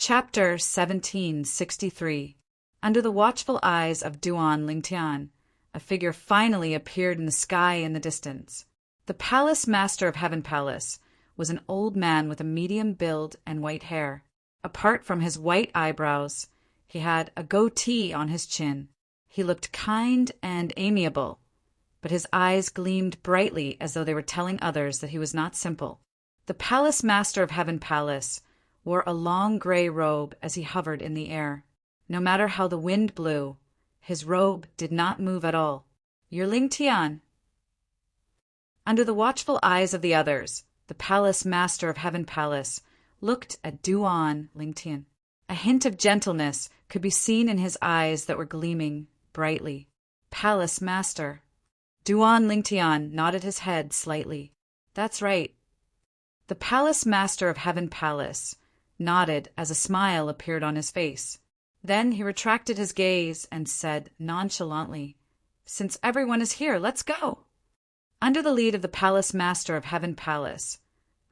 Chapter 1763. Under the watchful eyes of Duan Lingtian, a figure finally appeared in the sky in the distance. The palace master of Heaven Palace was an old man with a medium build and white hair. Apart from his white eyebrows, he had a goatee on his chin. He looked kind and amiable, but his eyes gleamed brightly as though they were telling others that he was not simple. The palace master of Heaven Palace wore a long gray robe as he hovered in the air. No matter how the wind blew, his robe did not move at all. "You're Ling Tian." Under the watchful eyes of the others, the palace master of Heaven Palace looked at Duan Lingtian. A hint of gentleness could be seen in his eyes that were gleaming brightly. "Palace master." Duan Lingtian nodded his head slightly. "That's right." The palace master of Heaven Palace nodded as a smile appeared on his face. Then he retracted his gaze and said nonchalantly, "Since everyone is here, let's go." Under the lead of the palace master of Heaven Palace,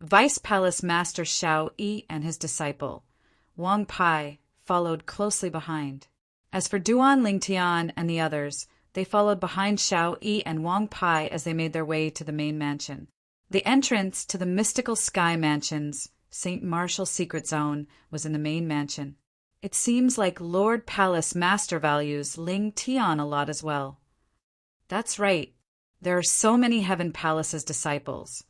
Vice Palace Master Shao Yi and his disciple, Wang Pai, followed closely behind. As for Duan Lingtian and the others, they followed behind Shao Yi and Wang Pai as they made their way to the main mansion. The entrance to the mystical sky mansion's St. Martial's secret zone was in the main mansion. It seems like Lord Palace Master values Ling Tian a lot as well. That's right. There are so many Heaven Palace's disciples,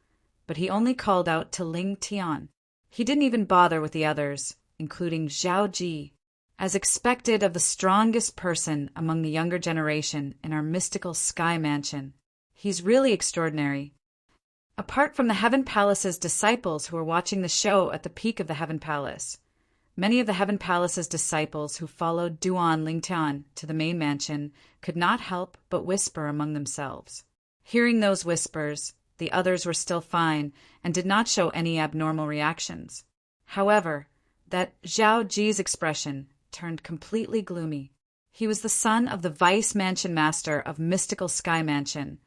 but he only called out to Ling Tian. He didn't even bother with the others, including Zhao Ji, as expected of the strongest person among the younger generation in our mystical sky mansion. He's really extraordinary. Apart from the Heaven Palace's disciples who were watching the show at the peak of the Heaven Palace, many of the Heaven Palace's disciples who followed Duan Lingtian to the main mansion could not help but whisper among themselves. Hearing those whispers, the others were still fine and did not show any abnormal reactions. However, that Zhao Ji's expression turned completely gloomy. He was the son of the Vice Mansion Master of Mystical Sky Mansion,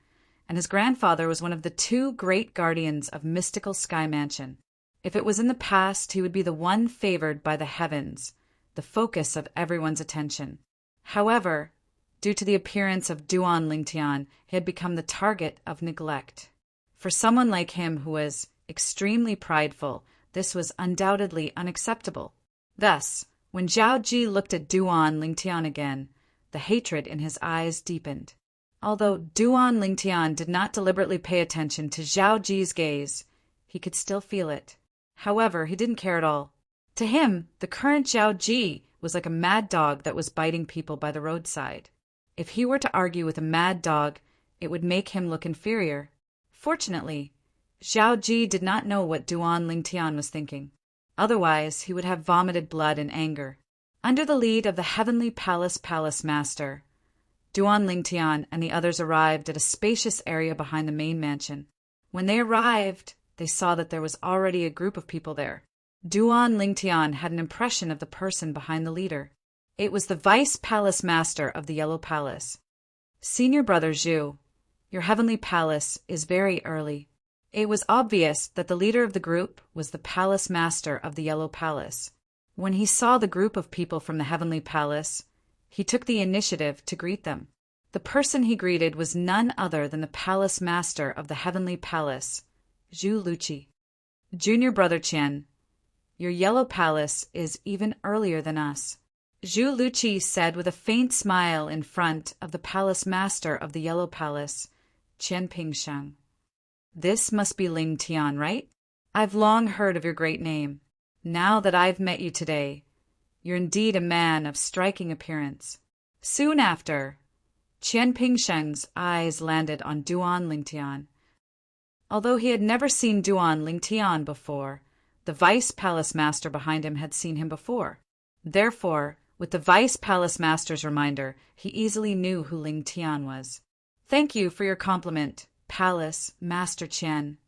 and his grandfather was one of the two great guardians of Mystical Sky Mansion. If it was in the past, he would be the one favored by the heavens, the focus of everyone's attention. However, due to the appearance of Duan Lingtian, he had become the target of neglect. For someone like him who was extremely prideful, this was undoubtedly unacceptable. Thus, when Zhao Ji looked at Duan Lingtian again, the hatred in his eyes deepened. Although Duan Lingtian did not deliberately pay attention to Zhao Ji's gaze, he could still feel it. However, he didn't care at all. To him, the current Zhao Ji was like a mad dog that was biting people by the roadside. If he were to argue with a mad dog, it would make him look inferior. Fortunately, Zhao Ji did not know what Duan Lingtian was thinking. Otherwise, he would have vomited blood in anger. Under the lead of the Heavenly Palace Master, Duan Lingtian and the others arrived at a spacious area behind the main mansion. When they arrived, they saw that there was already a group of people there. Duan Lingtian had an impression of the person behind the leader. It was the Vice Palace Master of the Yellow Palace. "Senior Brother Zhu, your Heavenly Palace is very early." It was obvious that the leader of the group was the Palace Master of the Yellow Palace. When he saw the group of people from the Heavenly Palace, he took the initiative to greet them. The person he greeted was none other than the Palace Master of the Heavenly Palace, Zhu Luqi. "Junior Brother Qian, your Yellow Palace is even earlier than us," Zhu Luqi said with a faint smile in front of the Palace Master of the Yellow Palace, Qian Pingsheng. "This must be Ling Tian, right? I've long heard of your great name. Now that I've met you today, you're indeed a man of striking appearance." Soon after, Qian Pingsheng's eyes landed on Duan Lingtian. Although he had never seen Duan Lingtian before, the Vice Palace Master behind him had seen him before. Therefore, with the Vice Palace Master's reminder, he easily knew who Ling Tian was. "Thank you for your compliment, Palace Master Qian."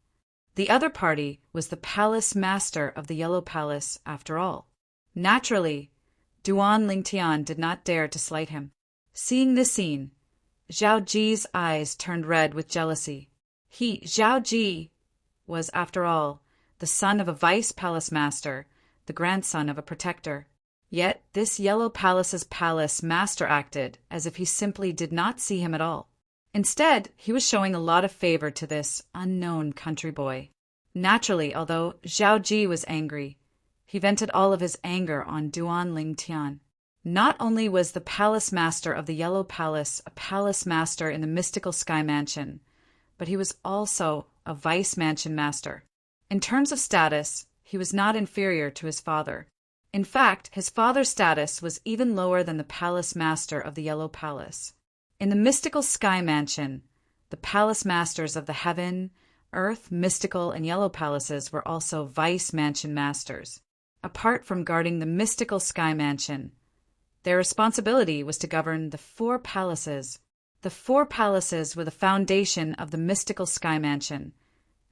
The other party was the Palace Master of the Yellow Palace, after all. Naturally, Duan Lingtian did not dare to slight him. Seeing this scene, Zhao Ji's eyes turned red with jealousy. He, Zhao Ji, was, after all, the son of a Vice Palace Master, the grandson of a protector. Yet this Yellow Palace's palace master acted as if he simply did not see him at all. Instead, he was showing a lot of favor to this unknown country boy. Naturally, although Zhao Ji was angry, he vented all of his anger on Duan Lingtian. Not only was the palace master of the Yellow Palace a palace master in the mystical Sky Mansion, but he was also a vice mansion master. In terms of status, he was not inferior to his father. In fact, his father's status was even lower than the palace master of the Yellow Palace. In the mystical Sky Mansion, the palace masters of the Heaven, Earth, Mystical, and Yellow Palaces were also vice mansion masters. Apart from guarding the mystical Sky Mansion, their responsibility was to govern the 4 palaces. The 4 palaces were the foundation of the mystical Sky Mansion,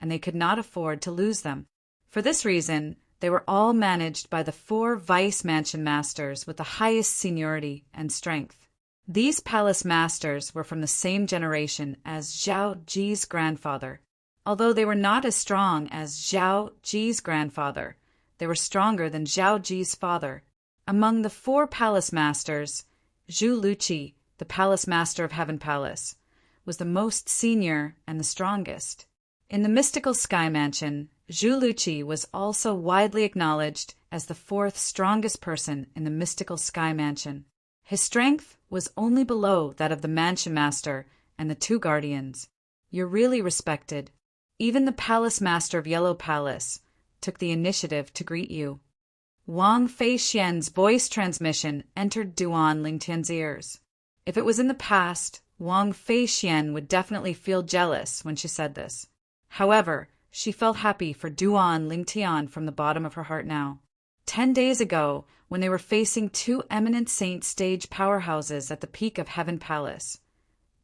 and they could not afford to lose them. For this reason, they were all managed by the 4 vice mansion masters with the highest seniority and strength. These palace masters were from the same generation as Zhao Ji's grandfather. Although they were not as strong as Zhao Ji's grandfather, they were stronger than Zhao Ji's father. Among the 4 palace masters, Zhu Luqi, the palace master of Heaven Palace, was the most senior and the strongest. In the mystical Sky Mansion, Zhu Luqi was also widely acknowledged as the 4th strongest person in the mystical Sky Mansion. His strength was only below that of the Mansion Master and the 2 guardians. You're really respected. Even the Palace Master of Yellow Palace took the initiative to greet you. Wang Feixian's voice transmission entered Duan Lingtian's ears. If it was in the past, Wang Feixian would definitely feel jealous when she said this. However, she felt happy for Duan Lingtian from the bottom of her heart now. 10 days ago, when they were facing 2 eminent saint stage powerhouses at the peak of Heaven Palace,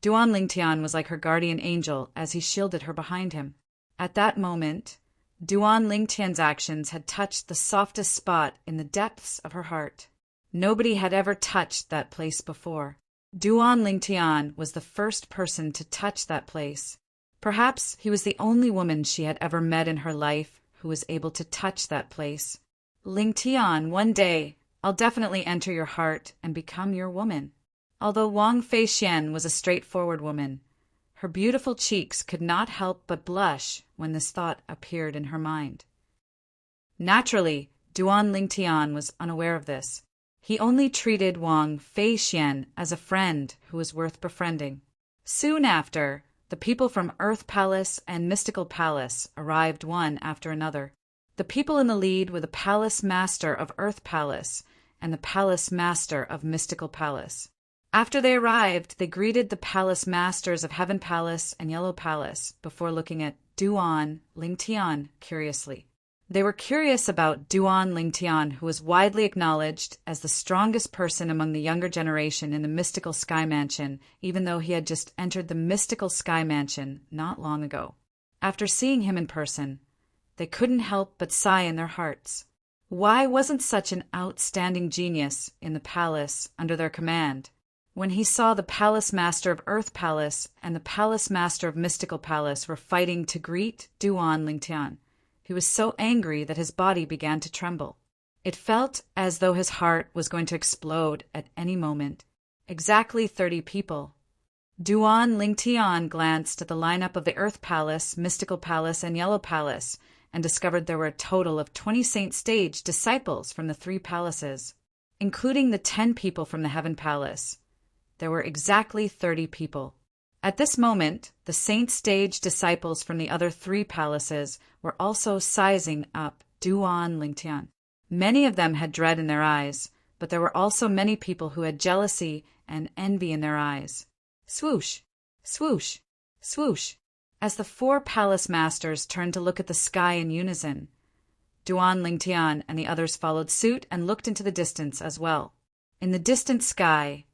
Duan Lingtian was like her guardian angel as he shielded her behind him. At that moment, Duan Lingtian's actions had touched the softest spot in the depths of her heart. Nobody had ever touched that place before. Duan Lingtian was the first person to touch that place. Perhaps he was the only woman she had ever met in her life who was able to touch that place. Lingtian, one day, I'll definitely enter your heart and become your woman. Although Wang Feixian was a straightforward woman, her beautiful cheeks could not help but blush when this thought appeared in her mind. Naturally, Duan Lingtian was unaware of this. He only treated Wang Feixian as a friend who was worth befriending. Soon after, the people from Earth Palace and Mystical Palace arrived one after another. The people in the lead were the Palace Master of Earth Palace and the Palace Master of Mystical Palace. After they arrived, they greeted the Palace Masters of Heaven Palace and Yellow Palace before looking at Duan Lingtian curiously. They were curious about Duan Lingtian, who was widely acknowledged as the strongest person among the younger generation in the mystical Sky Mansion, even though he had just entered the mystical Sky Mansion not long ago. After seeing him in person, they couldn't help but sigh in their hearts. Why wasn't such an outstanding genius in the palace under their command? When he saw the Palace Master of Earth Palace and the Palace Master of Mystical Palace were fighting to greet Duan Lingtian, he was so angry that his body began to tremble. It felt as though his heart was going to explode at any moment. Exactly 30 people. Duan Lingtian glanced at the lineup of the Earth Palace, Mystical Palace, and Yellow Palace, and discovered there were a total of 20 Saint Stage disciples from the 3 palaces, including the 10 people from the Heaven Palace. There were exactly 30 people. At this moment, the Saint Stage disciples from the other 3 palaces were also sizing up Duan Lingtian. Many of them had dread in their eyes, but there were also many people who had jealousy and envy in their eyes. Swoosh, swoosh, swoosh. As the 4 palace masters turned to look at the sky in unison, Duan Lingtian and the others followed suit and looked into the distance as well. In the distant sky,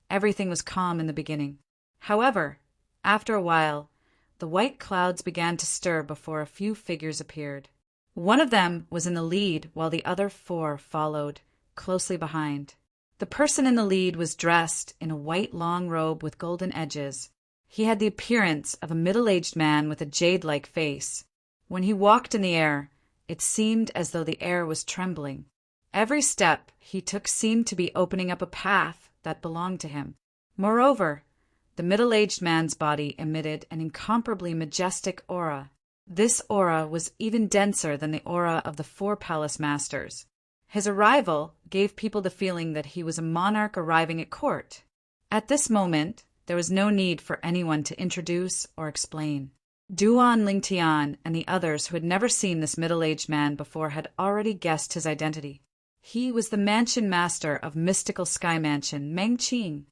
everything was calm in the beginning. However, after a while, the white clouds began to stir before a few figures appeared. One of them was in the lead while the other 4 followed, closely behind. The person in the lead was dressed in a white long robe with golden edges. He had the appearance of a middle-aged man with a jade-like face. When he walked in the air, it seemed as though the air was trembling. Every step he took seemed to be opening up a path that belonged to him. Moreover, the middle-aged man's body emitted an incomparably majestic aura. This aura was even denser than the aura of the four palace masters. His arrival gave people the feeling that he was a monarch arriving at court. At this moment, there was no need for anyone to introduce or explain. Duan Lingtian and the others who had never seen this middle-aged man before had already guessed his identity. He was the mansion master of mystical sky mansion, Meng Qing.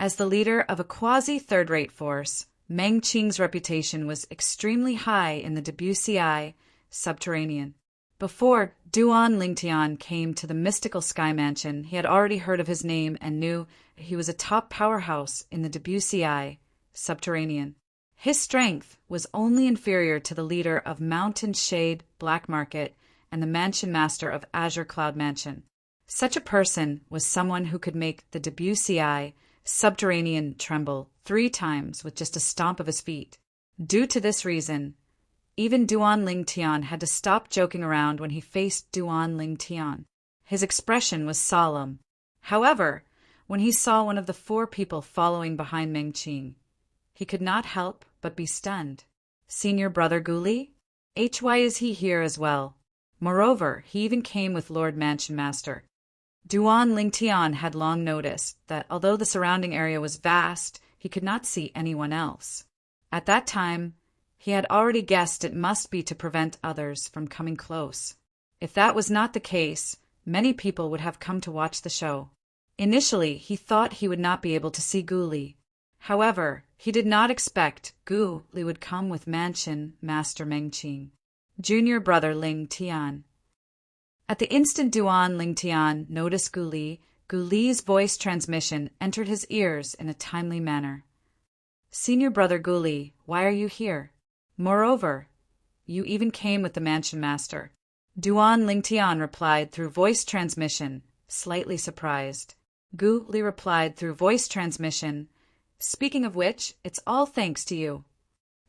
As the leader of a quasi-third-rate force, Meng Qing's reputation was extremely high in the WCI subterranean. Before Duan Lingtian came to the mystical sky mansion, he had already heard of his name and knew he was a top powerhouse in the WCI subterranean. His strength was only inferior to the leader of Mountain Shade Black Market and the mansion master of Azure Cloud Mansion. Such a person was someone who could make the WCI subterranean tremble 3 times with just a stomp of his feet. Due to this reason, even Duan Lingtian had to stop joking around when he faced Duan Lingtian. His expression was solemn. However, when he saw one of the 4 people following behind Meng Qing, he could not help but be stunned. Senior brother Guli? Why is he here as well? Moreover, he even came with Lord Mansion Master. Duan Lingtian had long noticed that although the surrounding area was vast, he could not see anyone else. At that time, he had already guessed it must be to prevent others from coming close. If that was not the case, many people would have come to watch the show. Initially, he thought he would not be able to see Guli. However, he did not expect Guli would come with Mansion Master Meng Qing, junior brother Ling Tian. At the instant Duan Lingtian noticed Guli's voice transmission entered his ears in a timely manner. Senior brother Guli, why are you here? Moreover, you even came with the mansion master. Duan Lingtian replied through voice transmission, slightly surprised. Guli replied through voice transmission, speaking of which, it's all thanks to you.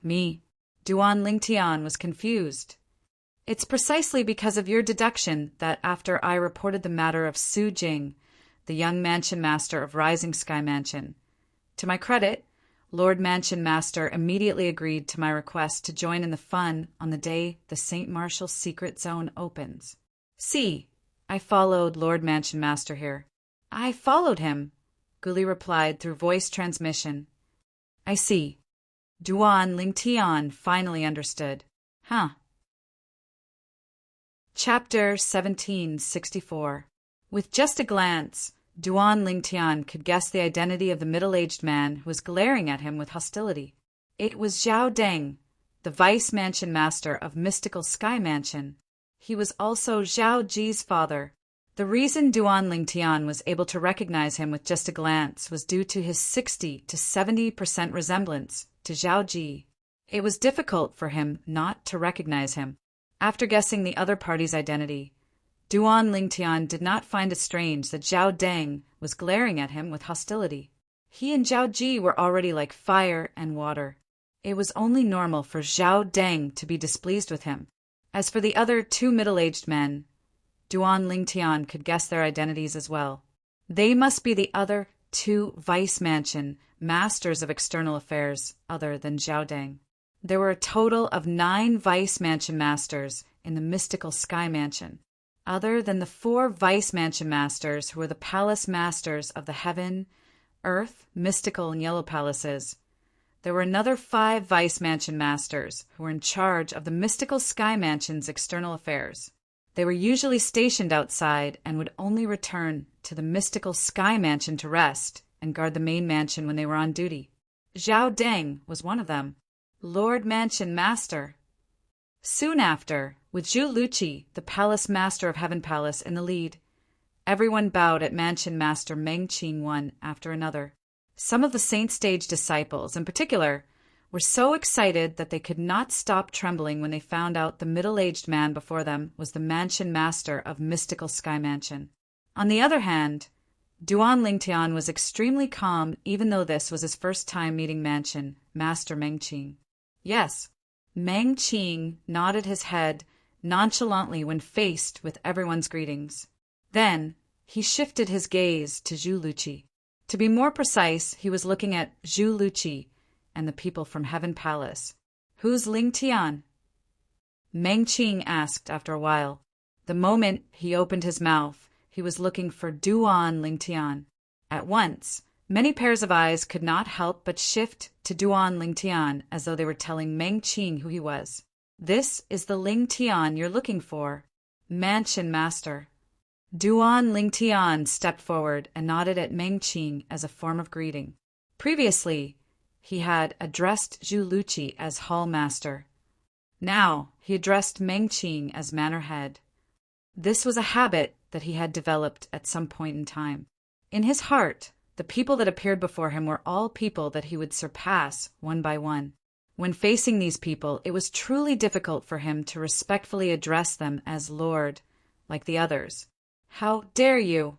Me. Duan Lingtian was confused. It's precisely because of your deduction that after I reported the matter of Su Jing, the young mansion master of Rising Sky Mansion. To my credit, Lord Mansion Master immediately agreed to my request to join in the fun on the day the St. Martial Secret Zone opens. See, I followed Lord Mansion Master here. I followed him, Guli replied through voice transmission. I see. Duan Lingtian finally understood. Huh. Chapter 1764. With just a glance, Duan Lingtian could guess the identity of the middle-aged man who was glaring at him with hostility. It was Zhao Deng, the vice mansion master of Mystical Sky Mansion. He was also Zhao Ji's father. The reason Duan Lingtian was able to recognize him with just a glance was due to his 60 to 70% resemblance to Zhao Ji. It was difficult for him not to recognize him. After guessing the other party's identity, Duan Lingtian did not find it strange that Zhao Deng was glaring at him with hostility. He and Zhao Ji were already like fire and water. It was only normal for Zhao Deng to be displeased with him. As for the other 2 middle-aged men, Duan Lingtian could guess their identities as well. They must be the other 2 vice mansion masters of external affairs other than Zhao Deng. There were a total of 9 vice mansion masters in the Mystical Sky Mansion. Other than the 4 vice mansion masters who were the palace masters of the Heaven, Earth, Mystical, and Yellow Palaces, there were another 5 vice mansion masters who were in charge of the Mystical Sky Mansion's external affairs. They were usually stationed outside and would only return to the Mystical Sky Mansion to rest and guard the main mansion when they were on duty. Zhao Deng was one of them, Lord Mansion Master. Soon after, with Zhu Luqi, the Palace Master of Heaven Palace, in the lead, everyone bowed at Mansion Master Meng Qing one after another. Some of the Saint Stage disciples, in particular, were so excited that they could not stop trembling when they found out the middle-aged man before them was the Mansion Master of Mystical Sky Mansion. On the other hand, Duan Lingtian was extremely calm even though this was his first time meeting Mansion Master Meng Qing. Yes, Meng Qing nodded his head nonchalantly when faced with everyone's greetings. Then, he shifted his gaze to Zhu Luqi. To be more precise, he was looking at Zhu Luqi and the people from Heaven Palace. "Who's Ling Tian?" Meng Qing asked after a while. The moment he opened his mouth, he was looking for Duan Ling Tian. At once, many pairs of eyes could not help but shift to Duan Ling Tian as though they were telling Meng Qing who he was. "This is the Ling Tian you're looking for, Mansion Master." Duan Ling Tian stepped forward and nodded at Meng Qing as a form of greeting. Previously, he had addressed Zhu Luqi as Hall Master. Now, he addressed Meng Qing as Manor Head. This was a habit that he had developed at some point in time. In his heart, the people that appeared before him were all people that he would surpass one by one. When facing these people, it was truly difficult for him to respectfully address them as Lord, like the others. "How dare you!"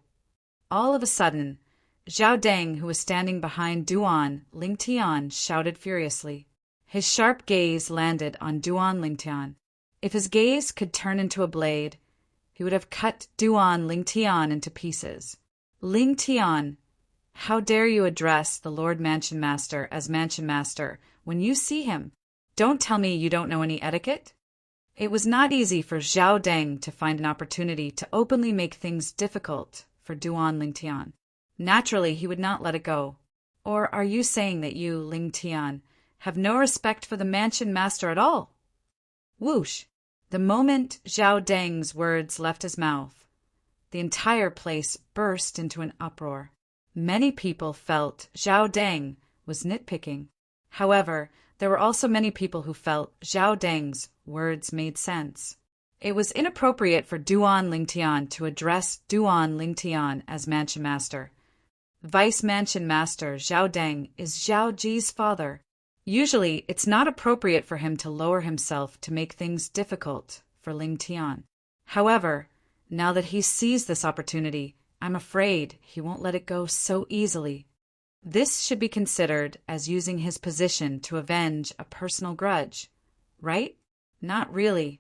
All of a sudden, Zhao Deng, who was standing behind Duan Ling Tian, shouted furiously. His sharp gaze landed on Duan Ling Tian. If his gaze could turn into a blade, he would have cut Duan Ling Tian into pieces. "Ling Tian, how dare you address the Lord Mansion Master as Mansion Master when you see him? Don't tell me you don't know any etiquette?" It was not easy for Zhao Deng to find an opportunity to openly make things difficult for Duan Ling Tian. Naturally, he would not let it go. "Or are you saying that you, Ling Tian, have no respect for the Mansion Master at all?" Whoosh! The moment Zhao Deng's words left his mouth, the entire place burst into an uproar. Many people felt Zhao Deng was nitpicking. However, there were also many people who felt Zhao Deng's words made sense. It was inappropriate for Duan Ling Tian to address Duan Ling Tian as Mansion Master. Vice Mansion Master Zhao Deng is Zhao Ji's father. Usually, it's not appropriate for him to lower himself to make things difficult for Ling Tian. However, now that he sees this opportunity, I'm afraid he won't let it go so easily. This should be considered as using his position to avenge a personal grudge, right? Not really.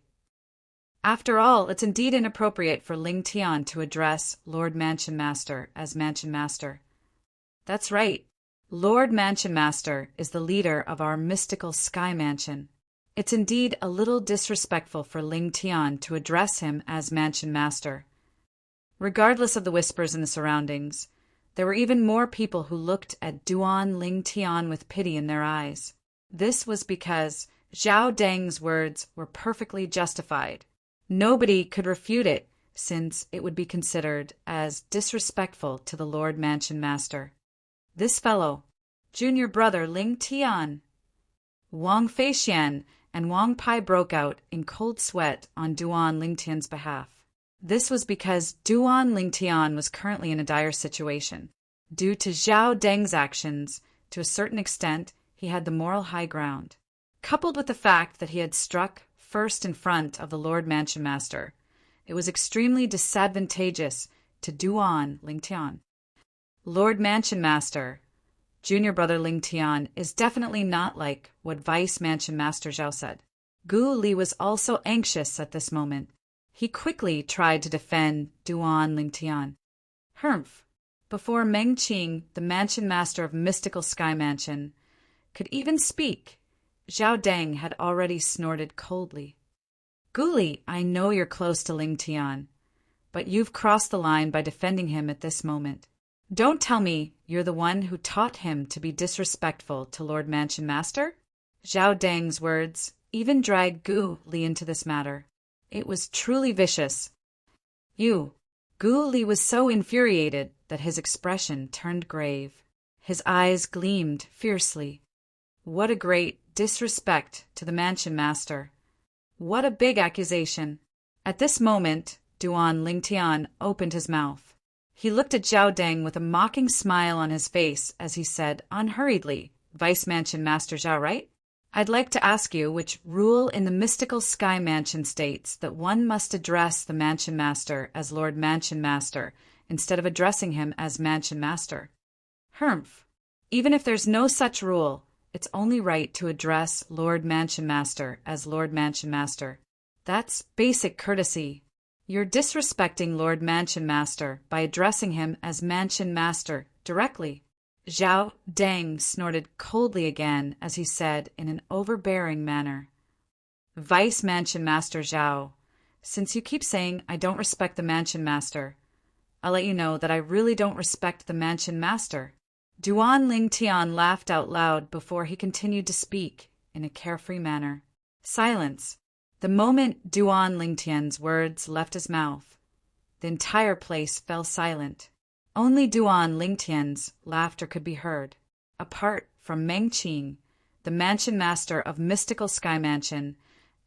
After all, it's indeed inappropriate for Ling Tian to address Lord Mansion Master as Mansion Master. That's right. Lord Mansion Master is the leader of our mystical sky mansion. It's indeed a little disrespectful for Ling Tian to address him as Mansion Master. Regardless of the whispers in the surroundings, there were even more people who looked at Duan Ling Tian with pity in their eyes. This was because Zhao Deng's words were perfectly justified. Nobody could refute it, since it would be considered as disrespectful to the Lord Mansion Master. This fellow, junior brother Ling Tian. Wang Feixian and Wang Pai broke out in cold sweat on Duan Ling Tian's behalf. This was because Duan Ling Tian was currently in a dire situation. Due to Zhao Deng's actions, to a certain extent, he had the moral high ground. Coupled with the fact that he had struck first in front of the Lord Mansion Master, it was extremely disadvantageous to Duan Ling Tian. Lord Mansion Master, junior brother Ling Tian, is definitely not like what Vice Mansion Master Zhao said. Gu Li was also anxious at this moment. He quickly tried to defend Duan Ling Tian. Humph! Before Meng Qing, the Mansion Master of Mystical Sky Mansion, could even speak, Zhao Deng had already snorted coldly. "Guli, I know you're close to Ling Tian, but you've crossed the line by defending him at this moment. Don't tell me you're the one who taught him to be disrespectful to Lord Mansion Master?" Zhao Deng's words even dragged Gu Li into this matter. It was truly vicious. Gu Li was so infuriated that his expression turned grave. His eyes gleamed fiercely. What a great disrespect to the Mansion Master. What a big accusation. At this moment, Duan Ling Tian opened his mouth. He looked at Zhao Deng with a mocking smile on his face as he said unhurriedly, "Vice Mansion Master Zhao, right? I'd like to ask you which rule in the mystical sky mansion states that one must address the Mansion Master as Lord Mansion Master instead of addressing him as Mansion Master." Humph! Even if there's no such rule, it's only right to address Lord Mansion Master as Lord Mansion Master. That's basic courtesy. You're disrespecting Lord Mansion Master by addressing him as Mansion Master directly. Zhao Deng snorted coldly again as he said in an overbearing manner, Vice Mansion Master Zhao, since you keep saying I don't respect the Mansion Master, I'll let you know that I really don't respect the Mansion Master. Duan Lingtian laughed out loud before he continued to speak in a carefree manner. Silence. The moment Duan Lingtian's words left his mouth, the entire place fell silent. Only Duan Lingtian's laughter could be heard. Apart from Meng Qing, the Mansion Master of Mystical Sky Mansion,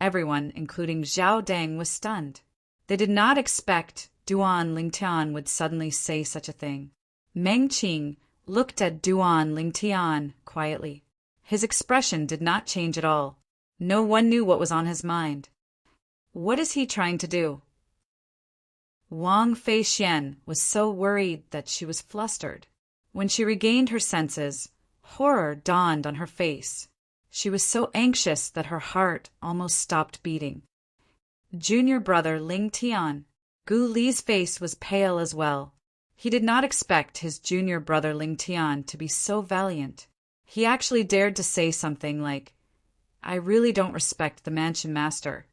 everyone, including Zhao Deng, was stunned. They did not expect Duan Lingtian would suddenly say such a thing. Meng Qing looked at Duan Lingtian quietly. His expression did not change at all. No one knew what was on his mind. What is he trying to do? Wang Feixian was so worried that she was flustered. When she regained her senses, horror dawned on her face. She was so anxious that her heart almost stopped beating. Junior brother Ling Tian. Gu Li's face was pale as well. He did not expect his junior brother Ling Tian to be so valiant. He actually dared to say something like, I really don't respect the Mansion Master.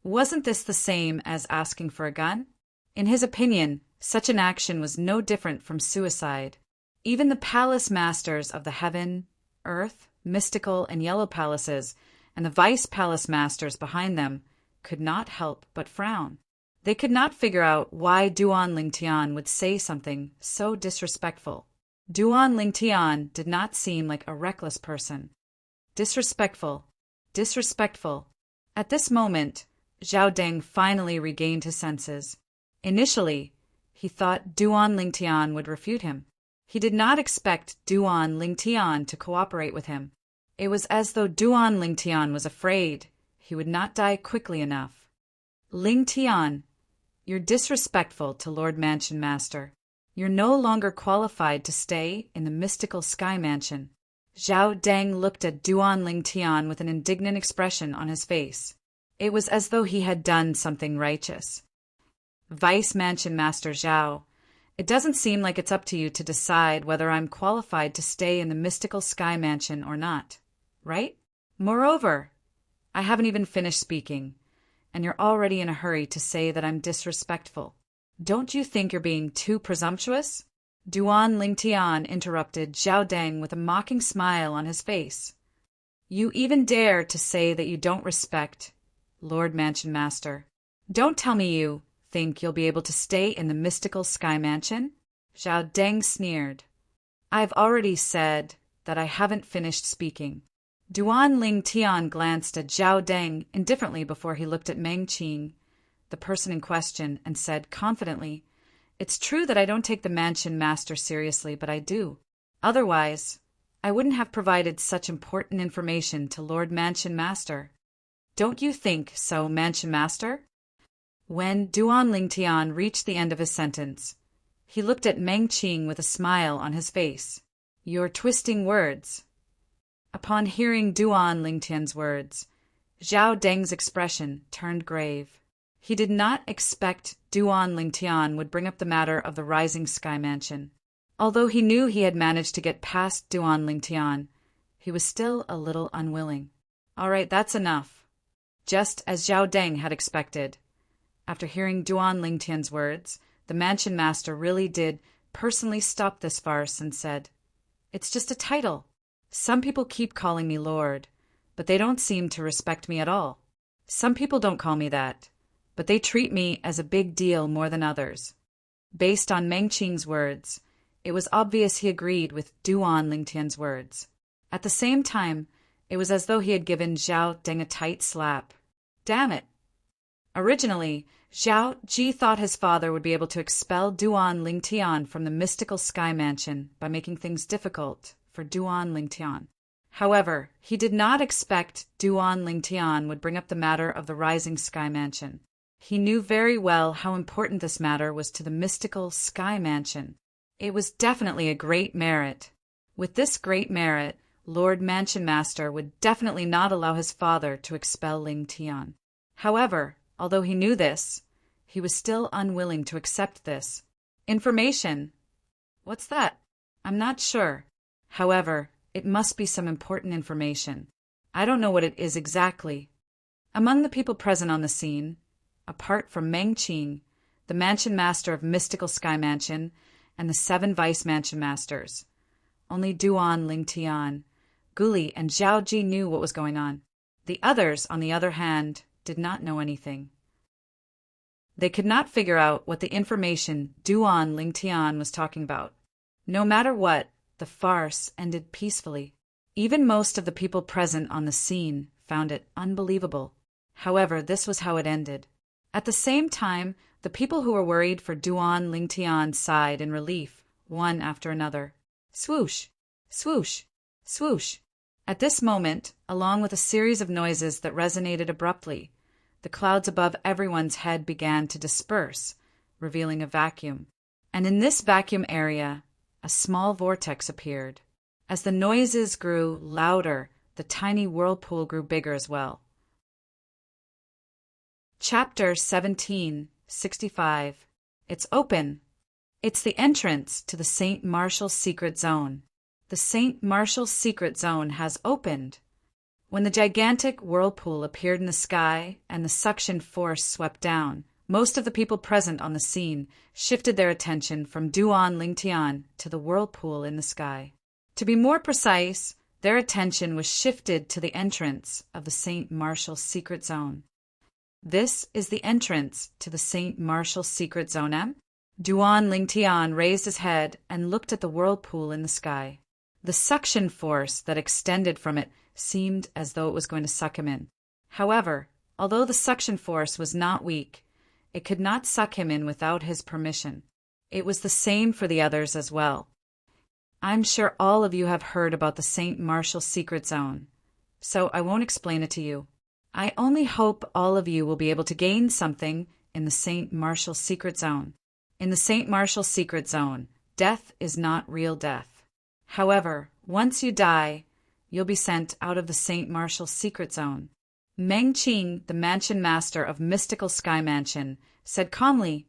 Wasn't this the same as asking for a gun? In his opinion, such an action was no different from suicide. Even the palace masters of the Heaven, Earth, Mystical, and Yellow Palaces, and the vice palace masters behind them, could not help but frown. They could not figure out why Duan Lingtian would say something so disrespectful. Duan Lingtian did not seem like a reckless person. Disrespectful. Disrespectful. At this moment, Zhao Deng finally regained his senses. Initially, he thought Duan Lingtian would refute him. He did not expect Duan Lingtian to cooperate with him. It was as though Duan Lingtian was afraid he would not die quickly enough. Lingtian, you're disrespectful to Lord Mansion Master. You're no longer qualified to stay in the mystical Sky Mansion. Zhao Deng looked at Duan Lingtian with an indignant expression on his face. It was as though he had done something righteous. Vice Mansion Master Zhao, it doesn't seem like it's up to you to decide whether I'm qualified to stay in the mystical Sky Mansion or not, right? Moreover, I haven't even finished speaking, and you're already in a hurry to say that I'm disrespectful. Don't you think you're being too presumptuous? Duan Lingtian interrupted Zhao Deng with a mocking smile on his face. You even dare to say that you don't respect Lord Mansion Master. Don't tell me you think you'll be able to stay in the mystical Sky Mansion? Zhao Deng sneered. I've already said that I haven't finished speaking. Duan Lingtian glanced at Zhao Deng indifferently before he looked at Meng Qing, the person in question, and said confidently, It's true that I don't take the Mansion Master seriously, but I do. Otherwise, I wouldn't have provided such important information to Lord Mansion Master. Don't you think so, Mansion Master? When Duan Lingtian reached the end of his sentence, he looked at Meng Qing with a smile on his face. You're twisting words. Upon hearing Duan Lingtian's words, Zhao Deng's expression turned grave. He did not expect Duan Lingtian would bring up the matter of the Rising Sky Mansion. Although he knew he had managed to get past Duan Lingtian, he was still a little unwilling. All right, that's enough. Just as Zhao Deng had expected. After hearing Duan Lingtian's words, the Mansion Master really did personally stop this farce and said, It's just a title. Some people keep calling me Lord, but they don't seem to respect me at all. Some people don't call me that, but they treat me as a big deal more than others. Based on Meng Qing's words, it was obvious he agreed with Duan Lingtian's words. At the same time, it was as though he had given Zhao Deng a tight slap. Damn it! Originally, Zhao Ji thought his father would be able to expel Duan Lingtian from the mystical Sky Mansion by making things difficult for Duan Lingtian. However, he did not expect Duan Lingtian would bring up the matter of the Rising Sky Mansion. He knew very well how important this matter was to the mystical Sky Mansion. It was definitely a great merit. With this great merit, Lord Mansion Master would definitely not allow his father to expel Lingtian. However, although he knew this, he was still unwilling to accept this. Information. What's that? I'm not sure. However, it must be some important information. I don't know what it is exactly. Among the people present on the scene, apart from Meng Qing, the mansion master of Mystical Sky Mansion, and the 7 vice mansion masters, only Duan Lingtian, Guli, and Zhao Ji knew what was going on. The others, on the other hand, did not know anything. They could not figure out what the information Duan Lingtian was talking about. No matter what, the farce ended peacefully. Even most of the people present on the scene found it unbelievable. However, this was how it ended. At the same time, the people who were worried for Duan Lingtian sighed in relief, one after another. Swoosh! Swoosh! Swoosh! At this moment, along with a series of noises that resonated abruptly, the clouds above everyone's head began to disperse, revealing a vacuum. And in this vacuum area, a small vortex appeared. As the noises grew louder, the tiny whirlpool grew bigger as well. Chapter 1765. It's open. It's the entrance to the St. Martial Secret Zone. The St. Martial Secret Zone has opened. When the gigantic whirlpool appeared in the sky and the suction force swept down, most of the people present on the scene shifted their attention from Duan Lingtian to the whirlpool in the sky. To be more precise, their attention was shifted to the entrance of the St. Martial Secret Zone. This is the entrance to the St. Martial Secret Zone M? Duan Lingtian raised his head and looked at the whirlpool in the sky. The suction force that extended from it seemed as though it was going to suck him in. However, although the suction force was not weak, it could not suck him in without his permission. It was the same for the others as well. I'm sure all of you have heard about the St. Martial Secret Zone, so I won't explain it to you. I only hope all of you will be able to gain something in the St. Martial Secret Zone. In the St. Martial Secret Zone, death is not real death. However, once you die, you'll be sent out of the St. Martial Secret Zone. Meng Qing, the mansion master of Mystical Sky Mansion, said calmly,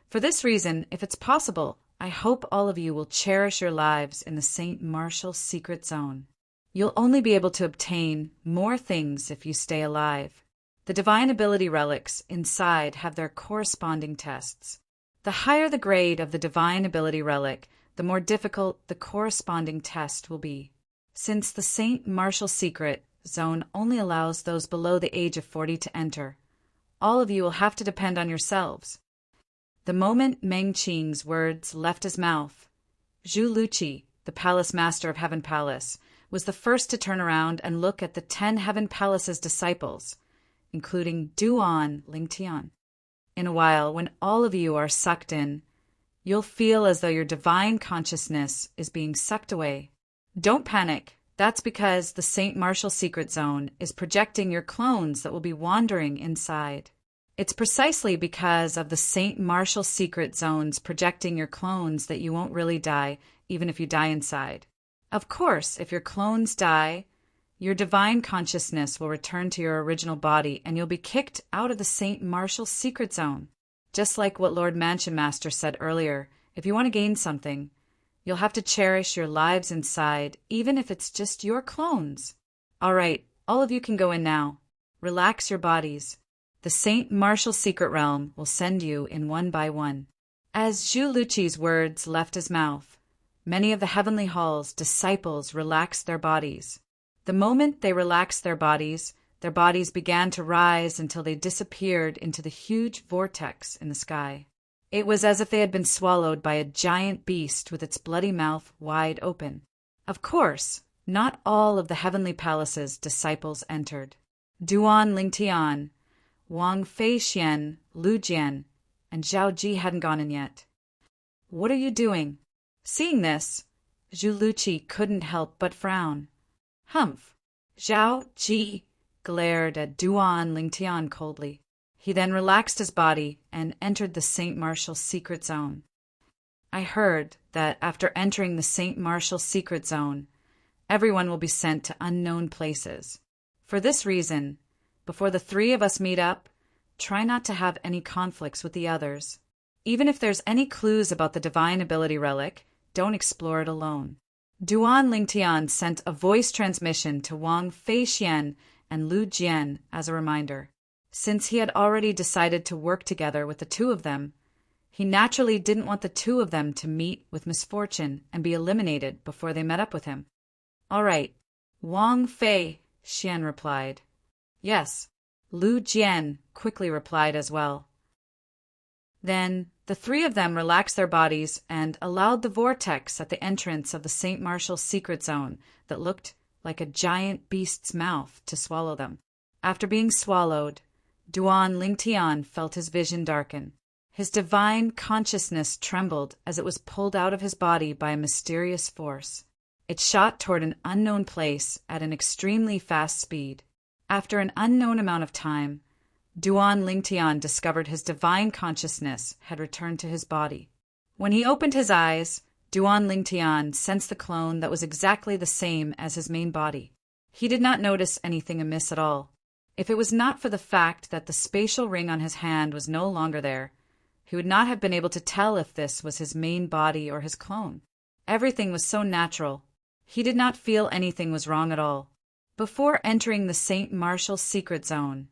"For this reason, if it's possible, I hope all of you will cherish your lives in the St. Martial Secret Zone. You'll only be able to obtain more things if you stay alive. The divine ability relics inside have their corresponding tests. The higher the grade of the divine ability relic, the more difficult the corresponding test will be. Since the St. Martial Secret Zone only allows those below the age of 40 to enter, all of you will have to depend on yourselves." The moment Meng Qing's words left his mouth, Zhu Luqi, the palace master of Heaven Palace, was the first to turn around and look at the 10 Heaven Palace's disciples, including Duan Lingtian. In a while, when all of you are sucked in, you'll feel as though your divine consciousness is being sucked away. Don't panic. That's because the St. Martial Secret Zone is projecting your clones that will be wandering inside. It's precisely because of the St. Martial Secret Zones projecting your clones that you won't really die, even if you die inside. Of course, if your clones die, your divine consciousness will return to your original body and you'll be kicked out of the St. Martial Secret Zone. Just like what Lord Mansion Master said earlier, if you want to gain something, you'll have to cherish your lives inside, even if it's just your clones. All right, all of you can go in now. Relax your bodies. The St. Martial Secret Realm will send you in one by one. As Zhu Luqi's words left his mouth, many of the heavenly hall's disciples relaxed their bodies. The moment they relaxed their bodies began to rise until they disappeared into the huge vortex in the sky. It was as if they had been swallowed by a giant beast with its bloody mouth wide open. Of course, not all of the heavenly palace's disciples entered. Duan Lingtian, Wang Feixian, Lu Jian, and Zhao Ji hadn't gone in yet. "What are you doing?" Seeing this, Zhu Luqi couldn't help but frown. Humph! Zhao Ji glared at Duan Lingtian coldly. He then relaxed his body and entered the St. Martial Secret Zone. I heard that after entering the St. Martial Secret Zone, everyone will be sent to unknown places. For this reason, before the three of us meet up, Try not to have any conflicts with the others. Even if there's any clues about the divine ability relic, don't explore it alone. Duan Lingtian sent a voice transmission to Wang Feixian and Lu Jian as a reminder. Since he had already decided to work together with the two of them, he naturally didn't want the two of them to meet with misfortune and be eliminated before they met up with him. "All right," Wang Feixian replied. "Yes," Lu Jian quickly replied as well. Then the three of them relaxed their bodies and allowed the vortex at the entrance of the St. Martial's secret zone that looked like a giant beast's mouth to swallow them. After being swallowed, Duan Lingtian felt his vision darken. His divine consciousness trembled as it was pulled out of his body by a mysterious force. It shot toward an unknown place at an extremely fast speed. After an unknown amount of time, Duan Lingtian discovered his divine consciousness had returned to his body. When he opened his eyes, Duan Lingtian sensed the clone that was exactly the same as his main body. He did not notice anything amiss at all. If it was not for the fact that the spatial ring on his hand was no longer there, he would not have been able to tell if this was his main body or his clone. Everything was so natural. He did not feel anything was wrong at all. Before entering the St. Martial's secret zone,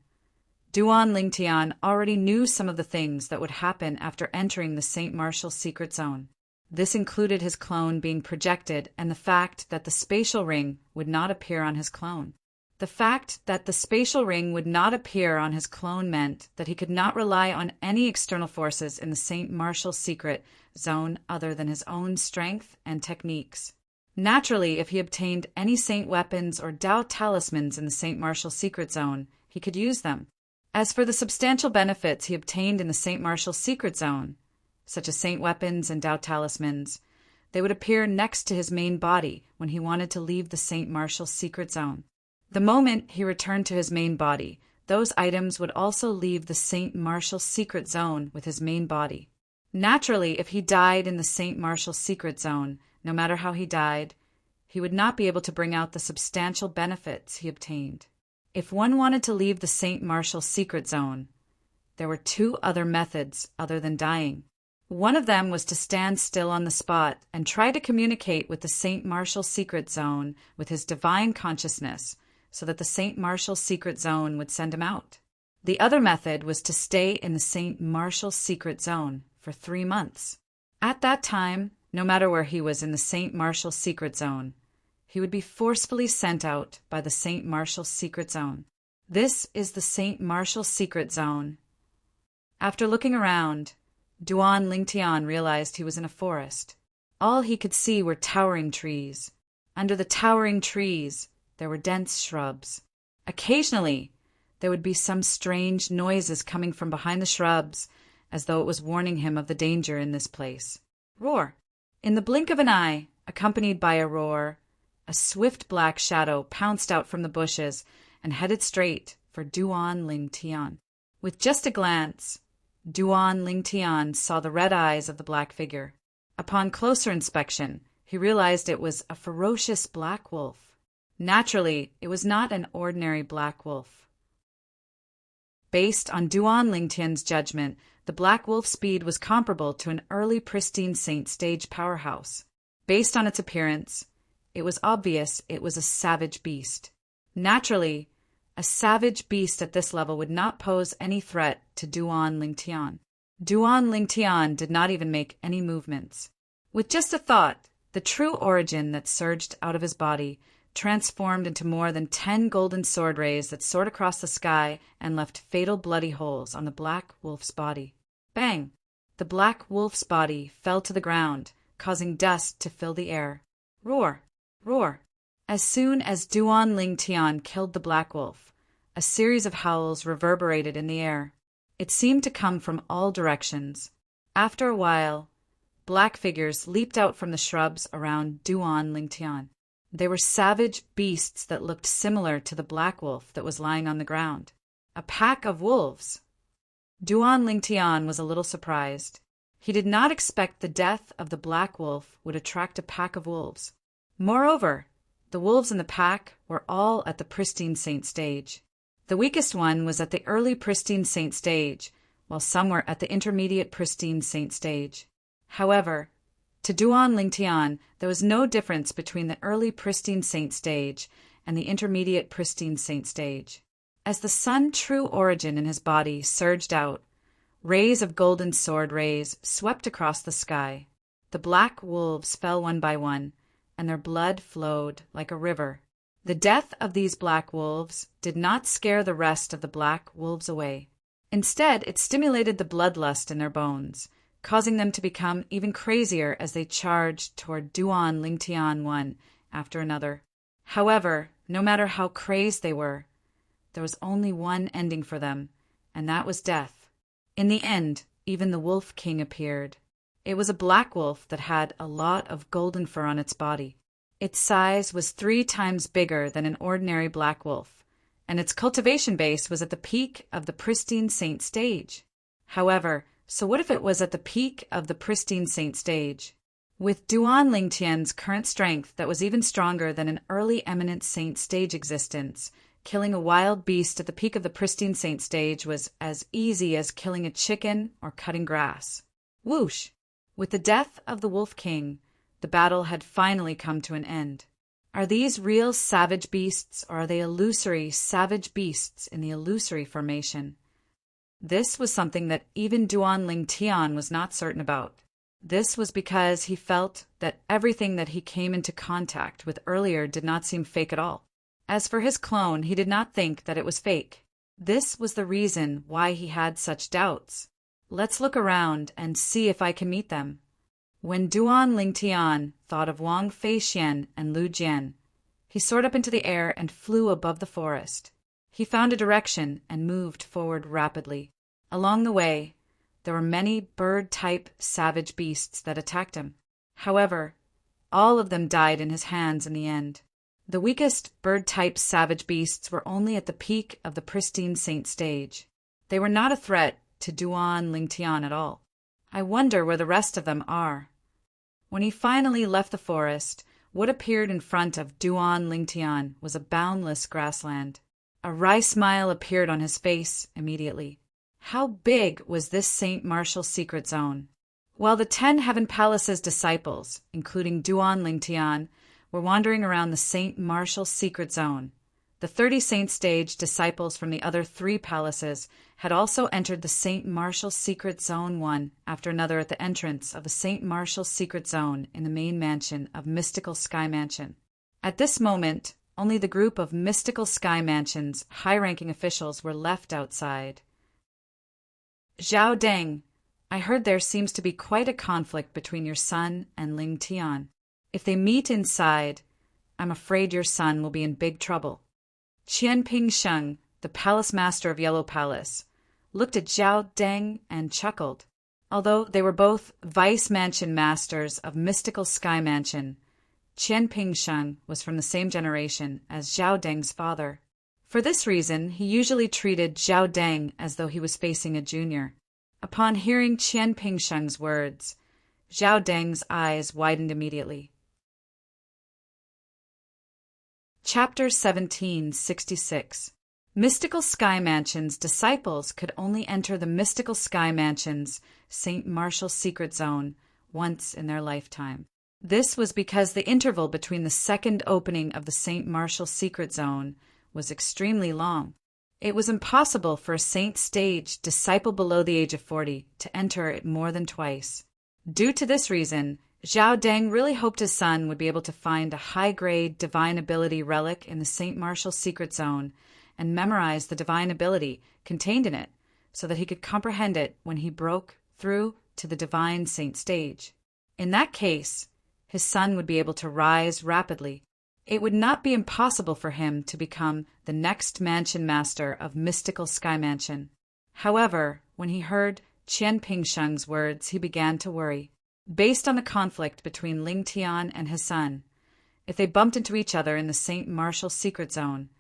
Duan Lingtian already knew some of the things that would happen after entering the St. Martial's secret zone. This included his clone being projected and the fact that the spatial ring would not appear on his clone. The fact that the spatial ring would not appear on his clone meant that he could not rely on any external forces in the St. Martial's secret zone other than his own strength and techniques. Naturally, if he obtained any saint weapons or Dao talismans in the St. Martial's secret zone, he could use them. As for the substantial benefits he obtained in the St. Martial's secret zone, such as saint weapons and Dao talismans, they would appear next to his main body when he wanted to leave the St. Martial's secret zone. The moment he returned to his main body, those items would also leave the St. Martial's secret zone with his main body. Naturally, if he died in the St. Martial's secret zone, no matter how he died, he would not be able to bring out the substantial benefits he obtained. If one wanted to leave the St. Martial's secret zone, there were two other methods other than dying. One of them was to stand still on the spot and try to communicate with the St. Martial's secret zone with his divine consciousness, so that the St. Martial's secret zone would send him out. The other method was to stay in the St. Martial's secret zone for 3 months. At that time, no matter where he was in the St. Martial's secret zone, he would be forcefully sent out by the St. Martial's secret zone. This is the St. Martial's secret zone. After looking around, Duan Lingtian realized he was in a forest. All he could see were towering trees. Under the towering trees, there were dense shrubs. Occasionally, there would be some strange noises coming from behind the shrubs, as though it was warning him of the danger in this place. Roar! In the blink of an eye, accompanied by a roar, a swift black shadow pounced out from the bushes and headed straight for Duan Lingtian. With just a glance, Duan Lingtian saw the red eyes of the black figure. Upon closer inspection, he realized it was a ferocious black wolf. Naturally, it was not an ordinary black wolf. Based on Duan Lingtian's judgment, the black wolf's speed was comparable to an early pristine saint stage powerhouse. Based on its appearance, it was obvious it was a savage beast. Naturally, a savage beast at this level would not pose any threat to Duan Lingtian. Duan Lingtian did not even make any movements. With just a thought, the true origin that surged out of his body transformed into more than 10 golden sword rays that soared across the sky and left fatal bloody holes on the black wolf's body. Bang! The black wolf's body fell to the ground, causing dust to fill the air. Roar! Roar! As soon as Duan Lingtian killed the black wolf, a series of howls reverberated in the air. It seemed to come from all directions. After a while, black figures leaped out from the shrubs around Duan Lingtian. They were savage beasts that looked similar to the black wolf that was lying on the ground. A pack of wolves. Duan Lingtian was a little surprised. He did not expect the death of the black wolf would attract a pack of wolves. Moreover, the wolves in the pack were all at the pristine saint stage. The weakest one was at the early pristine saint stage, while some were at the intermediate pristine saint stage. However, to Duan Lingtian, there was no difference between the early pristine saint stage and the intermediate pristine saint stage. As the sun true origin in his body surged out, rays of golden sword rays swept across the sky. The black wolves fell one by one, and their blood flowed like a river. The death of these black wolves did not scare the rest of the black wolves away. Instead, it stimulated the bloodlust in their bones, causing them to become even crazier as they charged toward Duan Lingtian one after another. However, no matter how crazed they were, there was only one ending for them, and that was death. In the end, even the Wolf King appeared. It was a black wolf that had a lot of golden fur on its body. Its size was 3 times bigger than an ordinary black wolf, and its cultivation base was at the peak of the pristine saint stage. However, so what if it was at the peak of the pristine saint stage? With Duan Lingtian's current strength that was even stronger than an early eminent saint stage existence, killing a wild beast at the peak of the pristine saint stage was as easy as killing a chicken or cutting grass. Whoosh! With the death of the Wolf King, the battle had finally come to an end. Are these real savage beasts, or are they illusory savage beasts in the illusory formation? This was something that even Duan Lingtian was not certain about. This was because he felt that everything that he came into contact with earlier did not seem fake at all. As for his clone, he did not think that it was fake. This was the reason why he had such doubts. Let's look around and see if I can meet them. When Duan Lingtian thought of Wang Feixian and Lu Jian, he soared up into the air and flew above the forest. He found a direction and moved forward rapidly. Along the way, there were many bird-type savage beasts that attacked him. However, all of them died in his hands in the end. The weakest bird-type savage beasts were only at the peak of the pristine saint stage. They were not a threat to Duan Lingtian at all. I wonder where the rest of them are. When he finally left the forest, what appeared in front of Duan Lingtian was a boundless grassland. A wry smile appeared on his face immediately. How big was this Saint Martial secret zone? While the 10 Heaven Palace's disciples, including Duan Lingtian, were wandering around the Saint Martial secret zone, the 30 Saint Stage disciples from the other 3 palaces had also entered the Saint Martial secret zone one after another at the entrance of the Saint Martial secret zone in the main mansion of Mystical Sky Mansion. At this moment, only the group of Mystical Sky Mansion's high-ranking officials were left outside. Zhao Deng, I heard there seems to be quite a conflict between your son and Ling Tian. If they meet inside, I'm afraid your son will be in big trouble. Qianping Sheng, the palace master of Yellow Palace, looked at Zhao Deng and chuckled. Although they were both vice mansion masters of Mystical Sky Mansion, Qianping Sheng was from the same generation as Zhao Deng's father. For this reason, he usually treated Zhao Deng as though he was facing a junior. Upon hearing Qianping Sheng's words, Zhao Deng's eyes widened immediately. Chapter 1766. Mystical Sky Mansion's disciples could only enter the Mystical Sky Mansion's Saint Martial secret zone once in their lifetime. This was because the interval between the second opening of the Saint Martial secret zone was extremely long. It was impossible for a Saint Stage disciple below the age of 40 to enter it more than twice. Due to this reason, Zhao Deng really hoped his son would be able to find a high-grade divine ability relic in the Saint Martial secret zone and memorize the divine ability contained in it so that he could comprehend it when he broke through to the divine Saint Stage. In that case, his son would be able to rise rapidly. It would not be impossible for him to become the next mansion master of Mystical Sky Mansion. However, when he heard Qianping Sheng's words, he began to worry. Based on the conflict between Ling Tian and his son, if they bumped into each other in the Saint Martial secret zone,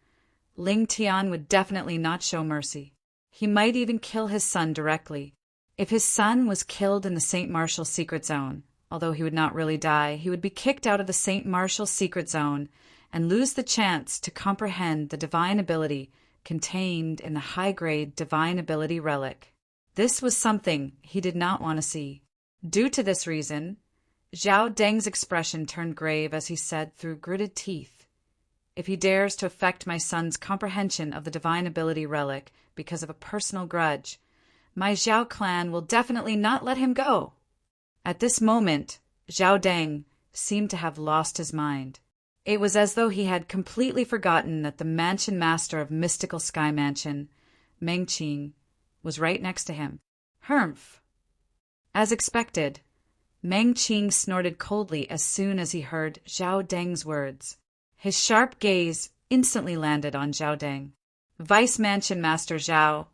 Ling Tian would definitely not show mercy. He might even kill his son directly. If his son was killed in the Saint Martial secret zone, although he would not really die, he would be kicked out of the Saint Martial secret zone and lose the chance to comprehend the divine ability contained in the high-grade divine ability relic. This was something he did not want to see. Due to this reason, Zhao Deng's expression turned grave as he said through gritted teeth, "If he dares to affect my son's comprehension of the divine ability relic because of a personal grudge, my Zhao clan will definitely not let him go." At this moment, Zhao Deng seemed to have lost his mind. It was as though he had completely forgotten that the mansion master of Mystical Sky Mansion, Meng Qing, was right next to him. Humph! As expected, Meng Qing snorted coldly as soon as he heard Zhao Deng's words. His sharp gaze instantly landed on Zhao Deng. "Vice Mansion Master Zhao,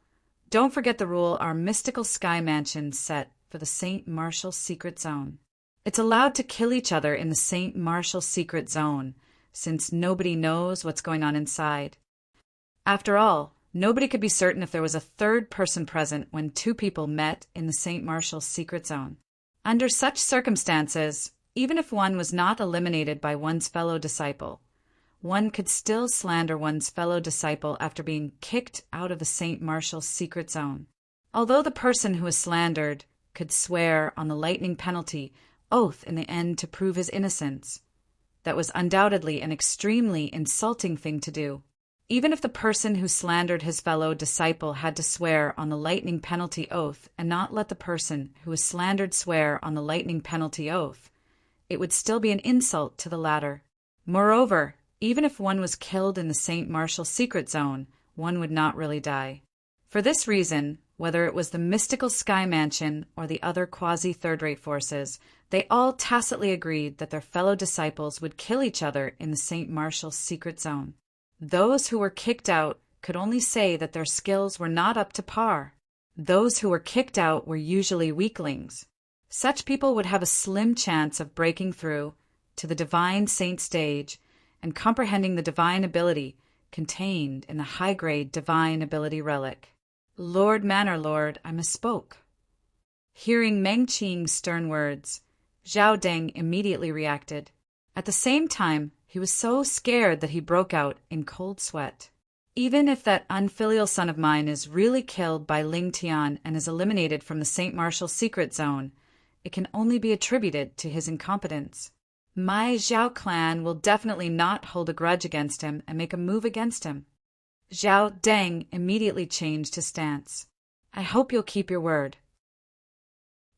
don't forget the rule our Mystical Sky Mansion set for the St. Martial Secret Zone. It's allowed to kill each other in the St. Martial Secret Zone, since nobody knows what's going on inside. After all, nobody could be certain if there was a third person present when two people met in the St. Martial Secret Zone. Under such circumstances, even if one was not eliminated by one's fellow disciple, one could still slander one's fellow disciple after being kicked out of the St. Martial Secret Zone. Although the person who was slandered could swear on the lightning penalty oath in the end to prove his innocence, that was undoubtedly an extremely insulting thing to do. Even if the person who slandered his fellow disciple had to swear on the lightning penalty oath and not let the person who was slandered swear on the lightning penalty oath, it would still be an insult to the latter. Moreover, even if one was killed in the St. Martial Secret Zone, one would not really die. For this reason, whether it was the Mystical Sky Mansion or the other quasi-third-rate forces, they all tacitly agreed that their fellow disciples would kill each other in the St. Martial Secret Zone. Those who were kicked out could only say that their skills were not up to par. Those who were kicked out were usually weaklings. Such people would have a slim chance of breaking through to the Divine Saint stage and comprehending the divine ability contained in the high-grade divine ability relic. "Lord Manor Lord, I misspoke." Hearing Meng Qing's stern words, Zhao Deng immediately reacted. At the same time, he was so scared that he broke out in cold sweat. Even if that unfilial son of mine is really killed by Ling Tian and is eliminated from the St. Martial Secret Zone, it can only be attributed to his incompetence. My Zhao clan will definitely not hold a grudge against him and make a move against him. Zhao Deng immediately changed his stance. "I hope you'll keep your word."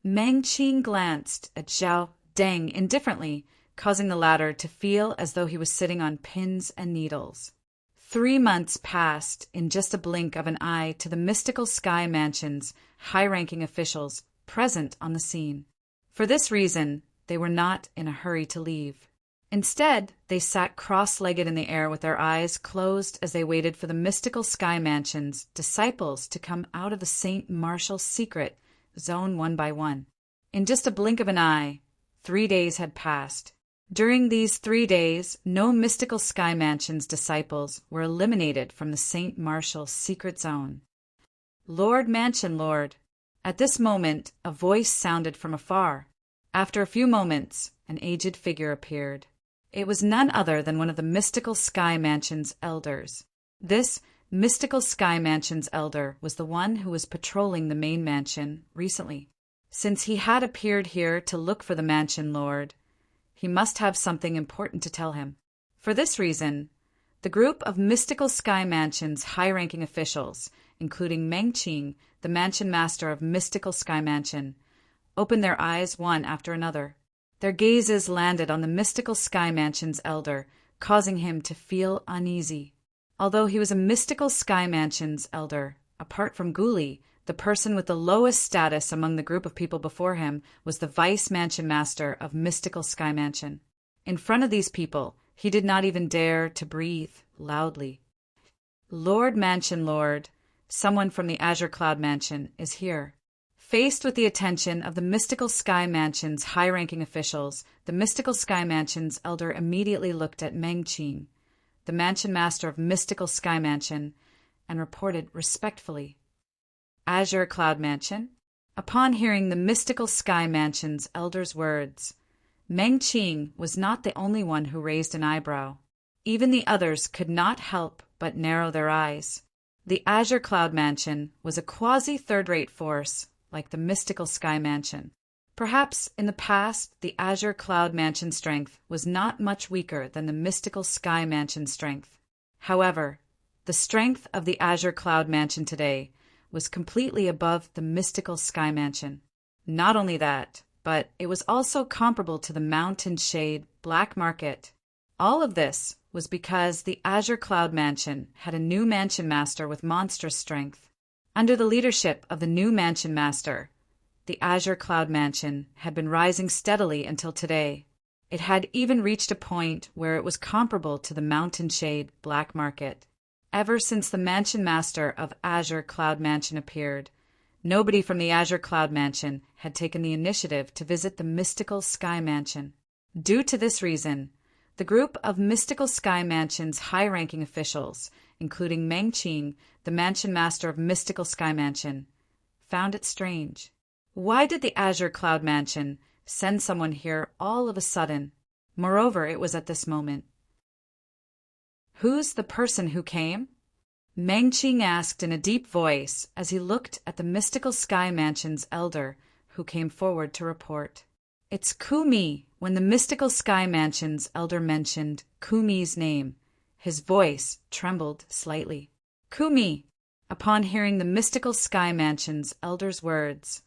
Meng Qing glanced at Zhao Deng indifferently, causing the latter to feel as though he was sitting on pins and needles. 3 months passed in just a blink of an eye to the Mystical Sky Mansion's high-ranking officials present on the scene. For this reason, they were not in a hurry to leave. Instead, they sat cross-legged in the air with their eyes closed as they waited for the Mystical Sky Mansion's disciples to come out of the St. Martial Secret Zone one by one. In just a blink of an eye, 3 days had passed. During these 3 days, no Mystical Sky Mansion's disciples were eliminated from the St. Martial Secret Zone. "Lord Mansion Lord." At this moment, a voice sounded from afar. After a few moments, an aged figure appeared. It was none other than one of the Mystical Sky Mansion's elders. This Mystical Sky Mansion's elder was the one who was patrolling the main mansion recently. Since he had appeared here to look for the mansion lord, he must have something important to tell him. For this reason, the group of Mystical Sky Mansion's high-ranking officials, including Meng Qing, the mansion master of Mystical Sky Mansion, opened their eyes one after another. Their gazes landed on the Mystical Sky Mansion's elder, causing him to feel uneasy. Although he was a Mystical Sky Mansion's elder, apart from Guli, the person with the lowest status among the group of people before him was the Vice Mansion Master of Mystical Sky Mansion. In front of these people, he did not even dare to breathe loudly. "Lord Mansion Lord, someone from the Azure Cloud Mansion is here." Faced with the attention of the Mystical Sky Mansion's high-ranking officials, the Mystical Sky Mansion's elder immediately looked at Meng Qing, the Mansion Master of Mystical Sky Mansion, and reported respectfully, "Azure Cloud Mansion?" Upon hearing the Mystical Sky Mansion's elder's words, Meng Qing was not the only one who raised an eyebrow. Even the others could not help but narrow their eyes. The Azure Cloud Mansion was a quasi-third-rate force, like the mystical Sky Mansion. Perhaps in the past, the Azure Cloud Mansion strength was not much weaker than the mystical Sky Mansion strength. However, the strength of the Azure Cloud Mansion today was completely above the mystical Sky Mansion. Not only that, but it was also comparable to the Mountain Shade black market. All of this was because the Azure Cloud Mansion had a new Mansion Master with monstrous strength. Under the leadership of the new Mansion Master, the Azure Cloud Mansion had been rising steadily until today. It had even reached a point where it was comparable to the Mountain Shade black market. Ever since the Mansion Master of Azure Cloud Mansion appeared, nobody from the Azure Cloud Mansion had taken the initiative to visit the mystical Sky Mansion. Due to this reason, the group of mystical Sky Mansion's high-ranking officials, including Meng Qing, the Mansion Master of Mystical Sky Mansion, found it strange. Why did the Azure Cloud Mansion send someone here all of a sudden? Moreover, it was at this moment. "Who's the person who came?" Meng Qing asked in a deep voice as he looked at the mystical Sky Mansion's elder, who came forward to report. "It's Kumi." When the mystical Sky Mansion's elder mentioned Kumi's name, his voice trembled slightly. "Kumi!" Upon hearing the mystical Sky Mansion's elder's words,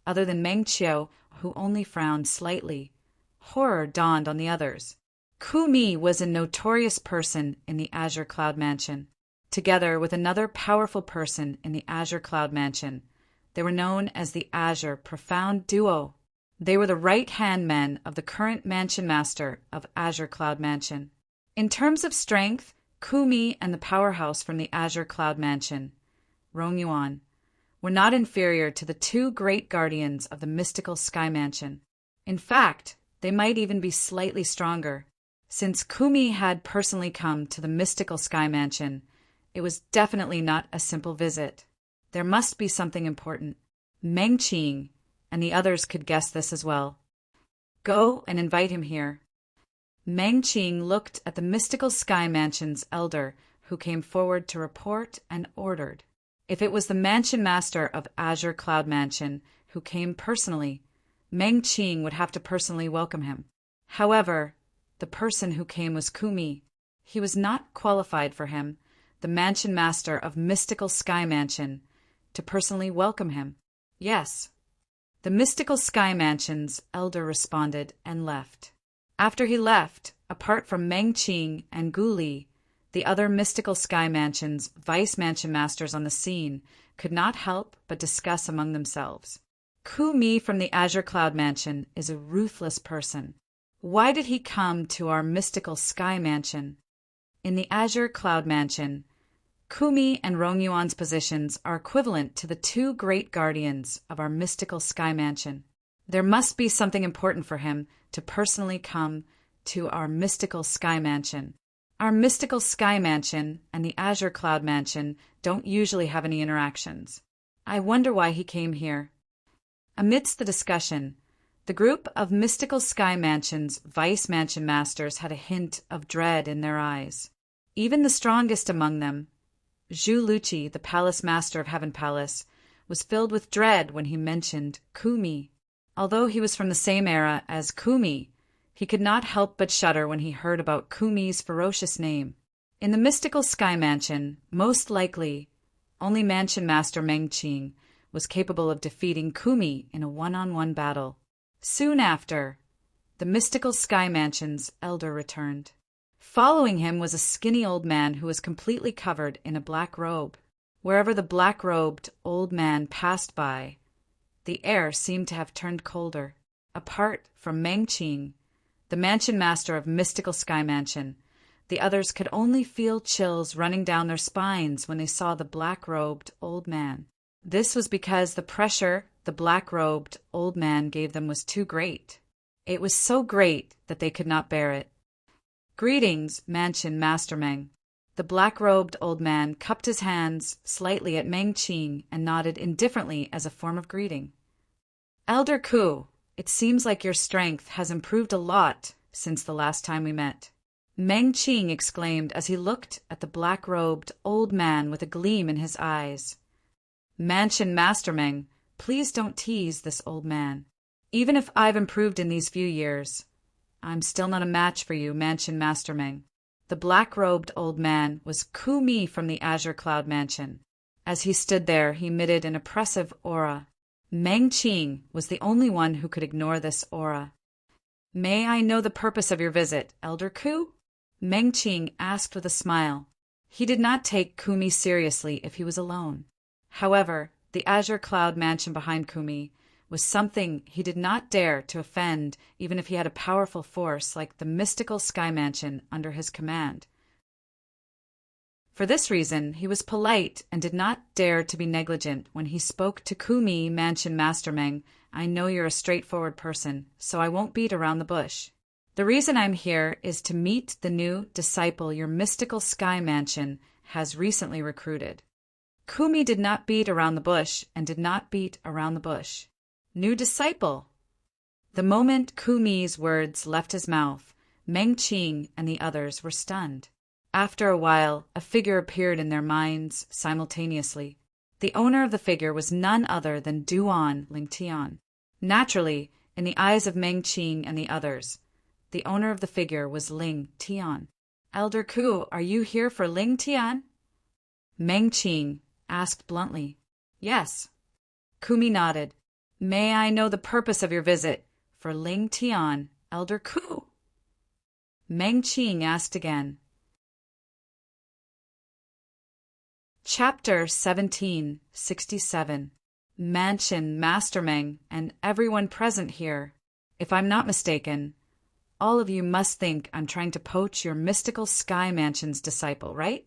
other than Meng Qiu, who only frowned slightly, horror dawned on the others. Kumi was a notorious person in the Azure Cloud Mansion. Together with another powerful person in the Azure Cloud Mansion, they were known as the Azure Profound Duo. They were the right-hand men of the current Mansion Master of Azure Cloud Mansion. In terms of strength, Kumi and the powerhouse from the Azure Cloud Mansion, Rongyuan, were not inferior to the two great guardians of the mystical Sky Mansion. In fact, they might even be slightly stronger. Since Kumi had personally come to the mystical Sky Mansion, it was definitely not a simple visit. There must be something important. Meng Qing and the others could guess this as well. "Go and invite him here." Meng Qing looked at the mystical Sky Mansion's elder, who came forward to report, and ordered. If it was the Mansion Master of Azure Cloud Mansion who came personally, Meng Qing would have to personally welcome him. However, the person who came was Kumi. He was not qualified for him, the Mansion Master of Mystical Sky Mansion, to personally welcome him. Yes. The mystical Sky Mansion's elder responded and left. After he left, apart from Meng Qing and Gu Li, the other mystical Sky Mansion's vice Mansion Masters on the scene could not help but discuss among themselves. Kumi from the Azure Cloud Mansion is a ruthless person. Why did he come to our mystical Sky Mansion? In the Azure Cloud Mansion, Kumi and Rongyuan's positions are equivalent to the two great guardians of our mystical Sky Mansion. There must be something important for him to personally come to our mystical Sky Mansion. Our mystical Sky Mansion and the Azure Cloud Mansion don't usually have any interactions. I wonder why he came here. Amidst the discussion, the group of mystical Sky Mansion's vice Mansion Masters had a hint of dread in their eyes. Even the strongest among them, Zhu Luqi, the Palace Master of Heaven Palace, was filled with dread when he mentioned Kumi. Although he was from the same era as Kumi, he could not help but shudder when he heard about Kumi's ferocious name. In the mystical Sky Mansion, most likely, only Mansion Master Meng Qing was capable of defeating Kumi in a one-on-one battle. Soon after, the mystical Sky Mansion's elder returned. Following him was a skinny old man who was completely covered in a black robe. Wherever the black-robed old man passed by, the air seemed to have turned colder. Apart from Meng Qing, the Mansion Master of Mystical Sky Mansion, the others could only feel chills running down their spines when they saw the black-robed old man. This was because the pressure the black-robed old man gave them was too great. It was so great that they could not bear it. "Greetings, Mansion Master Meng." The black-robed old man cupped his hands slightly at Meng Qing and nodded indifferently as a form of greeting. "Elder Ku, it seems like your strength has improved a lot since the last time we met." Meng Qing exclaimed as he looked at the black-robed old man with a gleam in his eyes. Mansion Master Meng, please don't tease this old man. Even if I've improved in these few years, I'm still not a match for you, Mansion Master Meng. The black-robed old man was Ku Mi from the Azure Cloud Mansion. As he stood there, he emitted an oppressive aura. Meng Qing was the only one who could ignore this aura. May I know the purpose of your visit, Elder Ku? Meng Qing asked with a smile. He did not take Kumi seriously if he was alone. However, the Azure Cloud Mansion behind Kumi was something he did not dare to offend even if he had a powerful force like the mystical Sky Mansion under his command. For this reason, he was polite and did not dare to be negligent when he spoke to Kumi Mansion Master Meng. I know you're a straightforward person, so I won't beat around the bush. The reason I'm here is to meet the new disciple your mystical Sky Mansion has recently recruited. Kumi did not beat around the bush and did not beat around the bush. New disciple. The moment Kumi's words left his mouth, Meng Qing and the others were stunned. After a while, a figure appeared in their minds simultaneously. The owner of the figure was none other than Duan Lingtian. Naturally, in the eyes of Meng Qing and the others, the owner of the figure was Ling Tian. Elder Ku, are you here for Ling Tian? Meng Qing asked bluntly. Yes. Kumi nodded. May I know the purpose of your visit for Ling Tian, Elder Ku? Meng Qing asked again. Chapter 1767. Mansion Master Meng and everyone present here. If I'm not mistaken, all of you must think I'm trying to poach your mystical Sky Mansion's disciple, right?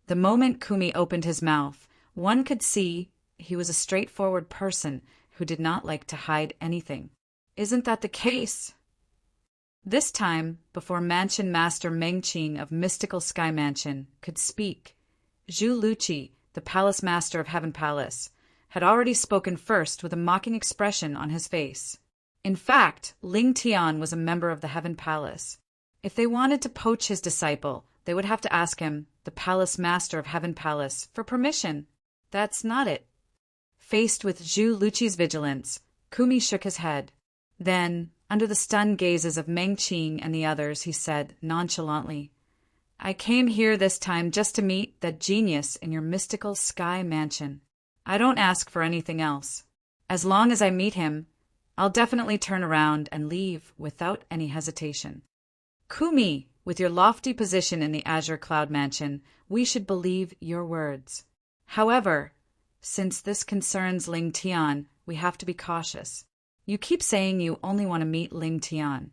The moment Kumi opened his mouth, one could see he was a straightforward person who did not like to hide anything. Isn't that the case? This time, before Mansion Master Meng Qing of Mystical Sky Mansion could speak, Zhu Luqi, the Palace Master of Heaven Palace, had already spoken first with a mocking expression on his face. In fact, Ling Tian was a member of the Heaven Palace. If they wanted to poach his disciple, they would have to ask him, the Palace Master of Heaven Palace, for permission. That's not it. Faced with Zhu Luqi's vigilance, Kumi shook his head. Then, under the stunned gazes of Meng Qing and the others, he said nonchalantly, I came here this time just to meet that genius in your mystical Sky Mansion. I don't ask for anything else. As long as I meet him, I'll definitely turn around and leave without any hesitation. Kumi, with your lofty position in the Azure Cloud Mansion, we should believe your words. However, since this concerns Ling Tian, we have to be cautious. You keep saying you only want to meet Ling Tian.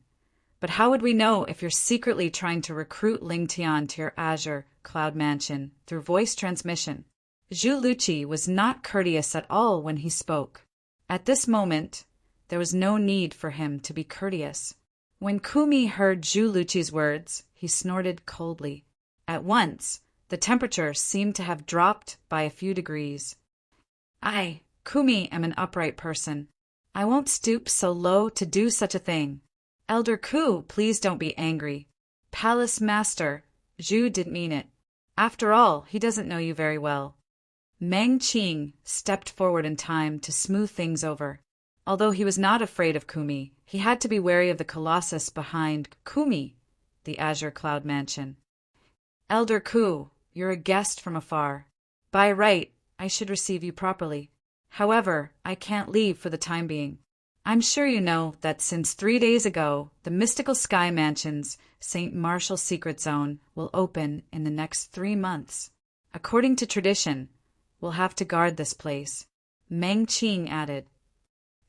But how would we know if you're secretly trying to recruit Ling Tian to your Azure Cloud Mansion through voice transmission? Zhu Luqi was not courteous at all when he spoke. At this moment, there was no need for him to be courteous. When Kumi heard Zhu Luqi's words, he snorted coldly. At once, the temperature seemed to have dropped by a few degrees. I, Kumi, am an upright person. I won't stoop so low to do such a thing. Elder Ku, please don't be angry. Palace Master, Zhu didn't mean it. After all, he doesn't know you very well. Meng Qing stepped forward in time to smooth things over. Although he was not afraid of Kumi, he had to be wary of the colossus behind Kumi, the Azure Cloud Mansion. Elder Ku, you're a guest from afar. By right, I should receive you properly. However, I can't leave for the time being. I'm sure you know that since 3 days ago, the Mystical Sky Mansion's St. Martial Secret Zone will open in the next 3 months. According to tradition, we'll have to guard this place. Meng Qing added.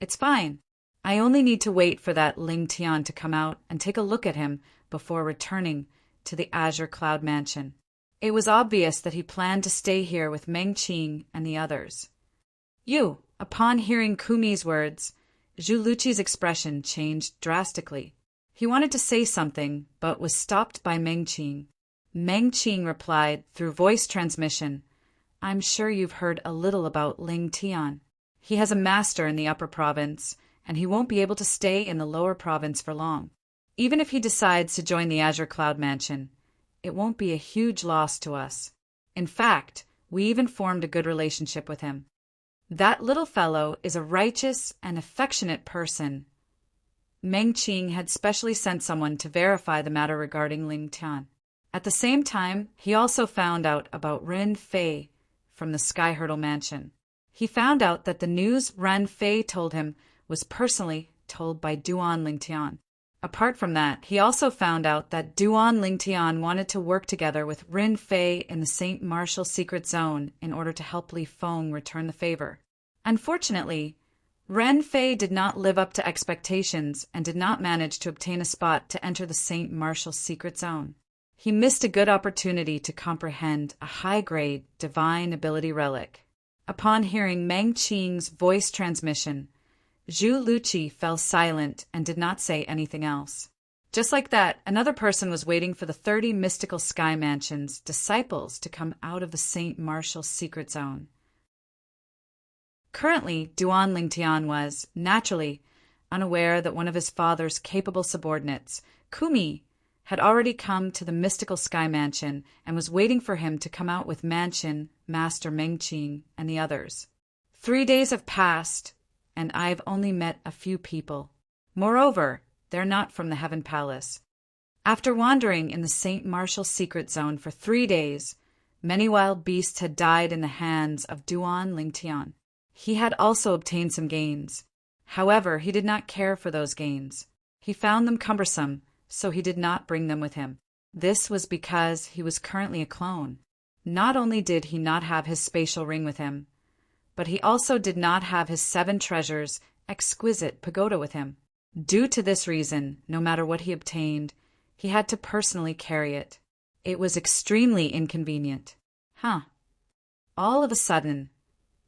It's fine. I only need to wait for that Ling Tian to come out and take a look at him before returning to the Azure Cloud Mansion. It was obvious that he planned to stay here with Meng Qing and the others. Upon hearing Kumi's words, Zhu Luqi's expression changed drastically. He wanted to say something, but was stopped by Meng Qing. Meng Qing replied through voice transmission, I'm sure you've heard a little about Ling Tian. He has a master in the upper province, and he won't be able to stay in the lower province for long. Even if he decides to join the Azure Cloud Mansion, it won't be a huge loss to us. In fact, we even formed a good relationship with him. That little fellow is a righteous and affectionate person. Meng Qing had specially sent someone to verify the matter regarding Ling Tian. At the same time, he also found out about Ren Fei from the Sky Hurdle Mansion. He found out that the news Ren Fei told him was personally told by Duan Lingtian. Apart from that, he also found out that Duan Lingtian wanted to work together with Ren Fei in the St. Martial Secret Zone in order to help Li Feng return the favor. Unfortunately, Ren Fei did not live up to expectations and did not manage to obtain a spot to enter the St. Martial Secret Zone. He missed a good opportunity to comprehend a high-grade divine ability relic. Upon hearing Meng Qing's voice transmission, Zhu Luqi fell silent and did not say anything else. Just like that, another person was waiting for the 30 mystical sky mansions disciples to come out of the St. Martial Secret Zone. Currently, Duan Lingtian was, naturally, unaware that one of his father's capable subordinates, Kumi, had already come to the mystical sky mansion and was waiting for him to come out with Mansion, Master Meng Qing, and the others. 3 days have passed, and I've only met a few people. Moreover, they're not from the Heaven Palace. After wandering in the St. Martial Secret Zone for 3 days, many wild beasts had died in the hands of Duan Lingtian. He had also obtained some gains. However, he did not care for those gains. He found them cumbersome, so he did not bring them with him. This was because he was currently a clone. Not only did he not have his spatial ring with him, but he also did not have his 7 treasures exquisite pagoda with him. Due to this reason, no matter what he obtained, he had to personally carry it. It was extremely inconvenient. All of a sudden,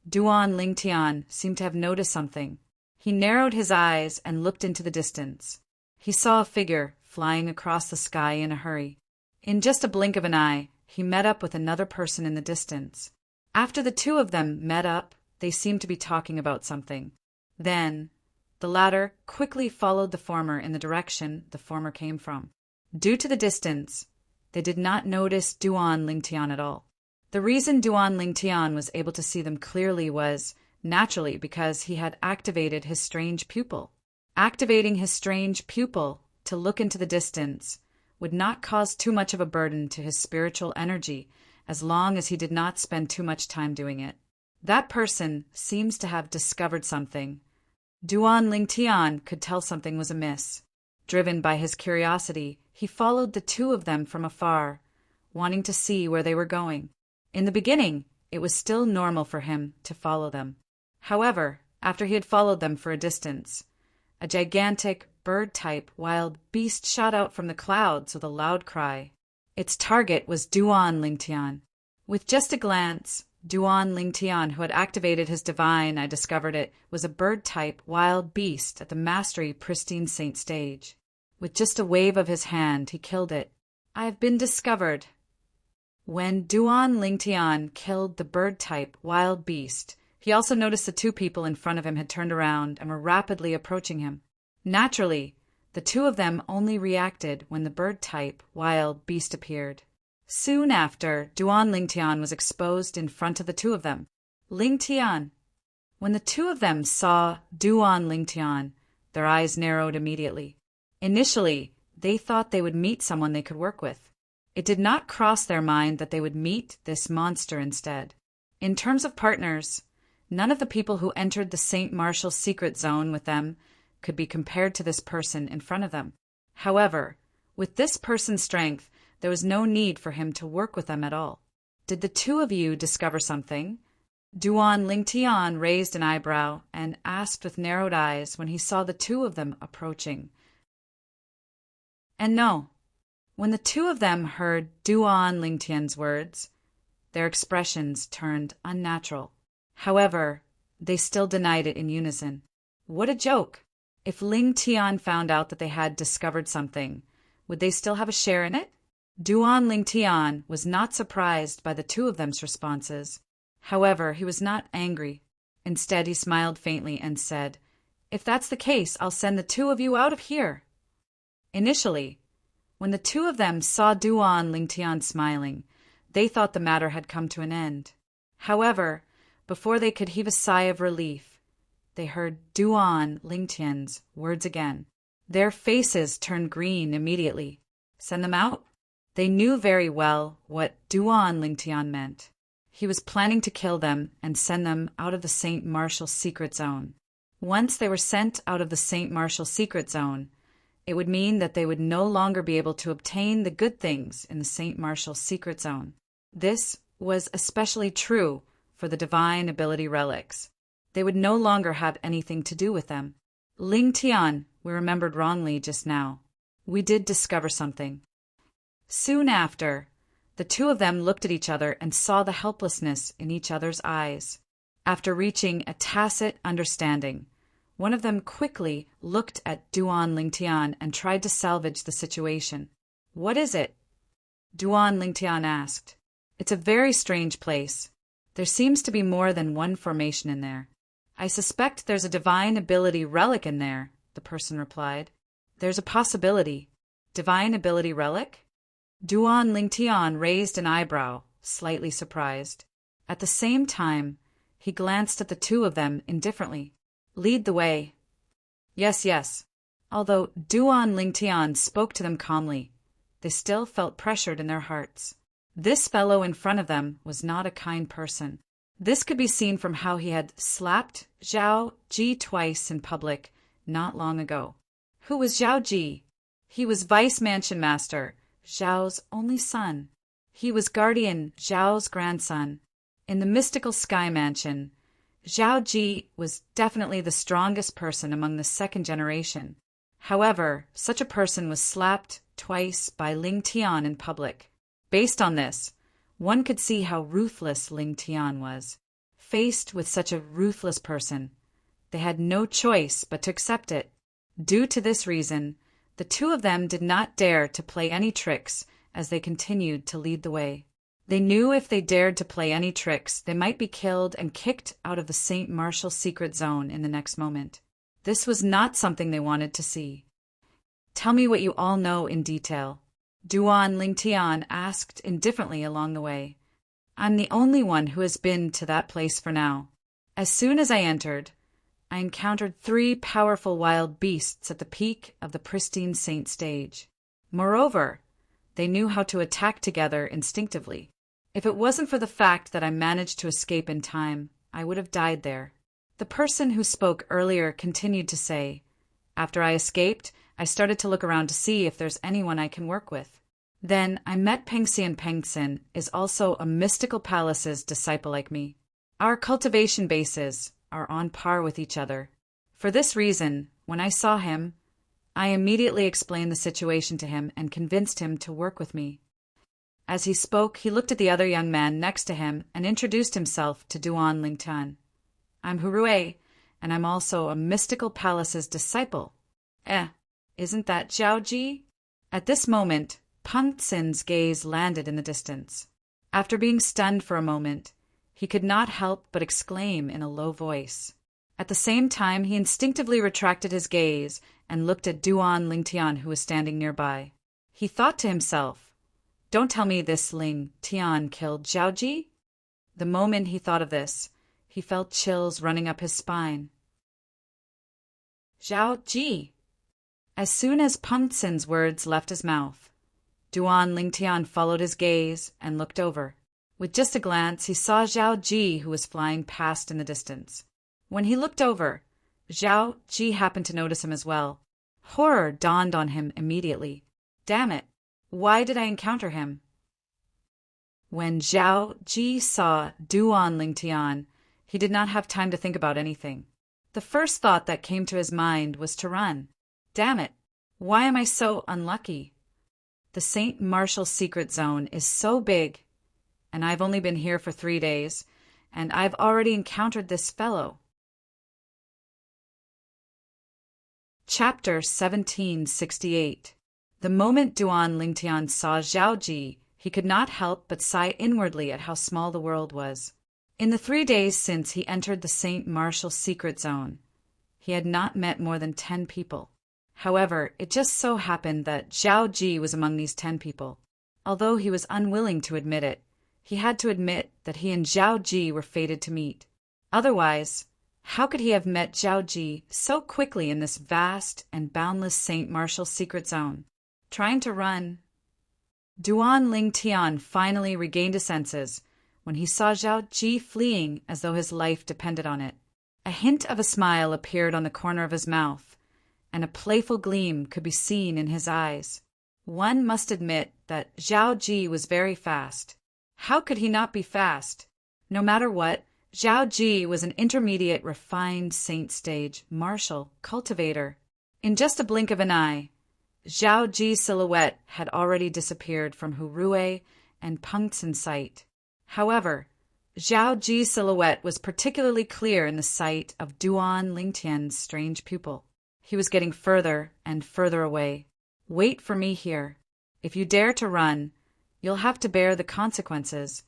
Duan Lingtian seemed to have noticed something. He narrowed his eyes and looked into the distance. He saw a figure flying across the sky in a hurry. In just a blink of an eye, he met up with another person in the distance. After the two of them met up, they seemed to be talking about something. Then, the latter quickly followed the former in the direction the former came from. Due to the distance, they did not notice Duan Lingtian at all. The reason Duan Lingtian was able to see them clearly was, naturally, because he had activated his strange pupil. Activating his strange pupil to look into the distance would not cause too much of a burden to his spiritual energy as long as he did not spend too much time doing it. That person seems to have discovered something. Duan Lingtian could tell something was amiss. Driven by his curiosity, he followed the two of them from afar, wanting to see where they were going. In the beginning, it was still normal for him to follow them. However, after he had followed them for a distance, a gigantic bird-type wild beast shot out from the clouds with a loud cry. Its target was Duan Lingtian. With just a glance, Duan Lingtian, who had activated his divine, I discovered it, was a bird-type wild beast at the Mastery Pristine Saint stage. With just a wave of his hand, he killed it. I have been discovered. When Duan Lingtian killed the bird-type wild beast, he also noticed the two people in front of him had turned around and were rapidly approaching him. Naturally, the two of them only reacted when the bird-type wild beast appeared. Soon after, Duan Lingtian was exposed in front of the two of them. Lingtian. When the two of them saw Duan Lingtian, their eyes narrowed immediately. Initially, they thought they would meet someone they could work with. It did not cross their mind that they would meet this monster instead. In terms of partners, none of the people who entered the St. Martial Secret Zone with them could be compared to this person in front of them. However, with this person's strength, there was no need for him to work with them at all. Did the two of you discover something? Duan Lingtian raised an eyebrow and asked with narrowed eyes when he saw the two of them approaching. And no, when the two of them heard Duan Lingtian's words, their expressions turned unnatural. However, they still denied it in unison. What a joke! If Lingtian found out that they had discovered something, would they still have a share in it? Duan Lingtian was not surprised by the two of them's responses. However, he was not angry. Instead, he smiled faintly and said, "If that's the case, I'll send the two of you out of here." Initially, when the two of them saw Duan Lingtian smiling, they thought the matter had come to an end. However, before they could heave a sigh of relief, they heard Duan Lingtian's words again. Their faces turned green immediately. Send them out? They knew very well what Duan Lingtian meant. He was planning to kill them and send them out of the St. Martial secret zone. Once they were sent out of the St. Martial secret zone, it would mean that they would no longer be able to obtain the good things in the St. Martial secret zone. This was especially true for the divine ability relics. They would no longer have anything to do with them. Ling Tian, we remembered wrongly just now. We did discover something. Soon after, the two of them looked at each other and saw the helplessness in each other's eyes. After reaching a tacit understanding, one of them quickly looked at Duan Lingtian and tried to salvage the situation. What is it? Duan Lingtian asked. It's a very strange place. There seems to be more than one formation in there. I suspect there's a divine ability relic in there, the person replied. There's a possibility. Divine ability relic? Duan Lingtian raised an eyebrow, slightly surprised. At the same time, he glanced at the two of them indifferently. Lead the way. Yes, yes. Although Duan Lingtian spoke to them calmly, they still felt pressured in their hearts. This fellow in front of them was not a kind person. This could be seen from how he had slapped Zhao Ji twice in public not long ago. Who was Zhao Ji? He was Vice Mansion Master, Zhao's only son. He was Guardian Zhao's grandson. In the mystical Sky Mansion, Zhao Ji was definitely the strongest person among the second generation. However, such a person was slapped twice by Ling Tian in public. Based on this, one could see how ruthless Ling Tian was. Faced with such a ruthless person, they had no choice but to accept it. Due to this reason, the two of them did not dare to play any tricks as they continued to lead the way. They knew if they dared to play any tricks, they might be killed and kicked out of the St. Martial secret zone in the next moment. This was not something they wanted to see. Tell me what you all know in detail, Duan Lingtian asked indifferently along the way. I'm the only one who has been to that place for now. As soon as I entered, I encountered 3 powerful wild beasts at the peak of the pristine saint stage. Moreover, they knew how to attack together instinctively. If it wasn't for the fact that I managed to escape in time, I would have died there. The person who spoke earlier continued to say, after I escaped, I started to look around to see if there's anyone I can work with. Then I met Pengxian. Pengxian is also a mystical palace's disciple like me. Our cultivation bases are on par with each other. For this reason, when I saw him, I immediately explained the situation to him and convinced him to work with me. As he spoke, he looked at the other young man next to him and introduced himself to Duan Lingtian. I'm Hurue, and I'm also a mystical palace's disciple. Isn't that Zhao Ji? At this moment, Pengxian's gaze landed in the distance. After being stunned for a moment, he could not help but exclaim in a low voice. At the same time, he instinctively retracted his gaze and looked at Duan Lingtian, who was standing nearby. He thought to himself, don't tell me this Ling Tian killed Zhao Ji? The moment he thought of this, he felt chills running up his spine. Zhao Ji! As soon as Pengxian's words left his mouth, Duan Lingtian followed his gaze and looked over. With just a glance, he saw Zhao Ji, who was flying past in the distance. When he looked over, Zhao Ji happened to notice him as well. Horror dawned on him immediately. Damn it! Why did I encounter him? When Zhao Ji saw Duan Lingtian, he did not have time to think about anything. The first thought that came to his mind was to run. Damn it! Why am I so unlucky? The St. Martial secret zone is so big, and I've only been here for 3 days, and I've already encountered this fellow. Chapter 1768. The moment Duan Lingtian saw Zhao Ji, he could not help but sigh inwardly at how small the world was. In the 3 days since he entered the St. Martial secret zone, he had not met more than 10 people. However, it just so happened that Zhao Ji was among these 10 people. Although he was unwilling to admit it, he had to admit that he and Zhao Ji were fated to meet. Otherwise, how could he have met Zhao Ji so quickly in this vast and boundless Saint Martial secret zone? Trying to run, Duan Ling Tian finally regained his senses when he saw Zhao Ji fleeing as though his life depended on it. A hint of a smile appeared on the corner of his mouth, and a playful gleam could be seen in his eyes. One must admit that Zhao Ji was very fast. How could he not be fast? No matter what, Zhao Ji was an intermediate refined saint stage, martial, cultivator. In just a blink of an eye, Zhao Ji's silhouette had already disappeared from Hurue and Pengtsen's sight. However, Zhao Ji's silhouette was particularly clear in the sight of Duan Lingtian's strange pupil. He was getting further and further away. Wait for me here. If you dare to run, you'll have to bear the consequences.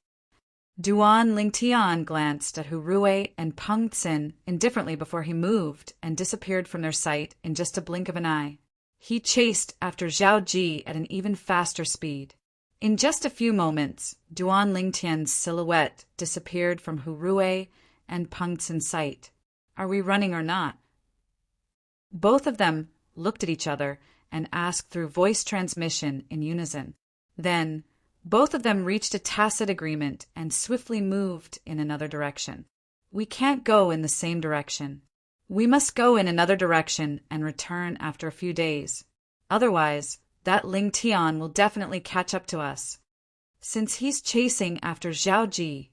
Duan Lingtian glanced at Hurue and Pengtsen indifferently before he moved and disappeared from their sight in just a blink of an eye. He chased after Zhao Ji at an even faster speed. In just a few moments, Duan Lingtian's silhouette disappeared from Hurue and Pengtsen's sight. Are we running or not? Both of them looked at each other and asked through voice transmission in unison. Then, both of them reached a tacit agreement and swiftly moved in another direction. We can't go in the same direction. We must go in another direction and return after a few days. Otherwise, that Ling Tian will definitely catch up to us. Since he's chasing after Zhao Ji,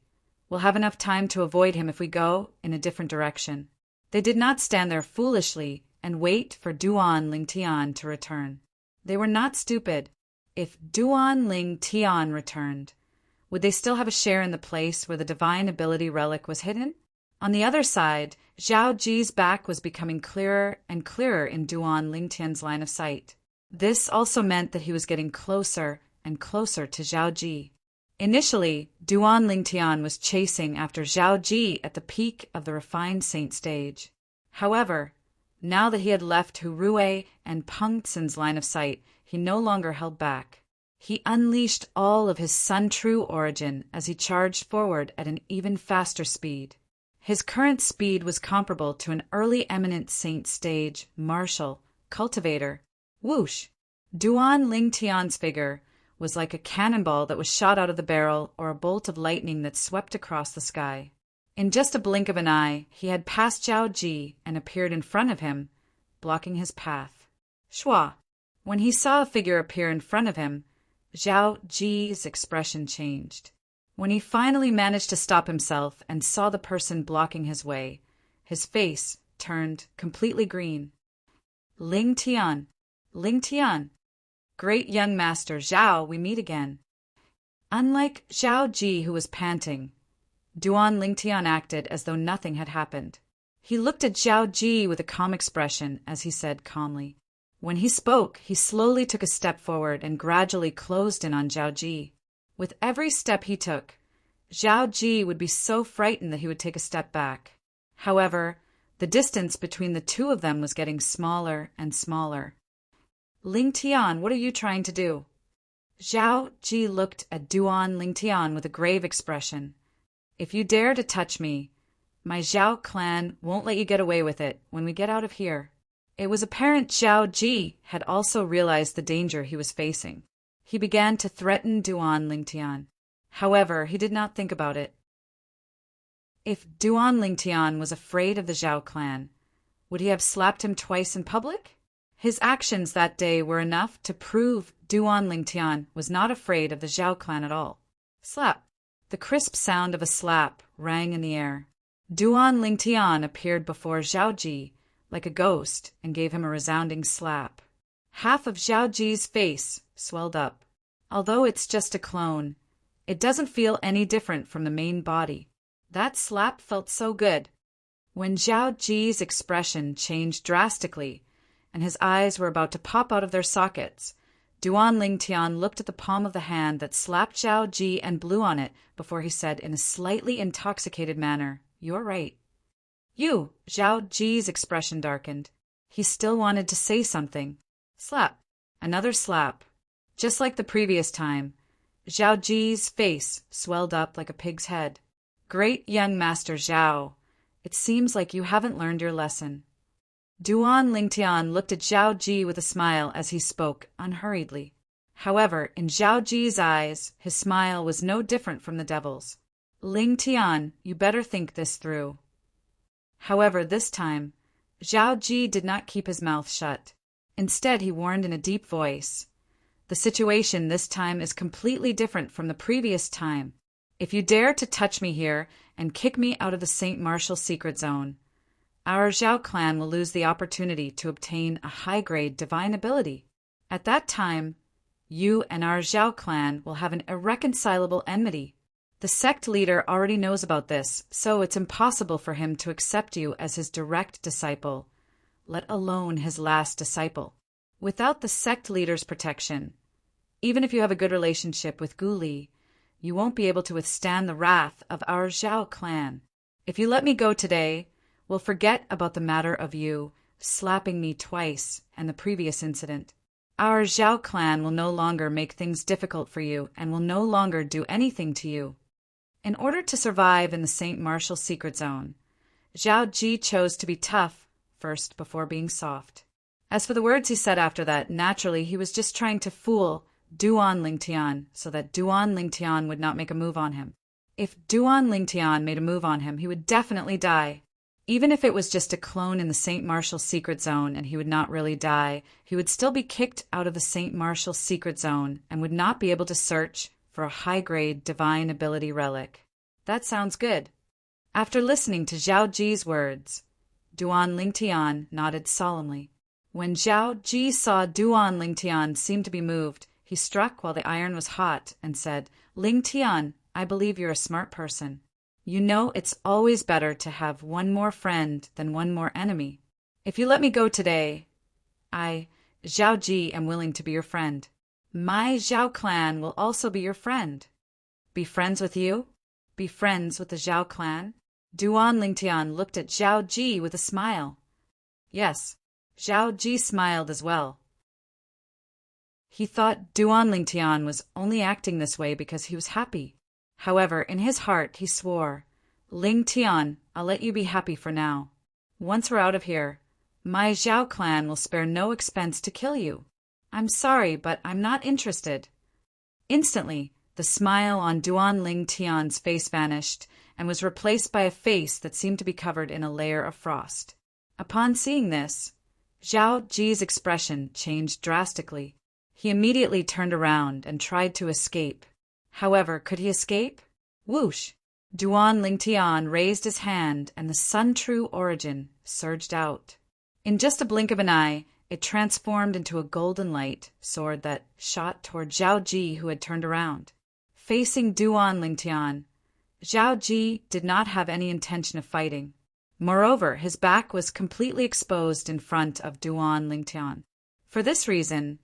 we'll have enough time to avoid him if we go in a different direction. They did not stand there foolishly and wait for Duan Ling Tian to return. They were not stupid. If Duan Ling Tian returned, would they still have a share in the place where the divine ability relic was hidden? On the other side, Zhao Ji's back was becoming clearer and clearer in Duan Ling Tian's line of sight. This also meant that he was getting closer and closer to Zhao Ji. Initially, Duan Ling Tian was chasing after Zhao Ji at the peak of the refined saint stage. However, now that he had left Hurue and Pengtsen's line of sight, he no longer held back. He unleashed all of his sun-true origin as he charged forward at an even faster speed. His current speed was comparable to an early eminent saint stage, martial, cultivator. Whoosh! Duan Ling Tian's figure was like a cannonball that was shot out of the barrel or a bolt of lightning that swept across the sky. In just a blink of an eye, he had passed Zhao Ji and appeared in front of him, blocking his path. Shua! When he saw a figure appear in front of him, Zhao Ji's expression changed. When he finally managed to stop himself and saw the person blocking his way, his face turned completely green. Ling Tian! Ling Tian! Great young master Zhao, we meet again. Unlike Zhao Ji, who was panting, Duan Ling Tian acted as though nothing had happened. He looked at Zhao Ji with a calm expression as he said calmly. When he spoke, he slowly took a step forward and gradually closed in on Zhao Ji. With every step he took, Zhao Ji would be so frightened that he would take a step back. However, the distance between the two of them was getting smaller and smaller. Ling Tian, what are you trying to do? Zhao Ji looked at Duan Ling Tian with a grave expression. If you dare to touch me, my Zhao clan won't let you get away with it when we get out of here. It was apparent Zhao Ji had also realized the danger he was facing. He began to threaten Duan Ling Tian. However, he did not think about it. If Duan Ling Tian was afraid of the Zhao clan, would he have slapped him twice in public? His actions that day were enough to prove Duan Ling Tian was not afraid of the Zhao clan at all. Slap! The crisp sound of a slap rang in the air. Duan Ling Tian appeared before Zhao Ji like a ghost and gave him a resounding slap. Half of Zhao Ji's face swelled up. Although it's just a clone, it doesn't feel any different from the main body. That slap felt so good. When Zhao Ji's expression changed drastically and his eyes were about to pop out of their sockets, Duan Ling Tian looked at the palm of the hand that slapped Zhao Ji and blew on it before he said in a slightly intoxicated manner, "You're right." You! Zhao Ji's expression darkened. He still wanted to say something. Slap. Another slap. Just like the previous time, Zhao Ji's face swelled up like a pig's head. Great young Master Zhao, it seems like you haven't learned your lesson. Duan Lingtian looked at Zhao Ji with a smile as he spoke unhurriedly. However, in Zhao Ji's eyes, his smile was no different from the devil's. Lingtian, you better think this through. However, this time, Zhao Ji did not keep his mouth shut. Instead, he warned in a deep voice. The situation this time is completely different from the previous time. If you dare to touch me here and kick me out of the St. Martial secret zone, our Zhao clan will lose the opportunity to obtain a high-grade divine ability. At that time, you and our Zhao clan will have an irreconcilable enmity. The sect leader already knows about this, so it's impossible for him to accept you as his direct disciple, let alone his last disciple. Without the sect leader's protection, even if you have a good relationship with Gu Li, you won't be able to withstand the wrath of our Zhao clan. If you let me go today, we'll forget about the matter of you slapping me twice and the previous incident. Our Zhao clan will no longer make things difficult for you and will no longer do anything to you. In order to survive in the St. Martial secret zone, Zhao Ji chose to be tough first before being soft. As for the words he said after that, naturally he was just trying to fool Duan Lingtian so that Duan Lingtian would not make a move on him. If Duan Lingtian made a move on him, he would definitely die. Even if it was just a clone in the St. Martial secret zone and he would not really die, he would still be kicked out of the St. Martial secret zone and would not be able to search for a high-grade divine ability relic. That sounds good. After listening to Zhao Ji's words, Duan Lingtian nodded solemnly. When Zhao Ji saw Duan Lingtian seem to be moved, he struck while the iron was hot and said, Lingtian, I believe you're a smart person. You know it's always better to have one more friend than one more enemy. If you let me go today, I, Zhao Ji, am willing to be your friend. My Zhao clan will also be your friend. Be friends with you? Be friends with the Zhao clan? Duan Lingtian looked at Zhao Ji with a smile. Yes, Zhao Ji smiled as well. He thought Duan Lingtian was only acting this way because he was happy. However, in his heart, he swore, Lingtian, I'll let you be happy for now. Once we're out of here, my Zhao clan will spare no expense to kill you. I'm sorry, but I'm not interested. Instantly, the smile on Duan Lingtian's face vanished and was replaced by a face that seemed to be covered in a layer of frost. Upon seeing this, Zhao Ji's expression changed drastically. He immediately turned around and tried to escape. However, could he escape? Whoosh! Duan Lingtian raised his hand and the Sun-True origin surged out. In just a blink of an eye, it transformed into a golden light sword that shot toward Zhao Ji, who had turned around. Facing Duan Lingtian, Zhao Ji did not have any intention of fighting. Moreover, his back was completely exposed in front of Duan Lingtian. For this reason,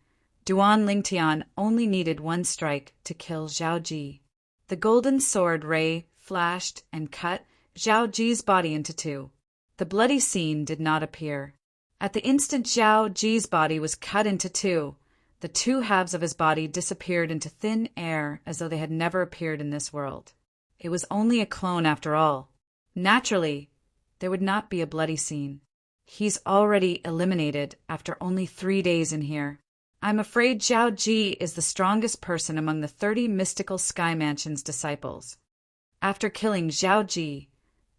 Duan Lingtian only needed one strike to kill Zhao Ji. The golden sword ray flashed and cut Zhao Ji's body into two. The bloody scene did not appear. At the instant Zhao Ji's body was cut into two, the two halves of his body disappeared into thin air as though they had never appeared in this world. It was only a clone after all. Naturally, there would not be a bloody scene. He's already eliminated after only 3 days in here. I'm afraid Zhao Ji is the strongest person among the 30 mystical Sky Mansion's disciples. After killing Zhao Ji,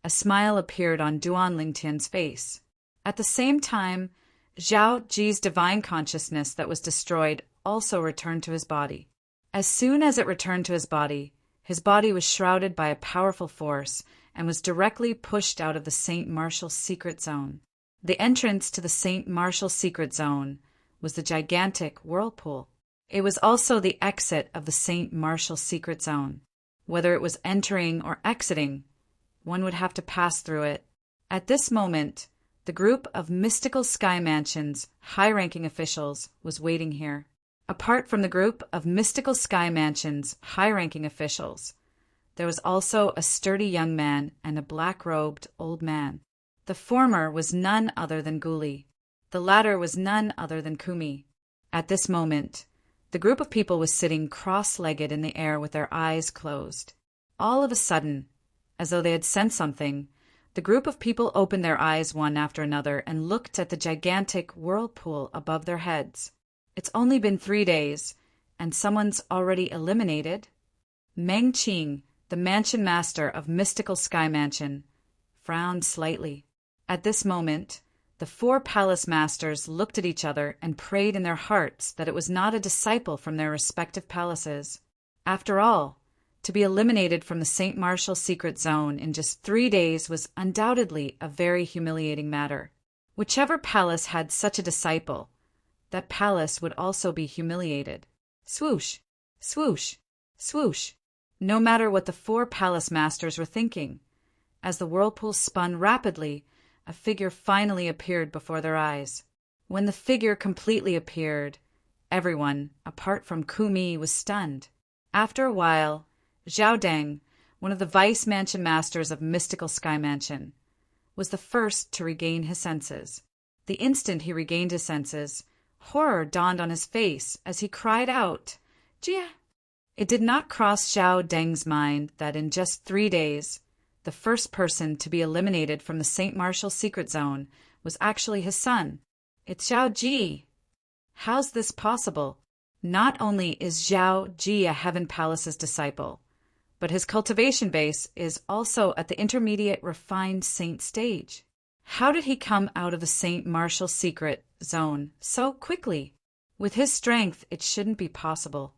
a smile appeared on Duan Lingtian's face. At the same time, Zhao Ji's divine consciousness that was destroyed also returned to his body. As soon as it returned to his body was shrouded by a powerful force and was directly pushed out of the St. Martial secret zone. The entrance to the St. Martial secret zone was the gigantic whirlpool. It was also the exit of the St. Martial secret zone. Whether it was entering or exiting, one would have to pass through it. At this moment, the group of mystical Sky Mansion's high-ranking officials was waiting here. Apart from the group of mystical Sky Mansion's high-ranking officials, there was also a sturdy young man and a black-robed old man. The former was none other than Gu Li. The latter was none other than Kumi. At this moment, the group of people was sitting cross-legged in the air with their eyes closed. All of a sudden, as though they had sensed something, the group of people opened their eyes one after another and looked at the gigantic whirlpool above their heads. It's only been 3 days, and someone's already eliminated. Meng Qing, the mansion master of Mystical Sky Mansion, frowned slightly. At this moment, the 4 palace masters looked at each other and prayed in their hearts that it was not a disciple from their respective palaces. After all, to be eliminated from the St. Martial secret zone in just 3 days was undoubtedly a very humiliating matter. Whichever palace had such a disciple, that palace would also be humiliated. Swoosh, swoosh, swoosh. No matter what the 4 palace masters were thinking, as the whirlpool spun rapidly, a figure finally appeared before their eyes. When the figure completely appeared, everyone, apart from Kumi, was stunned. After a while, Zhao Deng, one of the vice mansion masters of Mystical Sky Mansion, was the first to regain his senses. The instant he regained his senses, horror dawned on his face as he cried out, "Jia!" It did not cross Zhao Deng's mind that in just 3 days, the first person to be eliminated from the St. Martial secret zone was actually his son. It's Zhao Ji. How's this possible? Not only is Zhao Ji a Heaven Palace's disciple, but his cultivation base is also at the intermediate refined saint stage. How did he come out of the St. Martial secret zone so quickly? With his strength, it shouldn't be possible.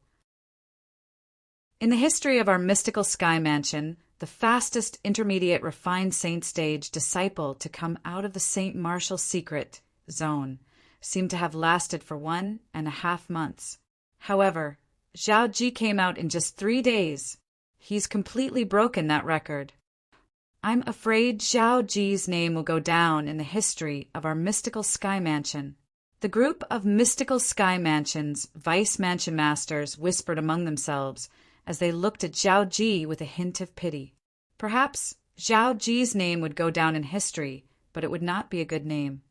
In the history of our Mystical Sky Mansion, the fastest intermediate refined saint stage disciple to come out of the St. Martial secret zone seemed to have lasted for 1.5 months. However, Zhao Ji came out in just 3 days. He's completely broken that record. I'm afraid Zhao Ji's name will go down in the history of our Mystical Sky Mansion. The group of Mystical Sky Mansion's vice mansion masters whispered among themselves as they looked at Zhao Ji with a hint of pity. Perhaps Zhao Ji's name would go down in history, but it would not be a good name.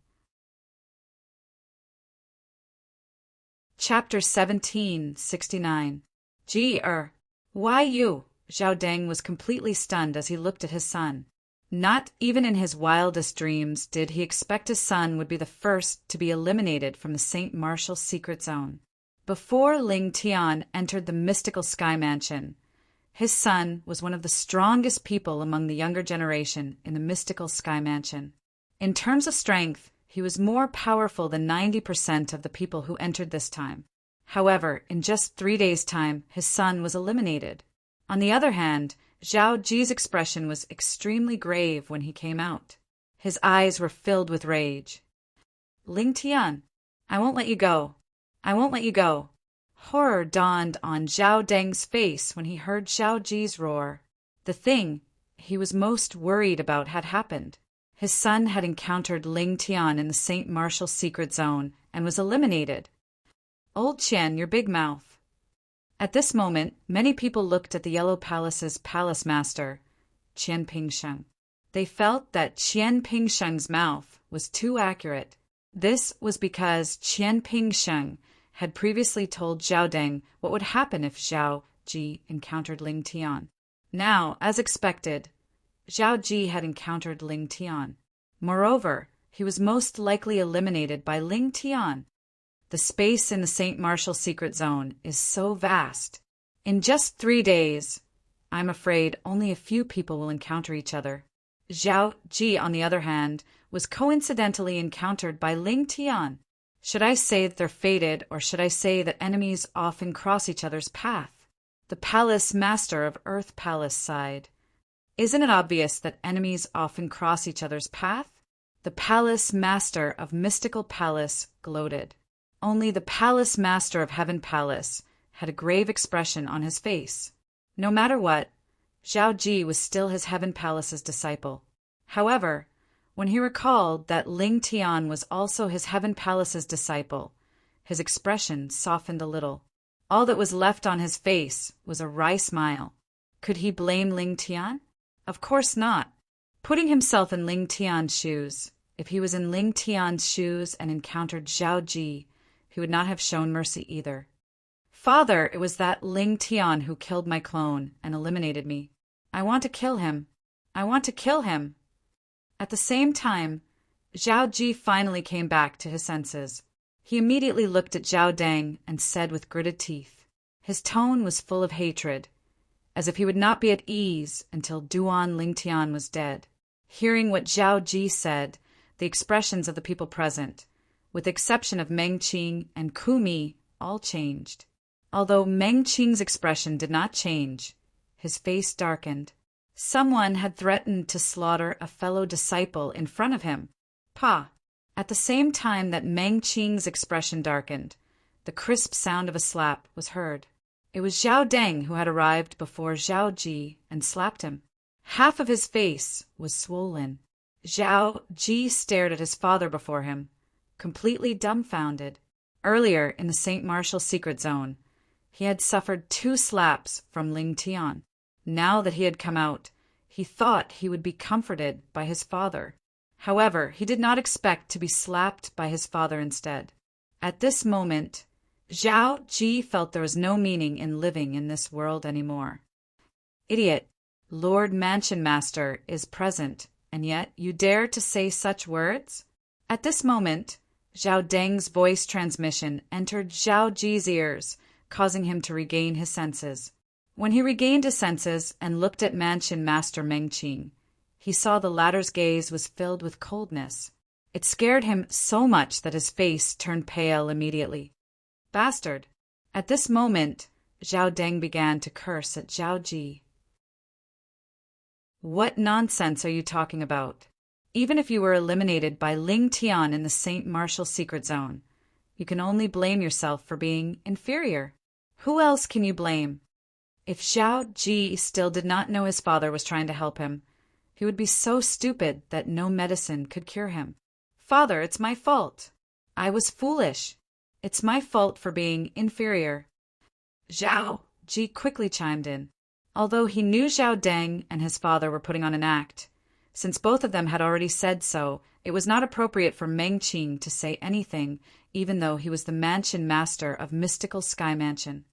Chapter 1769. Ji why you? Zhao Deng was completely stunned as he looked at his son. Not even in his wildest dreams did he expect his son would be the first to be eliminated from the St. Martial secret zone. Before Ling Tian entered the Mystical Sky Mansion, his son was one of the strongest people among the younger generation in the Mystical Sky Mansion. In terms of strength, he was more powerful than 90% of the people who entered this time. However, in just 3 days' time, his son was eliminated. On the other hand, Zhao Ji's expression was extremely grave when he came out. His eyes were filled with rage. Ling Tian, I won't let you go. I won't let you go. Horror dawned on Zhao Deng's face when he heard Zhao Ji's roar. The thing he was most worried about had happened. His son had encountered Ling Tian in the St. Martial secret zone and was eliminated. Old Qian, your big mouth. At this moment, many people looked at the Yellow Palace's palace master, Qian Pingsheng. They felt that Qian Pingsheng's mouth was too accurate. This was because Qian Pingsheng had previously told Zhao Deng what would happen if Zhao Ji encountered Ling Tian. Now, as expected, Zhao Ji had encountered Ling Tian. Moreover, he was most likely eliminated by Ling Tian. The space in the St. Martial secret zone is so vast. In just 3 days, I'm afraid only a few people will encounter each other. Zhao Ji, on the other hand, was coincidentally encountered by Ling Tian. Should I say that they're fated, or should I say that enemies often cross each other's path? The palace master of Earth Palace sighed. Isn't it obvious that enemies often cross each other's path? The palace master of Mystical Palace gloated. Only the palace master of Heaven Palace had a grave expression on his face. No matter what, Zhao Ji was still his Heaven Palace's disciple. However, when he recalled that Ling Tian was also his Heaven Palace's disciple, his expression softened a little. All that was left on his face was a wry smile. Could he blame Ling Tian? Of course not. Putting himself in Ling Tian's shoes, If he was in Ling Tian's shoes and encountered Zhao Ji, he would not have shown mercy either. Father, it was that Ling Tian who killed my clone and eliminated me. I want to kill him. I want to kill him. At the same time, Zhao Ji finally came back to his senses. He immediately looked at Zhao Deng and said with gritted teeth. His tone was full of hatred, as if he would not be at ease until Duan Lingtian was dead. Hearing what Zhao Ji said, the expressions of the people present, with the exception of Meng Qing and Ku Mi, all changed. Although Meng Qing's expression did not change, his face darkened. Someone had threatened to slaughter a fellow disciple in front of him. Pa! At the same time that Meng Qing's expression darkened, the crisp sound of a slap was heard. It was Zhao Deng who had arrived before Zhao Ji and slapped him. Half of his face was swollen. Zhao Ji stared at his father before him, completely dumbfounded. Earlier, in the St. Martial secret zone, he had suffered 2 slaps from Ling Tian. Now that he had come out, he thought he would be comforted by his father. However, he did not expect to be slapped by his father instead. At this moment, Zhao Ji felt there was no meaning in living in this world anymore. Idiot! Lord Mansion Master is present, and yet you dare to say such words? At this moment, Zhao Deng's voice transmission entered Zhao Ji's ears, causing him to regain his senses. When he regained his senses and looked at Mansion Master Meng Qing, he saw the latter's gaze was filled with coldness. It scared him so much that his face turned pale immediately. Bastard! At this moment, Zhao Deng began to curse at Zhao Ji. What nonsense are you talking about? Even if you were eliminated by Ling Tian in the St. Martial secret zone, you can only blame yourself for being inferior. Who else can you blame? If Zhao Ji still did not know his father was trying to help him, he would be so stupid that no medicine could cure him. Father, it's my fault. I was foolish. It's my fault for being inferior. Zhao Ji quickly chimed in. Although he knew Zhao Deng and his father were putting on an act, since both of them had already said so, it was not appropriate for Meng Qing to say anything, even though he was the mansion master of Mystical Sky Mansion.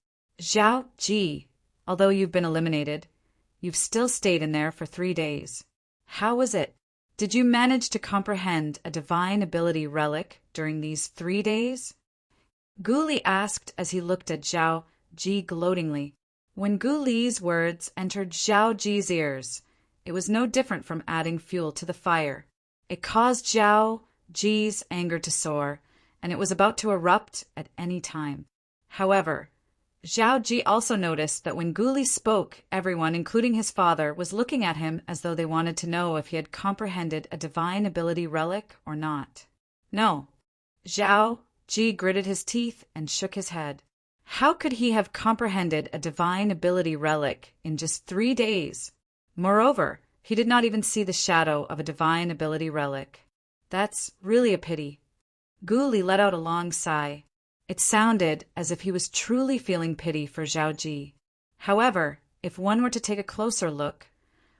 Zhao Ji, although you've been eliminated, you've still stayed in there for 3 days. How was it? Did you manage to comprehend a divine ability relic during these 3 days? Gu Li asked as he looked at Zhao Ji gloatingly. When Gu Li's words entered Zhao Ji's ears, it was no different from adding fuel to the fire. It caused Zhao Ji's anger to soar, and it was about to erupt at any time. However, Zhao Ji also noticed that when Gu Li spoke, everyone, including his father, was looking at him as though they wanted to know if he had comprehended a divine ability relic or not. No. Zhao Ji gritted his teeth and shook his head. How could he have comprehended a divine ability relic in just 3 days? Moreover, he did not even see the shadow of a divine ability relic. That's really a pity. Gu Li let out a long sigh. It sounded as if he was truly feeling pity for Zhao Ji. However, if one were to take a closer look,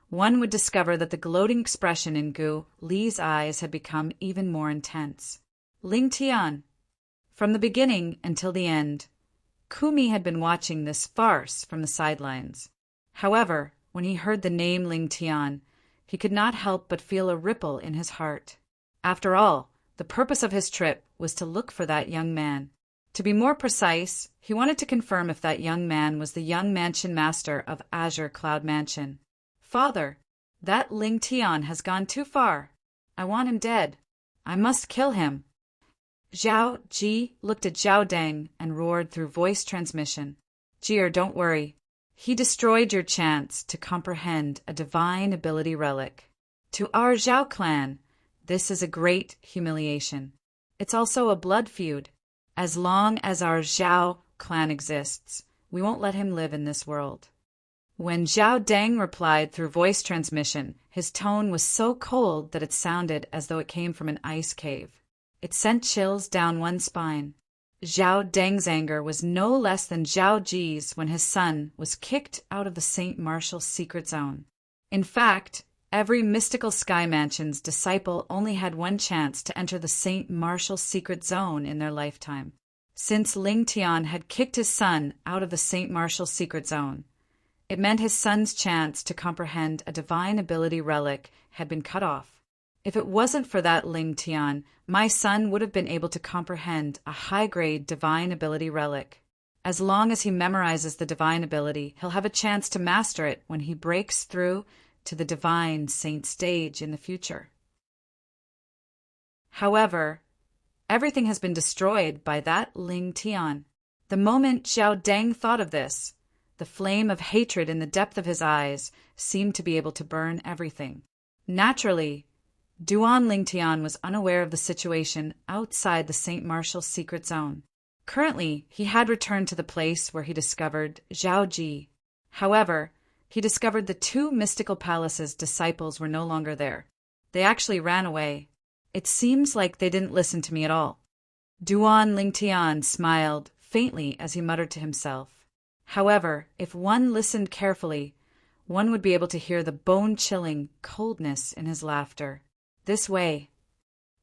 one would discover that the gloating expression in Gu Li's eyes had become even more intense. Ling Tian. From the beginning until the end, Kumi had been watching this farce from the sidelines. However, when he heard the name Ling Tian, he could not help but feel a ripple in his heart. After all, the purpose of his trip was to look for that young man. To be more precise, he wanted to confirm if that young man was the young mansion master of Azure Cloud Mansion. Father, that Ling Tian has gone too far. I want him dead. I must kill him. Zhao Ji looked at Zhao Deng and roared through voice transmission. Jir, don't worry. He destroyed your chance to comprehend a divine ability relic. To our Zhao clan, this is a great humiliation. It's also a blood feud. As long as our Zhao clan exists, we won't let him live in this world. When Zhao Deng replied through voice transmission, his tone was so cold that it sounded as though it came from an ice cave. It sent chills down one's spine. Zhao Deng's anger was no less than Zhao Ji's when his son was kicked out of the St. Martial secret zone. In fact, Every mystical sky mansion's disciple only had one chance to enter the St. Martial secret zone in their lifetime. Since Ling Tian had kicked his son out of the St. Martial secret zone, it meant his son's chance to comprehend a divine ability relic had been cut off. If it wasn't for that Ling Tian, my son would have been able to comprehend a high-grade divine ability relic. As long as he memorizes the divine ability, he'll have a chance to master it when he breaks through to the divine saint stage in the future. However, everything has been destroyed by that Ling Tian. The moment Xiao Deng thought of this, the flame of hatred in the depth of his eyes seemed to be able to burn everything. Naturally, Duan Ling Tian was unaware of the situation outside the St. Martial secret zone. Currently, he had returned to the place where he discovered Zhao Ji. However, he discovered the two mystical palaces' disciples were no longer there. They actually ran away. It seems like they didn't listen to me at all. Duan Ling Tian smiled faintly as he muttered to himself. However, if one listened carefully, one would be able to hear the bone-chilling coldness in his laughter. This way.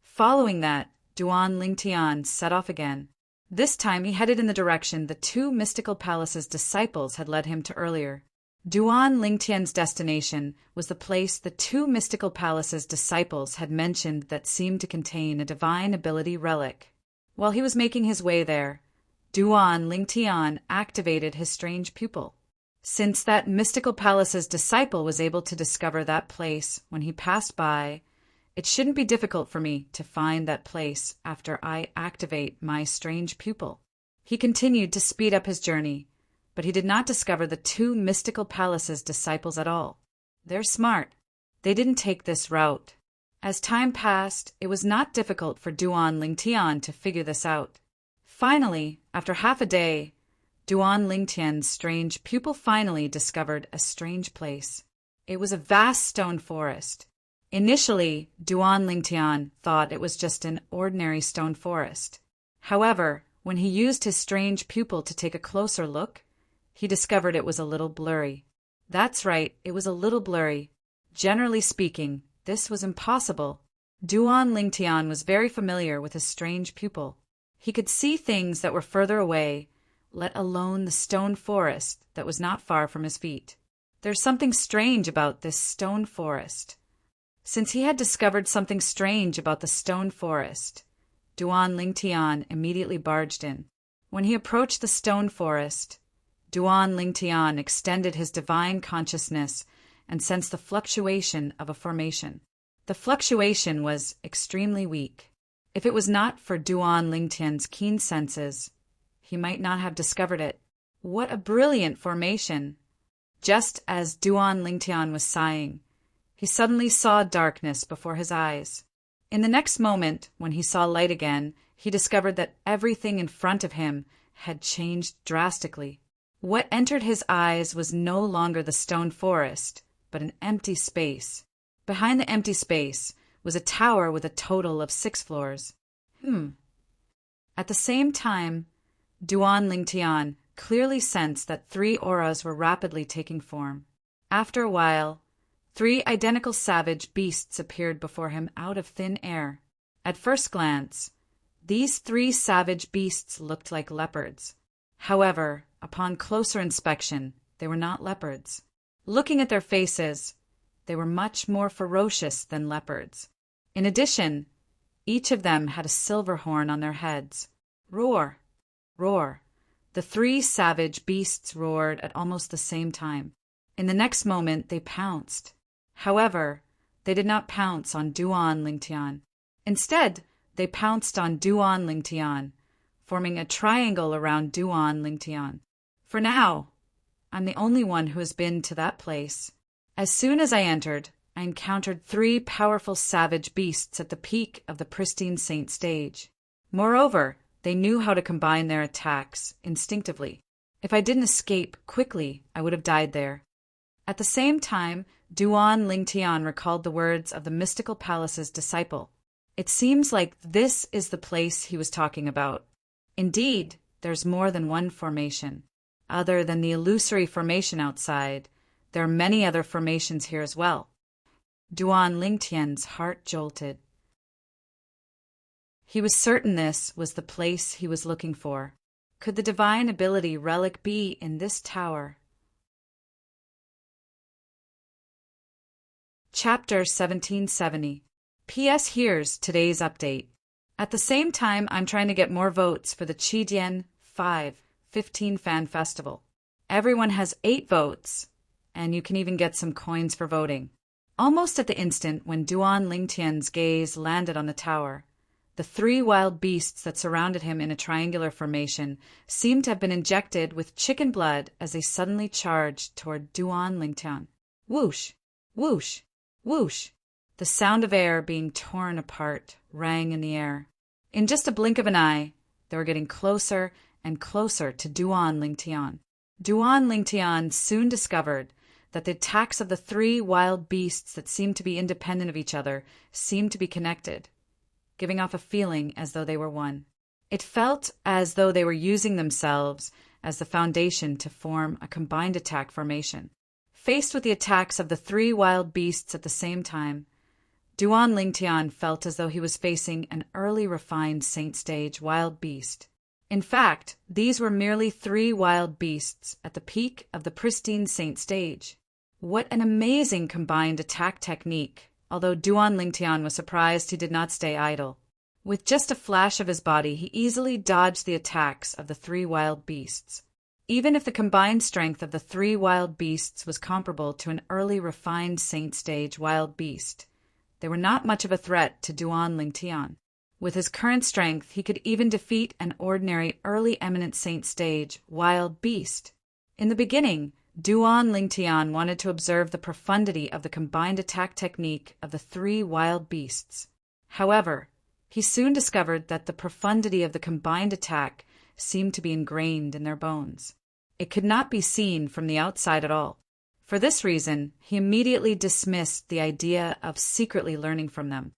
Following that, Duan Ling Tian set off again. This time he headed in the direction the two mystical palaces' disciples had led him to earlier. Duan Ling Tian's destination was the place the two mystical palaces' disciples had mentioned that seemed to contain a divine ability relic. While he was making his way there, Duan Ling Tian activated his strange pupil. Since that mystical palace's disciple was able to discover that place when he passed by, it shouldn't be difficult for me to find that place after I activate my strange pupil. He continued to speed up his journey, but he did not discover the two mystical palaces' disciples at all. They're smart. They didn't take this route. As time passed, it was not difficult for Duan Ling Tian to figure this out. Finally, after half a day, Duan Ling Tian's strange pupil finally discovered a strange place. It was a vast stone forest. Initially, Duan Ling Tian thought it was just an ordinary stone forest. However, when he used his strange pupil to take a closer look, he discovered it was a little blurry. That's right, it was a little blurry. Generally speaking, this was impossible. Duan Ling Tian was very familiar with his strange pupil. He could see things that were further away, let alone the stone forest that was not far from his feet. There's something strange about this stone forest. Since he had discovered something strange about the stone forest, Duan Ling Tian immediately barged in. When he approached the stone forest, Duan Ling Tian extended his divine consciousness and sensed the fluctuation of a formation. The fluctuation was extremely weak. If it was not for Duan Ling Tian's keen senses, he might not have discovered it. What a brilliant formation! Just as Duan Ling Tian was sighing, he suddenly saw darkness before his eyes. In the next moment, when he saw light again, he discovered that everything in front of him had changed drastically. What entered his eyes was no longer the stone forest, but an empty space. Behind the empty space was a tower with a total of 6 floors. At the same time, Duan Ling Tian clearly sensed that 3 auras were rapidly taking form. After a while, 3 identical savage beasts appeared before him out of thin air. At first glance, these 3 savage beasts looked like leopards. However, upon closer inspection, they were not leopards. Looking at their faces, they were much more ferocious than leopards. In addition, each of them had a silver horn on their heads. Roar! Roar! The 3 savage beasts roared at almost the same time. In the next moment, they pounced. However, they did not pounce on Duan Ling Tian. Instead, they pounced on Duan Ling Tian, forming a triangle around Duan Ling Tian. For now, I'm the only one who has been to that place. As soon as I entered, I encountered 3 powerful savage beasts at the peak of the pristine saint stage. Moreover, they knew how to combine their attacks instinctively. If I didn't escape quickly, I would have died there. At the same time, Duan Ling Tian recalled the words of the mystical palace's disciple. It seems like this is the place he was talking about. Indeed, there's more than one formation. Other than the illusory formation outside, there are many other formations here as well. Duan Lingtian's heart jolted. He was certain this was the place he was looking for. Could the divine ability relic be in this tower? Chapter 1770. P.S. Here's today's update. At the same time, I'm trying to get more votes for the Qidian 5/15 Fan Festival. Everyone has 8 votes, and you can even get some coins for voting. Almost at the instant when Duan Lingtian's gaze landed on the tower, the 3 wild beasts that surrounded him in a triangular formation seemed to have been injected with chicken blood as they suddenly charged toward Duan Lingtian. Whoosh! Whoosh! Whoosh! The sound of air being torn apart rang in the air. In just a blink of an eye, they were getting closer and closer to Duan Lingtian. Duan Lingtian soon discovered that the attacks of the 3 wild beasts that seemed to be independent of each other seemed to be connected, giving off a feeling as though they were one. It felt as though they were using themselves as the foundation to form a combined attack formation. Faced with the attacks of the 3 wild beasts at the same time, Duan Lingtian felt as though he was facing an early refined Saint Stage wild beast. In fact, these were merely 3 wild beasts at the peak of the pristine Saint Stage. What an amazing combined attack technique, although Duan Lingtian was surprised he did not stay idle. With just a flash of his body, he easily dodged the attacks of the 3 wild beasts. Even if the combined strength of the 3 wild beasts was comparable to an early refined Saint Stage wild beast, they were not much of a threat to Duan Lingtian. With his current strength, he could even defeat an ordinary early eminent Saint Stage wild beast. In the beginning, Duan Lingtian wanted to observe the profundity of the combined attack technique of the 3 wild beasts. However, he soon discovered that the profundity of the combined attack seemed to be ingrained in their bones. It could not be seen from the outside at all. For this reason, he immediately dismissed the idea of secretly learning from them.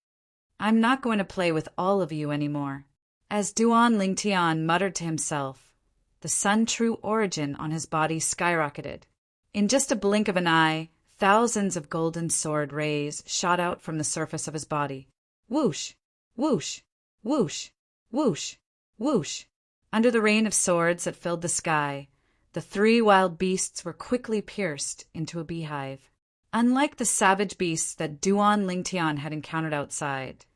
"I'm not going to play with all of you anymore." As Duan Lingtian muttered to himself, the sun-true origin on his body skyrocketed. In just a blink of an eye, thousands of golden sword rays shot out from the surface of his body. Whoosh! Whoosh! Whoosh! Whoosh! Whoosh! Under the rain of swords that filled the sky, the 3 wild beasts were quickly pierced into a beehive. Unlike the savage beasts that Duan Lingtian had encountered outside,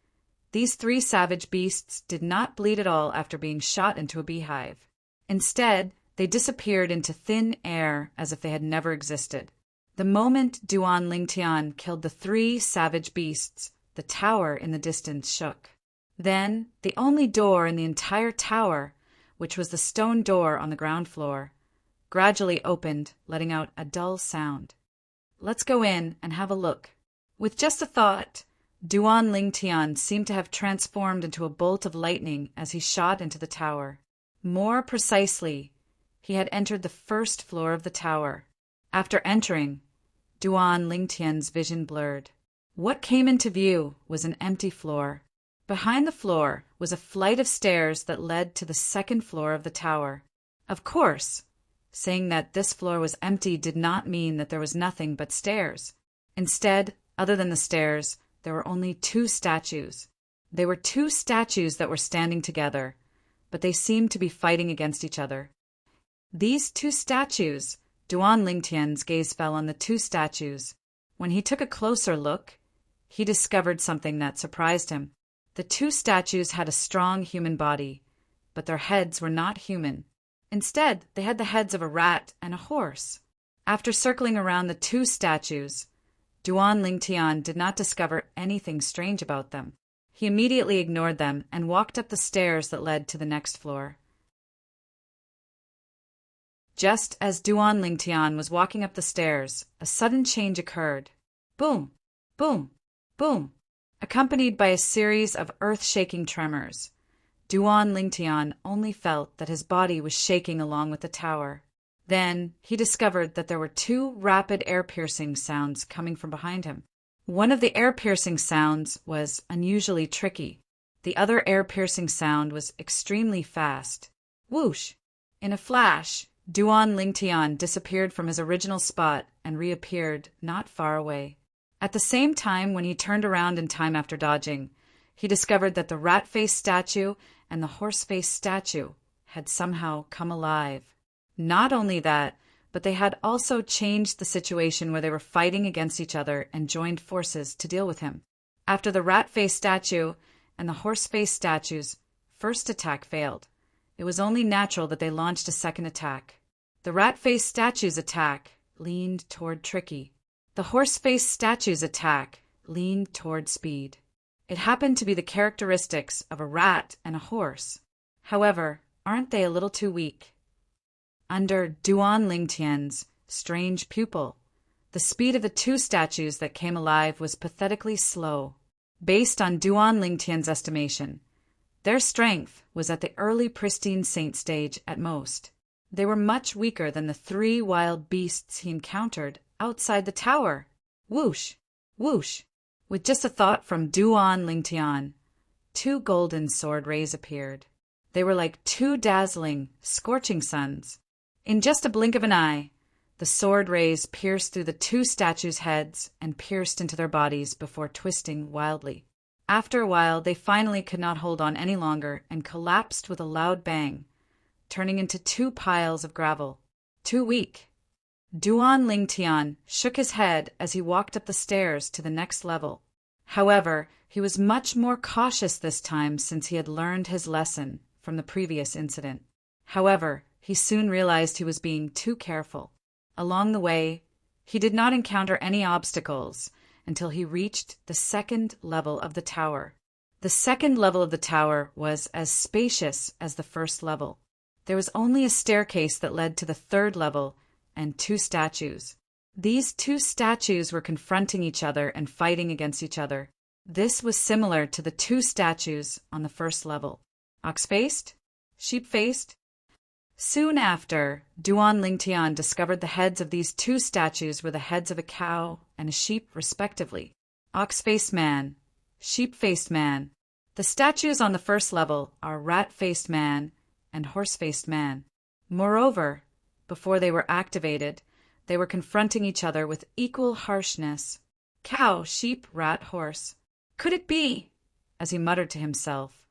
these 3 savage beasts did not bleed at all after being shot into a beehive. Instead, they disappeared into thin air as if they had never existed. The moment Duan Lingtian killed the 3 savage beasts, the tower in the distance shook. Then, the only door in the entire tower, which was the stone door on the ground floor, gradually opened, letting out a dull sound. "Let's go in and have a look." With just a thought, Duan Lingtian seemed to have transformed into a bolt of lightning as he shot into the tower. More precisely, he had entered the first floor of the tower. After entering, Duan Lingtian's vision blurred. What came into view was an empty floor. Behind the floor was a flight of stairs that led to the second floor of the tower. Of course, saying that this floor was empty did not mean that there was nothing but stairs. Instead, other than the stairs, there were only 2 statues. They were 2 statues that were standing together, but they seemed to be fighting against each other. These 2 statues, Duan Lingtian's gaze fell on the 2 statues. When he took a closer look, he discovered something that surprised him. The 2 statues had a strong human body, but their heads were not human. Instead, they had the heads of a rat and a horse. After circling around the 2 statues, Duan Lingtian did not discover anything strange about them. He immediately ignored them and walked up the stairs that led to the next floor. Just as Duan Lingtian was walking up the stairs, a sudden change occurred. Boom! Boom! Boom! Accompanied by a series of earth-shaking tremors. Duan Lingtian only felt that his body was shaking along with the tower. Then he discovered that there were 2 rapid air-piercing sounds coming from behind him. One of the air-piercing sounds was unusually tricky. The other air-piercing sound was extremely fast. Whoosh! In a flash, Duan Lingtian disappeared from his original spot and reappeared not far away. At the same time, when he turned around in time after dodging, he discovered that the rat-faced statue and the horse-faced statue had somehow come alive. Not only that, but they had also changed the situation where they were fighting against each other and joined forces to deal with him. After the rat-faced statue and the horse-faced statue's first attack failed, it was only natural that they launched a second attack. The rat-faced statue's attack leaned toward tricky. The horse-faced statue's attack leaned toward speed. It happened to be the characteristics of a rat and a horse. However, aren't they a little too weak? Under Duan Lingtian's strange pupil, the speed of the two statues that came alive was pathetically slow. Based on Duan Lingtian's estimation, their strength was at the early pristine saint stage at most. They were much weaker than the 3 wild beasts he encountered outside the tower. Whoosh! Whoosh! With just a thought from Duan Lingtian, 2 golden sword rays appeared. They were like 2 dazzling, scorching suns. In just a blink of an eye, the sword rays pierced through the 2 statues' heads and pierced into their bodies before twisting wildly. After a while, they finally could not hold on any longer and collapsed with a loud bang, turning into 2 piles of gravel. Too weak. Duan Lingtian shook his head as he walked up the stairs to the next level. However, he was much more cautious this time since he had learned his lesson from the previous incident. However, he soon realized he was being too careful. Along the way, he did not encounter any obstacles until he reached the 2nd level of the tower. The 2nd level of the tower was as spacious as the 1st level. There was only a staircase that led to the 3rd level and 2 statues. These 2 statues were confronting each other and fighting against each other. This was similar to the 2 statues on the 1st level. Ox-faced? Sheep-faced? Soon after, Duan Lingtian discovered the heads of these 2 statues were the heads of a cow and a sheep, respectively. Ox-faced man, sheep-faced man. The statues on the 1st level are rat-faced man and horse-faced man. Moreover, before they were activated, they were confronting each other with equal harshness. Cow, sheep, rat, horse. Could it be? As he muttered to himself,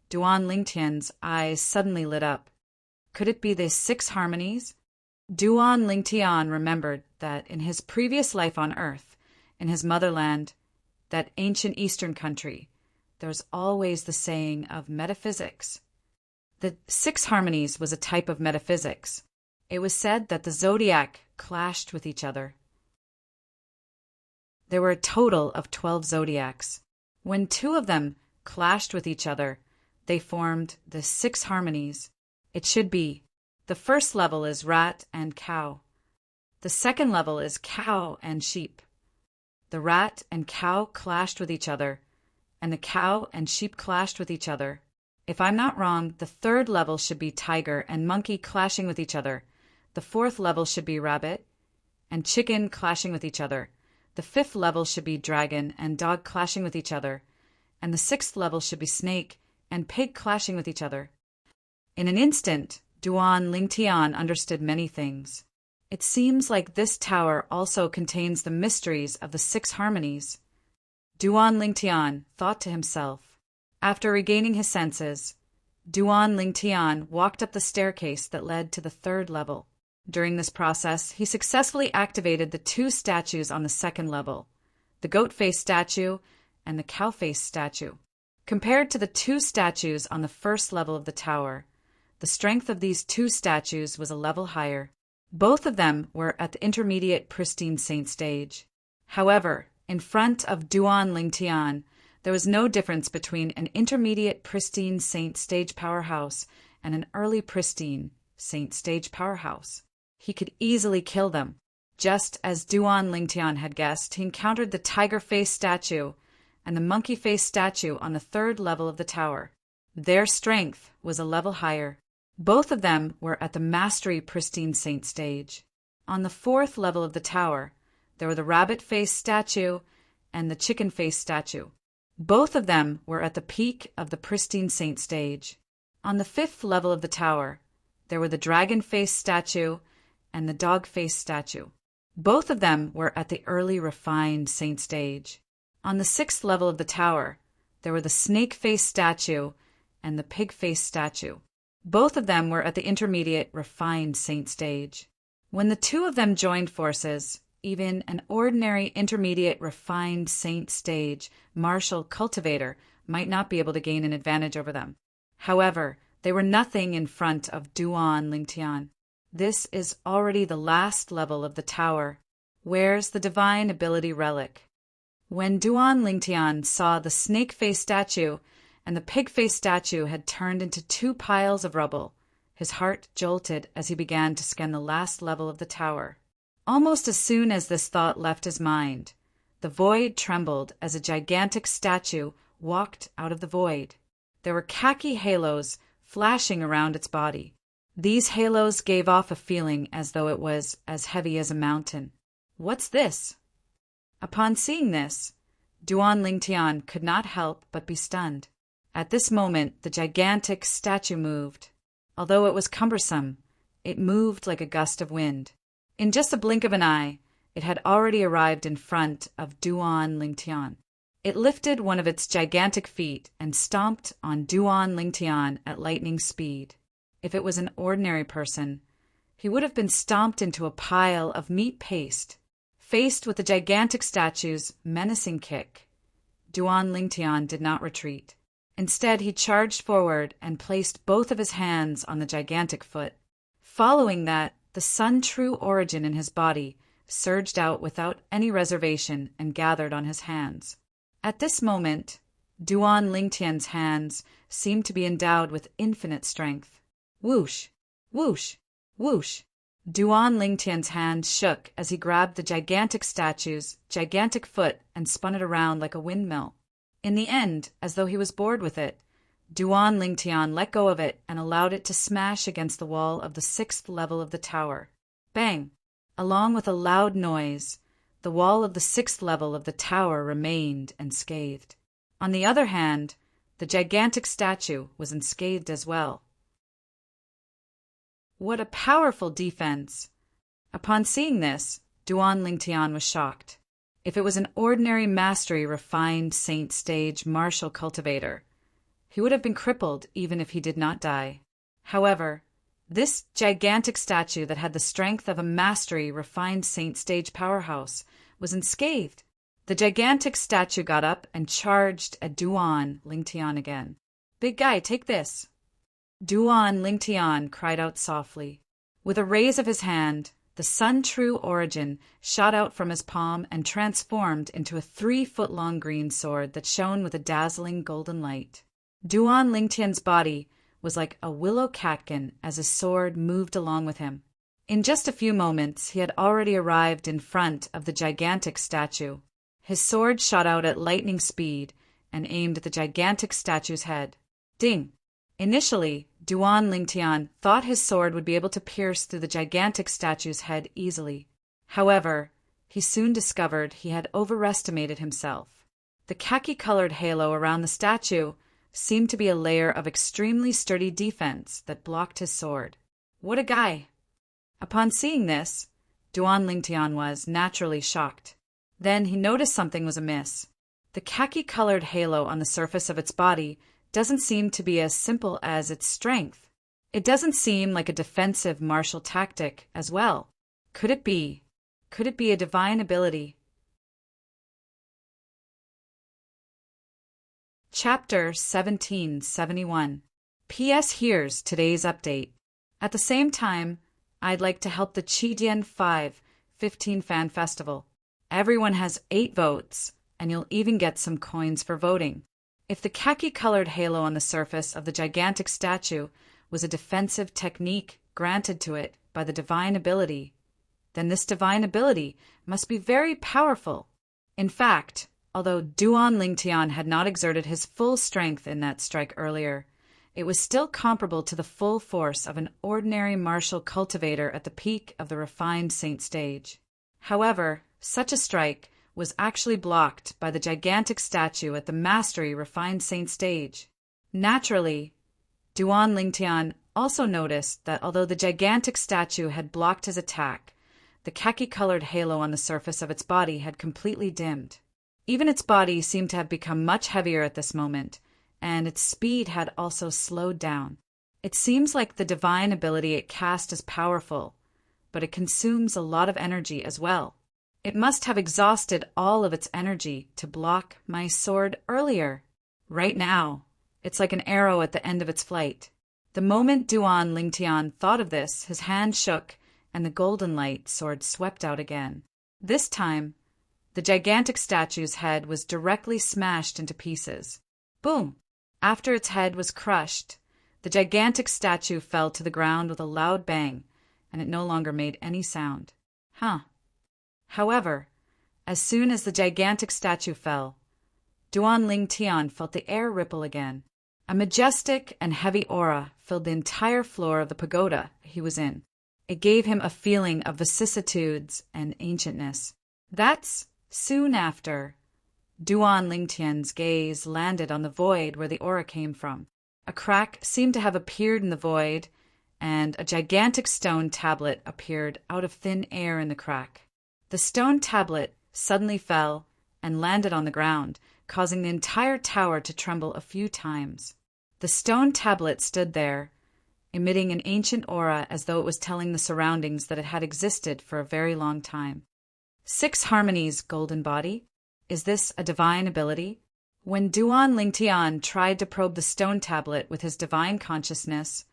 Duan Lingtian's eyes suddenly lit up. Could it be the 6 harmonies? Duan Lingtian remembered that in his previous life on Earth, in his motherland, that ancient Eastern country, there's always the saying of metaphysics. The 6 harmonies was a type of metaphysics. It was said that the zodiac clashed with each other. There were a total of 12 zodiacs. When 2 of them clashed with each other, they formed the 6 harmonies. It should be, the 1st level is rat and cow. The 2nd level is cow and sheep. The rat and cow clashed with each other, and the cow and sheep clashed with each other. If I'm not wrong, the 3rd level should be tiger and monkey clashing with each other. The 4th level should be rabbit and chicken clashing with each other. The 5th level should be dragon and dog clashing with each other. And the 6th level should be snake and pig clashing with each other. In an instant, Duan Lingtian understood many things. It seems like this tower also contains the mysteries of the 6 harmonies. Duan Lingtian thought to himself. After regaining his senses, Duan Lingtian walked up the staircase that led to the 3rd level. During this process, he successfully activated the 2 statues on the 2nd level, the goat-faced statue and the cow-faced statue. Compared to the 2 statues on the 1st level of the tower, the strength of these 2 statues was a level higher. Both of them were at the intermediate pristine saint stage. However, in front of Duan Lingtian, there was no difference between an intermediate pristine saint stage powerhouse and an early pristine saint stage powerhouse. He could easily kill them. Just as Duan Lingtian had guessed, he encountered the tiger-faced statue and the monkey-faced statue on the 3rd level of the tower. Their strength was a level higher. Both of them were at the mastery pristine saint stage. On the 4th level of the tower, there were the rabbit-faced statue and the chicken-faced statue. Both of them were at the peak of the pristine saint stage. On the 5th level of the tower, there were the dragon-faced statue and the dog-faced statue. Both of them were at the early refined saint stage. On the 6th level of the tower, there were the snake-faced statue and the pig-faced statue. Both of them were at the intermediate refined saint stage. When the two of them joined forces, even an ordinary intermediate refined saint stage martial cultivator might not be able to gain an advantage over them. However, they were nothing in front of Duan Lingtian. This is already the last level of the tower. Where's the divine ability relic? When Duan Lingtian saw the snake-faced statue and the pig-faced statue had turned into two piles of rubble, his heart jolted as he began to scan the last level of the tower. Almost as soon as this thought left his mind, the void trembled as a gigantic statue walked out of the void. There were khaki halos flashing around its body. These halos gave off a feeling as though it was as heavy as a mountain. What's this? Upon seeing this, Duan Lingtian could not help but be stunned. At this moment, the gigantic statue moved. Although it was cumbersome, it moved like a gust of wind. In just a blink of an eye, it had already arrived in front of Duan Lingtian. It lifted one of its gigantic feet and stomped on Duan Lingtian at lightning speed. If it was an ordinary person, he would have been stomped into a pile of meat paste. Faced with the gigantic statue's menacing kick, Duan Lingtian did not retreat. Instead, he charged forward and placed both of his hands on the gigantic foot. Following that, the sun-true origin in his body surged out without any reservation and gathered on his hands. At this moment, Duan Lingtian's hands seemed to be endowed with infinite strength. Whoosh! Whoosh! Whoosh! Duan Lingtian's hands shook as he grabbed the gigantic statue's gigantic foot and spun it around like a windmill. In the end, as though he was bored with it, Duan Lingtian let go of it and allowed it to smash against the wall of the 6th level of the tower. Bang! Along with a loud noise, the wall of the 6th level of the tower remained unscathed. On the other hand, the gigantic statue was unscathed as well. What a powerful defense! Upon seeing this, Duan Lingtian was shocked. If it was an ordinary mastery refined saint stage martial cultivator, he would have been crippled even if he did not die. However, this gigantic statue that had the strength of a mastery refined saint stage powerhouse was unscathed. The gigantic statue got up and charged at Duan Lingtian again. "Big guy, take this." Duan Lingtian cried out softly. With a raise of his hand, the sun-true origin shot out from his palm and transformed into a 3-foot-long green sword that shone with a dazzling golden light. Duan Lingtian's body was like a willow catkin as his sword moved along with him. In just a few moments, he had already arrived in front of the gigantic statue. His sword shot out at lightning speed and aimed at the gigantic statue's head. Ding! Initially, Duan Lingtian thought his sword would be able to pierce through the gigantic statue's head easily. However, he soon discovered he had overestimated himself. The khaki-colored halo around the statue seemed to be a layer of extremely sturdy defense that blocked his sword. What a guy! Upon seeing this, Duan Lingtian was naturally shocked. Then he noticed something was amiss. The khaki-colored halo on the surface of its body doesn't seem to be as simple as its strength. It doesn't seem like a defensive martial tactic as well. Could it be? Could it be a divine ability? Chapter 1771. P.S. Here's today's update. At the same time, I'd like to help the Qidian 5/15 Fan Festival. Everyone has 8 votes, and you'll even get some coins for voting. If the khaki-colored halo on the surface of the gigantic statue was a defensive technique granted to it by the divine ability, then this divine ability must be very powerful. In fact, although Duan Lingtian had not exerted his full strength in that strike earlier, it was still comparable to the full force of an ordinary martial cultivator at the peak of the refined saint stage. However, such a strike was actually blocked by the gigantic statue at the mastery refined saint stage. Naturally, Duan Lingtian also noticed that although the gigantic statue had blocked his attack, The khaki-colored halo on the surface of its body had completely dimmed. Even its body seemed to have become much heavier at this moment, and its speed had also slowed down. It seems like the divine ability it cast is powerful, but it consumes a lot of energy as well. It must have exhausted all of its energy to block my sword earlier. Right now, it's like an arrow at the end of its flight. The moment Duan Lingtian thought of this, his hand shook, and the golden light sword swept out again. This time, the gigantic statue's head was directly smashed into pieces. Boom! After its head was crushed, the gigantic statue fell to the ground with a loud bang, and it no longer made any sound. However, as soon as the gigantic statue fell, Duan Lingtian felt the air ripple again. A majestic and heavy aura filled the entire floor of the pagoda he was in. It gave him a feeling of vicissitudes and ancientness. That's soon after Duan Lingtian's gaze landed on the void where the aura came from. A crack seemed to have appeared in the void, and a gigantic stone tablet appeared out of thin air in the crack. The stone tablet suddenly fell and landed on the ground, causing the entire tower to tremble a few times. The stone tablet stood there, emitting an ancient aura as though it was telling the surroundings that it had existed for a very long time. 6 harmonies, golden body? Is this a divine ability? When Duan Lingtian tried to probe the stone tablet with his divine consciousness,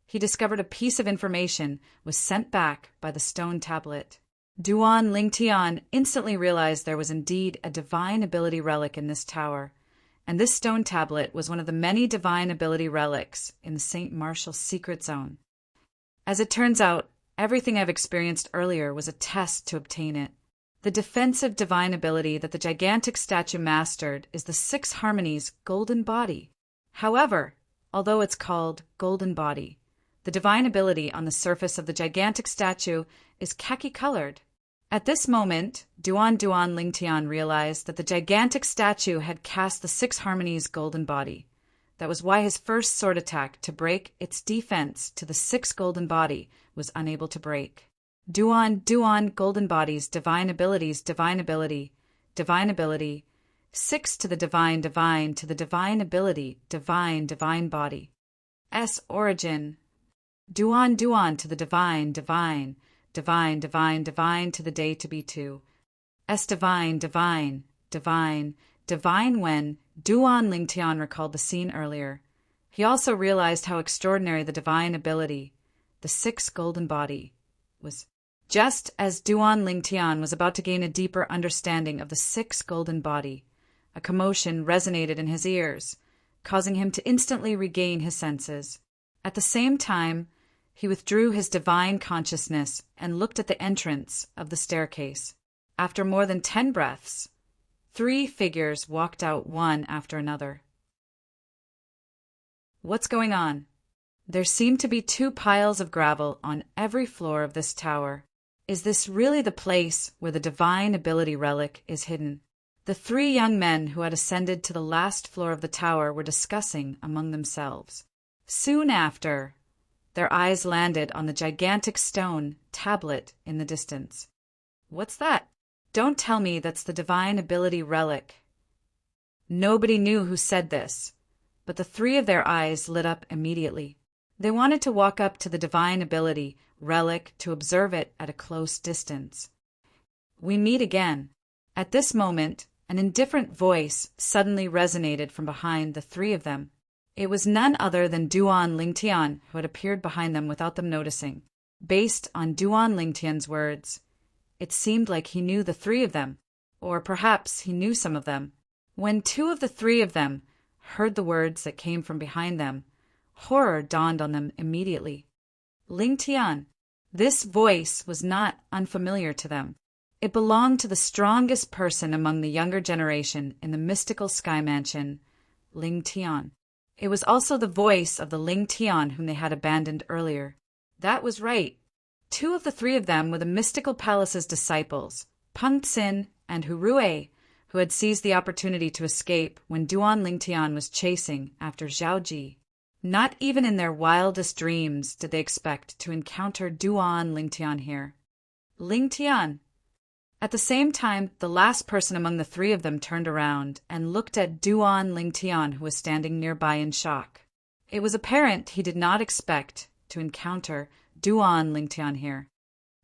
he discovered a piece of information was sent back by the stone tablet. Duan Lingtian instantly realized there was indeed a divine ability relic in this tower, and this stone tablet was one of the many divine ability relics in the St. Martial secret zone. As it turns out, everything I've experienced earlier was a test to obtain it. The defensive divine ability that the gigantic statue mastered is the 6 harmonies golden body. However, although it's called golden body, the divine ability on the surface of the gigantic statue is khaki-colored. At this moment, Duan Lingtian realized that the gigantic statue had cast the 6 harmonies golden body. That was why his first sword attack to break its defense to the 6 golden body was unable to break. Duan golden body's divine abilities, divine ability, 6 to the divine to the divine ability, divine body. S origin. Duan to the divine to the day to be 2. S divine when Duan Lingtian recalled the scene earlier. He also realized how extraordinary the divine ability, the 6 golden body, was. Just as Duan Lingtian was about to gain a deeper understanding of the 6 golden body, a commotion resonated in his ears, causing him to instantly regain his senses. At the same time, he withdrew his divine consciousness and looked at the entrance of the staircase. After more than 10 breaths, 3 figures walked out one after another. What's going on? There seemed to be 2 piles of gravel on every floor of this tower. Is this really the place where the divine ability relic is hidden? The 3 young men who had ascended to the last floor of the tower were discussing among themselves. Soon after, their eyes landed on the gigantic stone tablet in the distance. What's that? Don't tell me that's the divine ability relic. Nobody knew who said this, but the 3 of their eyes lit up immediately. They wanted to walk up to the divine ability relic to observe it at a close distance. We meet again. At this moment, an indifferent voice suddenly resonated from behind the 3 of them. It was none other than Duan Lingtian, who had appeared behind them without them noticing. Based on Duan Lingtian's words, it seemed like he knew the 3 of them, or perhaps he knew some of them. When 2 of the 3 of them heard the words that came from behind them, horror dawned on them immediately. Lingtian. This voice was not unfamiliar to them. It belonged to the strongest person among the younger generation in the mystical sky mansion, Lingtian. It was also the voice of the Lingtian whom they had abandoned earlier. That was right. 2 of the 3 of them were the mystical palace's disciples, Peng Xin and Hurue, who had seized the opportunity to escape when Duan Lingtian was chasing after Zhao Ji. Not even in their wildest dreams did they expect to encounter Duan Lingtian here. Ling Tian. At the same time, the last person among the three of them turned around and looked at Duan Ling Tian, who was standing nearby in shock. It was apparent he did not expect to encounter Duan Ling Tian here.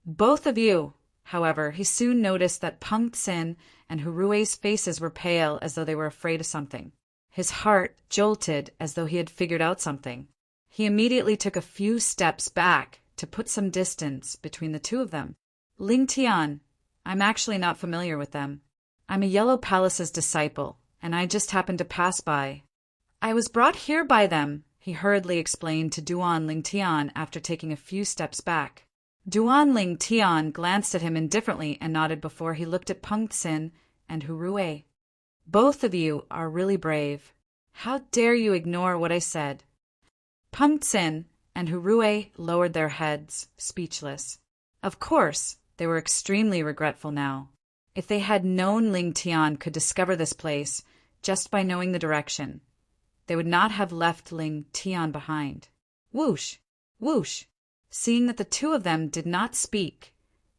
Both of you, however, he soon noticed that Peng Xin and Hurui's faces were pale as though they were afraid of something. His heart jolted as though he had figured out something. He immediately took a few steps back to put some distance between the two of them. Ling Tian, I'm actually not familiar with them. I'm a Yellow Palace's disciple, and I just happened to pass by. I was brought here by them, he hurriedly explained to Duan Ling Tian after taking a few steps back. Duan Ling Tian glanced at him indifferently and nodded before he looked at Peng Xin and Hurui. Both of you are really brave. How dare you ignore what I said? Peng Xin and Hurui lowered their heads, speechless. Of course, they were extremely regretful now. If they had known Ling Tian could discover this place just by knowing the direction, they would not have left Ling Tian behind. Whoosh! Whoosh! Seeing that the two of them did not speak,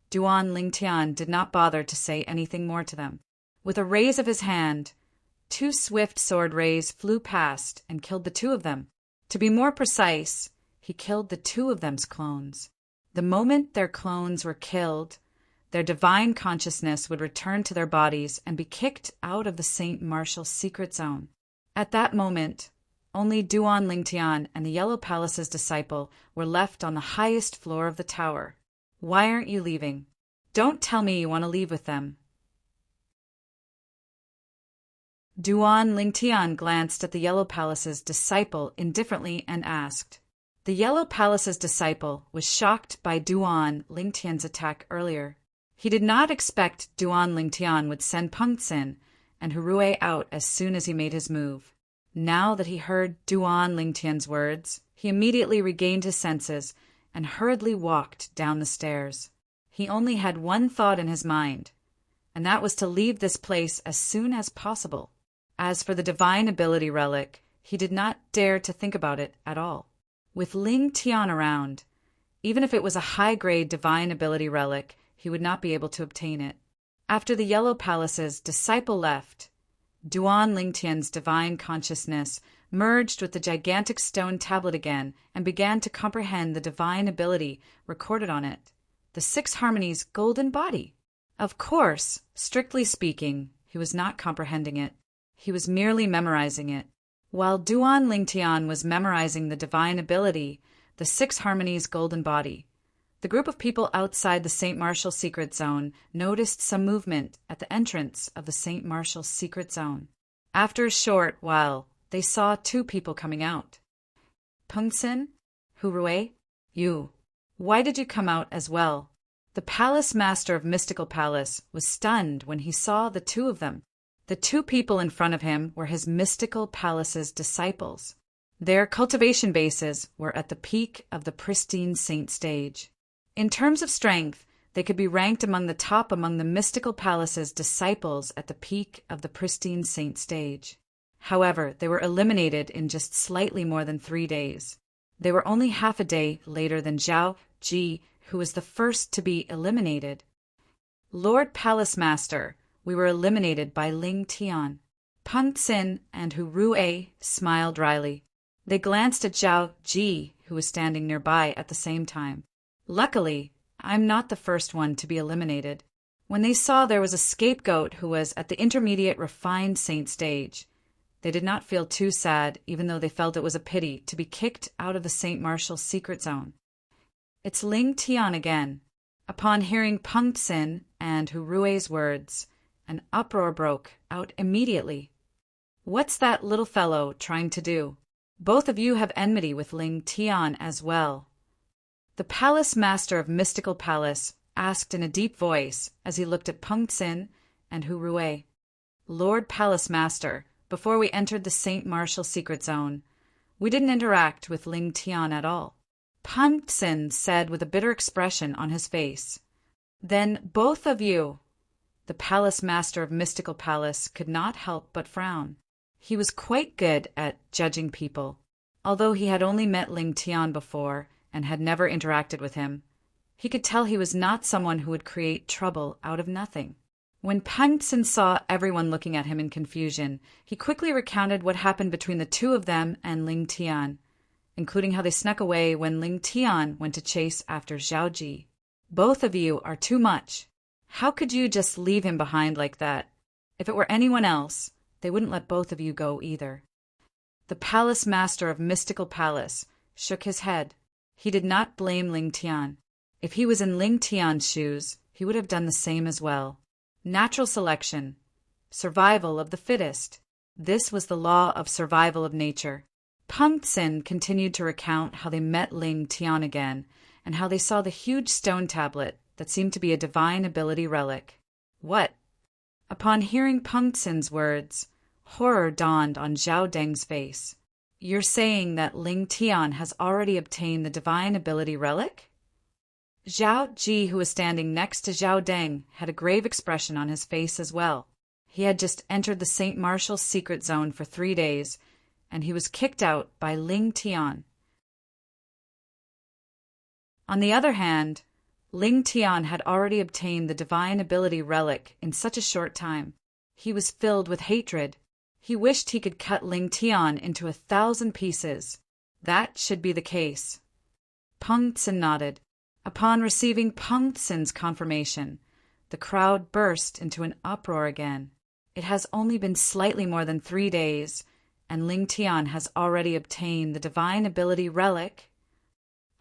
Duan Ling Tian did not bother to say anything more to them. With a raise of his hand, 2 swift sword rays flew past and killed the two of them. To be more precise, he killed the two of them's clones. The moment their clones were killed, their divine consciousness would return to their bodies and be kicked out of the Saint Martial's secret zone. At that moment, only Duan Ling Tian and the Yellow Palace's disciple were left on the highest floor of the tower. Why aren't you leaving? Don't tell me you want to leave with them. Duan Ling Tian glanced at the Yellow Palace's disciple indifferently and asked. The Yellow Palace's disciple was shocked by Duan Ling Tian's attack earlier. He did not expect Duan Ling Tian would send Peng Xin and Hurui out as soon as he made his move. Now that he heard Duan Ling Tian's words, he immediately regained his senses and hurriedly walked down the stairs. He only had one thought in his mind, and that was to leave this place as soon as possible. As for the divine ability relic, he did not dare to think about it at all. With Ling Tian around, even if it was a high-grade divine ability relic, he would not be able to obtain it. After the Yellow Palace's disciple left, Duan Ling Tian's divine consciousness merged with the gigantic stone tablet again and began to comprehend the divine ability recorded on it, the 6 Harmonies' golden body. Of course, strictly speaking, he was not comprehending it. He was merely memorizing it. While Duan Ling Tian was memorizing the divine ability, the 6 Harmonies' golden body, the group of people outside the Saint Martial secret zone noticed some movement at the entrance of the Saint Martial secret zone. After a short while, they saw 2 people coming out. Peng Xin, Hurui, you. Why did you come out as well? The palace master of Mystical Palace was stunned when he saw the 2 of them. The 2 people in front of him were his Mystical Palace's disciples. Their cultivation bases were at the peak of the pristine saint stage. In terms of strength, they could be ranked among the top among the Mystical Palace's disciples at the peak of the pristine saint stage. However, they were eliminated in just slightly more than 3 days. They were only half a day later than Zhao Ji, who was the first to be eliminated. Lord Palace Master, we were eliminated by Ling Tian. Peng Xin and Hurui smiled dryly. They glanced at Zhao Ji, who was standing nearby at the same time. Luckily, I'm not the first one to be eliminated. When they saw there was a scapegoat who was at the intermediate refined saint stage, they did not feel too sad, even though they felt it was a pity to be kicked out of the Saint Martial secret zone. It's Ling Tian again. Upon hearing Peng Xin and Hurui's words, an uproar broke out immediately. What's that little fellow trying to do? Both of you have enmity with Ling Tian as well. The palace master of Mystical Palace asked in a deep voice as he looked at Peng Xin and Hurui. Lord Palace Master, before we entered the Saint Martial secret zone, we didn't interact with Ling Tian at all. Peng Xin said with a bitter expression on his face. Then both of you. The palace master of Mystical Palace could not help but frown. He was quite good at judging people. Although he had only met Ling Tian before and had never interacted with him, He could tell he was not someone who would create trouble out of nothing. When Pangtsen saw everyone looking at him in confusion, he quickly recounted what happened between the two of them and Ling Tian, including how they snuck away when Ling Tian went to chase after Zhao Ji. Both of you are too much. How could you just leave him behind like that? If it were anyone else, they wouldn't let both of you go either. The palace master of Mystical Palace shook his head. He did not blame Ling Tian. If he was in Ling Tian's shoes, he would have done the same as well. Natural selection. Survival of the fittest. This was the law of survival of nature. Pangtsen continued to recount how they met Ling Tian again, and how they saw the huge stone tablet that seemed to be a divine ability relic. What? Upon hearing Pangtsen's words, horror dawned on Zhao Deng's face. You're saying that Ling Tian has already obtained the divine ability relic? Zhao Ji, who was standing next to Zhao Deng, had a grave expression on his face as well. He had just entered the St. Martial's secret zone for 3 days, and he was kicked out by Ling Tian. On the other hand, Ling Tian had already obtained the divine ability relic in such a short time. He was filled with hatred. He wished he could cut Ling Tian into 1,000 pieces. That should be the case. Pangtsen nodded. Upon receiving Pangtsen's confirmation, the crowd burst into an uproar again. It has only been slightly more than 3 days, and Ling Tian has already obtained the divine ability relic.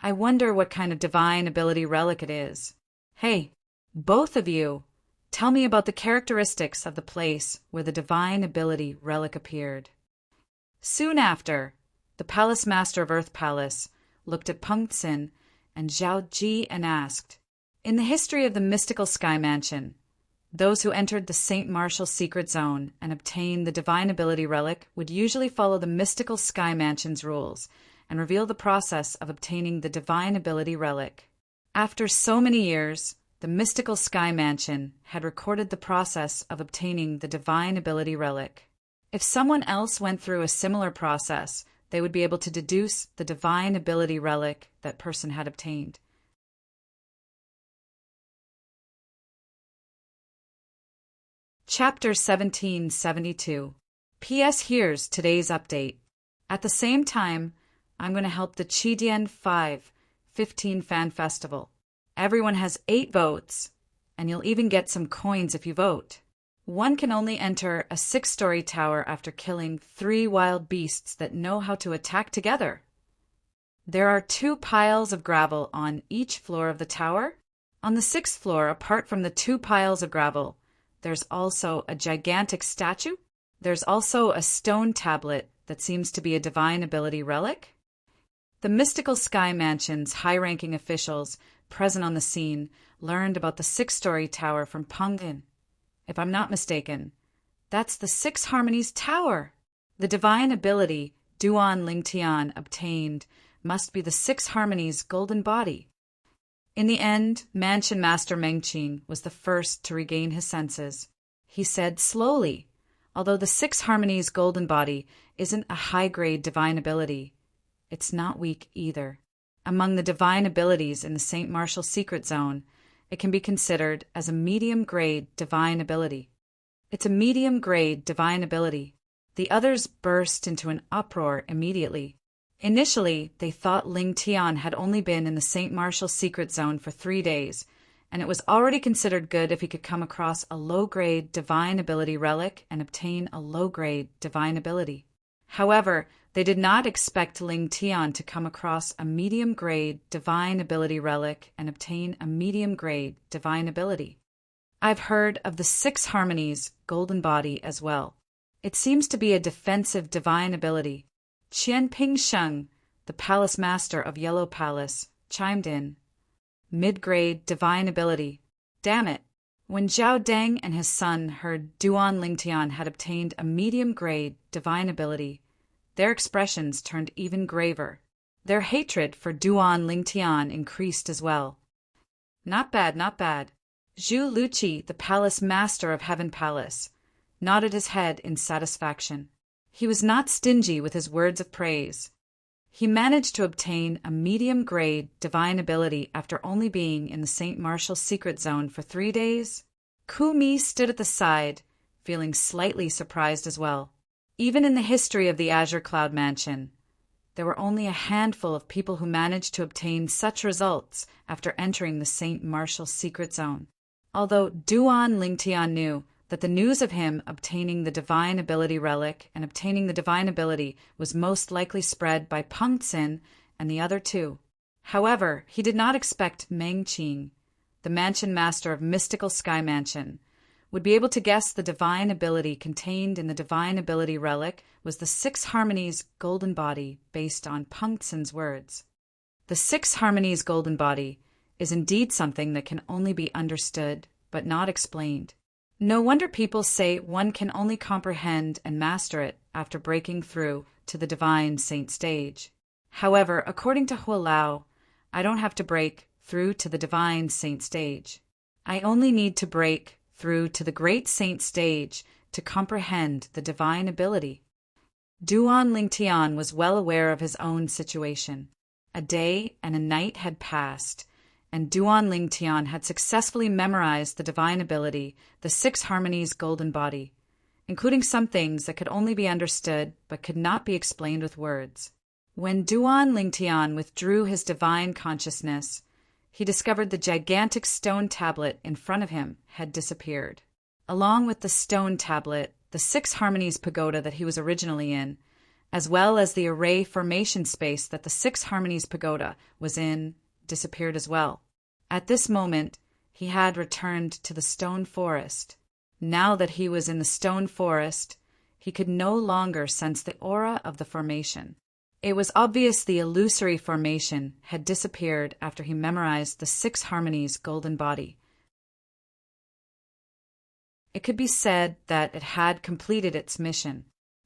I wonder what kind of divine ability relic it is. Hey, both of you, tell me about the characteristics of the place where the divine ability relic appeared. Soon after, the palace master of Earth Palace looked at Pangtsen and Zhao Ji and asked, in the history of the mystical Sky Mansion, those who entered the St. Martial secret zone and obtained the divine ability relic would usually follow the mystical Sky Mansion's rules and reveal the process of obtaining the divine ability relic. After so many years, the mystical Sky Mansion had recorded the process of obtaining the divine ability relic. If someone else went through a similar process, they would be able to deduce the divine ability relic that person had obtained. Chapter 1772. P.S. Here's today's update. At the same time, I'm going to help the Qidian 5/15 Fan Festival. Everyone has 8 votes, and you'll even get some coins if you vote. One can only enter a 6-story tower after killing 3 wild beasts that know how to attack together. There are 2 piles of gravel on each floor of the tower. On the 6th floor, apart from the 2 piles of gravel, there's also a gigantic statue. There's also a stone tablet that seems to be a divine ability relic. The mystical Sky Mansion's high-ranking officials present on the scene learned about the 6-story tower from Pangtsen. If I'm not mistaken, that's the 6 Harmonies Tower. The divine ability Duan Ling Tian obtained must be the 6 Harmonies golden body. In the end, Mansion Master Mengqin was the first to regain his senses. He said slowly, although the 6 Harmonies golden body isn't a high-grade divine ability, it's not weak either. Among the divine abilities in the St. Martial Secret Zone, it can be considered as a medium-grade divine ability. It's a medium-grade divine ability. The others burst into an uproar immediately. Initially, they thought Ling Tian had only been in the St. Martial Secret Zone for 3 days, and it was already considered good if he could come across a low-grade divine ability relic and obtain a low-grade divine ability. However, they did not expect Ling Tian to come across a medium-grade divine ability relic and obtain a medium-grade divine ability. I've heard of the 6 Harmonies golden body as well. It seems to be a defensive divine ability. Qian Ping Sheng, the palace master of Yellow Palace, chimed in. Mid-grade divine ability. Damn it. When Zhao Deng and his son heard Duan Ling Tian had obtained a medium-grade divine ability, their expressions turned even graver. Their hatred for Duan Ling Tian increased as well. Not bad, not bad. Zhu Luqi, the palace master of Heaven Palace, nodded his head in satisfaction. He was not stingy with his words of praise. He managed to obtain a medium-grade divine ability after only being in the St. Martial's secret zone for 3 days. Ku Mi stood at the side, feeling slightly surprised as well. Even in the history of the Azure Cloud Mansion, there were only a handful of people who managed to obtain such results after entering the St. Martial's secret zone. Although Duan Lingtian knew that the news of him obtaining the Divine Ability Relic and obtaining the Divine Ability was most likely spread by Peng Xin and the other two. However, he did not expect Meng Qing, the Mansion Master of Mystical Sky Mansion, would be able to guess the Divine Ability contained in the Divine Ability Relic was the Six Harmonies Golden Body based on Peng Xin's words. The Six Harmonies Golden Body is indeed something that can only be understood but not explained. No wonder people say one can only comprehend and master it after breaking through to the Divine Saint stage. However, according to Hua Lao, I don't have to break through to the Divine Saint stage. I only need to break through to the Great Saint stage to comprehend the Divine Ability. Duan Lingtian was well aware of his own situation. A day and a night had passed, and Duan Lingtian had successfully memorized the Divine Ability, the Six Harmonies Golden Body, including some things that could only be understood but could not be explained with words. When Duan Lingtian withdrew his divine consciousness, he discovered the gigantic stone tablet in front of him had disappeared. Along with the stone tablet, the Six Harmonies Pagoda that he was originally in, as well as the array formation space that the Six Harmonies Pagoda was in, disappeared as well. At this moment, he had returned to the stone forest. Now that he was in the stone forest, he could no longer sense the aura of the formation. It was obvious the illusory formation had disappeared after he memorized the Six Harmonies Golden Body. It could be said that it had completed its mission.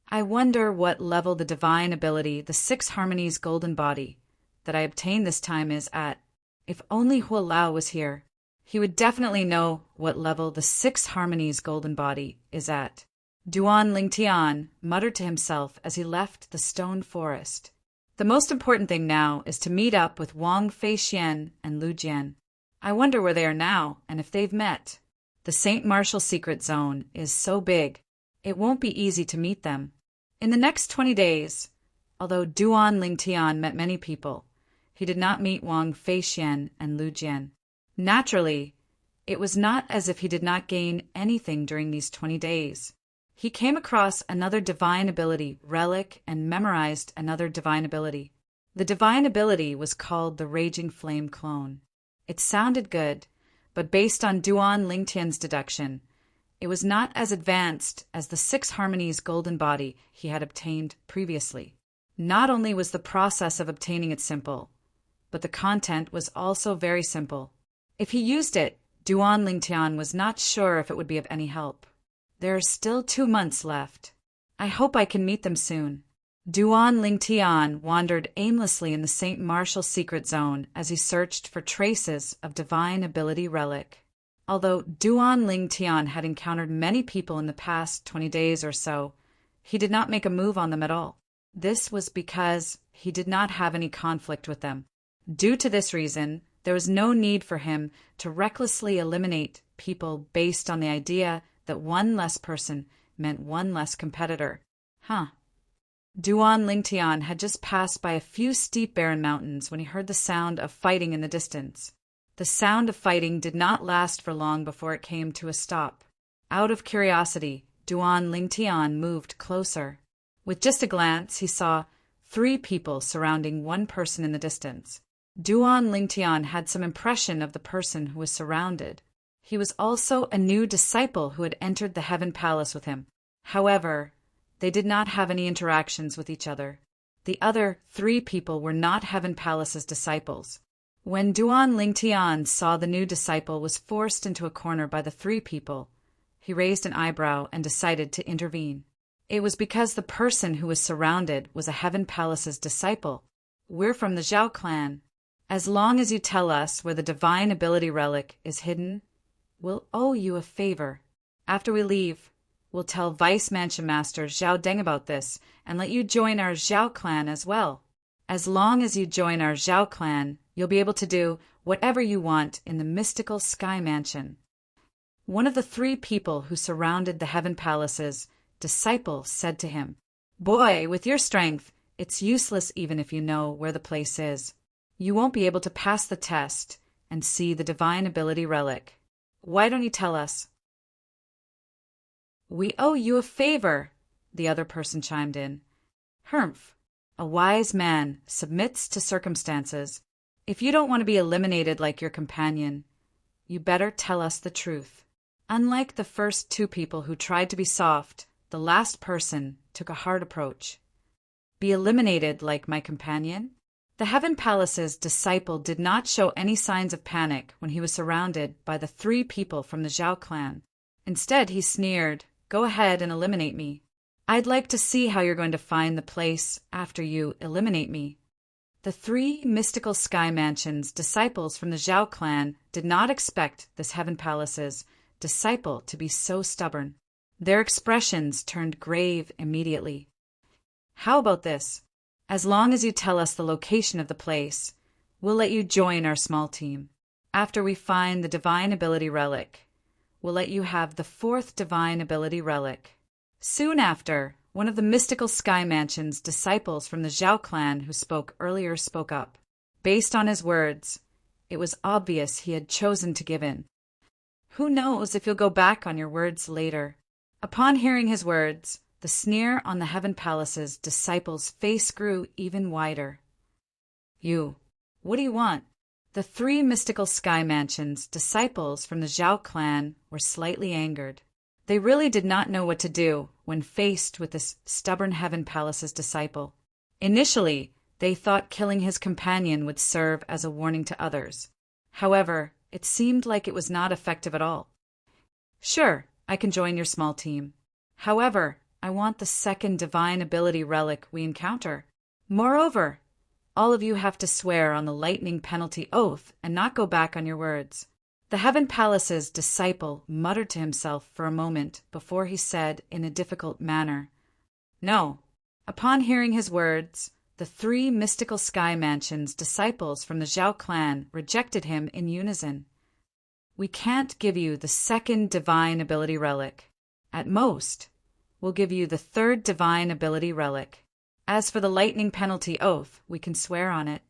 I wonder what level the Divine Ability, the Six Harmonies Golden Body, that I obtained this time is at. If only Hua Lao was here, he would definitely know what level the Six Harmonies Golden Body is at. Duan Lingtian muttered to himself as he left the stone forest. The most important thing now is to meet up with Wang Feixian and Lu Jian. I wonder where they are now and if they've met. The St. Martial Secret Zone is so big, it won't be easy to meet them. In the next 20 days, although Duan Lingtian met many people, he did not meet Wang Feixian and Lu Jian. Naturally, it was not as if he did not gain anything during these 20 days. He came across another Divine Ability relic and memorized another Divine Ability. The Divine Ability was called the Raging Flame Clone. It sounded good, but based on Duan Lingtian's deduction, it was not as advanced as the Six Harmonies Golden Body he had obtained previously. Not only was the process of obtaining it simple, but the content was also very simple. If he used it, Duan Lingtian was not sure if it would be of any help. There are still 2 months left. I hope I can meet them soon. Duan Lingtian wandered aimlessly in the St. Martial Secret Zone as he searched for traces of Divine Ability Relic. Although Duan Lingtian had encountered many people in the past 20 days or so, he did not make a move on them at all. This was because he did not have any conflict with them. Due to this reason, there was no need for him to recklessly eliminate people based on the idea that one less person meant one less competitor. Duan Lingtian had just passed by a few steep barren mountains when he heard the sound of fighting in the distance. The sound of fighting did not last for long before it came to a stop. Out of curiosity, Duan Lingtian moved closer. With just a glance, he saw 3 people surrounding one person in the distance. Duan Lingtian had some impression of the person who was surrounded. He was also a new disciple who had entered the Heaven Palace with him. However, they did not have any interactions with each other. The other 3 people were not Heaven Palace's disciples. When Duan Lingtian saw the new disciple was forced into a corner by the 3 people, he raised an eyebrow and decided to intervene. It was because the person who was surrounded was a Heaven Palace's disciple. We're from the Zhao clan. As long as you tell us where the Divine Ability Relic is hidden, we'll owe you a favor. After we leave, we'll tell Vice Mansion Master Zhao Deng about this and let you join our Zhao clan as well. As long as you join our Zhao clan, you'll be able to do whatever you want in the mystical sky mansion. One of the 3 people who surrounded the Heaven Palace's disciple said to him, "Boy, with your strength, it's useless even if you know where the place is. You won't be able to pass the test and see the divine ability relic. Why don't you tell us?" "We owe you a favor," the other person chimed in. "Humph. A wise man submits to circumstances. If you don't want to be eliminated like your companion, you better tell us the truth." Unlike the first 2 people who tried to be soft, the last person took a hard approach. "Be eliminated like my companion?" The Heaven Palace's disciple did not show any signs of panic when he was surrounded by the 3 people from the Zhao clan. Instead, he sneered, "Go ahead and eliminate me. I'd like to see how you're going to find the place after you eliminate me." The 3 mystical sky mansions disciples from the Zhao clan did not expect this Heaven Palace's disciple to be so stubborn. Their expressions turned grave immediately. "How about this? As long as you tell us the location of the place, we'll let you join our small team. After we find the divine ability relic, we'll let you have the 4th divine ability relic." Soon after, one of the mystical sky mansion's disciples from the Zhao clan who spoke earlier spoke up. Based on his words, it was obvious he had chosen to give in. "Who knows if you'll go back on your words later?" Upon hearing his words, the sneer on the Heaven Palace's disciple's face grew even wider. What do you want?" The 3 mystical sky mansions disciples from the Zhao clan were slightly angered. They really did not know what to do when faced with this stubborn Heaven Palace's disciple. Initially, they thought killing his companion would serve as a warning to others. However, it seemed like it was not effective at all. "Sure, I can join your small team. However, I want the 2nd divine ability relic we encounter. Moreover, all of you have to swear on the lightning penalty oath and not go back on your words." The Heaven Palace's disciple muttered to himself for a moment before he said in a difficult manner, "No." Upon hearing his words, the 3 mystical sky mansions disciples from the Zhao clan rejected him in unison. "We can't give you the 2nd divine ability relic. At most, we'll give you the 3rd divine ability relic. As for the lightning penalty oath, we can swear on it."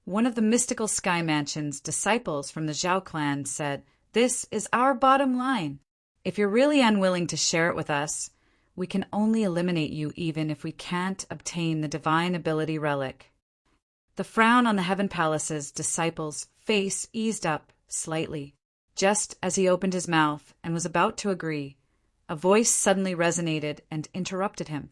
One of the mystical sky mansion's disciples from the Zhao clan said, "This is our bottom line. If you're really unwilling to share it with us, we can only eliminate you even if we can't obtain the divine ability relic." The frown on the Heaven Palace's disciple's face eased up slightly. Just as he opened his mouth and was about to agree, a voice suddenly resonated and interrupted him.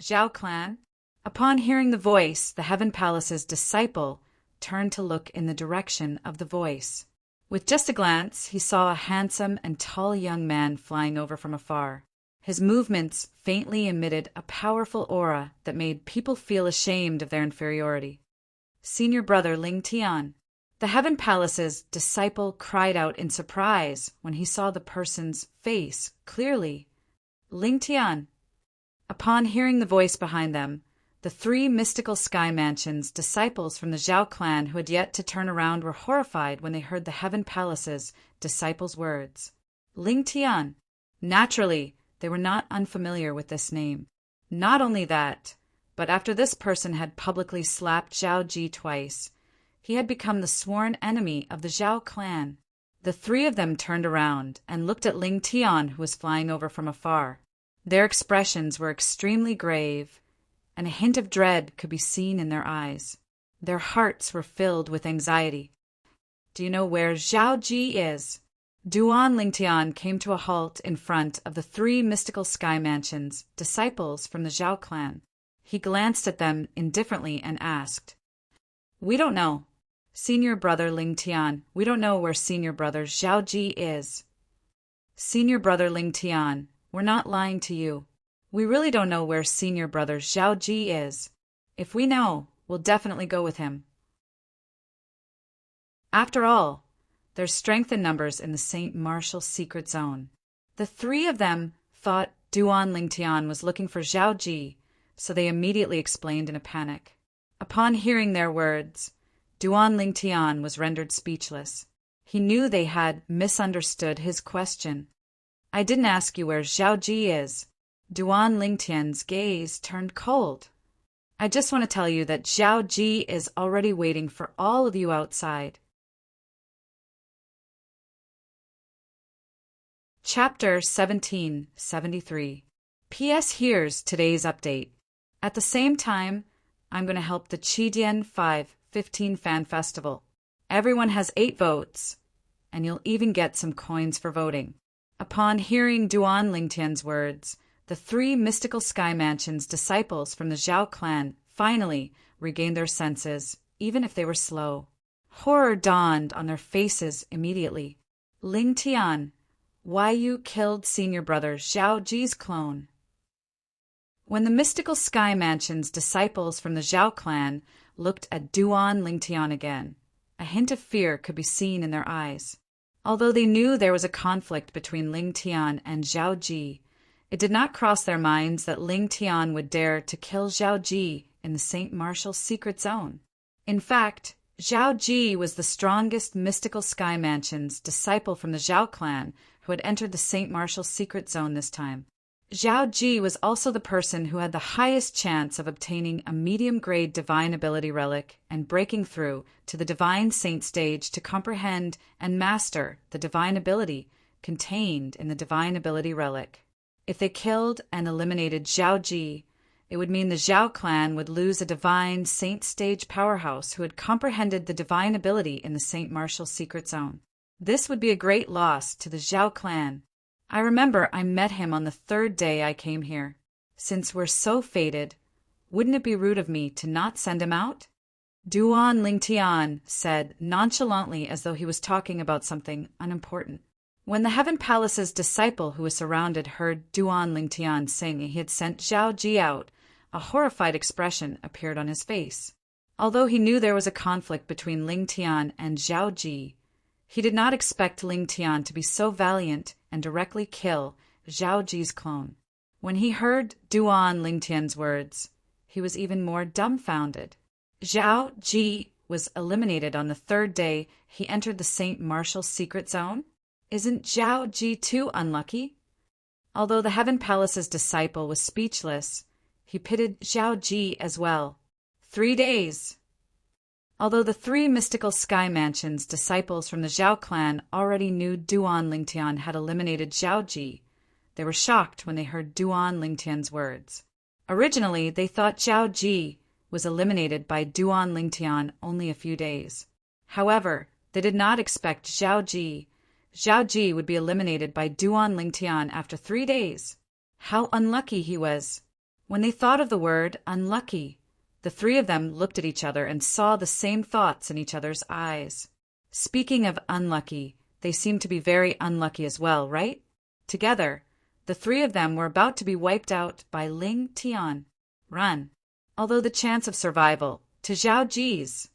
"Zhao clan?" Upon hearing the voice, the Heaven Palace's disciple turned to look in the direction of the voice. With just a glance, he saw a handsome and tall young man flying over from afar. His movements faintly emitted a powerful aura that made people feel ashamed of their inferiority. "Senior brother Ling Tian." The Heaven Palace's disciple cried out in surprise when he saw the person's face clearly. "Ling Tian." Upon hearing the voice behind them, the 3 mystical sky mansions disciples from the Zhao clan who had yet to turn around were horrified when they heard the Heaven Palace's disciples' words. Ling Tian. Naturally, they were not unfamiliar with this name. Not only that, but after this person had publicly slapped Zhao Ji twice, he had become the sworn enemy of the Zhao clan. The 3 of them turned around and looked at Ling Tian, who was flying over from afar. Their expressions were extremely grave, and a hint of dread could be seen in their eyes. Their hearts were filled with anxiety. "Do you know where Zhao Ji is?" Duan Lingtian came to a halt in front of the 3 mystical sky mansions, disciples from the Zhao clan. He glanced at them indifferently and asked, "We don't know. Senior brother Lingtian, we don't know where senior brother Zhao Ji is." "Senior brother Lingtian, we're not lying to you. We really don't know where senior brother Zhao Ji is. If we know, we'll definitely go with him. After all, there's strength in numbers in the St. Martial secret zone." The 3 of them thought Duan Lingtian was looking for Zhao Ji, so they immediately explained in a panic. Upon hearing their words, Duan Lingtian was rendered speechless. He knew they had misunderstood his question. "I didn't ask you where Zhao Ji is." Duan Lingtian's gaze turned cold. "I just want to tell you that Zhao Ji is already waiting for all of you outside." Chapter 1773. P.S. Here's today's update. At the same time, I'm going to help the Qidian 515 Fan Festival. Everyone has 8 votes, and you'll even get some coins for voting. Upon hearing Duan Lingtian's words, the 3 mystical Sky Mansion's disciples from the Zhao clan finally regained their senses, even if they were slow. Horror dawned on their faces immediately. "Lingtian, why you killed senior brother Zhao Ji's clone?" When the mystical Sky Mansion's disciples from the Zhao clan looked at Duan Lingtian again, a hint of fear could be seen in their eyes. Although they knew there was a conflict between Lingtian and Zhao Ji, it did not cross their minds that Lingtian would dare to kill Zhao Ji in the St. Martial's secret zone. In fact, Zhao Ji was the strongest mystical Sky Mansion's disciple from the Zhao clan who had entered the St. Martial's secret zone this time. Zhao Ji was also the person who had the highest chance of obtaining a medium-grade divine ability relic and breaking through to the divine saint stage to comprehend and master the divine ability contained in the divine ability relic. If they killed and eliminated Zhao Ji, it would mean the Zhao clan would lose a divine saint stage powerhouse who had comprehended the divine ability in the St. Martial's secret zone. This would be a great loss to the Zhao clan. I remember I met him on the 3rd day I came here. Since we're so fated, wouldn't it be rude of me to not send him out? Duan Lingtian said nonchalantly as though he was talking about something unimportant. When the Heaven Palace's disciple who was surrounded heard Duan Lingtian saying he had sent Zhao Ji out, a horrified expression appeared on his face. Although he knew there was a conflict between Lingtian and Zhao Ji, he did not expect Lingtian to be so valiant and directly kill Zhao Ji's clone. When he heard Duan Lingtian's words, he was even more dumbfounded. Zhao Ji was eliminated on the 3rd day he entered the St. Martial's secret zone? Isn't Zhao Ji too unlucky? Although the Heaven Palace's disciple was speechless, he pitied Zhao Ji as well. 3 days! Although the 3 mystical Sky Mansion's disciples from the Zhao clan already knew Duan Lingtian had eliminated Zhao Ji, they were shocked when they heard Duan Lingtian's words. Originally, they thought Zhao Ji was eliminated by Duan Lingtian only a few days. However, they did not expect Zhao Ji would be eliminated by Duan Lingtian after 3 days. How unlucky he was! When they thought of the word unlucky, the 3 of them looked at each other and saw the same thoughts in each other's eyes. Speaking of unlucky, they seemed to be very unlucky as well, right? Together, the 3 of them were about to be wiped out by Lingtian. Run. Although the chance of survival to Zhao Ji's.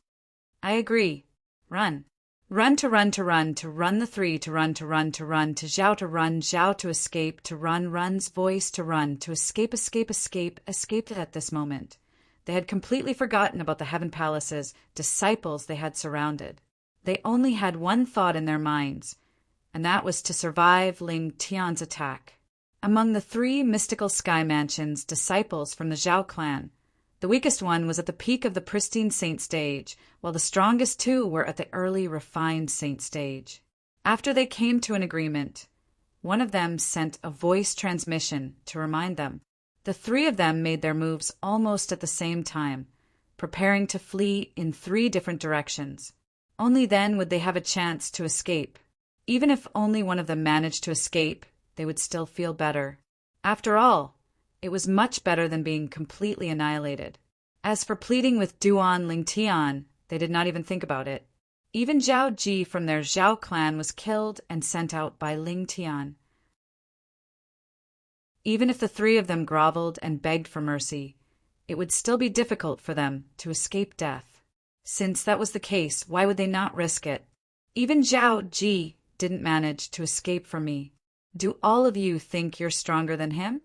I agree. Run. Run to run to run to run the 3 to run to run to run to Zhao to escape to run run's voice to run to escape escaped at this moment. They had completely forgotten about the Heaven Palace's disciples they had surrounded. They only had one thought in their minds, and that was to survive Ling Tian's attack. Among the 3 mystical Sky Mansion's disciples from the Zhao clan, the weakest one was at the peak of the pristine saint stage, while the strongest 2 were at the early refined saint stage. After they came to an agreement, one of them sent a voice transmission to remind them. The 3 of them made their moves almost at the same time, preparing to flee in 3 different directions. Only then would they have a chance to escape. Even if only one of them managed to escape, they would still feel better. After all, it was much better than being completely annihilated. As for pleading with Duan Lingtian, they did not even think about it. Even Zhao Ji from their Zhao clan was killed and sent out by Lingtian. Even if the 3 of them groveled and begged for mercy, it would still be difficult for them to escape death. Since that was the case, why would they not risk it? Even Zhao Ji didn't manage to escape from me. Do all of you think you're stronger than him?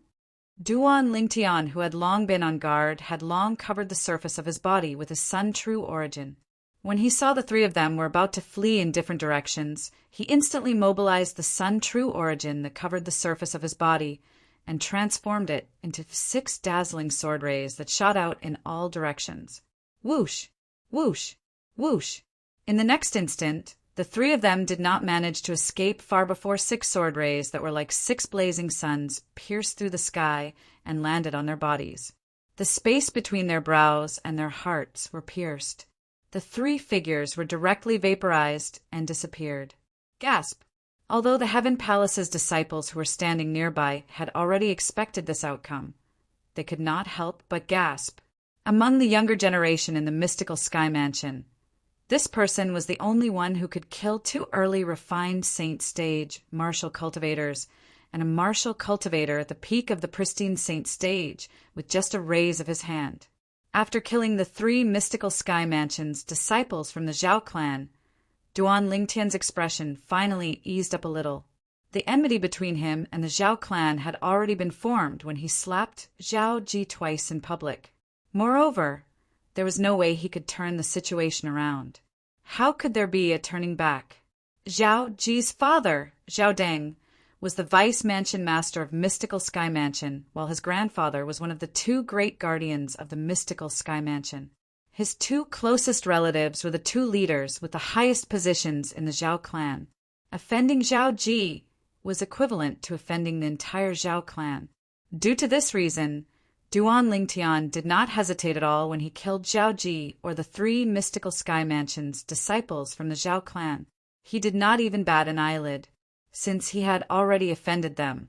Duan Lingtian, who had long been on guard, had long covered the surface of his body with his sun true origin. When he saw the three of them were about to flee in different directions, he instantly mobilized the sun true origin that covered the surface of his body and transformed it into 6 dazzling sword rays that shot out in all directions. Whoosh! Whoosh! Whoosh! In the next instant, the three of them did not manage to escape far before 6 sword rays that were like 6 blazing suns pierced through the sky and landed on their bodies. The space between their brows and their hearts were pierced. The 3 figures were directly vaporized and disappeared. Gasp! Although the Heaven Palace's disciples who were standing nearby had already expected this outcome, they could not help but gasp. Among the younger generation in the mystical Sky Mansion, this person was the only one who could kill 2 early refined saint stage martial cultivators and a martial cultivator at the peak of the pristine saint stage with just a raise of his hand. After killing the 3 mystical Sky Mansion's disciples from the Zhao clan, Duan Lingtian's expression finally eased up a little. The enmity between him and the Zhao clan had already been formed when he slapped Zhao Ji twice in public. Moreover, there was no way he could turn the situation around. How could there be a turning back? Zhao Ji's father, Zhao Deng, was the vice mansion master of mystical Sky Mansion, while his grandfather was one of the 2 great guardians of the mystical Sky Mansion. His 2 closest relatives were the 2 leaders with the highest positions in the Zhao clan. Offending Zhao Ji was equivalent to offending the entire Zhao clan. Due to this reason, Duan Lingtian did not hesitate at all when he killed Zhao Ji or the 3 mystical Sky Mansion's disciples from the Zhao clan. He did not even bat an eyelid. Since he had already offended them,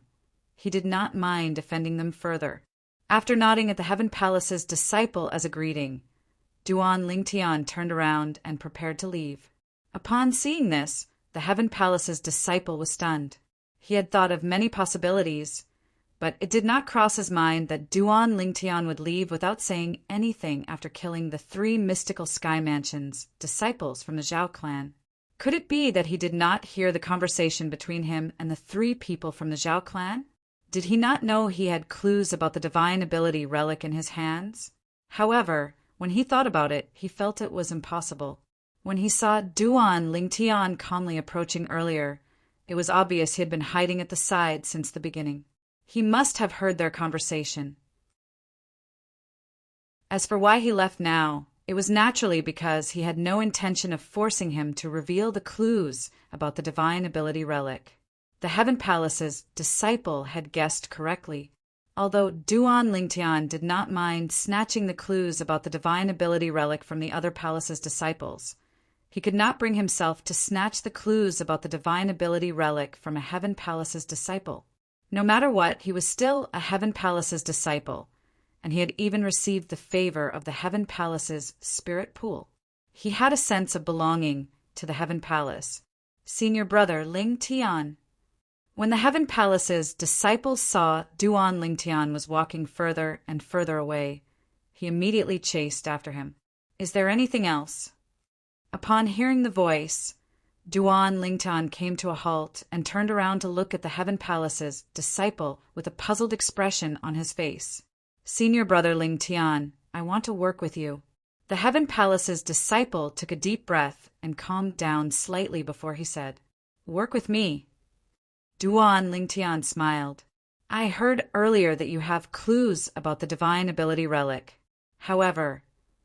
he did not mind offending them further. After nodding at the Heaven Palace's disciple as a greeting, Duan Lingtian turned around and prepared to leave. Upon seeing this, the Heaven Palace's disciple was stunned. He had thought of many possibilities, but it did not cross his mind that Duan Lingtian would leave without saying anything after killing the 3 mystical Sky Mansion's disciples from the Zhao clan. Could it be that he did not hear the conversation between him and the 3 people from the Zhao clan? Did he not know he had clues about the divine ability relic in his hands? However, when he thought about it, he felt it was impossible. When he saw Duan Lingtian calmly approaching earlier, it was obvious he had been hiding at the side since the beginning. He must have heard their conversation. As for why he left now, it was naturally because he had no intention of forcing him to reveal the clues about the divine ability relic. The Heaven Palace's disciple had guessed correctly. Although Duan Lingtian did not mind snatching the clues about the divine ability relic from the other palace's disciples, he could not bring himself to snatch the clues about the divine ability relic from a Heaven Palace's disciple. No matter what, he was still a Heaven Palace's disciple, and he had even received the favor of the Heaven Palace's spirit pool. He had a sense of belonging to the Heaven Palace. Senior brother Ling Tian. When the Heaven Palace's disciples saw Duan Lingtian was walking further and further away, he immediately chased after him. Is there anything else? Upon hearing the voice, Duan Lingtian came to a halt and turned around to look at the Heaven Palace's disciple with a puzzled expression on his face. Senior brother Lingtian, I want to work with you. The Heaven Palace's disciple took a deep breath and calmed down slightly before he said, Work with me. Duan Lingtian smiled. I heard earlier that you have clues about the divine ability relic. However,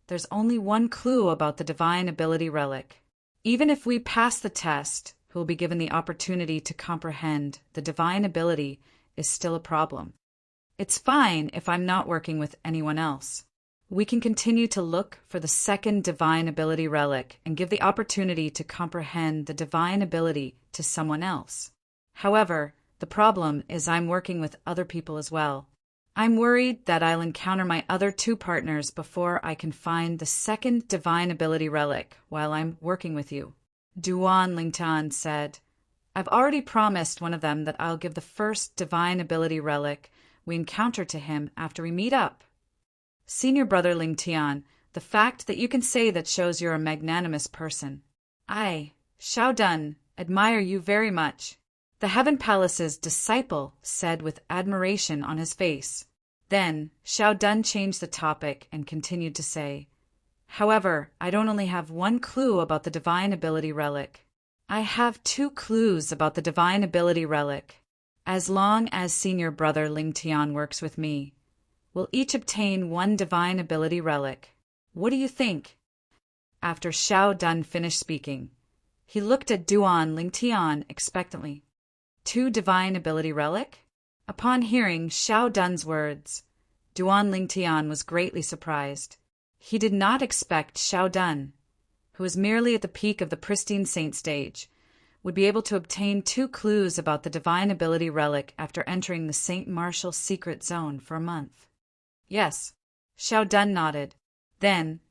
there's only one clue about the divine ability relic. Even if we pass the test, who will be given the opportunity to comprehend the divine ability is still a problem. It's fine if I'm not working with anyone else. We can continue to look for the second divine ability relic and give the opportunity to comprehend the divine ability to someone else. However, the problem is I'm working with other people as well. I'm worried that I'll encounter my other 2 partners before I can find the second divine ability relic while I'm working with you. Duan Lingtian said, I've already promised one of them that I'll give the first divine ability relic we encounter to him after we meet up. Senior brother Lingtian, the fact that you can say that shows you're a magnanimous person. I, Xiao Dun, admire you very much. The Heaven Palace's disciple said with admiration on his face. Then, Xiao Dun changed the topic and continued to say, "However, I don't only have one clue about the Divine Ability Relic. I have two clues about the Divine Ability Relic. As long as Senior Brother Ling Tian works with me, we'll each obtain one Divine Ability Relic. What do you think?" After Xiao Dun finished speaking, he looked at Duan Ling Tian expectantly. Two Divine Ability Relic? Upon hearing Xiao Dun's words, Duan Ling Tian was greatly surprised. He did not expect Xiao Dun, who was merely at the peak of the pristine saint stage, would be able to obtain two clues about the Divine Ability Relic after entering the Saint Martial secret zone for a month. Yes, Xiao Dun nodded. Then,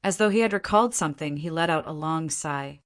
as though he had recalled something, he let out a long sigh.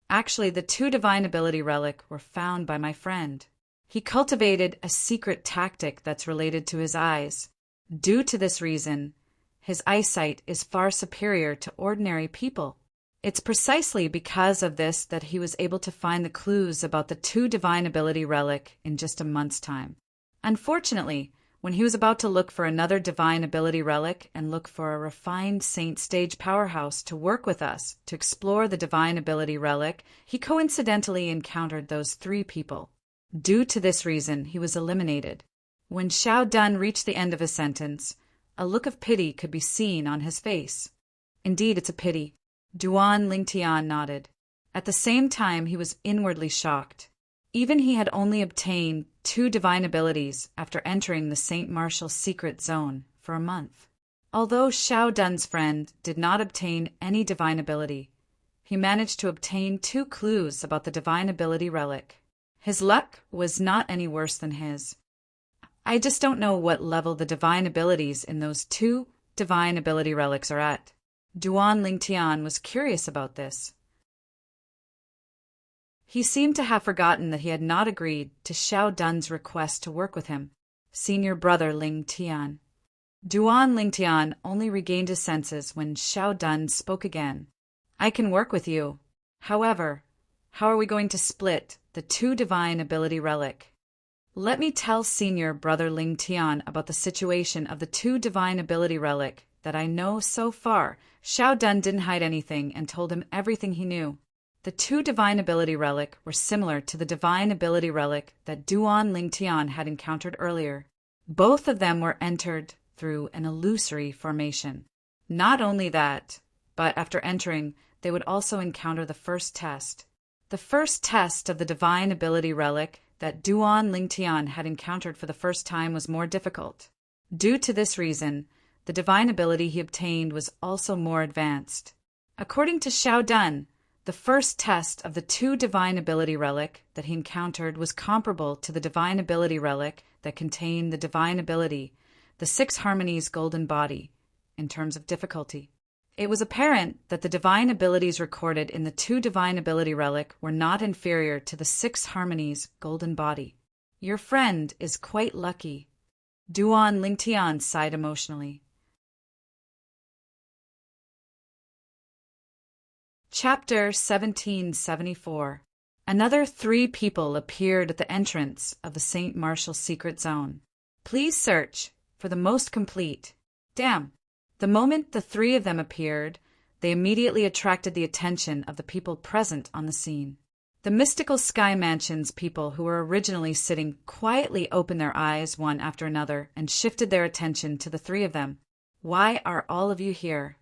Actually, the two Divine Ability Relic were found by my friend. He cultivated a secret tactic that's related to his eyes. Due to this reason, his eyesight is far superior to ordinary people. It's precisely because of this that he was able to find the clues about the two Divine Ability Relic in just a month's time. Unfortunately, when he was about to look for another Divine Ability Relic and look for a refined Saint Stage powerhouse to work with us to explore the Divine Ability Relic, he coincidentally encountered those three people. Due to this reason, he was eliminated. When Xiao Dun reached the end of his sentence, a look of pity could be seen on his face. Indeed, it's a pity. Duan Ling Tian nodded. At the same time, he was inwardly shocked. Even he had only obtained two divine abilities after entering the Saint Martial secret zone for a month. Although Xiao Dun's friend did not obtain any divine ability, he managed to obtain two clues about the Divine Ability Relic. His luck was not any worse than his. I just don't know what level the divine abilities in those two Divine Ability Relics are at. Duan Ling Tian was curious about this. He seemed to have forgotten that he had not agreed to Xiao Dun's request to work with him, Senior Brother Ling Tian. Duan Ling Tian only regained his senses when Xiao Dun spoke again. "I can work with you. However, how are we going to split the two Divine Ability Relic? Let me tell Senior Brother Ling Tian about the situation of the two Divine Ability Relic that I know so far." Xiao Dun didn't hide anything and told him everything he knew. The two Divine Ability Relic were similar to the Divine Ability Relic that Duan Ling Tian had encountered earlier. Both of them were entered through an illusory formation. Not only that, but after entering, they would also encounter the first test. The first test of the Divine Ability Relic that Duan Ling Tian had encountered for the first time was more difficult. Due to this reason, the divine ability he obtained was also more advanced. According to Xiao Dun, the first test of the two Divine Ability Relic that he encountered was comparable to the Divine Ability Relic that contained the divine ability, the Six Harmonies Golden Body, in terms of difficulty. It was apparent that the divine abilities recorded in the two Divine Ability Relic were not inferior to the Six Harmonies Golden Body. "Your friend is quite lucky." Duan Ling Tian sighed emotionally. Chapter 1774. Another three people appeared at the entrance of the Saint Martial secret zone. "Please search for the most complete." Damn! The moment the three of them appeared, they immediately attracted the attention of the people present on the scene. The mystical Sky Mansion's people who were originally sitting quietly opened their eyes one after another and shifted their attention to the three of them. "Why are all of you here?"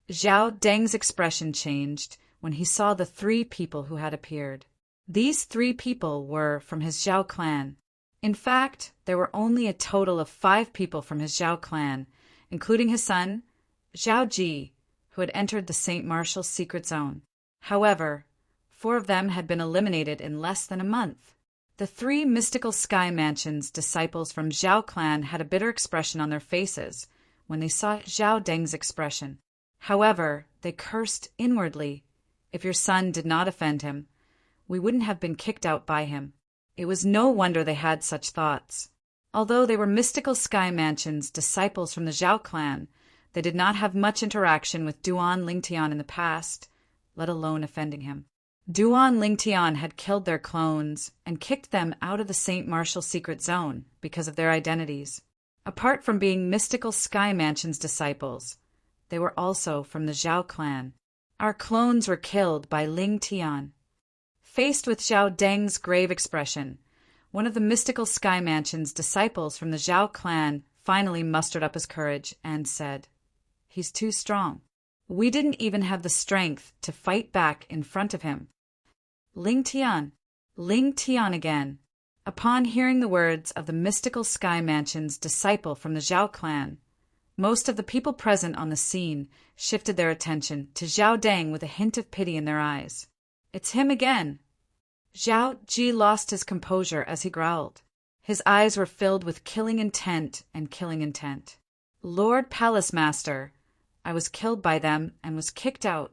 Zhao Deng's expression changed when he saw the three people who had appeared. These three people were from his Zhao clan. In fact, there were only a total of 5 people from his Zhao clan, including his son, Zhao Ji, who had entered the Saint Martial secret zone. However, 4 of them had been eliminated in less than a month. The 3 mystical Sky Mansion's disciples from Zhao clan had a bitter expression on their faces when they saw Zhao Deng's expression. However, they cursed inwardly. "If your son did not offend him, we wouldn't have been kicked out by him." It was no wonder they had such thoughts. Although they were mystical Sky Mansion's disciples from the Zhao clan, they did not have much interaction with Duan Ling Tian in the past, let alone offending him. Duan Ling Tian had killed their clones and kicked them out of the Saint Martial secret zone because of their identities. Apart from being mystical Sky Mansion's disciples, they were also from the Zhao clan. Our clones were killed by Ling Tian. Faced with Zhao Deng's grave expression, one of the mystical Sky Mansion's disciples from the Zhao clan finally mustered up his courage and said, "He's too strong. We didn't even have the strength to fight back in front of him." Ling Tian again. Upon hearing the words of the mystical Sky Mansion's disciple from the Zhao clan, most of the people present on the scene shifted their attention to Zhao Deng with a hint of pity in their eyes. "It's him again." Zhao Ji lost his composure as he growled. His eyes were filled with killing intent and killing intent. "Lord Palace Master, I was killed by them and was kicked out."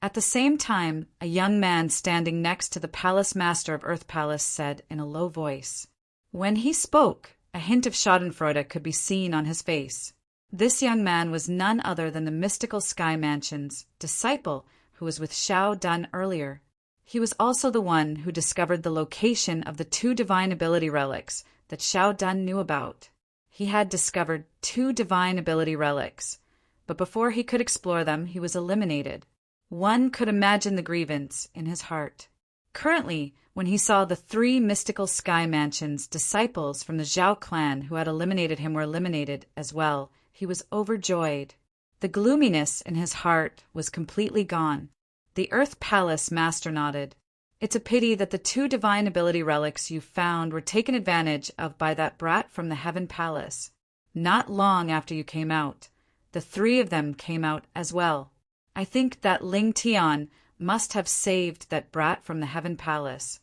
At the same time, a young man standing next to the Palace Master of Earth Palace said in a low voice. When he spoke, a hint of schadenfreude could be seen on his face. This young man was none other than the mystical Sky Mansion's disciple who was with Xiao Dan earlier. He was also the one who discovered the location of the 2 divine ability relics that Xiao Dan knew about. He had discovered 2 divine ability relics, but before he could explore them, he was eliminated. One could imagine the grievance in his heart. Currently, when he saw the 3 mystical Sky Mansion's disciples from the Zhao clan who had eliminated him were eliminated as well, he was overjoyed. The gloominess in his heart was completely gone. The Earth Palace Master nodded. "It's a pity that the 2 divine ability relics you found were taken advantage of by that brat from the Heaven Palace. Not long after you came out, the 3 of them came out as well. I think that Ling Tian must have saved that brat from the Heaven Palace."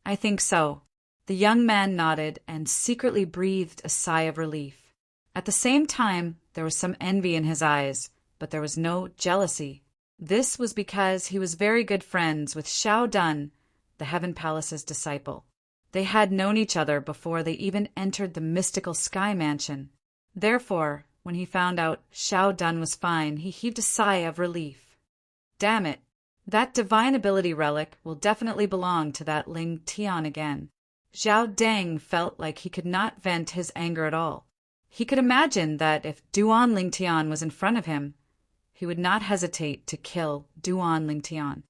"I think so." The young man nodded and secretly breathed a sigh of relief. At the same time, there was some envy in his eyes, but there was no jealousy. This was because he was very good friends with Xiao Dan, the Heaven Palace's disciple. They had known each other before they even entered the mystical Sky Mansion. Therefore, when he found out Xiao Dan was fine, he heaved a sigh of relief. "Damn it! That divine ability relic will definitely belong to that Ling Tian again." Zhao Deng felt like he could not vent his anger at all. He could imagine that if Duan Ling Tian was in front of him, he would not hesitate to kill Duan Ling Tian.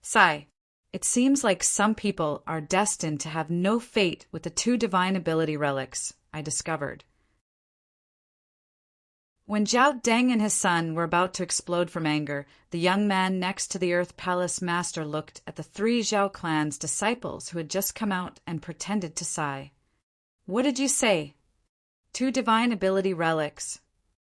"Sigh, it seems like some people are destined to have no fate with the 2 divine ability relics I discovered." When Zhao Deng and his son were about to explode from anger, the young man next to the Earth Palace Master looked at the 3 Zhao clan's disciples who had just come out and pretended to sigh. "What did you say?" 2 divine ability relics.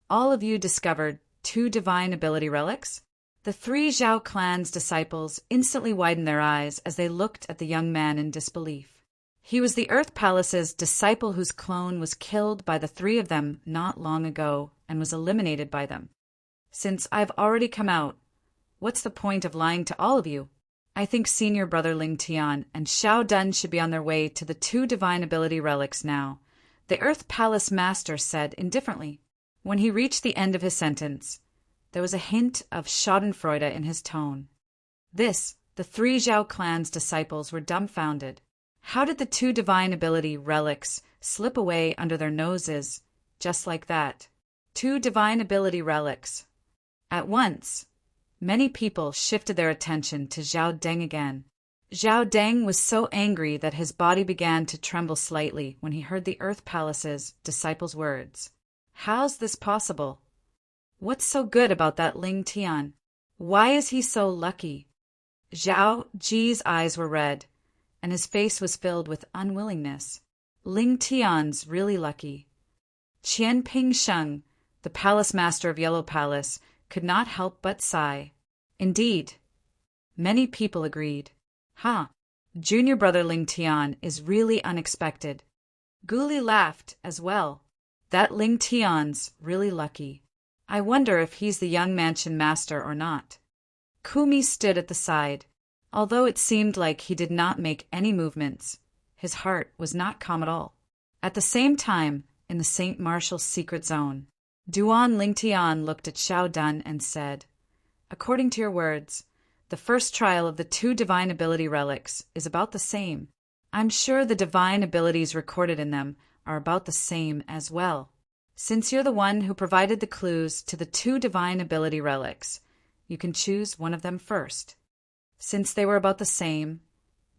All of you discovered 2 divine ability relics? The 3 Zhao clan's disciples instantly widened their eyes as they looked at the young man in disbelief. He was the Earth Palace's disciple whose clone was killed by the 3 of them not long ago and was eliminated by them. "Since I've already come out, what's the point of lying to all of you? I think senior brother Ling Tian and Xiao Dan should be on their way to the 2 divine ability relics now," the Earth Palace Master said indifferently. When he reached the end of his sentence, there was a hint of schadenfreude in his tone. The 3 Zhao clan's disciples were dumbfounded. How did the 2 divine ability relics slip away under their noses just like that? 2 divine ability relics. At once, many people shifted their attention to Zhao Deng again. Zhao Deng was so angry that his body began to tremble slightly when he heard the Earth Palace's disciples' words. How's this possible? What's so good about that Ling Tian? Why is he so lucky? Zhao Ji's eyes were red, and his face was filled with unwillingness. Ling Tian's really lucky. Qian Ping Sheng, the palace master of Yellow Palace, could not help but sigh. Indeed, many people agreed. Junior brother Ling Tian is really unexpected. Guli laughed as well. That Ling Tian's really lucky. I wonder if he's the young mansion master or not. Kumi stood at the side. Although it seemed like he did not make any movements, his heart was not calm at all. At the same time, in the St. Martial's secret zone, Duan Lingtian looked at Xiao Dan and said, "According to your words, the first trial of the 2 divine ability relics is about the same. I'm sure the divine abilities recorded in them are about the same as well. Since you're the one who provided the clues to the 2 divine ability relics, you can choose one of them first. Since they were about the same,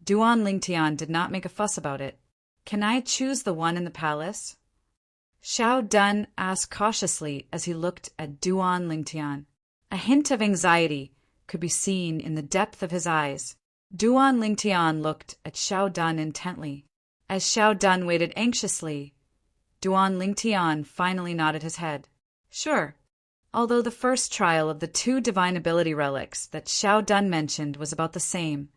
Duan Lingtian did not make a fuss about it. Can I choose the one in the palace? Xiao Dun asked cautiously as he looked at Duan Lingtian. A hint of anxiety could be seen in the depth of his eyes. Duan Lingtian looked at Xiao Dun intently. As Xiao Dun waited anxiously, Duan Lingtian finally nodded his head. Sure. Although the first trial of the 2 divine ability relics that Xiao Dun mentioned was about the same,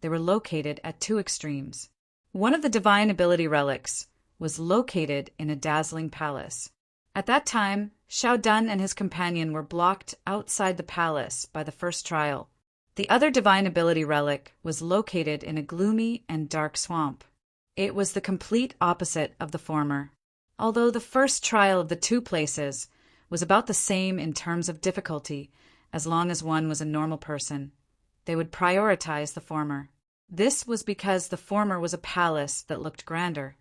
they were located at 2 extremes. One of the divine ability relics was located in a dazzling palace. At that time, Xiao Dun and his companion were blocked outside the palace by the first trial. The other divine ability relic was located in a gloomy and dark swamp. It was the complete opposite of the former. Although the first trial of the 2 places was about the same in terms of difficulty, as long as one was a normal person, they would prioritize the former. This was because the former was a palace that looked grander.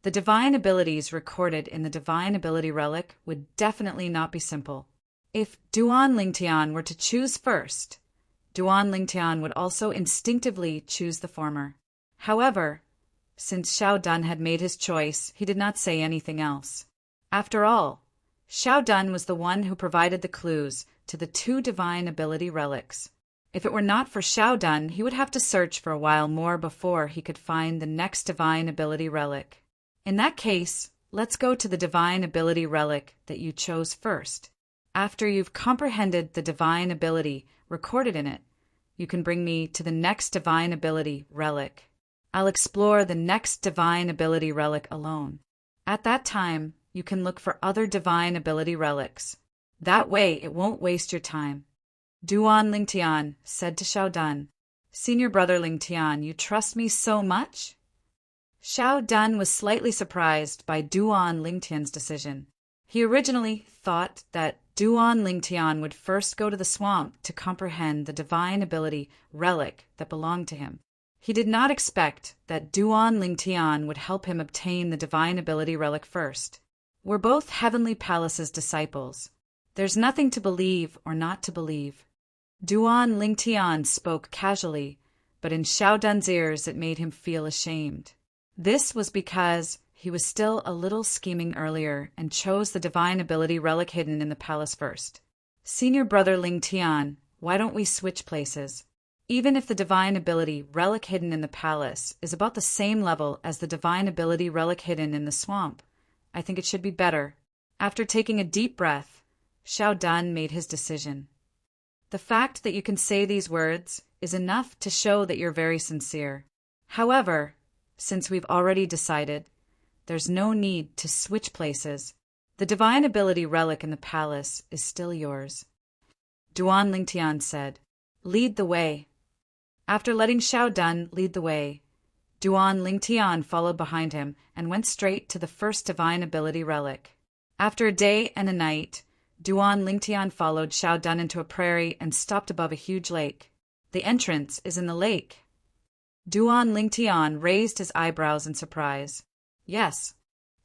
The divine abilities recorded in the divine ability relic would definitely not be simple. If Duan Lingtian were to choose first, Duan Lingtian would also instinctively choose the former. However, since Xiao Dun had made his choice, he did not say anything else. After all, Xiao Dun was the one who provided the clues to the 2 divine ability relics. If it were not for Xiao Dun, he would have to search for a while more before he could find the next divine ability relic. In that case, let's go to the divine ability relic that you chose first. After you've comprehended the divine ability recorded in it, you can bring me to the next divine ability relic. I'll explore the next divine ability relic alone. At that time, you can look for other divine ability relics. That way, it won't waste your time. Duan Lingtian said to Xiao Dun, Senior brother Lingtian, you trust me so much? Xiao Dun was slightly surprised by Duan Lingtian's decision. He originally thought that Duan Lingtian would first go to the swamp to comprehend the divine ability relic that belonged to him. He did not expect that Duan Lingtian would help him obtain the divine ability relic first. We're both Heavenly Palace's disciples. There's nothing to believe or not to believe. Duan Lingtian spoke casually, but in Xiao Dun's ears it made him feel ashamed. This was because he was still a little scheming earlier and chose the divine ability relic hidden in the palace first. Senior brother Lingtian, why don't we switch places? Even if the divine ability relic hidden in the palace is about the same level as the divine ability relic hidden in the swamp, I think it should be better. After taking a deep breath, Xiao Dun made his decision. The fact that you can say these words is enough to show that you're very sincere. However, since we've already decided, there's no need to switch places. The divine ability relic in the palace is still yours. Duan Lingtian said, Lead the way. After letting Xiao Dun lead the way, Duan Lingtian followed behind him and went straight to the first divine ability relic. After a day and a night, Duan Lingtian followed Xiao Dun into a prairie and stopped above a huge lake. The entrance is in the lake. Duan Lingtian raised his eyebrows in surprise. Yes.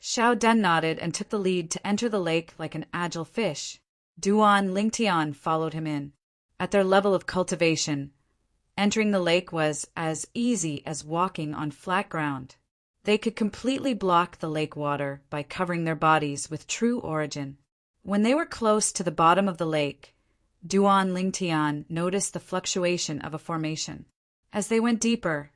Xiao Dun nodded and took the lead to enter the lake like an agile fish. Duan Lingtian followed him in. At their level of cultivation, entering the lake was as easy as walking on flat ground. They could completely block the lake water by covering their bodies with true origin. When they were close to the bottom of the lake, Duan Lingtian noticed the fluctuation of a formation. As they went deeper,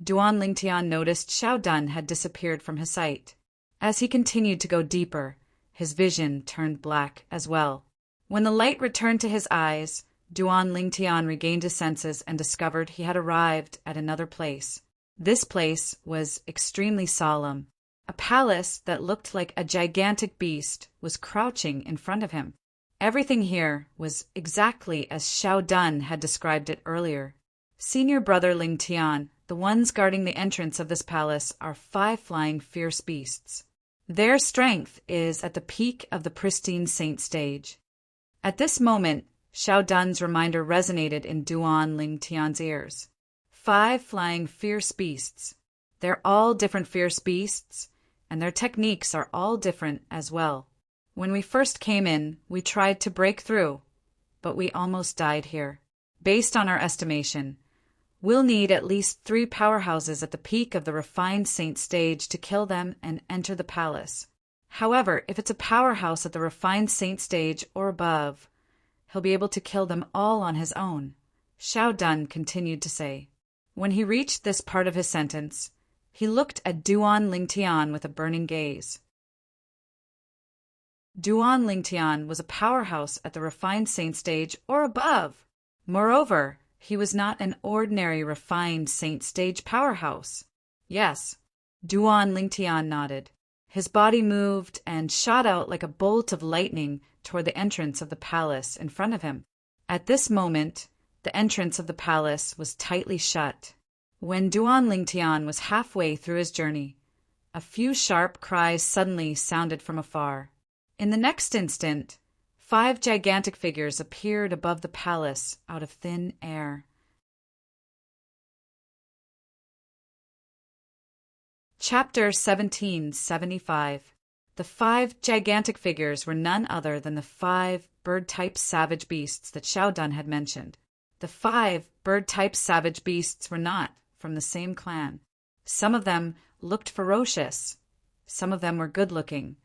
Duan Lingtian noticed Xiao Dun had disappeared from his sight. As he continued to go deeper, his vision turned black as well. When the light returned to his eyes, Duan Lingtian regained his senses and discovered he had arrived at another place. This place was extremely solemn. A palace that looked like a gigantic beast was crouching in front of him. Everything here was exactly as Xiao Dun had described it earlier. Senior brother Lingtian, the ones guarding the entrance of this palace are 5 flying fierce beasts. Their strength is at the peak of the pristine saint stage. At this moment, Xiao Dun's reminder resonated in Duan Lingtian's ears. 5 flying fierce beasts. They're all different fierce beasts, and their techniques are all different as well. When we first came in, we tried to break through, but we almost died here. Based on our estimation, we'll need at least 3 powerhouses at the peak of the refined saint stage to kill them and enter the palace. However, if it's a powerhouse at the refined saint stage or above, he'll be able to kill them all on his own, Xiao Dun continued to say. When he reached this part of his sentence, he looked at Duan Lingtian with a burning gaze. Duan Lingtian was a powerhouse at the refined saint stage or above. Moreover, he was not an ordinary refined saint stage powerhouse. Yes, Duan Lingtian nodded. His body moved and shot out like a bolt of lightning toward the entrance of the palace in front of him. At this moment, the entrance of the palace was tightly shut. When Duan Lingtian was halfway through his journey, a few sharp cries suddenly sounded from afar. In the next instant, 5 gigantic figures appeared above the palace out of thin air. Chapter 1775. The 5 gigantic figures were none other than the 5 bird-type savage beasts that Xiao Dun had mentioned. The 5 bird-type savage beasts were not from the same clan. Some of them looked ferocious, some of them were good-looking,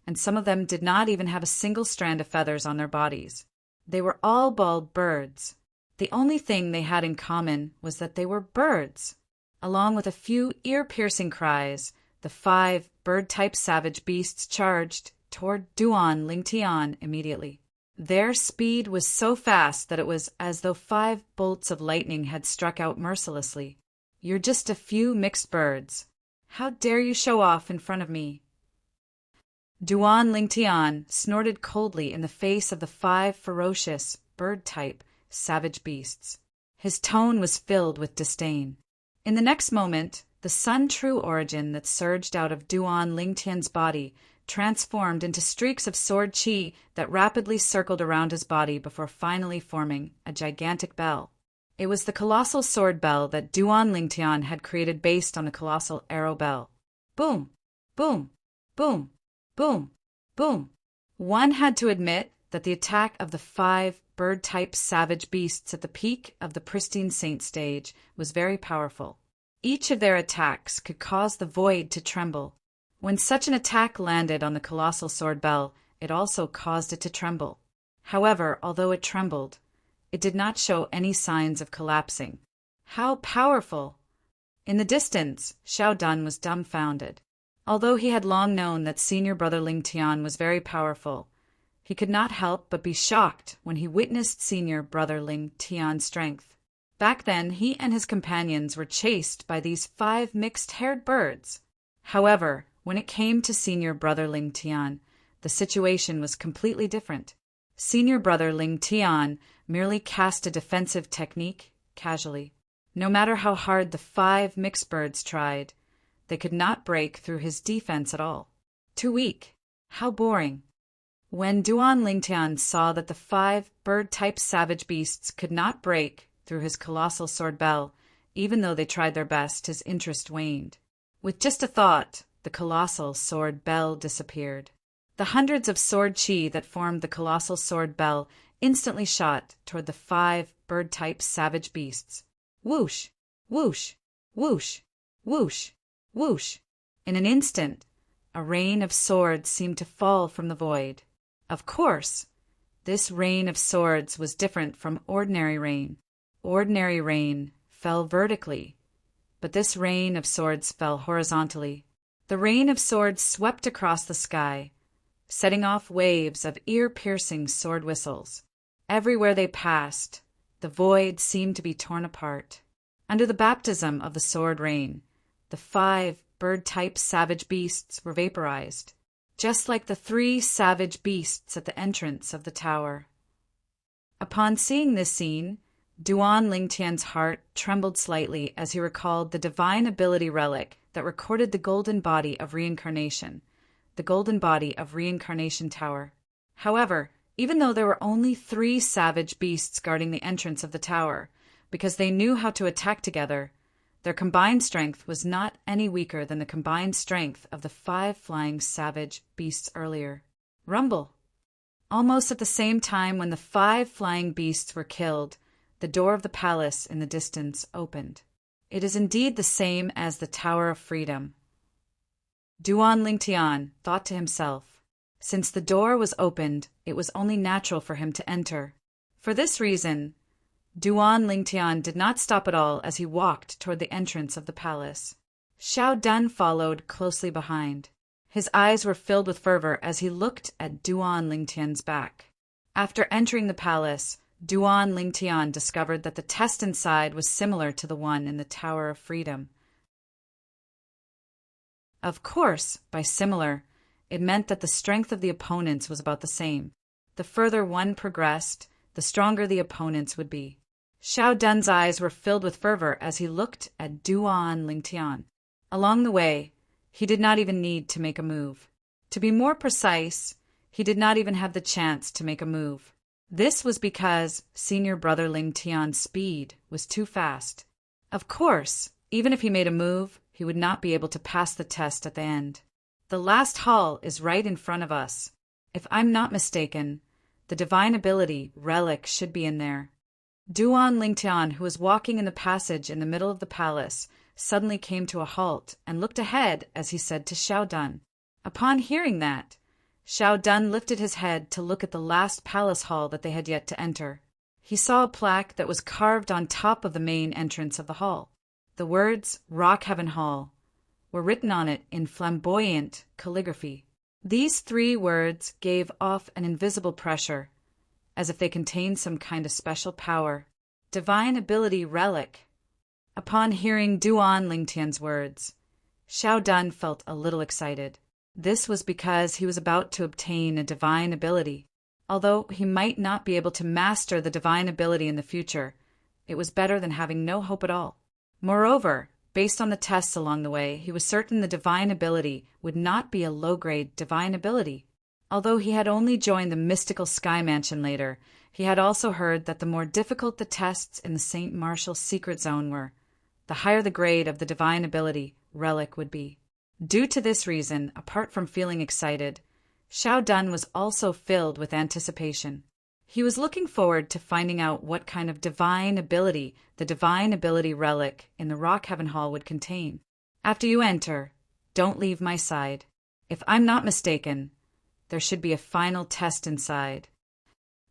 and some of them did not even have a single strand of feathers on their bodies. They were all bald birds. The only thing they had in common was that they were birds. Along with a few ear-piercing cries, the 5 bird-type savage beasts charged toward Duan Lingtian immediately. Their speed was so fast that it was as though 5 bolts of lightning had struck out mercilessly. "You're just a few mixed birds. How dare you show off in front of me?" Duan Lingtian snorted coldly in the face of the 5 ferocious, bird-type, savage beasts. His tone was filled with disdain. In the next moment, the sun-true origin that surged out of Duan Lingtian's body transformed into streaks of sword qi that rapidly circled around his body before finally forming a gigantic bell. It was the colossal sword bell that Duan Lingtian had created based on the colossal arrow bell. Boom! Boom! Boom! Boom! Boom! One had to admit that the attack of the 5 bird-type savage beasts at the peak of the pristine saint stage was very powerful. Each of their attacks could cause the void to tremble. When such an attack landed on the colossal sword bell, it also caused it to tremble. However, although it trembled, it did not show any signs of collapsing. How powerful! In the distance, Xiao Dun was dumbfounded. Although he had long known that senior brother Lingtian was very powerful, he could not help but be shocked when he witnessed senior brother Lingtian's strength. Back then, he and his companions were chased by these 5 mixed-haired birds. However, when it came to senior brother Lingtian, the situation was completely different. Senior brother Lingtian merely cast a defensive technique casually. No matter how hard the 5 mixed birds tried, they could not break through his defense at all. Too weak. How boring. When Duan Lingtian saw that the 5 bird-type savage beasts could not break through his colossal sword bell, even though they tried their best, his interest waned. With just a thought, the colossal sword bell disappeared. The hundreds of sword qi that formed the colossal sword bell instantly shot toward the 5 bird-type savage beasts. Whoosh! Whoosh! Whoosh! Whoosh! Whoosh! In an instant, a rain of swords seemed to fall from the void. Of course, this rain of swords was different from ordinary rain. Ordinary rain fell vertically, but this rain of swords fell horizontally. The rain of swords swept across the sky, setting off waves of ear-piercing sword whistles. Everywhere they passed, the void seemed to be torn apart. Under the baptism of the sword rain, the 5 bird-type savage beasts were vaporized, just like the 3 savage beasts at the entrance of the tower. Upon seeing this scene, Duan Lingtian's heart trembled slightly as he recalled the divine ability relic that recorded the golden body of reincarnation, the golden body of reincarnation tower. However, even though there were only 3 savage beasts guarding the entrance of the tower, because they knew how to attack together, Their combined strength was not any weaker than the combined strength of the 5 flying savage beasts earlier. Rumble! Almost at the same time when the 5 flying beasts were killed, the door of the palace in the distance opened. It is indeed the same as the Tower of Freedom. Duan Lingtian thought to himself. Since the door was opened, it was only natural for him to enter. For this reason, Duan Lingtian did not stop at all as he walked toward the entrance of the palace. Xiao Dun followed closely behind. His eyes were filled with fervor as he looked at Duan Lingtian's back. After entering the palace, Duan Lingtian discovered that the test inside was similar to the one in the Tower of Freedom. Of course, by similar, it meant that the strength of the opponents was about the same. The further one progressed, the stronger the opponents would be. Xiao Dun's eyes were filled with fervor as he looked at Duan Lingtian. Along the way, he did not even need to make a move. To be more precise, he did not even have the chance to make a move. This was because senior brother Lingtian's speed was too fast. Of course, even if he made a move, he would not be able to pass the test at the end. The last hall is right in front of us. If I'm not mistaken, the divine ability relic should be in there. Duan Lingtian, who was walking in the passage in the middle of the palace, suddenly came to a halt and looked ahead as he said to Xiao Dun. Upon hearing that, Xiao Dun lifted his head to look at the last palace hall that they had yet to enter. He saw a plaque that was carved on top of the main entrance of the hall. The words Rock Heaven Hall were written on it in flamboyant calligraphy. These 3 words gave off an invisible pressure, as if they contained some kind of special power. Divine ability relic. Upon hearing Duan Lingtian's words, Xiao Dun felt a little excited. This was because he was about to obtain a divine ability. Although he might not be able to master the divine ability in the future, it was better than having no hope at all. Moreover, based on the tests along the way, he was certain the divine ability would not be a low-grade divine ability. Although he had only joined the mystical Sky Mansion later, he had also heard that the more difficult the tests in the St. Martial secret zone were, the higher the grade of the divine ability relic would be. Due to this reason, apart from feeling excited, Xiao Dun was also filled with anticipation. He was looking forward to finding out what kind of divine ability the divine ability relic in the Rock Heaven Hall would contain. After you enter, don't leave my side. If I'm not mistaken, there should be a final test inside.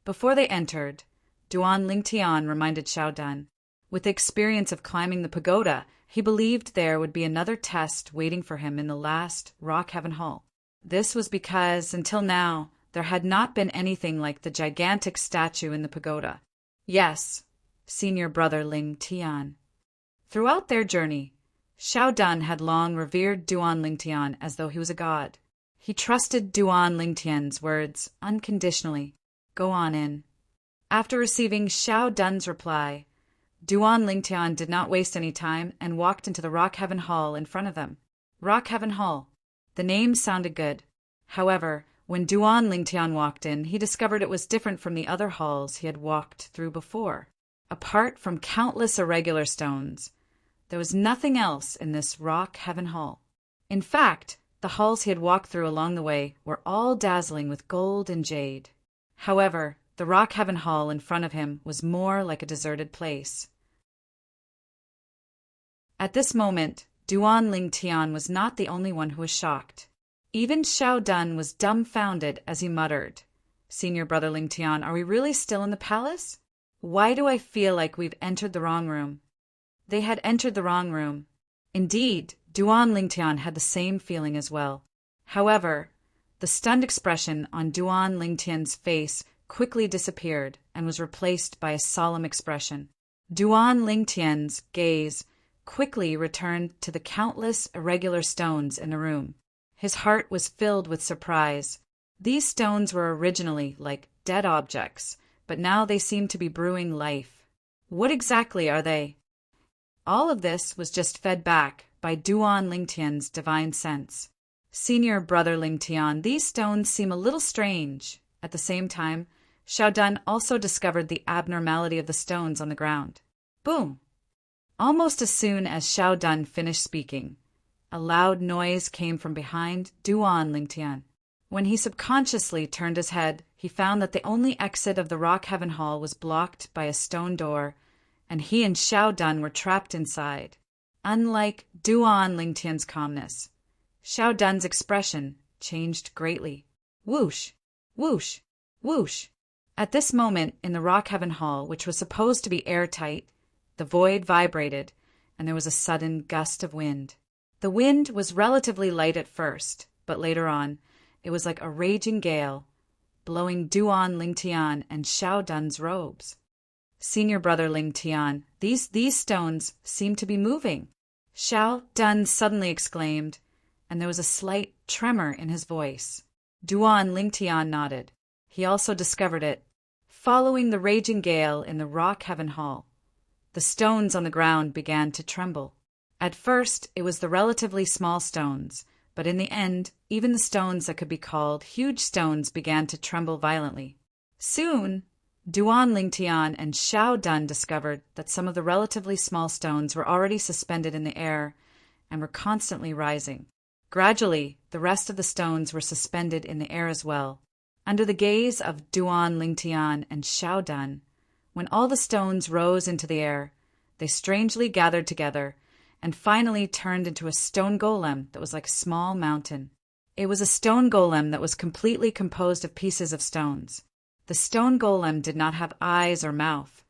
Before they entered, Duan Lingtian reminded Xiao Dun. With the experience of climbing the pagoda, he believed there would be another test waiting for him in the last Rock Heaven Hall. This was because, until now, there had not been anything like the gigantic statue in the pagoda. Yes, senior brother Lingtian. Throughout their journey, Xiao Dun had long revered Duan Lingtian as though he was a god. He trusted Duan Lingtian's words unconditionally. Go on in. After receiving Xiao Dun's reply, Duan Lingtian did not waste any time and walked into the Rock Heaven Hall in front of them. Rock Heaven Hall. The name sounded good. However, when Duan Lingtian walked in, he discovered it was different from the other halls he had walked through before. Apart from countless irregular stones, there was nothing else in this Rock Heaven Hall. In fact, the halls he had walked through along the way were all dazzling with gold and jade. However, the Rock Heaven Hall in front of him was more like a deserted place. At this moment, Duan Lingtian was not the only one who was shocked. Even Xiao Dun was dumbfounded as he muttered, "Senior brother Lingtian, are we really still in the palace? Why do I feel like we've entered the wrong room?" They had entered the wrong room. Indeed, Duan Lingtian had the same feeling as well. However, the stunned expression on Duan Lingtian's face quickly disappeared and was replaced by a solemn expression. Duan Lingtian's gaze quickly returned to the countless irregular stones in the room. His heart was filled with surprise. These stones were originally like dead objects, but now they seemed to be brewing life. What exactly are they? All of this was just fed back by Duan Lingtian's divine sense. Senior brother Lingtian, these stones seem a little strange. At the same time, Xiao Dun also discovered the abnormality of the stones on the ground. Boom! Almost as soon as Xiao Dun finished speaking, a loud noise came from behind Duan Lingtian. When he subconsciously turned his head, he found that the only exit of the Rock Heaven Hall was blocked by a stone door, and he and Xiao Dun were trapped inside. Unlike Duan Lingtian's calmness, Xiao Dun's expression changed greatly. Whoosh! Whoosh! Whoosh! At this moment in the Rock Heaven Hall, which was supposed to be airtight, the void vibrated, and there was a sudden gust of wind. The wind was relatively light at first, but later on, it was like a raging gale, blowing Duan Lingtian and Xiao Dun's robes. Senior brother Lingtian, these stones seem to be moving, Xiao Dun suddenly exclaimed, and there was a slight tremor in his voice. Duan Lingtian nodded. He also discovered it. Following the raging gale in the Rock Heaven Hall, the stones on the ground began to tremble. At first, it was the relatively small stones, but in the end, even the stones that could be called huge stones began to tremble violently. Soon, Duan Lingtian and Xiao Dun discovered that some of the relatively small stones were already suspended in the air and were constantly rising. Gradually, the rest of the stones were suspended in the air as well. Under the gaze of Duan Lingtian and Xiao Dun, when all the stones rose into the air, they strangely gathered together and finally turned into a stone golem that was like a small mountain. It was a stone golem that was completely composed of pieces of stones. The stone golem did not have eyes or mouth,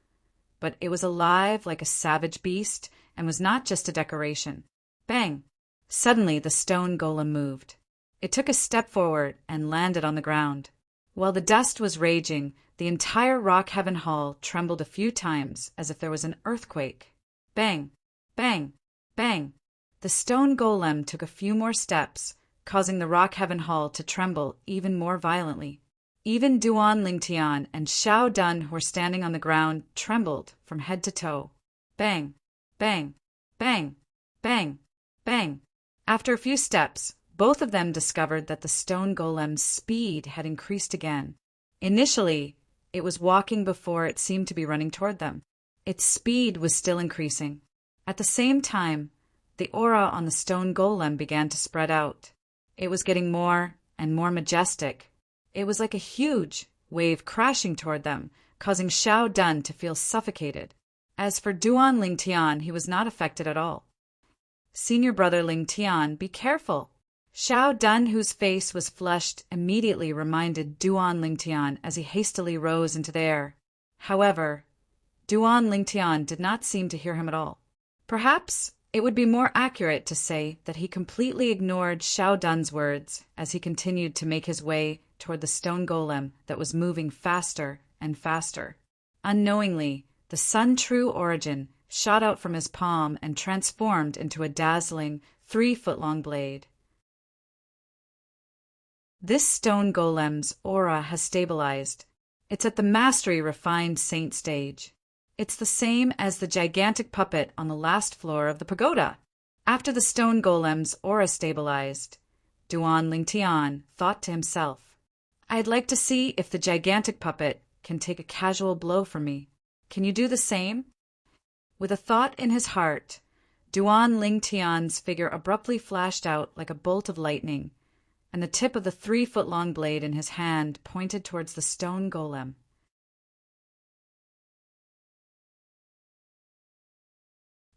but it was alive like a savage beast and was not just a decoration. Bang! Suddenly the stone golem moved. It took a step forward and landed on the ground. While the dust was raging, the entire Rock Heaven Hall trembled a few times as if there was an earthquake. Bang! Bang! Bang! The stone golem took a few more steps, causing the Rock Heaven Hall to tremble even more violently. Even Duan Lingtian and Xiao Dun, who were standing on the ground, trembled from head to toe. Bang! Bang! Bang! Bang! Bang! After a few steps, both of them discovered that the stone golem's speed had increased again. Initially, it was walking before it seemed to be running toward them. Its speed was still increasing. At the same time, the aura on the stone golem began to spread out. It was getting more and more majestic. It was like a huge wave crashing toward them, causing Xiao Dun to feel suffocated. As for Duan Lingtian, he was not affected at all. Senior brother Lingtian, be careful! Xiao Dun, whose face was flushed, immediately reminded Duan Lingtian as he hastily rose into the air. However, Duan Lingtian did not seem to hear him at all. Perhaps it would be more accurate to say that he completely ignored Xiao Dun's words as he continued to make his way toward the stone golem that was moving faster and faster. Unknowingly, the Sun True Origin shot out from his palm and transformed into a dazzling 3-foot-long blade. This stone golem's aura has stabilized. It's at the mastery refined saint stage. It's the same as the gigantic puppet on the last floor of the pagoda. After the stone golem's aura stabilized, Duan Lingtian thought to himself, I'd like to see if the gigantic puppet can take a casual blow from me. Can you do the same? With a thought in his heart, Duan Lingtian's figure abruptly flashed out like a bolt of lightning, and the tip of the 3-foot-long blade in his hand pointed towards the stone golem.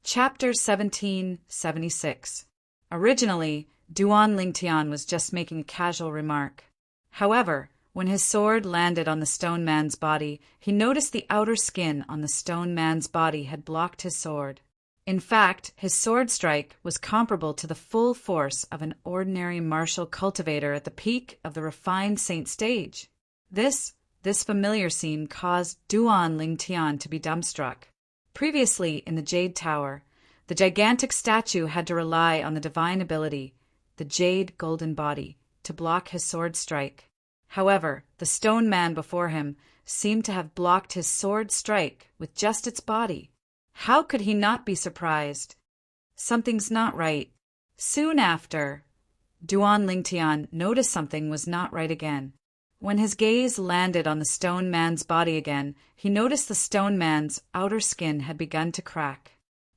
Chapter 1776. Originally, Duan Lingtian was just making a casual remark. However, when his sword landed on the stone man's body, he noticed the outer skin on the stone man's body had blocked his sword. In fact, his sword strike was comparable to the full force of an ordinary martial cultivator at the peak of the refined saint stage. This familiar scene caused Duan Lingtian to be dumbstruck. Previously, in the Jade Tower, the gigantic statue had to rely on the divine ability, the Jade Golden Body, to block his sword strike. However, the stone man before him seemed to have blocked his sword strike with just its body. How could he not be surprised? Something's not right. Soon after, Duan Lingtian noticed something was not right again. When his gaze landed on the stone man's body again, he noticed the stone man's outer skin had begun to crack.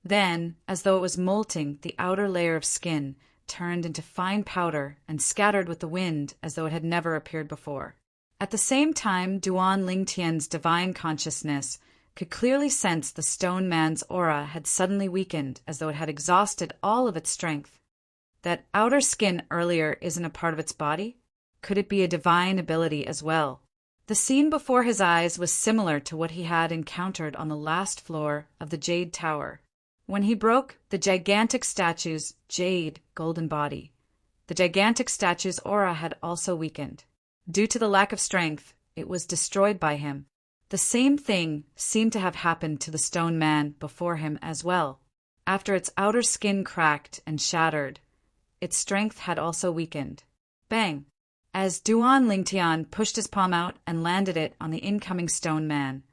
Then, as though it was molting, the outer layer of skin turned into fine powder and scattered with the wind as though it had never appeared before. At the same time, Duan Lingtian's divine consciousness could clearly sense the stone man's aura had suddenly weakened as though it had exhausted all of its strength. That outer skin earlier isn't a part of its body? Could it be a divine ability as well? The scene before his eyes was similar to what he had encountered on the last floor of the Jade Tower, when he broke the gigantic statue's jade golden body. The gigantic statue's aura had also weakened. Due to the lack of strength, it was destroyed by him. The same thing seemed to have happened to the stone man before him as well. After its outer skin cracked and shattered, its strength had also weakened. Bang! As Duan Lingtian pushed his palm out and landed it on the incoming stone man,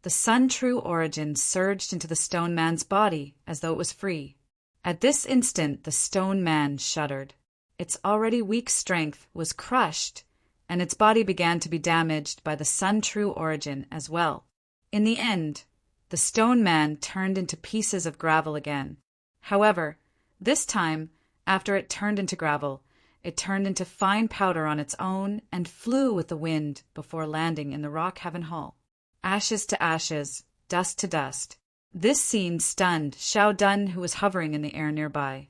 the sun-true origin surged into the stone man's body as though it was free. At this instant, the stone man shuddered. Its already weak strength was crushed, and its body began to be damaged by the sun-true origin as well. In the end, the stone man turned into pieces of gravel again. However, this time, after it turned into gravel, it turned into fine powder on its own and flew with the wind before landing in the Rock Heaven Hall. Ashes to ashes, dust to dust. This scene stunned Xiao Dun, who was hovering in the air nearby.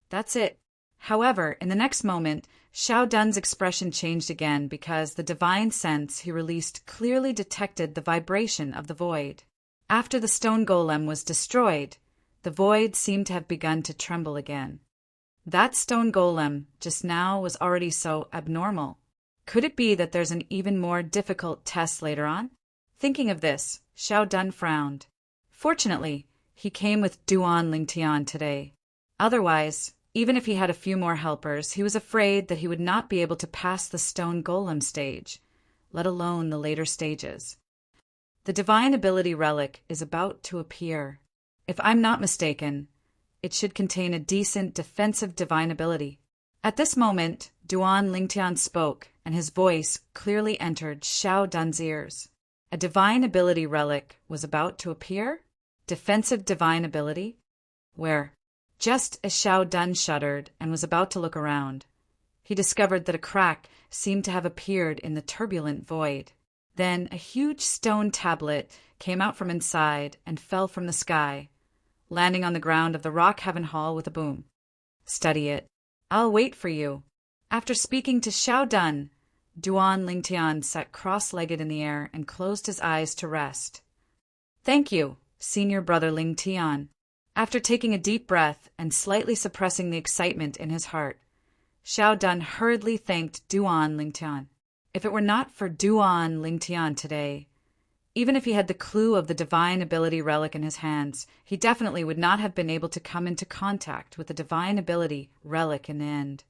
That's it. However, in the next moment, Xiao Dun's expression changed again because the divine sense he released clearly detected the vibration of the void. After the stone golem was destroyed, the void seemed to have begun to tremble again. That stone golem just now was already so abnormal. Could it be that there's an even more difficult test later on? Thinking of this, Xiao Dun frowned. Fortunately, he came with Duan Lingtian today. Otherwise, even if he had a few more helpers, he was afraid that he would not be able to pass the stone golem stage, let alone the later stages. The divine ability relic is about to appear. If I'm not mistaken, it should contain a decent defensive divine ability. At this moment, Duan Lingtian spoke, and his voice clearly entered Xiao Dun's ears. A divine ability relic was about to appear? Defensive divine ability? Where? Just as Xiao Dun shuddered and was about to look around, he discovered that a crack seemed to have appeared in the turbulent void. Then a huge stone tablet came out from inside and fell from the sky, landing on the ground of the Rock Heaven Hall with a boom. Study it. I'll wait for you. After speaking to Xiao Dun, Duan Lingtian sat cross-legged in the air and closed his eyes to rest. Thank you, senior brother Lingtian. After taking a deep breath and slightly suppressing the excitement in his heart, Xiao Dun hurriedly thanked Duan Lingtian. If it were not for Duan Lingtian today, even if he had the clue of the divine ability relic in his hands, he definitely would not have been able to come into contact with the divine ability relic in the end.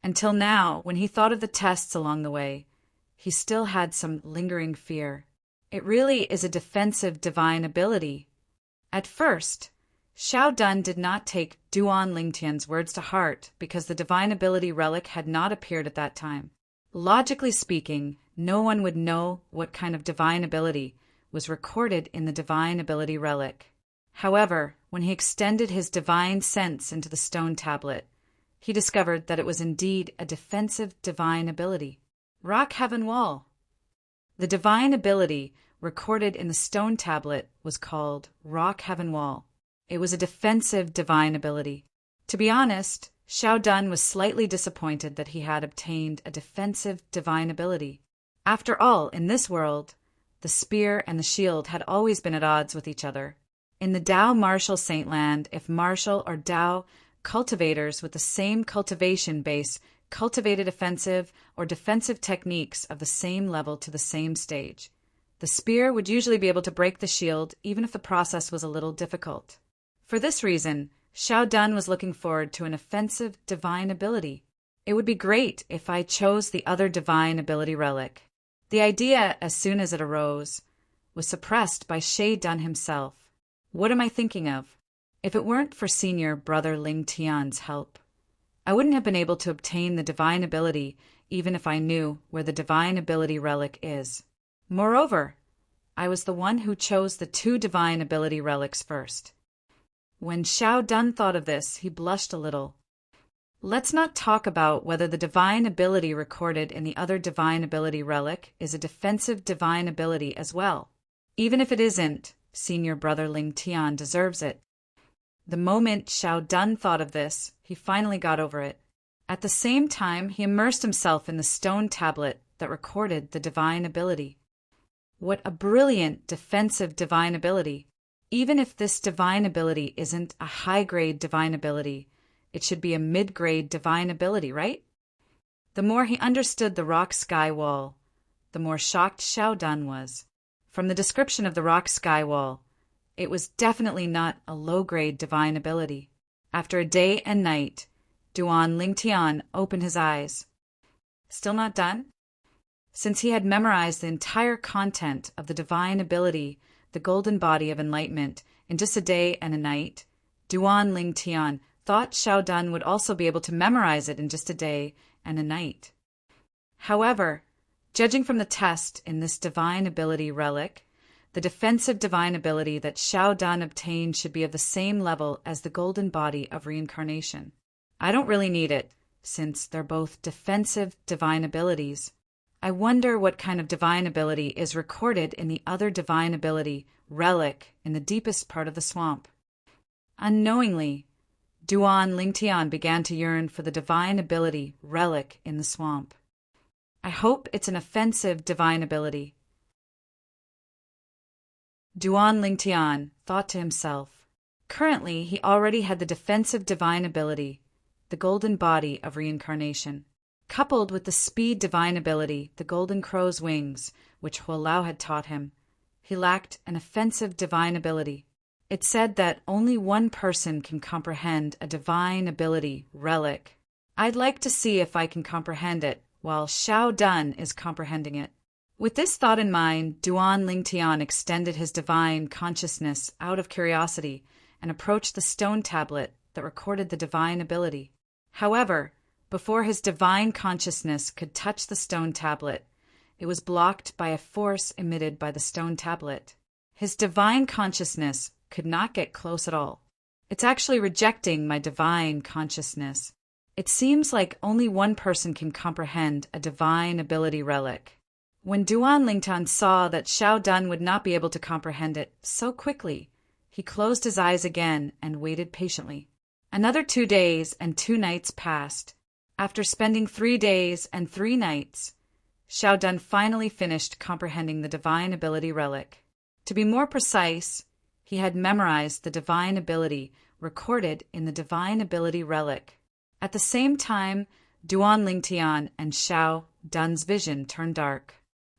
Until now, when he thought of the tests along the way, he still had some lingering fear. It really is a defensive divine ability. At first, Xiao Dun did not take Duan Lingtian's words to heart because the divine ability relic had not appeared at that time. Logically speaking, no one would know what kind of divine ability was recorded in the divine ability relic. However, when he extended his divine sense into the stone tablet, he discovered that it was indeed a defensive divine ability. Rock Heaven Wall. The divine ability recorded in the stone tablet was called Rock Heaven Wall. It was a defensive divine ability. To be honest, Xiao Dun was slightly disappointed that he had obtained a defensive divine ability. After all, in this world, the spear and the shield had always been at odds with each other. In the Dao martial Saintland, if martial or Dao cultivators with the same cultivation base cultivated offensive or defensive techniques of the same level to the same stage, the spear would usually be able to break the shield even if the process was a little difficult. For this reason, Xiao Dun was looking forward to an offensive divine ability. It would be great if I chose the other divine ability relic. The idea, as soon as it arose, was suppressed by Xiao Dun himself. What am I thinking of? If it weren't for senior brother Lingtian's help, I wouldn't have been able to obtain the divine ability even if I knew where the divine ability relic is. Moreover, I was the one who chose the 2 divine ability relics first. When Xiao Dun thought of this, he blushed a little. Let's not talk about whether the divine ability recorded in the other divine ability relic is a defensive divine ability as well. Even if it isn't, senior brother Ling Tian deserves it. The moment Xiao Dun thought of this, he finally got over it. At the same time, he immersed himself in the stone tablet that recorded the divine ability. What a brilliant defensive divine ability! Even if this divine ability isn't a high-grade divine ability, it should be a mid-grade divine ability, right? The more he understood the rock sky wall, the more shocked Xiao Dun was. From the description of the rock sky wall, it was definitely not a low-grade divine ability. After a day and night, Duan Lingtian opened his eyes. Still not done? Since he had memorized the entire content of the divine ability, the golden body of enlightenment, in just a day and a night, Duan Lingtian thought Xiao Dun would also be able to memorize it in just a day and a night. However, judging from the test in this divine ability relic, the defensive divine ability that Xiao Dun obtained should be of the same level as the golden body of reincarnation. I don't really need it, since they're both defensive divine abilities. I wonder what kind of divine ability is recorded in the other divine ability relic in the deepest part of the swamp. Unknowingly, Duan Lingtian began to yearn for the divine ability relic in the swamp. I hope it's an offensive divine ability. Duan Lingtian thought to himself. Currently, he already had the defensive divine ability, the golden body of reincarnation, coupled with the speed divine ability, the golden crow's wings, which Huolao had taught him. He lacked an offensive divine ability. It said that only one person can comprehend a divine ability relic. I'd like to see if I can comprehend it while Xiao Dun is comprehending it. With this thought in mind, Duan Lingtian extended his divine consciousness out of curiosity and approached the stone tablet that recorded the divine ability. However, before his divine consciousness could touch the stone tablet, it was blocked by a force emitted by the stone tablet. His divine consciousness could not get close at all. It's actually rejecting my divine consciousness. It seems like only one person can comprehend a divine ability relic. When Duan Lingtian saw that Xiao Dun would not be able to comprehend it so quickly, he closed his eyes again and waited patiently. Another 2 days and 2 nights passed. After spending 3 days and 3 nights, Xiao Dun finally finished comprehending the divine ability relic. To be more precise, he had memorized the divine ability recorded in the divine ability relic. At the same time, Duan Lingtian and Xiao Dun's vision turned dark.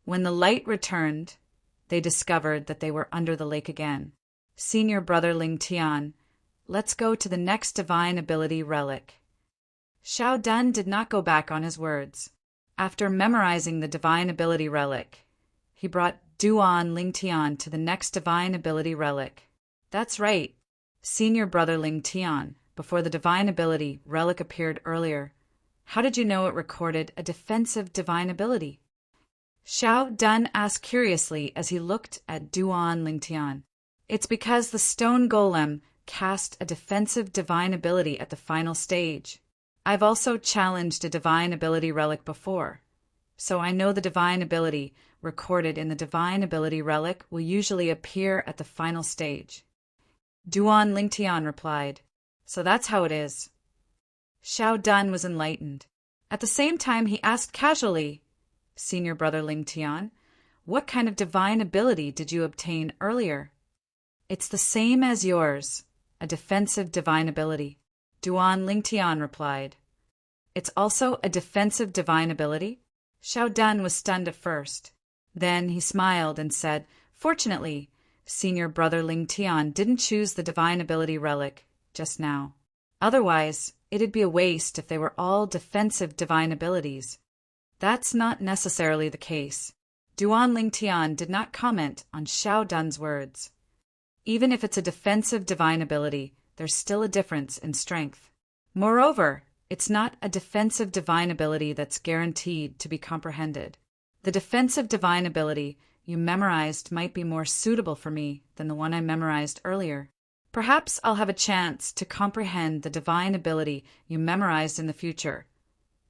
When the light returned, they discovered that they were under the lake again. Senior brother Lingtian, let's go to the next divine ability relic. Xiao Dun did not go back on his words. After memorizing the divine ability relic, he brought Duan Lingtian to the next divine ability relic. That's right, senior brother Lingtian, before the divine ability relic appeared earlier. How did you know it recorded a defensive divine ability? Xiao Dun asked curiously as he looked at Duan Lingtian. It's because the stone golem cast a defensive divine ability at the final stage. I've also challenged a divine ability relic before, so I know the divine ability recorded in the divine ability relic will usually appear at the final stage. Duan Lingtian replied, so that's how it is. Xiao Dun was enlightened. At the same time, he asked casually, Senior brother Lingtian, what kind of divine ability did you obtain earlier? It's the same as yours, a defensive divine ability. Duan Lingtian replied. It's also a defensive divine ability? Xiao Dun was stunned at first. Then he smiled and said, fortunately, senior brother Lingtian didn't choose the divine ability relic just now. Otherwise, it'd be a waste if they were all defensive divine abilities. That's not necessarily the case. Duan Lingtian did not comment on Xiao Dun's words. Even if it's a defensive divine ability, there's still a difference in strength. Moreover, it's not a defensive divine ability that's guaranteed to be comprehended. The defensive divine ability you memorized might be more suitable for me than the one I memorized earlier. Perhaps I'll have a chance to comprehend the divine ability you memorized in the future,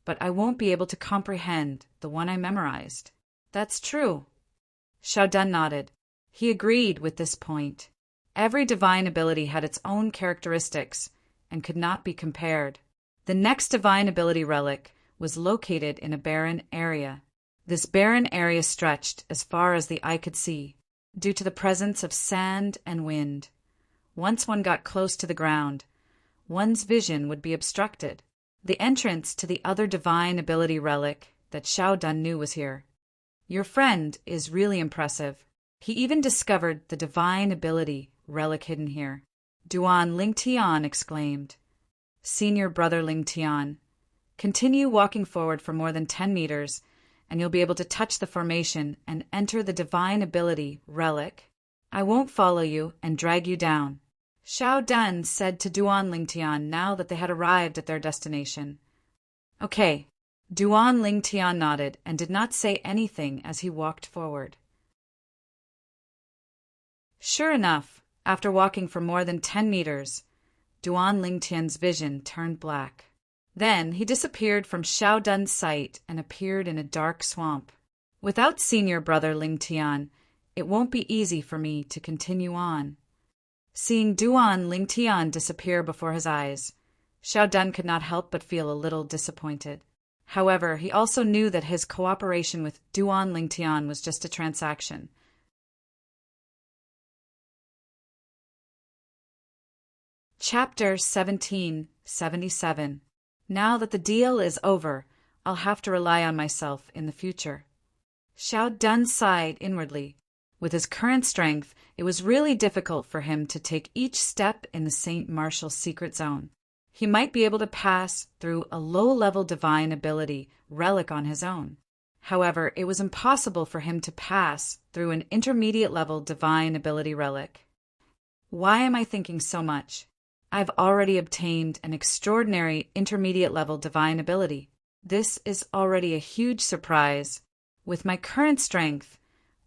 but I won't be able to comprehend the one I memorized." "That's true." Xiao Dun nodded. He agreed with this point. Every divine ability had its own characteristics and could not be compared. The next divine ability relic was located in a barren area. This barren area stretched as far as the eye could see, due to the presence of sand and wind. Once one got close to the ground, one's vision would be obstructed. The entrance to the other divine ability relic that Xiao Dun knew was here. "Your friend is really impressive. He even discovered the divine ability relic hidden here," Duan Lingtian exclaimed. "Senior brother Lingtian, continue walking forward for more than 10 meters, and you'll be able to touch the formation and enter the divine ability relic. I won't follow you and drag you down," Xiao Dun said to Duan Lingtian now that they had arrived at their destination. "Okay." Duan Lingtian nodded and did not say anything as he walked forward. Sure enough, after walking for more than 10 meters, Duan Lingtian's vision turned black. Then he disappeared from Xiao Dun's sight and appeared in a dark swamp. "Without senior brother Lingtian, it won't be easy for me to continue on." Seeing Duan Lingtian disappear before his eyes, Xiao Dun could not help but feel a little disappointed. However, he also knew that his cooperation with Duan Lingtian was just a transaction. Chapter 1777. Now that the deal is over, I'll have to rely on myself in the future. Xiao Dun sighed inwardly. With his current strength, it was really difficult for him to take each step in the St. Martial secret zone. He might be able to pass through a low-level divine ability relic on his own. However, it was impossible for him to pass through an intermediate-level divine ability relic. Why am I thinking so much? I've already obtained an extraordinary intermediate-level divine ability. This is already a huge surprise. With my current strength,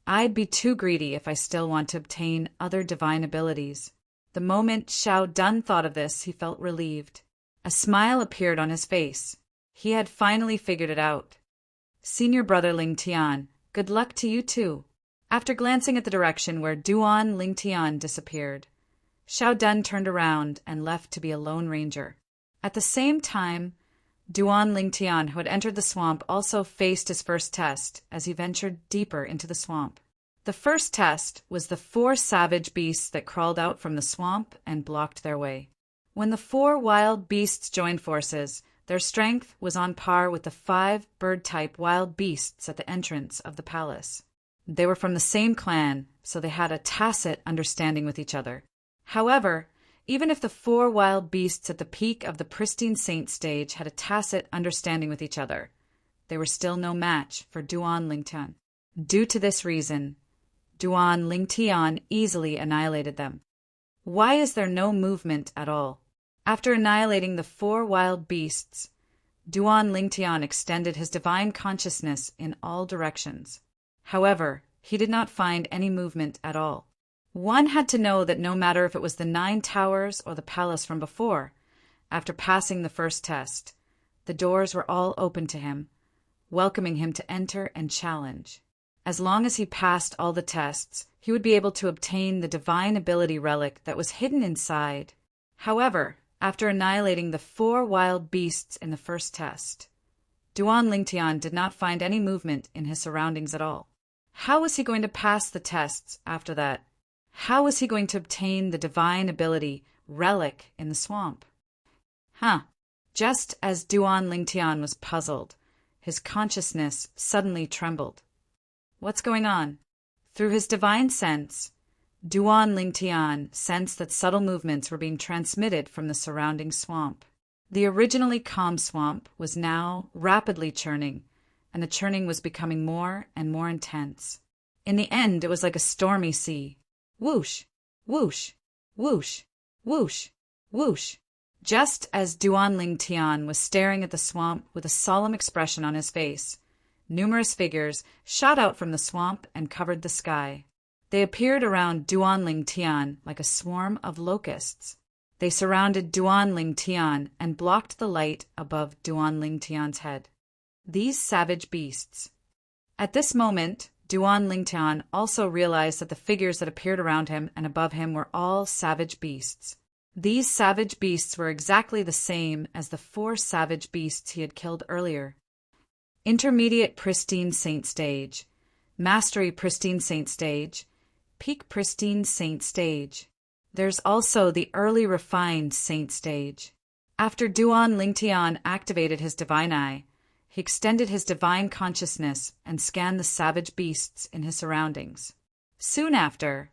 I'd be too greedy if I still want to obtain other divine abilities. The moment Xiao Dun thought of this, he felt relieved. A smile appeared on his face. He had finally figured it out. "Senior brother Lingtian, good luck to you too." After glancing at the direction where Duan Lingtian disappeared, Xiao Dun turned around and left to be a lone ranger. At the same time, Duan Lingtian, who had entered the swamp, also faced his first test as he ventured deeper into the swamp. The first test was the 4 savage beasts that crawled out from the swamp and blocked their way. When the 4 wild beasts joined forces, their strength was on par with the 5 bird-type wild beasts at the entrance of the palace. They were from the same clan, so they had a tacit understanding with each other. However, even if the 4 wild beasts at the peak of the pristine saint stage had a tacit understanding with each other, they were still no match for Duan Lingtian. Due to this reason, Duan Lingtian easily annihilated them. Why is there no movement at all? After annihilating the 4 wild beasts, Duan Lingtian extended his divine consciousness in all directions. However, he did not find any movement at all. One had to know that no matter if it was the 9 towers or the palace from before, after passing the first test, the doors were all open to him, welcoming him to enter and challenge. As long as he passed all the tests, he would be able to obtain the divine ability relic that was hidden inside. However, after annihilating the 4 wild beasts in the first test, Duan Lingtian did not find any movement in his surroundings at all. How was he going to pass the tests after that? How was he going to obtain the divine ability relic in the swamp? Just as Duan Lingtian was puzzled, his consciousness suddenly trembled. What's going on? Through his divine sense, Duan Lingtian sensed that subtle movements were being transmitted from the surrounding swamp. The originally calm swamp was now rapidly churning, and the churning was becoming more and more intense. In the end, it was like a stormy sea. Whoosh, whoosh, whoosh, whoosh, whoosh. Just as Duan Lingtian was staring at the swamp with a solemn expression on his face, numerous figures shot out from the swamp and covered the sky. They appeared around Duanling Tian like a swarm of locusts. They surrounded Duanling Tian and blocked the light above Duanling Tian's head. These savage beasts. At this moment, Duanling Tian also realized that the figures that appeared around him and above him were all savage beasts. These savage beasts were exactly the same as the 4 savage beasts he had killed earlier. Intermediate Pristine Saint Stage, Mastery Pristine Saint Stage, Peak Pristine Saint Stage. There's also the Early Refined Saint Stage. After Duanling Tian activated his divine eye, he extended his divine consciousness and scanned the savage beasts in his surroundings. Soon after,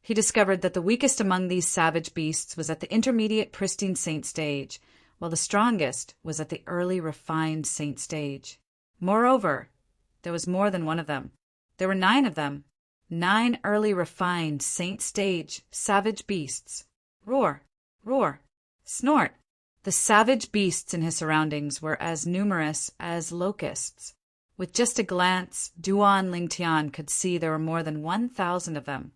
he discovered that the weakest among these savage beasts was at the Intermediate Pristine Saint Stage, while the strongest was at the Early Refined Saint Stage. Moreover, there was more than one of them. There were 9 of them. 9 Early Refined Saint Stage savage beasts. Roar, roar, snort. The savage beasts in his surroundings were as numerous as locusts. With just a glance, Duanling Tian could see there were more than 1,000 of them.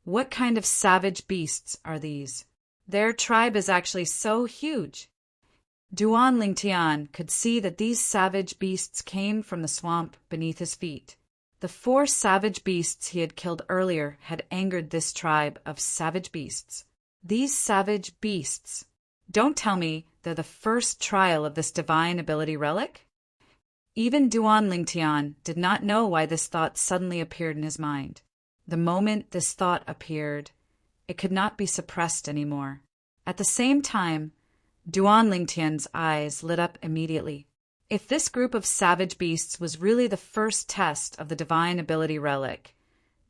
What kind of savage beasts are these? Their tribe is actually so huge. Duanling Tian could see that these savage beasts came from the swamp beneath his feet. The 4 savage beasts he had killed earlier had angered this tribe of savage beasts. These savage beasts. Don't tell me they're the first trial of this divine ability relic? Even Duanling Tian did not know why this thought suddenly appeared in his mind. The moment this thought appeared, it could not be suppressed anymore. At the same time, Duanling Tian's eyes lit up immediately. If this group of savage beasts was really the first test of the divine ability relic,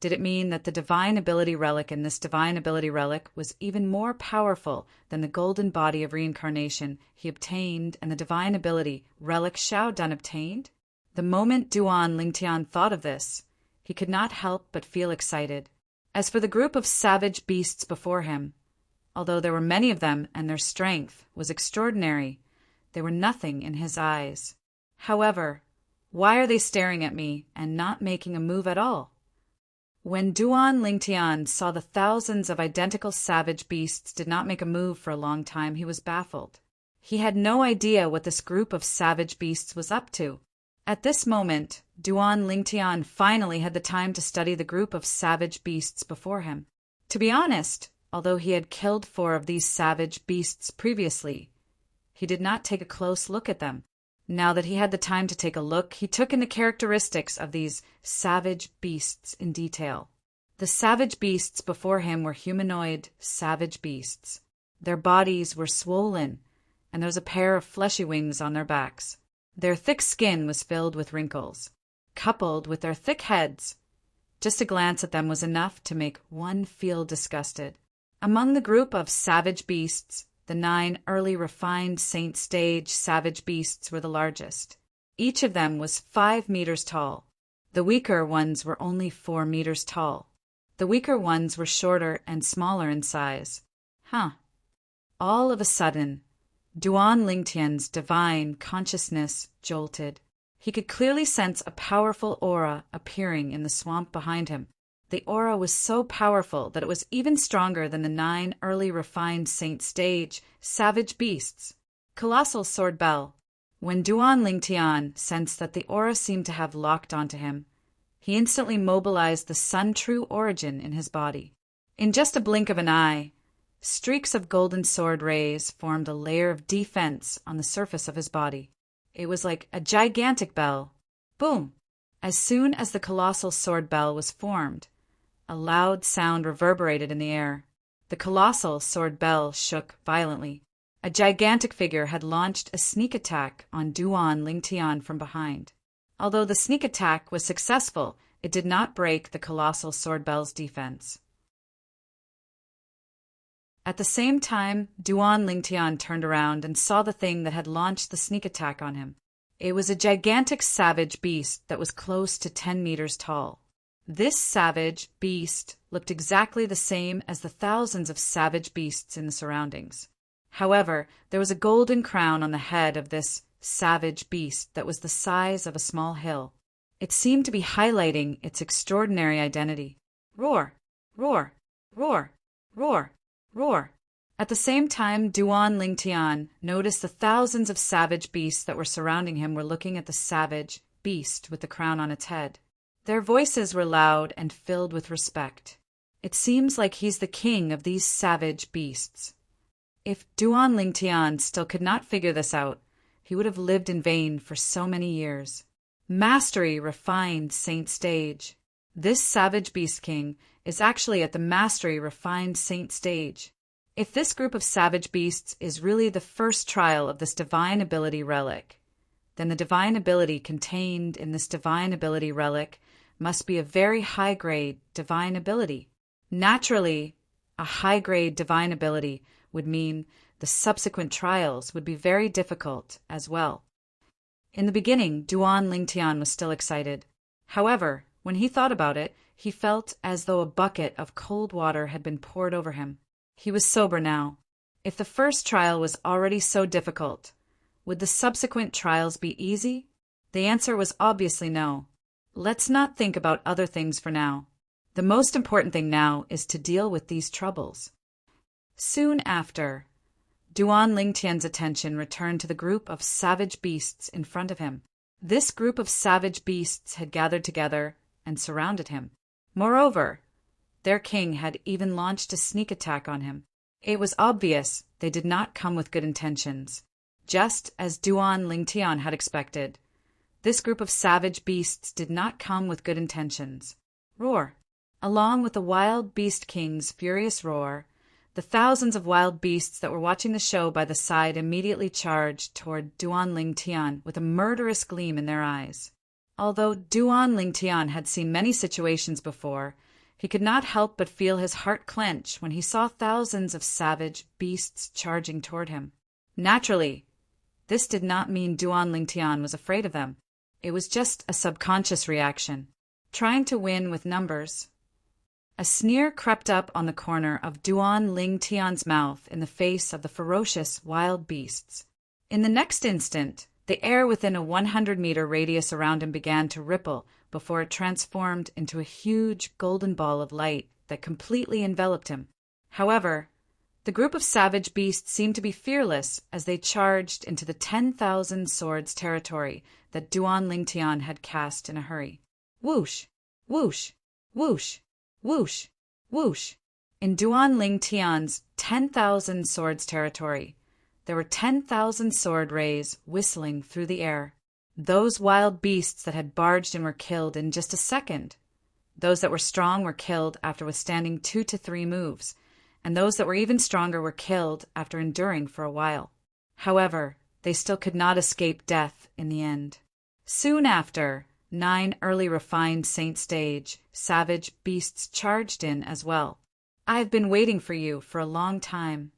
did it mean that the divine ability relic in this divine ability relic was even more powerful than the golden body of reincarnation he obtained and the divine ability relic Xiao Dun obtained? The moment Duanling Tian thought of this, he could not help but feel excited. As for the group of savage beasts before him, although there were many of them and their strength was extraordinary, they were nothing in his eyes. However, why are they staring at me and not making a move at all? When Duanling Tian saw the thousands of identical savage beasts did not make a move for a long time, he was baffled. He had no idea what this group of savage beasts was up to. At this moment, Duanling Tian finally had the time to study the group of savage beasts before him. To be honest, although he had killed 4 of these savage beasts previously, he did not take a close look at them. Now that he had the time to take a look, he took in the characteristics of these savage beasts in detail. The savage beasts before him were humanoid savage beasts. Their bodies were swollen, and there was a pair of fleshy wings on their backs. Their thick skin was filled with wrinkles, coupled with their thick heads. Just a glance at them was enough to make one feel disgusted. Among the group of savage beasts, the 9 early refined saint stage savage beasts were the largest. Each of them was 5 meters tall. The weaker ones were only 4 meters tall. The weaker ones were shorter and smaller in size. All of a sudden, Duanling Tian's divine consciousness jolted. He could clearly sense a powerful aura appearing in the swamp behind him. The aura was so powerful that it was even stronger than the 9 early refined saint stage savage beasts. Colossal Sword Bell. When Duanling Tian sensed that the aura seemed to have locked onto him, he instantly mobilized the Sun True Origin in his body. In just a blink of an eye, streaks of golden sword rays formed a layer of defense on the surface of his body. It was like a gigantic bell. Boom! As soon as the colossal sword bell was formed, a loud sound reverberated in the air. The colossal sword bell shook violently. A gigantic figure had launched a sneak attack on Duanling Tian from behind. Although the sneak attack was successful, it did not break the colossal sword bell's defense. At the same time, Duanling Tian turned around and saw the thing that had launched the sneak attack on him. It was a gigantic savage beast that was close to 10 meters tall. This savage beast looked exactly the same as the thousands of savage beasts in the surroundings. However, there was a golden crown on the head of this savage beast that was the size of a small hill. It seemed to be highlighting its extraordinary identity. Roar! Roar! Roar! Roar! Roar! At the same time, Duan Lingtian noticed the thousands of savage beasts that were surrounding him were looking at the savage beast with the crown on its head. Their voices were loud and filled with respect. It seems like he's the king of these savage beasts. If Duan Lingtian still could not figure this out, he would have lived in vain for so many years. Mastery refined saint stage. This savage beast king is actually at the mastery refined saint stage. If this group of savage beasts is really the first trial of this divine ability relic, then the divine ability contained in this divine ability relic must be a very high-grade divine ability. Naturally, a high-grade divine ability would mean the subsequent trials would be very difficult as well. In the beginning, Duan Lingtian was still excited. However, when he thought about it, he felt as though a bucket of cold water had been poured over him. He was sober now. If the first trial was already so difficult, would the subsequent trials be easy? The answer was obviously no. Let's not think about other things for now. The most important thing now is to deal with these troubles. Soon after, Duan Lingtian's attention returned to the group of savage beasts in front of him. This group of savage beasts had gathered together and surrounded him. Moreover, their king had even launched a sneak attack on him. It was obvious they did not come with good intentions. Just as Duan Lingtian had expected, this group of savage beasts did not come with good intentions. Roar! Along with the wild beast king's furious roar, the thousands of wild beasts that were watching the show by the side immediately charged toward Duan Lingtian with a murderous gleam in their eyes. Although Duan Lingtian had seen many situations before, he could not help but feel his heart clench when he saw thousands of savage beasts charging toward him. Naturally, this did not mean Duan Lingtian was afraid of them. It was just a subconscious reaction, trying to win with numbers. A sneer crept up on the corner of Duan Lingtian's mouth in the face of the ferocious wild beasts. In the next instant, the air within a 100-meter radius around him began to ripple before it transformed into a huge golden ball of light that completely enveloped him. However, the group of savage beasts seemed to be fearless as they charged into the 10,000 swords territory that Duan Lingtian had cast in a hurry. Whoosh! Whoosh! Whoosh! Whoosh! Whoosh! In Duan Lingtian's 10,000 swords territory, there were 10,000 sword rays whistling through the air. Those wild beasts that had barged in were killed in just a second. Those that were strong were killed after withstanding 2 to 3 moves, and those that were even stronger were killed after enduring for a while. However, they still could not escape death in the end. Soon after, 9 early refined saint stage savage beasts charged in as well. I have been waiting for you for a long time.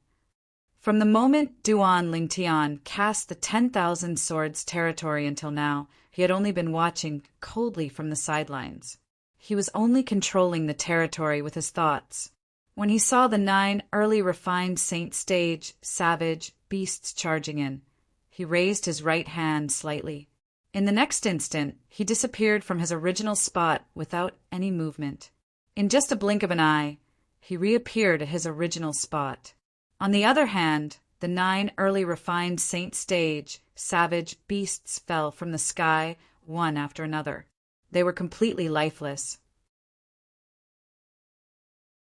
From the moment Duan Lingtian cast the 10,000 swords territory until now, he had only been watching coldly from the sidelines. He was only controlling the territory with his thoughts. When he saw the 9 early refined saint stage savage beasts charging in, he raised his right hand slightly. In the next instant, he disappeared from his original spot without any movement. In just a blink of an eye, he reappeared at his original spot. On the other hand, the 9 early refined saint stage savage beasts fell from the sky one after another. They were completely lifeless.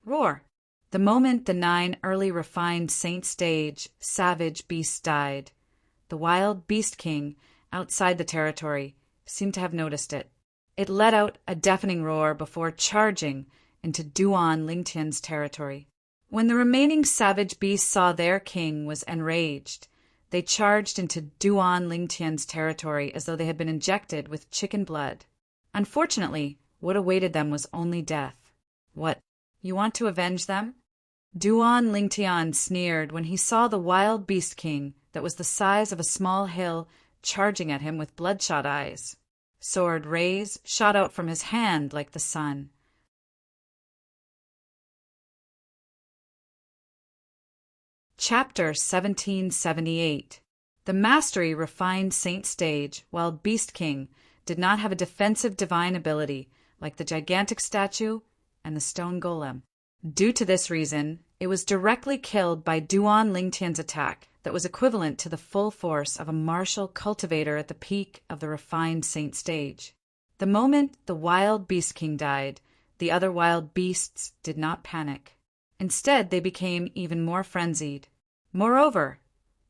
Roar! The moment the 9 early refined saint stage savage beasts died, the wild beast king outside the territory seemed to have noticed it. It let out a deafening roar before charging into Duan Lingtian's territory. When the remaining savage beasts saw their king was enraged, they charged into Duan Lingtian's territory as though they had been injected with chicken blood. Unfortunately, what awaited them was only death. What, you want to avenge them? Duan Lingtian sneered when he saw the wild beast king that was the size of a small hill charging at him with bloodshot eyes. Sword rays shot out from his hand like the sun. Chapter 1778. The mastery refined saint stage, while Beast King did not have a defensive divine ability like the gigantic statue and the stone golem. Due to this reason, it was directly killed by Duan Lingtian's attack that was equivalent to the full force of a martial cultivator at the peak of the refined saint stage. The moment the wild Beast King died, the other wild beasts did not panic. Instead, they became even more frenzied. Moreover,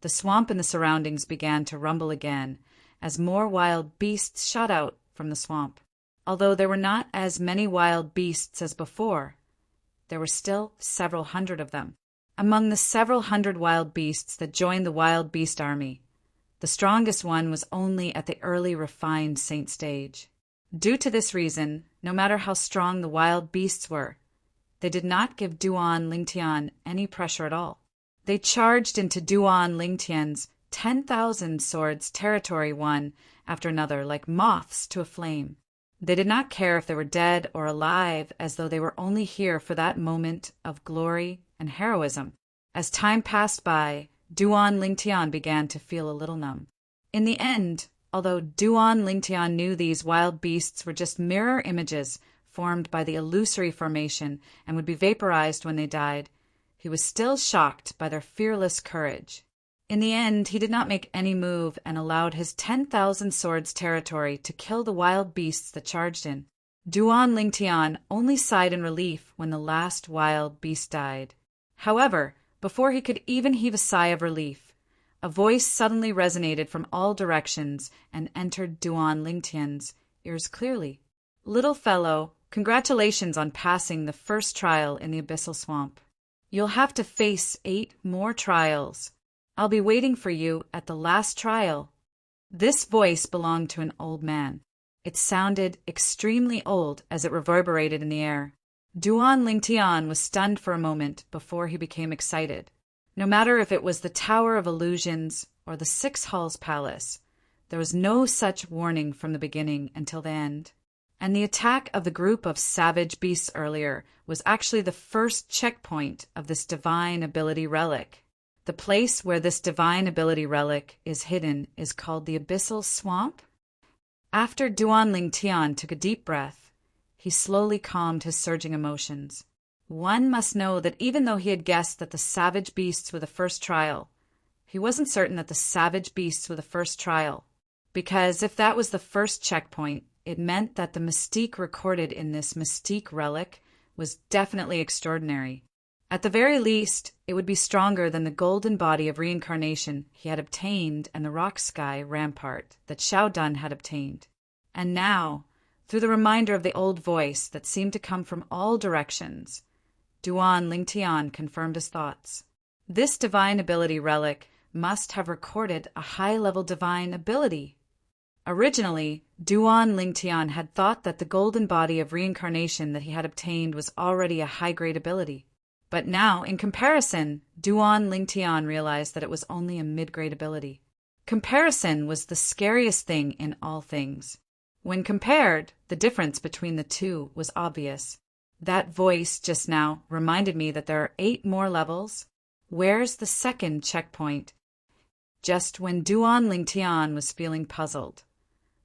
the swamp and the surroundings began to rumble again as more wild beasts shot out from the swamp. Although there were not as many wild beasts as before, there were still several hundred of them. Among the several hundred wild beasts that joined the wild beast army, the strongest one was only at the early refined saint stage. Due to this reason, no matter how strong the wild beasts were, they did not give Duan Lingtian any pressure at all. They charged into Duan Lingtian's 10,000 swords territory one after another like moths to a flame. They did not care if they were dead or alive, as though they were only here for that moment of glory and heroism. As time passed by, Duan Lingtian began to feel a little numb. In the end, although Duan Lingtian knew these wild beasts were just mirror images formed by the illusory formation and would be vaporized when they died, he was still shocked by their fearless courage. In the end, he did not make any move and allowed his 10,000 swords territory to kill the wild beasts that charged in. Duan Lingtian only sighed in relief when the last wild beast died. However, before he could even heave a sigh of relief, a voice suddenly resonated from all directions and entered Duan Lingtian's ears clearly. "Little fellow, congratulations on passing the first trial in the Abyssal Swamp. You'll have to face 8 more trials. I'll be waiting for you at the last trial." This voice belonged to an old man. It sounded extremely old as it reverberated in the air. Duan Lingtian was stunned for a moment before he became excited. No matter if it was the Tower of Illusions or the Six Halls Palace, there was no such warning from the beginning until the end. And the attack of the group of savage beasts earlier was actually the first checkpoint of this divine ability relic. The place where this divine ability relic is hidden is called the Abyssal Swamp. After Duan Lingtian took a deep breath, he slowly calmed his surging emotions. One must know that even though he had guessed that the savage beasts were the first trial, he wasn't certain that the savage beasts were the first trial, because if that was the first checkpoint, it meant that the mystique recorded in this mystique relic was definitely extraordinary. At the very least, it would be stronger than the golden body of reincarnation he had obtained and the rock sky rampart that Xiao Dun had obtained. And now, through the reminder of the old voice that seemed to come from all directions, Duan Lingtian confirmed his thoughts. This divine ability relic must have recorded a high-level divine ability. Originally, Duan Lingtian had thought that the golden body of reincarnation that he had obtained was already a high-grade ability. But now, in comparison, Duan Lingtian realized that it was only a mid-grade ability. Comparison was the scariest thing in all things. When compared, the difference between the two was obvious. That voice just now reminded me that there are 8 more levels. Where's the second checkpoint? Just when Duan Lingtian was feeling puzzled,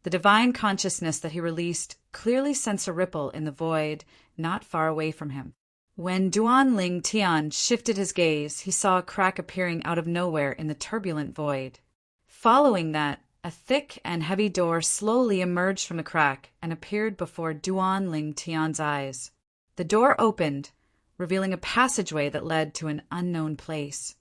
the divine consciousness that he released clearly sensed a ripple in the void not far away from him. When Duan Lingtian shifted his gaze, he saw a crack appearing out of nowhere in the turbulent void. Following that, a thick and heavy door slowly emerged from the crack and appeared before Duan Lingtian's eyes. The door opened, revealing a passageway that led to an unknown place.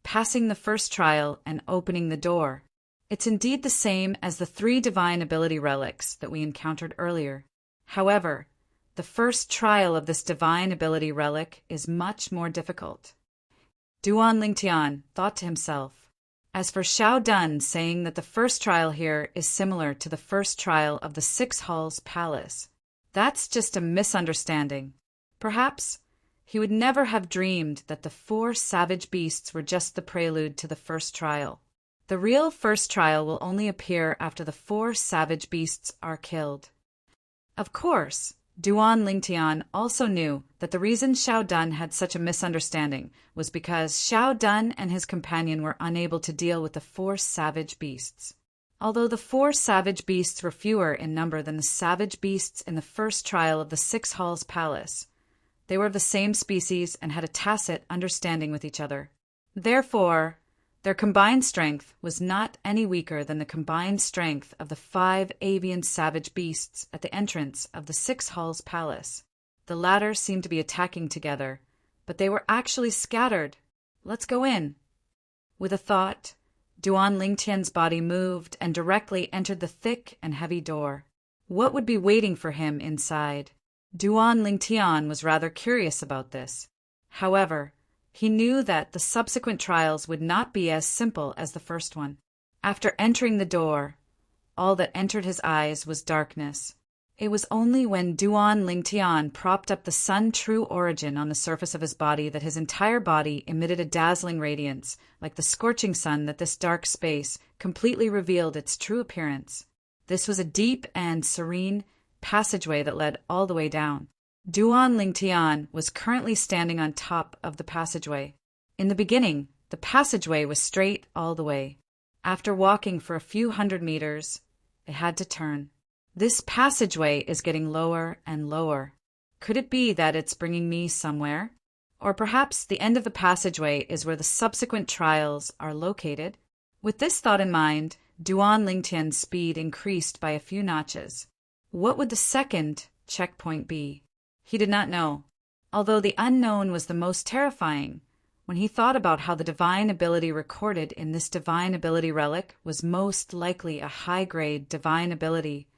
Passing the first trial and opening the door. It's indeed the same as the 3 divine ability relics that we encountered earlier. However, the first trial of this divine ability relic is much more difficult. Duan Lingtian thought to himself. As for Xiao Dun saying that the first trial here is similar to the first trial of the Six Halls Palace, that's just a misunderstanding. Perhaps he would never have dreamed that the 4 savage beasts were just the prelude to the first trial. The real first trial will only appear after the 4 savage beasts are killed. Of course, Duan Lingtian also knew that the reason Xiao Dun had such a misunderstanding was because Xiao Dun and his companion were unable to deal with the 4 savage beasts. Although the 4 savage beasts were fewer in number than the savage beasts in the first trial of the 6 Halls Palace, they were of the same species and had a tacit understanding with each other. Therefore, their combined strength was not any weaker than the combined strength of the 5 avian savage beasts at the entrance of the 6 Halls Palace. The latter seemed to be attacking together, but they were actually scattered. Let's go in. With a thought, Duan Lingtian's body moved and directly entered the thick and heavy door. What would be waiting for him inside? Duan Lingtian was rather curious about this. However, he knew that the subsequent trials would not be as simple as the first one. After entering the door, all that entered his eyes was darkness. It was only when Duan Lingtian propped up the sun true origin on the surface of his body that his entire body emitted a dazzling radiance, like the scorching sun, that this dark space completely revealed its true appearance. This was a deep and serene passageway that led all the way down. Duan Lingtian was currently standing on top of the passageway. In the beginning, the passageway was straight all the way. After walking for a few hundred meters, it had to turn. This passageway is getting lower and lower. Could it be that it's bringing me somewhere? Or perhaps the end of the passageway is where the subsequent trials are located? With this thought in mind, Duan Lingtian's speed increased by a few notches. What would the second checkpoint be? He did not know. Although the unknown was the most terrifying, when he thought about how the divine ability recorded in this divine ability relic was most likely a high-grade divine ability,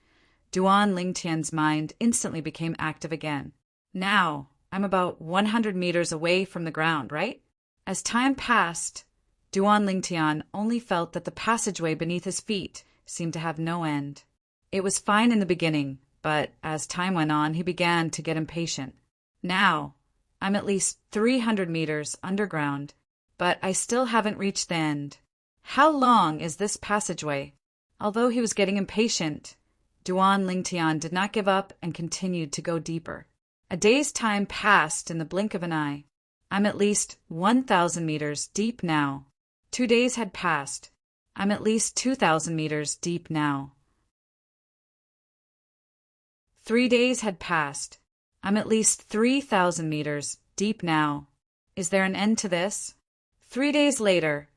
Duan Lingtian's mind instantly became active again. Now, I'm about 100 meters away from the ground, right? As time passed, Duan Lingtian only felt that the passageway beneath his feet seemed to have no end. It was fine in the beginning, but as time went on, he began to get impatient. Now, I'm at least 300 meters underground, but I still haven't reached the end. How long is this passageway? Although he was getting impatient, Duan Lingtian did not give up and continued to go deeper. A day's time passed in the blink of an eye. I'm at least 1,000 meters deep now. 2 days had passed. I'm at least 2,000 meters deep now. 3 days had passed. I'm at least 3,000 meters deep now. Is there an end to this? 3 days later,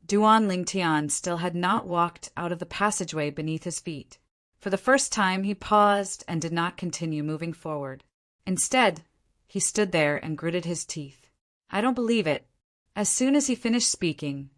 Duan Lingtian still had not walked out of the passageway beneath his feet. For the first time, he paused and did not continue moving forward. Instead, he stood there and gritted his teeth. I don't believe it. As soon as he finished speaking,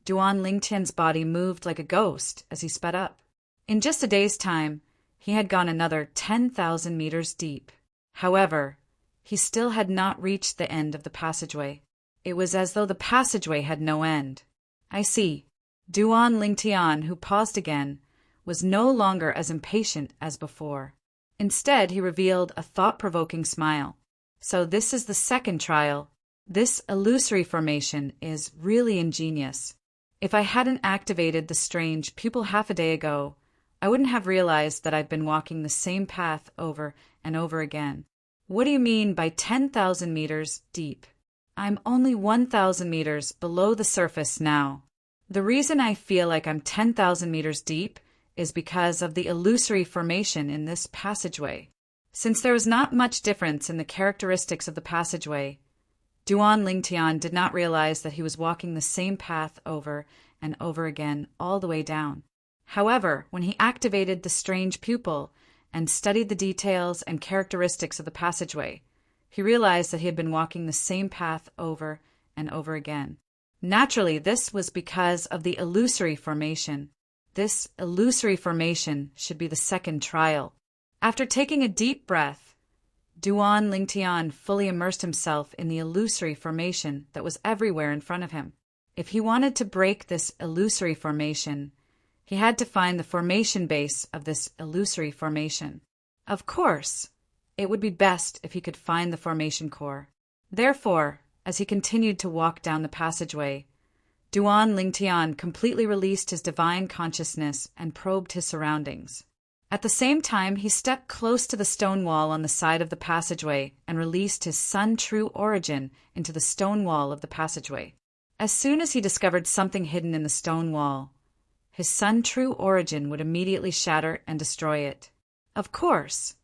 Duan Lingtian's body moved like a ghost as he sped up. In just a day's time, he had gone another 10,000 meters deep. However, he still had not reached the end of the passageway. It was as though the passageway had no end. I see. Duan Lingtian, who paused again, was no longer as impatient as before. Instead, he revealed a thought-provoking smile. So this is the second trial. This illusory formation is really ingenious. If I hadn't activated the strange pupil half a day ago, I wouldn't have realized that I've been walking the same path over and over again. What do you mean by 10,000 meters deep? I'm only 1,000 meters below the surface now. The reason I feel like I'm 10,000 meters deep is because of the illusory formation in this passageway. Since there was not much difference in the characteristics of the passageway, Duan Lingtian did not realize that he was walking the same path over and over again all the way down. However, when he activated the strange pupil and studied the details and characteristics of the passageway, he realized that he had been walking the same path over and over again. Naturally, this was because of the illusory formation. This illusory formation should be the second trial. After taking a deep breath, Duan Lingtian fully immersed himself in the illusory formation that was everywhere in front of him. If he wanted to break this illusory formation, he had to find the formation base of this illusory formation. Of course, it would be best if he could find the formation core. Therefore, as he continued to walk down the passageway, Duan Lingtian completely released his divine consciousness and probed his surroundings. At the same time, he stepped close to the stone wall on the side of the passageway and released his Sun True Origin into the stone wall of the passageway. As soon as he discovered something hidden in the stone wall, his Sun True Origin would immediately shatter and destroy it. Of course,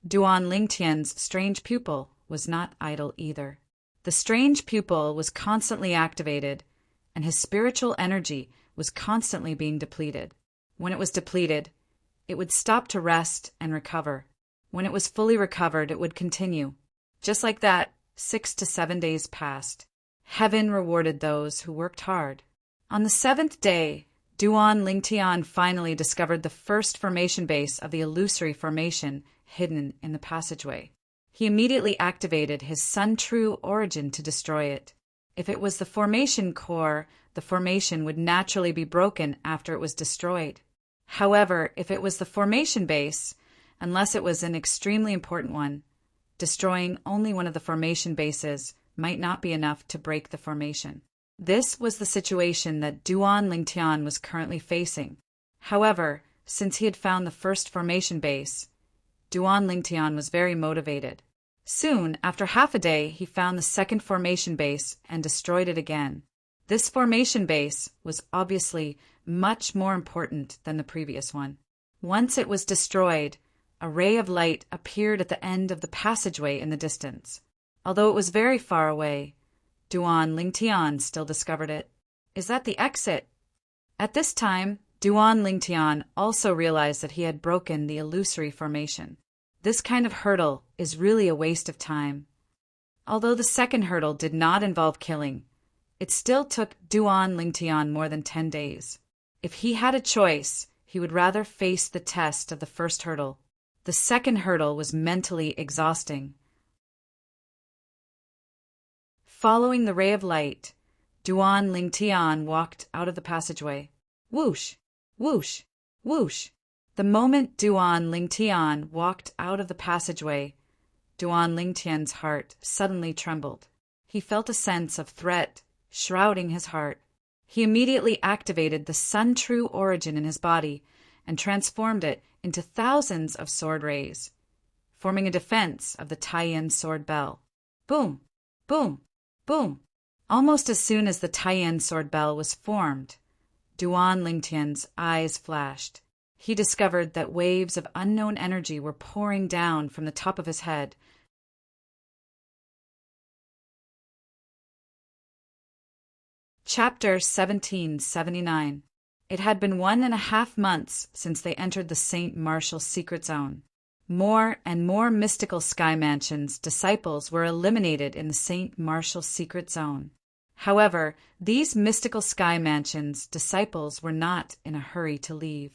Duan Lingtian's strange pupil was not idle either. The strange pupil was constantly activated, and his spiritual energy was constantly being depleted. When it was depleted, it would stop to rest and recover. When it was fully recovered, it would continue. Just like that, 6 to 7 days passed. Heaven rewarded those who worked hard. On the 7th day, Duan Lingtian finally discovered the first formation base of the illusory formation hidden in the passageway. He immediately activated his Sun True Origin to destroy it. If it was the formation core, the formation would naturally be broken after it was destroyed. However, if it was the formation base, unless it was an extremely important one, destroying only one of the formation bases might not be enough to break the formation. This was the situation that Duan Lingtian was currently facing. However, since he had found the first formation base, Duan Lingtian was very motivated. Soon, after half a day, he found the second formation base and destroyed it again. This formation base was obviously much more important than the previous one. Once it was destroyed, a ray of light appeared at the end of the passageway in the distance. Although it was very far away, Duan Lingtian still discovered it. Is that the exit? At this time, Duan Lingtian also realized that he had broken the illusory formation. This kind of hurdle is really a waste of time. Although the second hurdle did not involve killing, it still took Duan Lingtian more than 10 days. If he had a choice, he would rather face the test of the first hurdle. The second hurdle was mentally exhausting. Following the ray of light, Duan Lingtian walked out of the passageway. Whoosh! Whoosh! Whoosh! The moment Duan Lingtian walked out of the passageway, Duan Lingtian's heart suddenly trembled. He felt a sense of threat shrouding his heart. He immediately activated the Sun True Origin in his body and transformed it into thousands of sword rays, forming a defense of the Taiyan sword bell. Boom! Boom! Boom! Almost as soon as the Taiyan sword bell was formed, Duan Lingtian's eyes flashed. He discovered that waves of unknown energy were pouring down from the top of his head. Chapter 1779. It had been 1.5 months since they entered the St. Martial secret zone. More and more mystical Sky Mansion's disciples were eliminated in the St. Martial secret zone. However, these mystical Sky Mansion's disciples were not in a hurry to leave.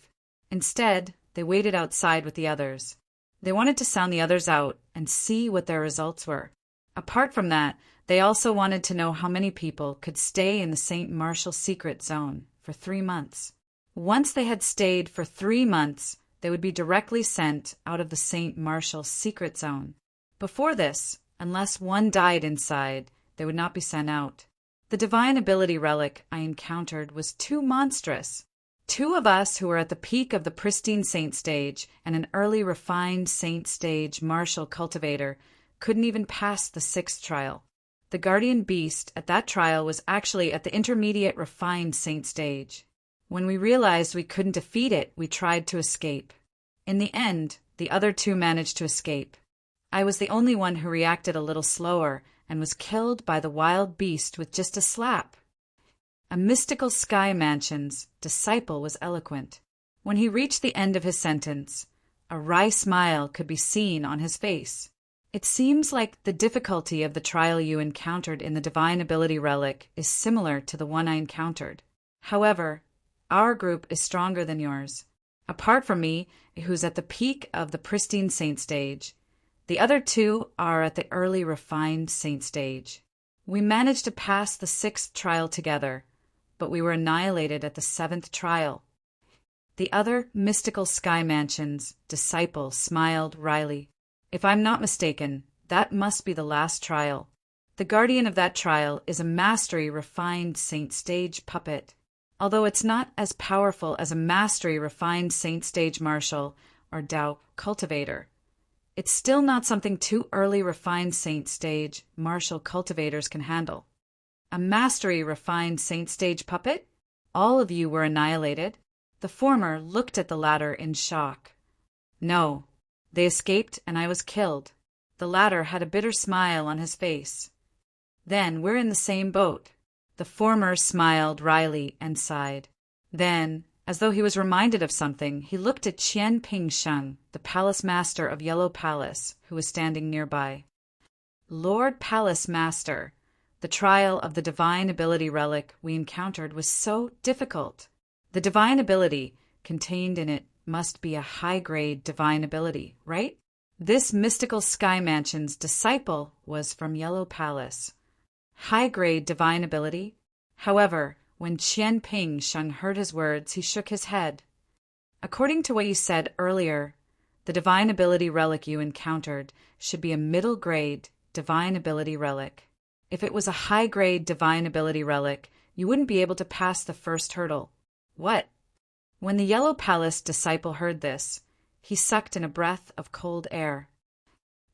Instead, they waited outside with the others. They wanted to sound the others out and see what their results were. Apart from that, they also wanted to know how many people could stay in the St. Martial secret zone for 3 months. Once they had stayed for 3 months, they would be directly sent out of the St. Martial secret zone. Before this, unless one died inside, they would not be sent out. The divine ability relic I encountered was too monstrous. 2 of us who were at the peak of the pristine saint stage and an early refined saint stage martial cultivator couldn't even pass the 6th trial. The guardian beast at that trial was actually at the intermediate refined saint stage. When we realized we couldn't defeat it, we tried to escape. In the end, the other 2 managed to escape. I was the only one who reacted a little slower and was killed by the wild beast with just a slap. A mystical Sky Mansion's disciple was eloquent. When he reached the end of his sentence, a wry smile could be seen on his face. It seems like the difficulty of the trial you encountered in the divine ability relic is similar to the one I encountered. However, our group is stronger than yours. Apart from me, who's at the peak of the pristine saint stage, the other 2 are at the early refined saint stage. We managed to pass the 6th trial together, but we were annihilated at the 7th trial. The other mystical Sky Mansion's disciple smiled wryly. If I'm not mistaken, that must be the last trial. The guardian of that trial is a mastery refined saint stage puppet. Although it's not as powerful as a mastery refined saint stage martial or Tao cultivator. It's still not something two early refined saint stage martial cultivators can handle. A mastery refined saint stage puppet? All of you were annihilated. The former looked at the latter in shock. No, they escaped and I was killed. The latter had a bitter smile on his face. Then we're in the same boat. The former smiled wryly and sighed. Then, as though he was reminded of something, he looked at Qian Pingsheng, the palace master of Yellow Palace, who was standing nearby. Lord Palace Master, the trial of the divine ability relic we encountered was so difficult. The divine ability contained in it must be a high-grade divine ability, right? This mystical sky mansion's disciple was from Yellow Palace. High-grade divine ability? However, when Qian Pingsheng heard his words, he shook his head. According to what you said earlier, the divine ability relic you encountered should be a middle-grade divine ability relic. If it was a high-grade divine ability relic, you wouldn't be able to pass the first hurdle. What? When the Yellow Palace disciple heard this, he sucked in a breath of cold air.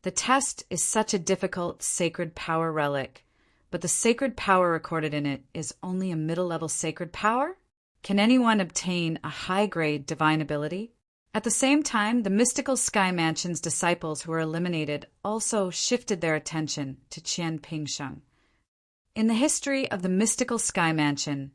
The test is such a difficult sacred power relic, but the sacred power recorded in it is only a middle-level sacred power? Can anyone obtain a high-grade divine ability? At the same time, the mystical Sky Mansion's disciples who were eliminated also shifted their attention to Qian Pingsheng. In the history of the mystical Sky Mansion,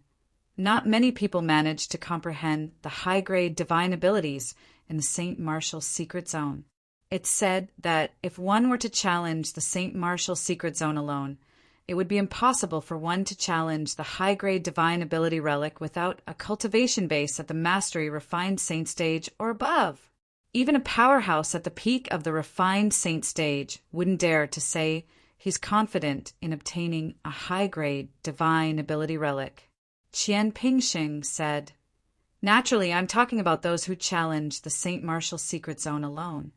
not many people managed to comprehend the high-grade divine abilities in the St. Martial Secret Zone. It's said that if one were to challenge the St. Martial Secret Zone alone, it would be impossible for one to challenge the high-grade divine ability relic without a cultivation base at the mastery refined saint stage or above. Even a powerhouse at the peak of the refined saint stage wouldn't dare to say he's confident in obtaining a high-grade divine ability relic. Qian Pingsheng said, "Naturally, I'm talking about those who challenge the St. Martial Secret Zone alone.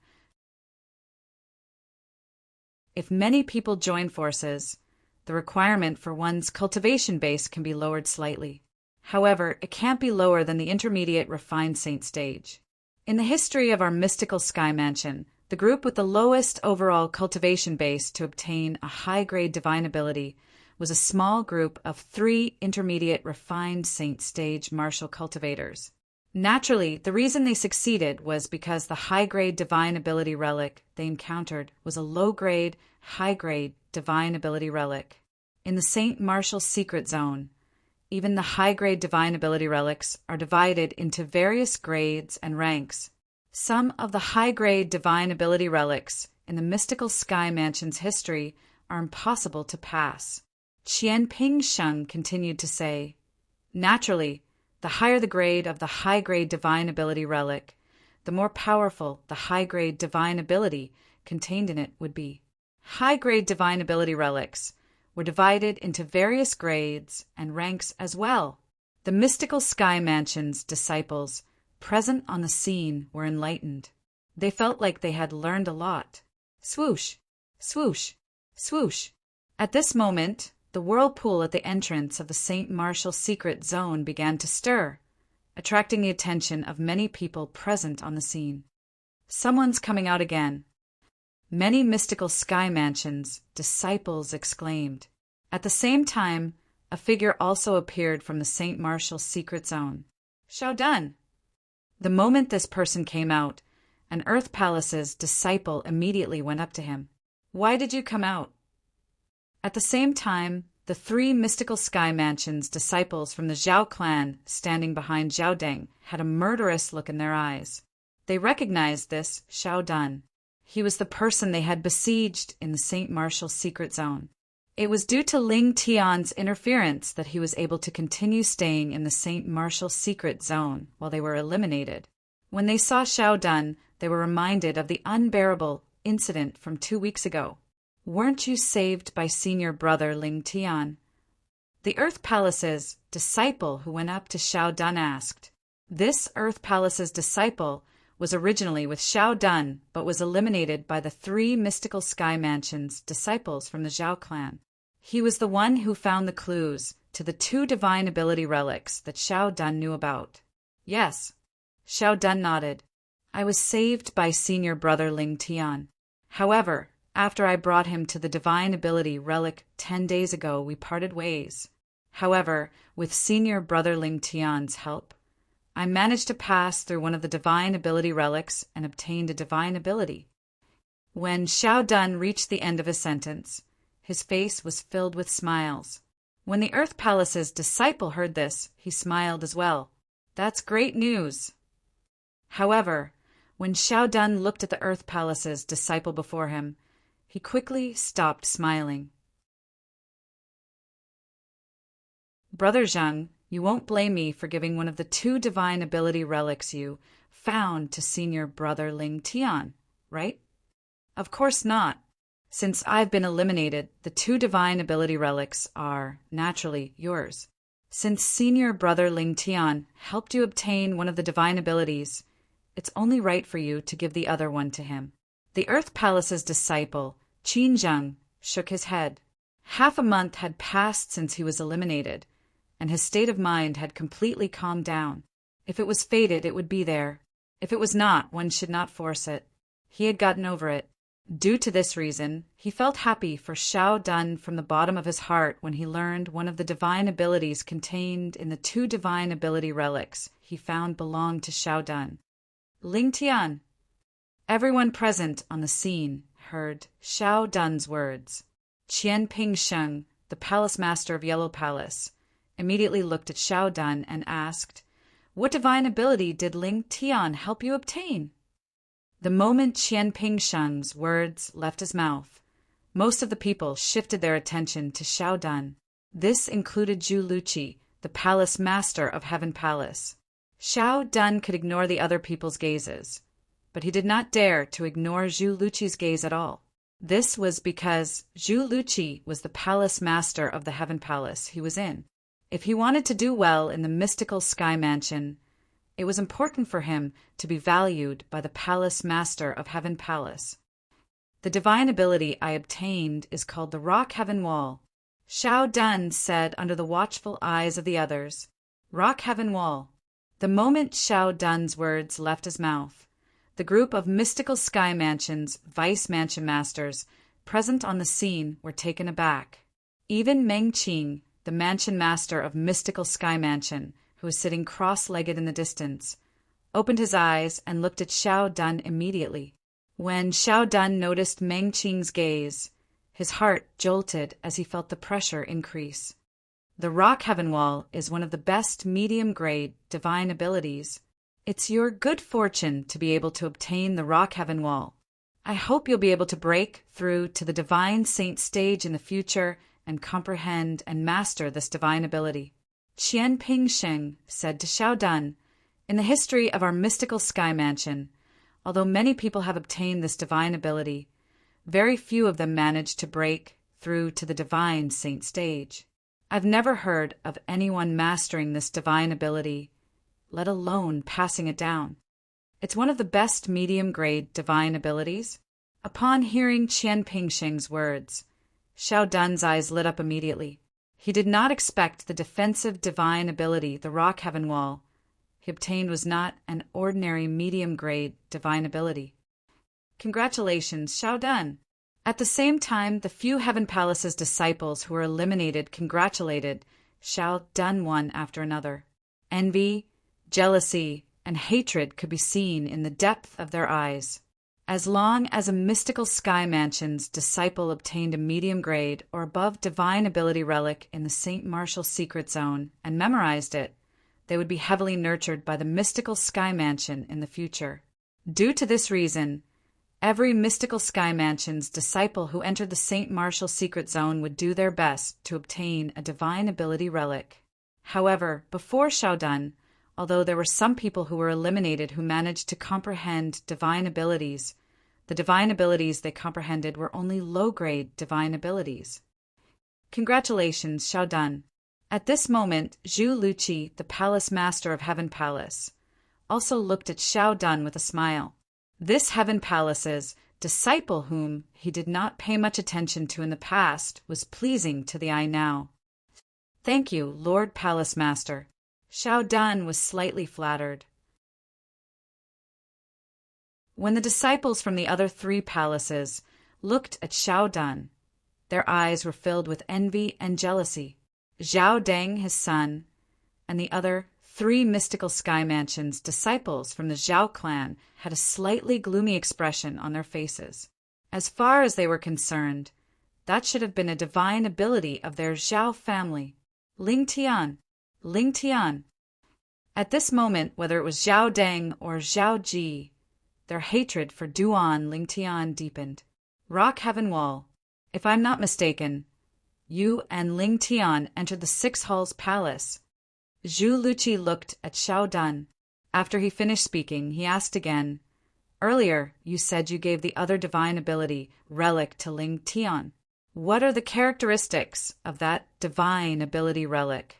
If many people join forces, the requirement for one's cultivation base can be lowered slightly. However, it can't be lower than the intermediate refined saint stage. In the history of our mystical Sky Mansion, the group with the lowest overall cultivation base to obtain a high-grade divine ability was a small group of 3 intermediate refined saint stage martial cultivators. Naturally, the reason they succeeded was because the high-grade divine ability relic they encountered was a low-grade, high-grade divine ability relic. In the St. Martial Secret Zone, even the high-grade divine ability relics are divided into various grades and ranks. Some of the high-grade divine ability relics in the mystical Sky Mansion's history are impossible to pass. Qian Pingsheng continued to say, "Naturally, the higher the grade of the high-grade divine ability relic, the more powerful the high-grade divine ability contained in it would be. High-grade divine ability relics were divided into various grades and ranks as well. The mystical Sky Mansion's disciples present on the scene were enlightened. They felt like they had learned a lot. Swoosh, swoosh, swoosh." At this moment, the whirlpool at the entrance of the St. Martial Secret Zone began to stir, attracting the attention of many people present on the scene. "Someone's coming out again." Many mystical Sky Mansion's disciples exclaimed. At the same time, a figure also appeared from the St. Martial Secret Zone. "Xiaodun." The moment this person came out, an Earth Palace's disciple immediately went up to him. "Why did you come out?" At the same time, the 3 mystical Sky Mansion's disciples from the Zhao clan standing behind Zhao Deng had a murderous look in their eyes. They recognized this Xiaodun. He was the person they had besieged in the St. Martial Secret Zone. It was due to Ling Tian's interference that he was able to continue staying in the St. Martial Secret Zone while they were eliminated. When they saw Xiaodun, they were reminded of the unbearable incident from 2 weeks ago. "Weren't you saved by senior brother Ling Tian?" The Earth Palace's disciple who went up to Xiaodun asked. This Earth Palace's disciple was originally with Xiaodun but was eliminated by the 3 mystical Sky Mansion's disciples from the Zhao clan. He was the one who found the clues to the 2 divine ability relics that Xiaodun knew about. "Yes." Xiaodun nodded. I was saved by senior brother Ling Tian. However, after I brought him to the divine ability relic 10 days ago, we parted ways. However, with senior brother Ling Tian's help, I managed to pass through one of the divine ability relics and obtained a divine ability. When Xiao Dun reached the end of his sentence, his face was filled with smiles. When the Earth Palace's disciple heard this, he smiled as well. That's great news. However, when Xiao Dun looked at the Earth Palace's disciple before him, he quickly stopped smiling. Brother Zheng, you won't blame me for giving one of the 2 divine ability relics you found to senior brother Ling Tian, right? Of course not. Since I've been eliminated, the 2 divine ability relics are, naturally, yours. Since senior brother Ling Tian helped you obtain one of the divine abilities, it's only right for you to give the other one to him. The Earth Palace's disciple, Qin Zheng, shook his head. Half a month had passed since he was eliminated, and his state of mind had completely calmed down. If it was fated, it would be there. If it was not, one should not force it. He had gotten over it. Due to this reason, he felt happy for Xiao Dun from the bottom of his heart when he learned one of the divine abilities contained in the 2 divine ability relics he found belonged to Xiao Dun. Ling Tian. Everyone present on the scene heard Xiao Dun's words. Qian Ping Sheng, the palace master of Yellow Palace, immediately looked at Xiao Dun and asked, "What divine ability did Ling Tian help you obtain?" The moment Qian Ping Sheng's words left his mouth, most of the people shifted their attention to Xiao Dun. This included Zhu Luqi, the palace master of Heaven Palace. Xiao Dun could ignore the other people's gazes, but he did not dare to ignore Zhu Luqi's gaze at all. This was because Zhu Luqi was the palace master of the Heaven Palace he was in. If he wanted to do well in the mystical sky mansion, it was important for him to be valued by the palace master of Heaven Palace. The divine ability I obtained is called the Rock Heaven Wall. Xiao Dun said under the watchful eyes of the others, "Rock Heaven Wall." The moment Xiao Dun's words left his mouth, the group of mystical sky mansion's vice mansion masters present on the scene were taken aback. Even Meng Qing, the mansion master of mystical sky mansion, who was sitting cross-legged in the distance, opened his eyes and looked at Xiao Dun immediately. When Xiao Dun noticed Meng Qing's gaze, his heart jolted as he felt the pressure increase. The Rock Heaven Wall is one of the best medium-grade divine abilities. It's your good fortune to be able to obtain the Rock Heaven Wall. I hope you'll be able to break through to the Divine Saint stage in the future and comprehend and master this divine ability. Qian Ping Sheng said to Xiao Dun, "In the history of our mystical sky mansion, although many people have obtained this divine ability, very few of them managed to break through to the Divine Saint stage. I've never heard of anyone mastering this divine ability, let alone passing it down. It's one of the best medium-grade divine abilities." Upon hearing Qian Pingsheng's words, Xiao Dun's eyes lit up immediately. He did not expect the defensive divine ability, the Rock Heaven Wall, he obtained was not an ordinary medium-grade divine ability. Congratulations, Xiao Dun. At the same time, the few Heaven Palace's disciples who were eliminated congratulated Xiao Dun one after another. Envy, jealousy, and hatred could be seen in the depth of their eyes. As long as a mystical sky mansion's disciple obtained a medium grade or above divine ability relic in the St. Martial secret zone and memorized it, they would be heavily nurtured by the mystical sky mansion in the future. Due to this reason, every mystical sky mansion's disciple who entered the St. Martial secret zone would do their best to obtain a divine ability relic. However, before Xiao Dun, although there were some people who were eliminated who managed to comprehend divine abilities, the divine abilities they comprehended were only low-grade divine abilities. Congratulations, Xiao Dun. At this moment, Zhu Luqi, the palace master of Heaven Palace, also looked at Xiao Dun with a smile. This Heaven Palace's disciple, whom he did not pay much attention to in the past, was pleasing to the eye now. "Thank you, Lord Palace Master." Xiao Dun was slightly flattered. When the disciples from the other 3 palaces looked at Xiao Dan, their eyes were filled with envy and jealousy. Zhao Deng, his son, and the other 3 mystical sky mansions disciples from the Zhao clan had a slightly gloomy expression on their faces. As far as they were concerned, that should have been a divine ability of their Zhao family. Ling Tian, Ling Tian. At this moment, whether it was Zhao Deng or Zhao Ji, their hatred for Duan Ling Tian deepened. Rock Heaven Wall. If I'm not mistaken, you and Ling Tian entered the 6 Halls Palace. Zhu Luqi looked at Xiao Dan. After he finished speaking, he asked again, "Earlier, you said you gave the other divine ability, relic, to Ling Tian. What are the characteristics of that divine ability relic?"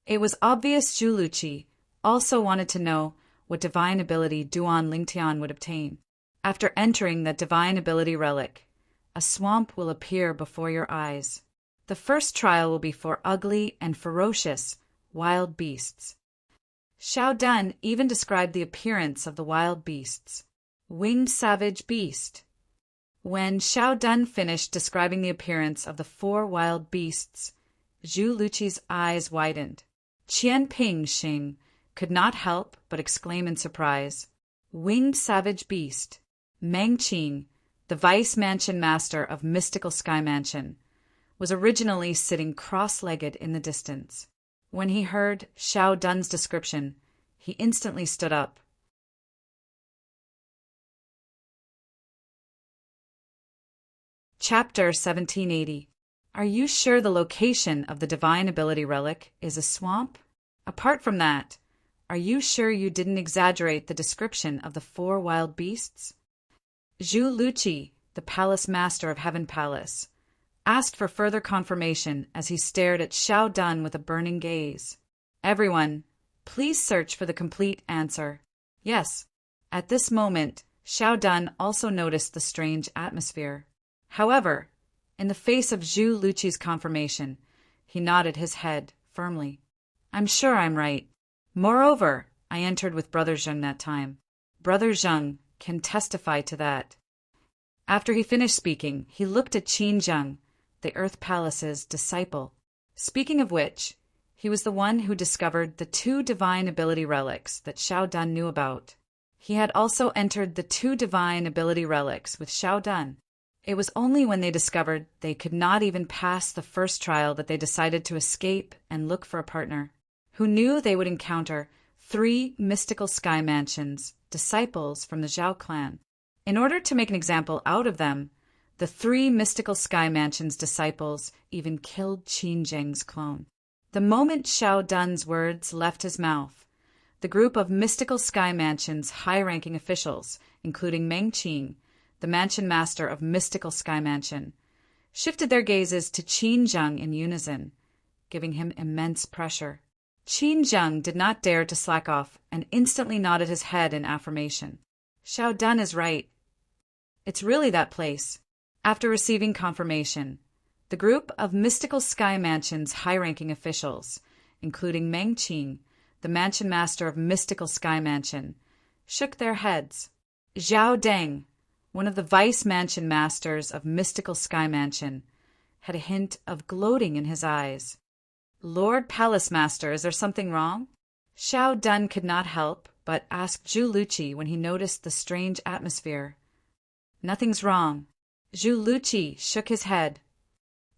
It was obvious Zhu Luqi also wanted to know what divine ability Duan Ling Tian would obtain. After entering that divine ability relic, a swamp will appear before your eyes. The first trial will be for ugly and ferocious wild beasts. Xiao Dan even described the appearance of the wild beasts. Winged savage beast. When Xiao Dan finished describing the appearance of the 4 wild beasts, Zhu Luqi's eyes widened. Qian Ping Xing could not help but exclaim in surprise, "Winged savage beast." Meng Qing, the vice mansion master of Mystical Sky Mansion, was originally sitting cross-legged in the distance. When he heard Xiao Dan's description, he instantly stood up. Chapter 1780. Are you sure the location of the divine ability relic is a swamp? Apart from that, are you sure you didn't exaggerate the description of the 4 wild beasts? Zhu Luqi, the palace master of Heaven Palace, asked for further confirmation as he stared at Xiao Dan with a burning gaze. Everyone, please search for the complete answer. Yes, at this moment, Xiao Dan also noticed the strange atmosphere. However, in the face of Zhu Luqi's confirmation, he nodded his head firmly. I'm sure I'm right. Moreover, I entered with Brother Zheng that time. Brother Zheng can testify to that. After he finished speaking, he looked at Qin Zheng, the Earth Palace's disciple. Speaking of which, he was the one who discovered the 2 divine ability relics that Xiao Dan knew about. He had also entered the 2 divine ability relics with Xiao Dan. It was only when they discovered they could not even pass the first trial that they decided to escape and look for a partner, who knew they would encounter 3 mystical sky mansions, disciples from the Zhao clan. In order to make an example out of them, the 3 mystical sky mansions disciples even killed Qin Zheng's clone. The moment Xiao Dan's words left his mouth, the group of mystical sky mansions high-ranking officials, including Meng Qing, the mansion master of Mystical Sky Mansion, shifted their gazes to Qin Zheng in unison, giving him immense pressure. Qin Zheng did not dare to slack off and instantly nodded his head in affirmation. Xiao Dan is right. It's really that place. After receiving confirmation, the group of Mystical Sky Mansion's high-ranking officials, including Meng Qing, the mansion master of Mystical Sky Mansion, shook their heads. Zhao Deng, one of the vice mansion masters of Mystical Sky Mansion, had a hint of gloating in his eyes. Lord Palace Master, is there something wrong? Xiao Dan could not help but ask Zhu Luqi when he noticed the strange atmosphere. Nothing's wrong. Zhu Luqi shook his head.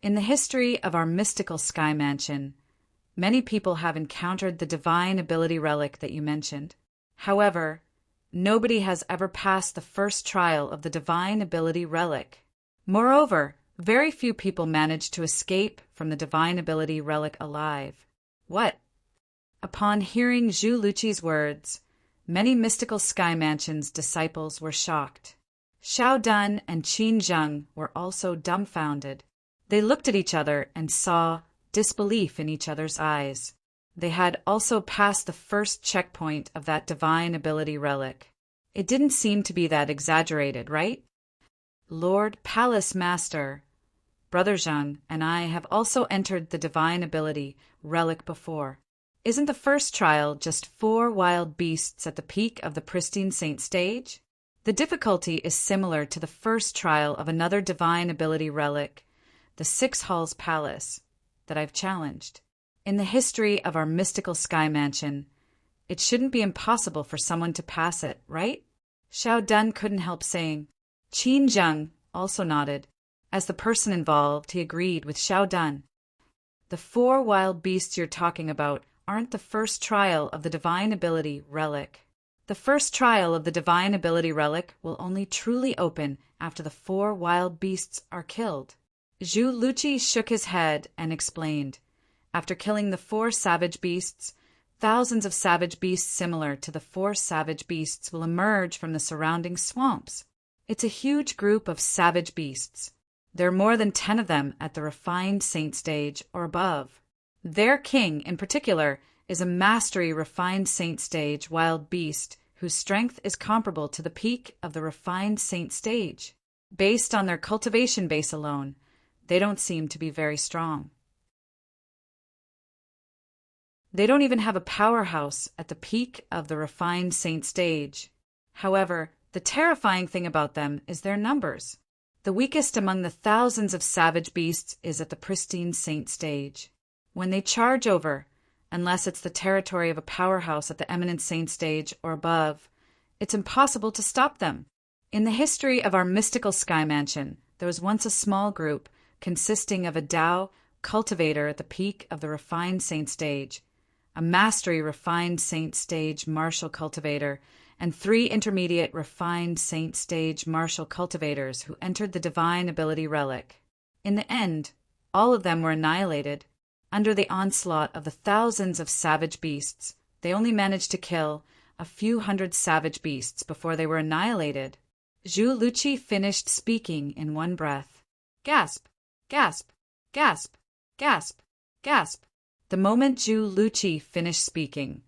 In the history of our Mystical Sky Mansion, many people have encountered the divine ability relic that you mentioned. However, nobody has ever passed the first trial of the divine ability relic. Moreover, very few people manage to escape from the divine ability relic alive. What? Upon hearing Zhu Luqi's words, many Mystical Sky Mansion's disciples were shocked. Xiao Dan and Qin Zheng were also dumbfounded. They looked at each other and saw disbelief in each other's eyes. They had also passed the first checkpoint of that divine ability relic. It didn't seem to be that exaggerated, right? Lord Palace Master, Brother Zheng, and I have also entered the divine ability relic before. Isn't the first trial just 4 wild beasts at the peak of the pristine saint stage? The difficulty is similar to the first trial of another divine ability relic, the Six Halls Palace, that I've challenged. In the history of our mystical sky mansion, it shouldn't be impossible for someone to pass it, right? Xiao Dun couldn't help saying. Qin Zheng also nodded. As the person involved, he agreed with Xiao Dun. The 4 wild beasts you're talking about aren't the first trial of the divine ability relic. The first trial of the divine ability relic will only truly open after the 4 wild beasts are killed. Zhu Luqi shook his head and explained. After killing the 4 savage beasts, thousands of savage beasts similar to the 4 savage beasts will emerge from the surrounding swamps. It's a huge group of savage beasts. There are more than 10 of them at the refined saint stage or above. Their king, in particular, is a mastery refined saint stage wild beast whose strength is comparable to the peak of the refined saint stage. Based on their cultivation base alone, they don't seem to be very strong. They don't even have a powerhouse at the peak of the refined saint stage. However, the terrifying thing about them is their numbers. The weakest among the thousands of savage beasts is at the pristine saint stage. When they charge over, unless it's the territory of a powerhouse at the eminent saint stage or above, it's impossible to stop them. In the history of our mystical sky mansion, there was once a small group consisting of a Tao cultivator at the peak of the refined saint stage, a mastery refined saint stage martial cultivator, and 3 intermediate refined saint stage martial cultivators who entered the divine ability relic. In the end, all of them were annihilated. Under the onslaught of the thousands of savage beasts, they only managed to kill a few hundred savage beasts before they were annihilated. Zhu Luqi finished speaking in one breath. Gasp! Gasp! Gasp! Gasp! Gasp! The moment Zhu Luqi finished speaking,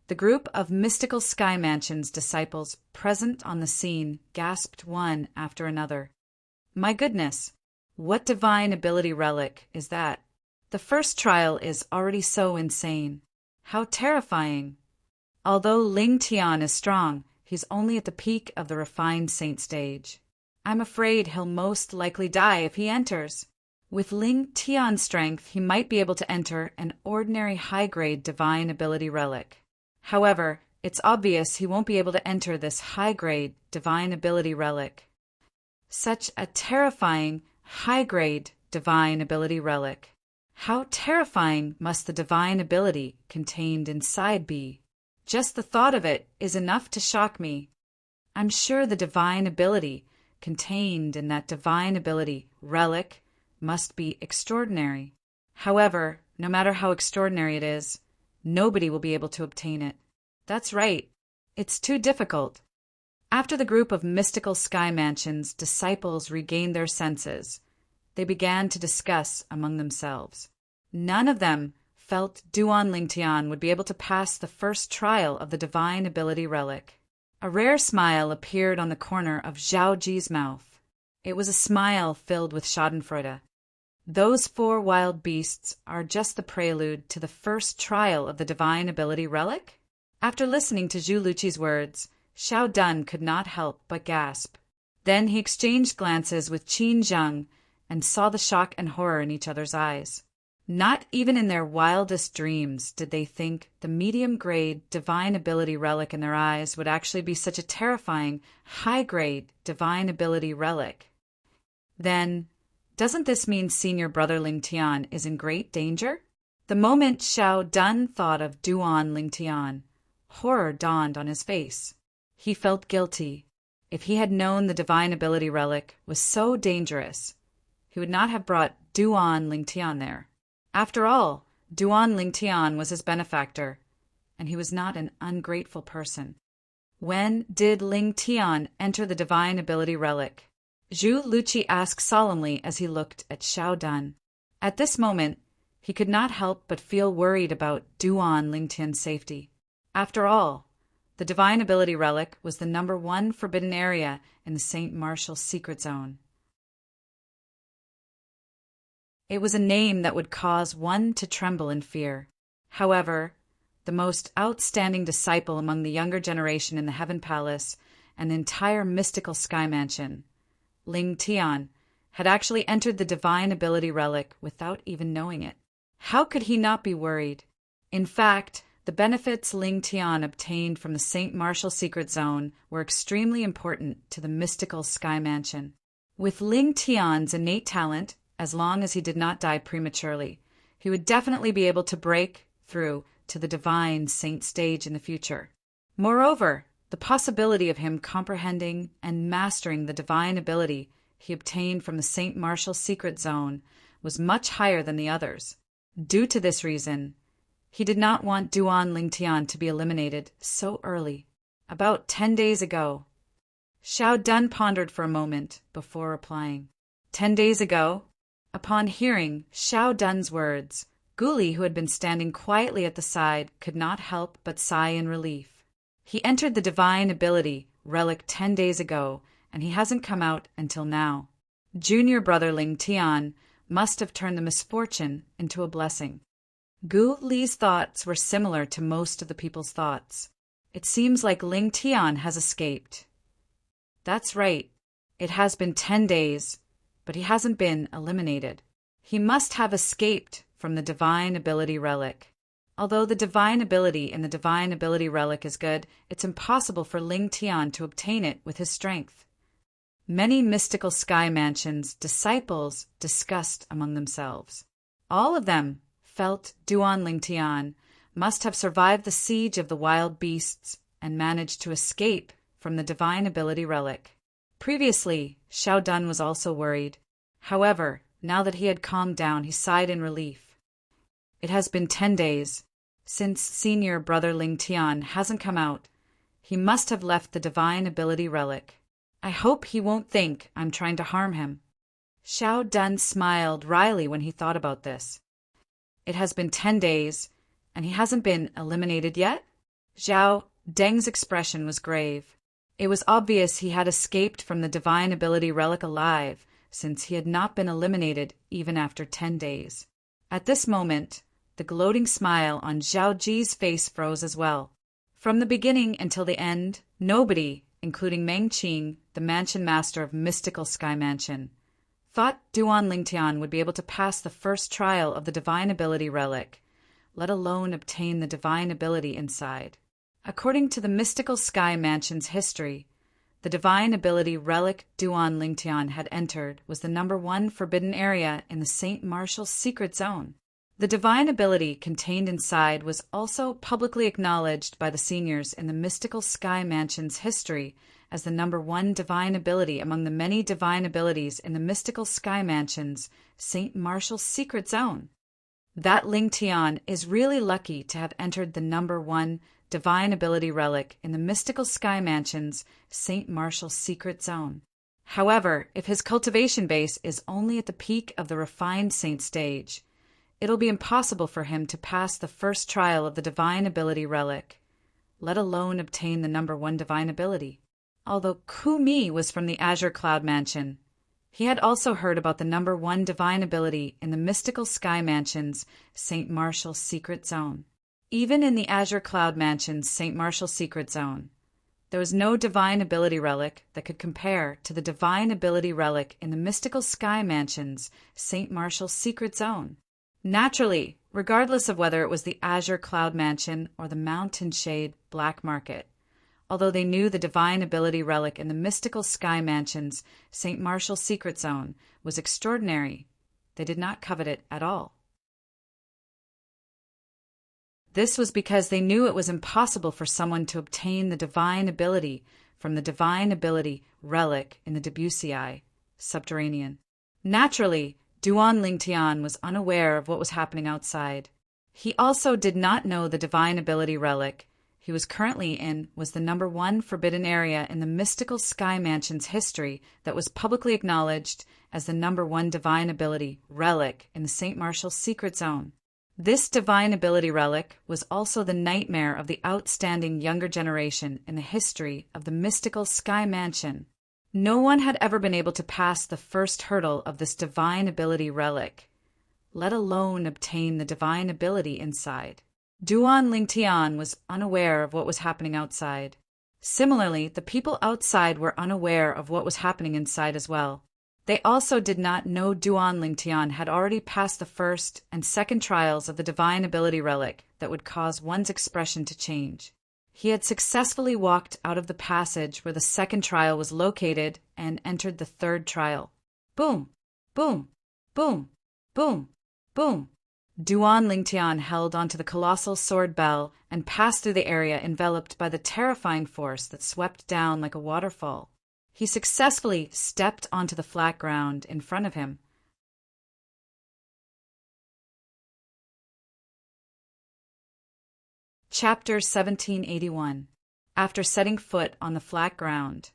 the group of mystical sky mansion's disciples present on the scene gasped one after another. My goodness, what divine ability relic is that? The first trial is already so insane. How terrifying. Although Ling Tian is strong, he's only at the peak of the refined saint stage. I'm afraid he'll most likely die if he enters. With Ling Tian's strength, he might be able to enter an ordinary high-grade divine ability relic. However, it's obvious he won't be able to enter this high-grade divine ability relic. Such a terrifying, high-grade divine ability relic. How terrifying must the divine ability contained inside be? Just the thought of it is enough to shock me. I'm sure the divine ability contained in that divine ability relic must be extraordinary. However, no matter how extraordinary it is, nobody will be able to obtain it. That's right. It's too difficult. After the group of mystical sky mansion's disciples regained their senses, they began to discuss among themselves. None of them felt Duan Lingtian would be able to pass the first trial of the divine ability relic. A rare smile appeared on the corner of Zhao Ji's mouth. It was a smile filled with schadenfreude. Those 4 wild beasts are just the prelude to the first trial of the divine ability relic? After listening to Zhu Luqi's words, Xiao Dun could not help but gasp. Then he exchanged glances with Qin Zheng and saw the shock and horror in each other's eyes. Not even in their wildest dreams did they think the medium-grade divine ability relic in their eyes would actually be such a terrifying, high-grade divine ability relic. Then, doesn't this mean senior brother Ling Tian is in great danger? The moment Xiao Dun thought of Duan Ling Tian, horror dawned on his face. He felt guilty. If he had known the divine ability relic was so dangerous, he would not have brought Duan Ling Tian there. After all, Duan Ling Tian was his benefactor, and he was not an ungrateful person. When did Ling Tian enter the divine ability relic? Zhu Luqi asked solemnly as he looked at Xiao Dun. At this moment, he could not help but feel worried about Duan Ling Tian's safety. After all, the divine ability relic was the number 1 forbidden area in the St. Martial secret zone. It was a name that would cause one to tremble in fear. However, the most outstanding disciple among the younger generation in the Heaven Palace and the entire mystical sky mansion. Ling Tian had actually entered the divine ability relic without even knowing it. How could he not be worried? In fact, the benefits Ling Tian obtained from the St. Martial Secret Zone were extremely important to the mystical sky mansion. With Ling Tian's innate talent, as long as he did not die prematurely, he would definitely be able to break through to the divine saint stage in the future. Moreover, the possibility of him comprehending and mastering the divine ability he obtained from the St. Martial Secret Zone was much higher than the others. Due to this reason, he did not want Duan Lingtian to be eliminated so early. About 10 days ago. Xiao Dun pondered for a moment before replying. 10 days ago? Upon hearing Xiao Dun's words, Guli, who had been standing quietly at the side, could not help but sigh in relief. He entered the divine ability relic 10 days ago, and he hasn't come out until now. Junior brother Ling Tian must have turned the misfortune into a blessing. Gu Li's thoughts were similar to most of the people's thoughts. It seems like Ling Tian has escaped. That's right. It has been 10 days, but he hasn't been eliminated. He must have escaped from the divine ability relic. Although the divine ability in the divine ability relic is good, it's impossible for Ling Tian to obtain it with his strength. Many mystical sky mansions disciples discussed among themselves. All of them felt Duan Lingtian must have survived the siege of the wild beasts and managed to escape from the divine ability relic. Previously, Xiao Dun was also worried. However, now that he had calmed down, he sighed in relief. It has been 10 days since senior brother Ling Tian hasn't come out. He must have left the divine ability relic. I hope he won't think I'm trying to harm him. Xiao Dun smiled wryly when he thought about this. It has been 10 days, and he hasn't been eliminated yet? Xiao Deng's expression was grave. It was obvious he had escaped from the divine ability relic alive, since he had not been eliminated even after 10 days. At this moment, the gloating smile on Zhao Ji's face froze as well. From the beginning until the end, nobody, including Meng Qing, the mansion master of mystical sky mansion, thought Duan Lingtian would be able to pass the first trial of the divine ability relic, let alone obtain the divine ability inside. According to the mystical sky mansion's history, the divine ability relic Duan Lingtian had entered was the #1 forbidden area in the St. Martial Secret Zone. The divine ability contained inside was also publicly acknowledged by the seniors in the mystical sky mansion's history as the #1 divine ability among the many divine abilities in the mystical sky mansion's St. Martial Secret Zone. That Ling Tian is really lucky to have entered the #1 divine ability relic in the mystical sky mansion's St. Martial Secret Zone. However, if his cultivation base is only at the peak of the refined saint stage, it'll be impossible for him to pass the first trial of the divine ability relic, let alone obtain the #1 divine ability. Although Ku Mi was from the Azure Cloud Mansion, he had also heard about the #1 divine ability in the mystical sky mansion's St. Martial Secret Zone. Even in the Azure Cloud Mansion's St. Martial Secret Zone, there was no divine ability relic that could compare to the divine ability relic in the mystical sky mansion's St. Martial Secret Zone. Naturally, regardless of whether it was the Azure Cloud Mansion or the Mountain Shade Black Market, although they knew the divine ability relic in the mystical sky mansion's St. Martial Secret Zone was extraordinary, they did not covet it at all. This was because they knew it was impossible for someone to obtain the divine ability from the divine ability relic in the Debussy subterranean. Naturally, Duan Lingtian was unaware of what was happening outside. He also did not know the divine ability relic he was currently in was the #1 forbidden area in the mystical sky mansion's history that was publicly acknowledged as the #1 divine ability relic in the St. Martial Secret Zone. This divine ability relic was also the nightmare of the outstanding younger generation in the history of the mystical sky mansion. No one had ever been able to pass the first hurdle of this divine ability relic, let alone obtain the divine ability inside. Duan Lingtian was unaware of what was happening outside. Similarly, the people outside were unaware of what was happening inside as well. They also did not know Duan Lingtian had already passed the first and second trials of the divine ability relic that would cause one's expression to change. He had successfully walked out of the passage where the second trial was located and entered the third trial. Boom! Boom! Boom! Boom! Boom! Duan Lingtian held onto the colossal sword bell and passed through the area enveloped by the terrifying force that swept down like a waterfall. He successfully stepped onto the flat ground in front of him. Chapter 1781. After setting foot on the flat ground,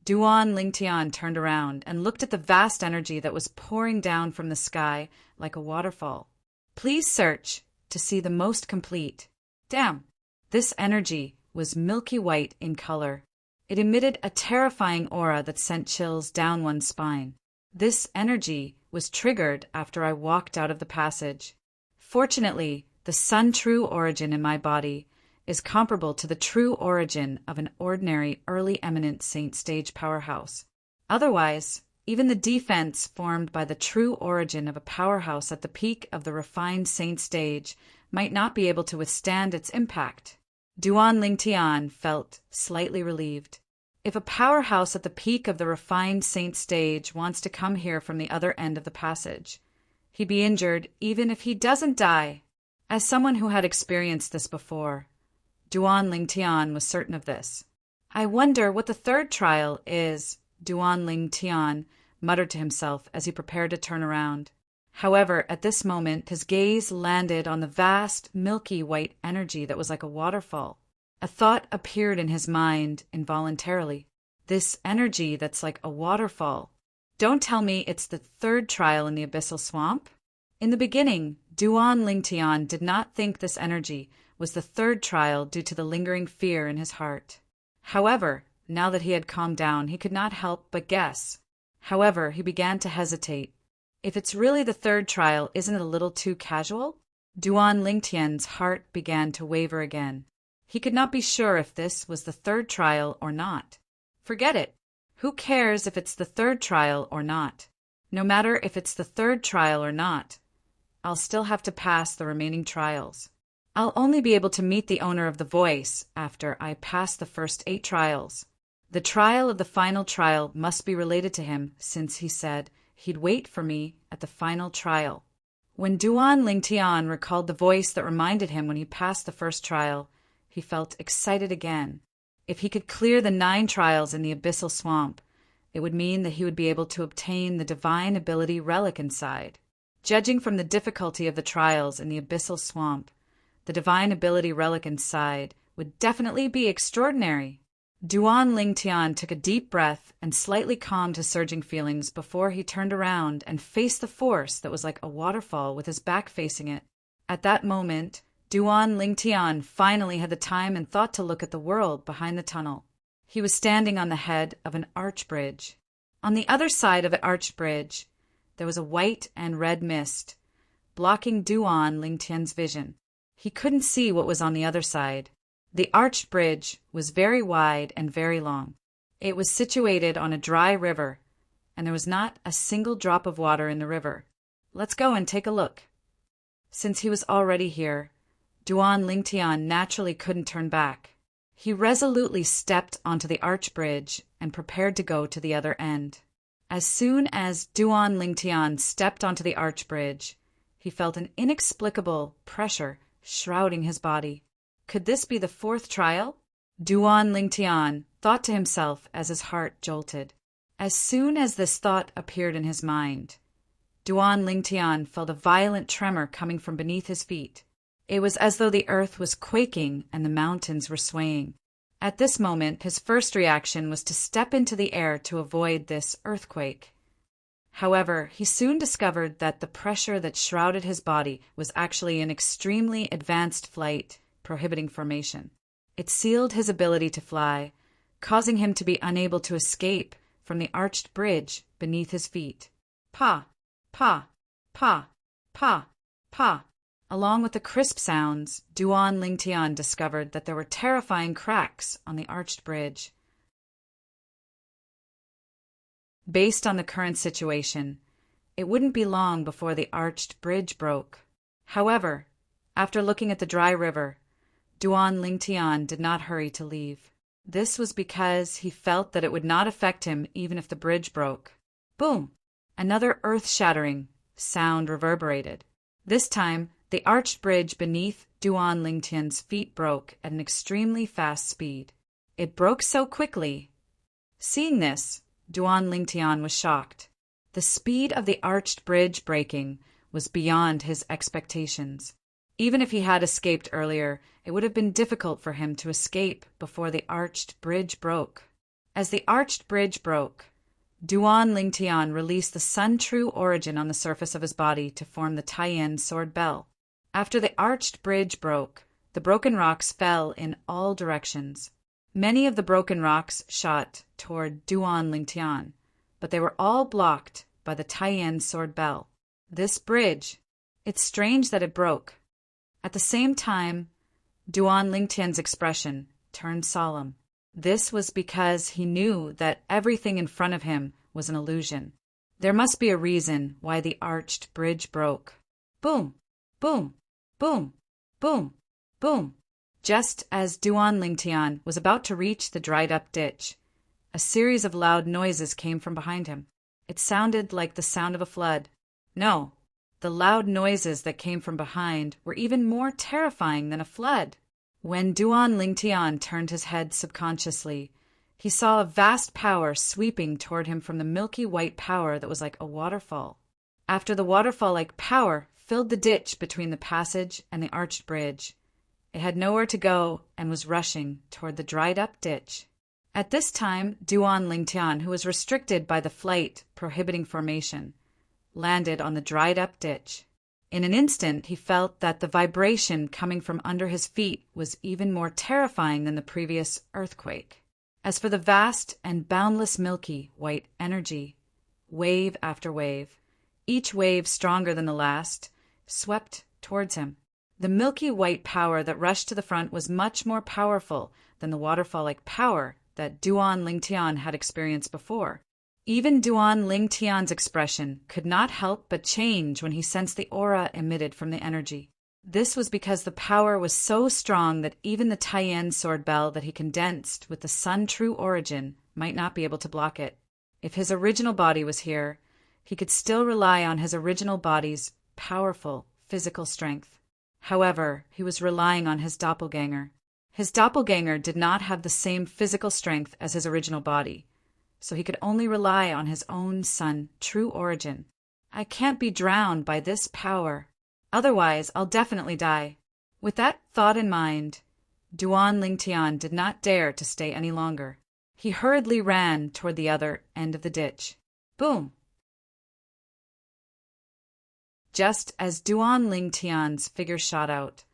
Duan Lingtian turned around and looked at the vast energy that was pouring down from the sky like a waterfall. Please search to see the most complete. Damn! This energy was milky white in color. It emitted a terrifying aura that sent chills down one's spine. This energy was triggered after I walked out of the passage. Fortunately, the sun true origin in my body is comparable to the true origin of an ordinary early eminent saint stage powerhouse. Otherwise, even the defense formed by the true origin of a powerhouse at the peak of the refined saint stage might not be able to withstand its impact. Duan Lingtian felt slightly relieved. If a powerhouse at the peak of the refined saint stage wants to come here from the other end of the passage, he'd be injured even if he doesn't die. As someone who had experienced this before, Duan Lingtian was certain of this. I wonder what the third trial is, Duan Lingtian muttered to himself as he prepared to turn around. However, at this moment, his gaze landed on the vast, milky white energy that was like a waterfall. A thought appeared in his mind involuntarily. This energy that's like a waterfall. Don't tell me it's the third trial in the abyssal swamp? In the beginning, Duan Lingtian did not think this energy was the third trial due to the lingering fear in his heart. However, now that he had calmed down, he could not help but guess. However, he began to hesitate. If it's really the third trial, isn't it a little too casual? Duan Lingtian's heart began to waver again. He could not be sure if this was the third trial or not. Forget it. Who cares if it's the third trial or not? No matter if it's the third trial or not, I'll still have to pass the remaining trials. I'll only be able to meet the owner of the voice after I pass the first 8 trials. The trial of the final trial must be related to him, since he said he'd wait for me at the final trial. When Duan Lingtian recalled the voice that reminded him when he passed the first trial, he felt excited again. If he could clear the 9 trials in the abyssal swamp, it would mean that he would be able to obtain the divine ability relic inside. Judging from the difficulty of the trials in the abyssal swamp, the divine ability relic inside would definitely be extraordinary. Duan Lingtian took a deep breath and slightly calmed his surging feelings before he turned around and faced the force that was like a waterfall with his back facing it. At that moment, Duan Lingtian finally had the time and thought to look at the world behind the tunnel. He was standing on the head of an arch bridge. On the other side of the arch bridge, there was a white and red mist, blocking Duan Lingtian's vision. He couldn't see what was on the other side. The arched bridge was very wide and very long. It was situated on a dry river, and there was not a single drop of water in the river. Let's go and take a look. Since he was already here, Duan Lingtian naturally couldn't turn back. He resolutely stepped onto the arch bridge and prepared to go to the other end. As soon as Duan Lingtian stepped onto the arch bridge, he felt an inexplicable pressure shrouding his body. Could this be the 4th trial? Duan Lingtian thought to himself as his heart jolted. As soon as this thought appeared in his mind, Duan Lingtian felt a violent tremor coming from beneath his feet. It was as though the earth was quaking and the mountains were swaying. At this moment, his first reaction was to step into the air to avoid this earthquake. However, he soon discovered that the pressure that shrouded his body was actually an extremely advanced flight prohibiting formation. It sealed his ability to fly, causing him to be unable to escape from the arched bridge beneath his feet. Pa, pa, pa, pa, pa. Along with the crisp sounds, Duan Lingtian discovered that there were terrifying cracks on the arched bridge. Based on the current situation, it wouldn't be long before the arched bridge broke. However, after looking at the dry river, Duan Lingtian did not hurry to leave. This was because he felt that it would not affect him even if the bridge broke. Boom! Another earth-shattering sound reverberated. This time, the arched bridge beneath Duan Lingtian's feet broke at an extremely fast speed. It broke so quickly. Seeing this, Duan Lingtian was shocked. The speed of the arched bridge breaking was beyond his expectations. Even if he had escaped earlier, it would have been difficult for him to escape before the arched bridge broke. As the arched bridge broke, Duan Lingtian released the Sun True Origin on the surface of his body to form the Taiyan sword bell. After the arched bridge broke, the broken rocks fell in all directions. Many of the broken rocks shot toward Duan Lingtian, but they were all blocked by the Taiyan sword bell. This bridge, it's strange that it broke. At the same time, Duan Lingtian's expression turned solemn. This was because he knew that everything in front of him was an illusion. There must be a reason why the arched bridge broke. Boom! Boom! Boom! Boom! Boom! Just as Duan Lingtian was about to reach the dried-up ditch, a series of loud noises came from behind him. It sounded like the sound of a flood. No, the loud noises that came from behind were even more terrifying than a flood. When Duan Lingtian turned his head subconsciously, he saw a vast power sweeping toward him from the milky white power that was like a waterfall. After the waterfall-like power filled the ditch between the passage and the arched bridge, it had nowhere to go and was rushing toward the dried-up ditch. At this time, Duan Lingtian, who was restricted by the flight prohibiting formation, landed on the dried-up ditch. In an instant, he felt that the vibration coming from under his feet was even more terrifying than the previous earthquake. As for the vast and boundless milky white energy, wave after wave, each wave stronger than the last, swept towards him. The milky white power that rushed to the front was much more powerful than the waterfall-like power that Duan Lingtian had experienced before. Even Duan Lingtian's expression could not help but change when he sensed the aura emitted from the energy. This was because the power was so strong that even the Taiyan sword bell that he condensed with the Sun True Origin might not be able to block it. If his original body was here, he could still rely on his original body's powerful physical strength. However, he was relying on his doppelganger. His doppelganger did not have the same physical strength as his original body, so he could only rely on his own Sun True Origin. I can't be drowned by this power. Otherwise, I'll definitely die. With that thought in mind, Duan Lingtian did not dare to stay any longer. He hurriedly ran toward the other end of the ditch. Boom! Just as Duan Lingtian's figure shot out,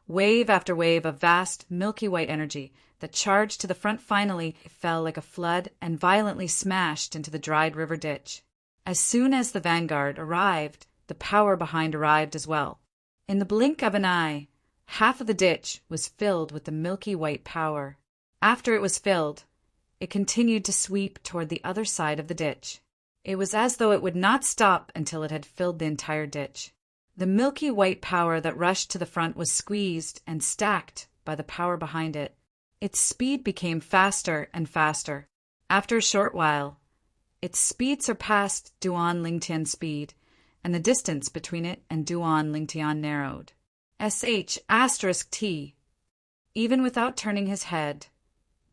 wave after wave of vast, milky white energy that charged to the front finally fell like a flood and violently smashed into the dried river ditch. As soon as the vanguard arrived, the power behind arrived as well. In the blink of an eye, half of the ditch was filled with the milky white power. After it was filled, it continued to sweep toward the other side of the ditch. It was as though it would not stop until it had filled the entire ditch. The milky white power that rushed to the front was squeezed and stacked by the power behind it. Its speed became faster and faster. After a short while, its speed surpassed Duan Lingtian's speed, and the distance between it and Duan Lingtian narrowed. **T. Even without turning his head,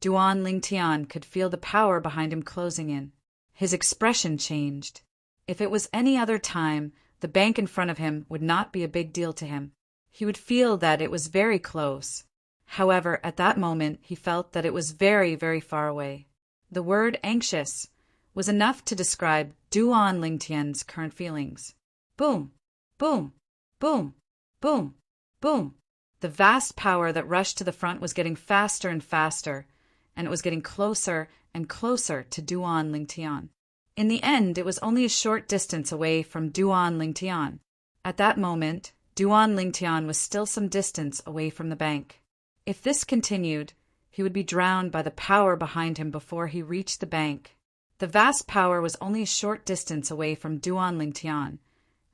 Duan Lingtian could feel the power behind him closing in. His expression changed. If it was any other time, the bank in front of him would not be a big deal to him. He would feel that it was very close. However, at that moment, he felt that it was very, very far away. The word anxious was enough to describe Duan Lingtian's current feelings. Boom, boom, boom, boom, boom. The vast power that rushed to the front was getting faster and faster, and it was getting closer and closer to Duan Lingtian. In the end, it was only a short distance away from Duan Lingtian. At that moment, Duan Lingtian was still some distance away from the bank. If this continued, he would be drowned by the power behind him before he reached the bank. The vast power was only a short distance away from Duan Lingtian,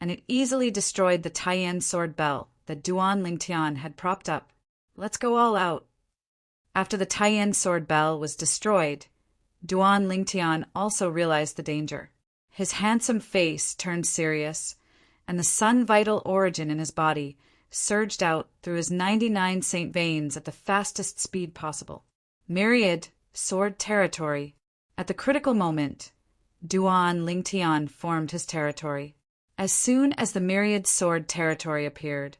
and it easily destroyed the Taiyan sword bell that Duan Lingtian had propped up. Let's go all out. After the Taiyan sword bell was destroyed, Duan Lingtian also realized the danger. His handsome face turned serious, and the sun vital origin in his body surged out through his 99 saint veins at the fastest speed possible. Myriad sword territory. At the critical moment, Duan Lingtian formed his territory. As soon as the myriad sword territory appeared,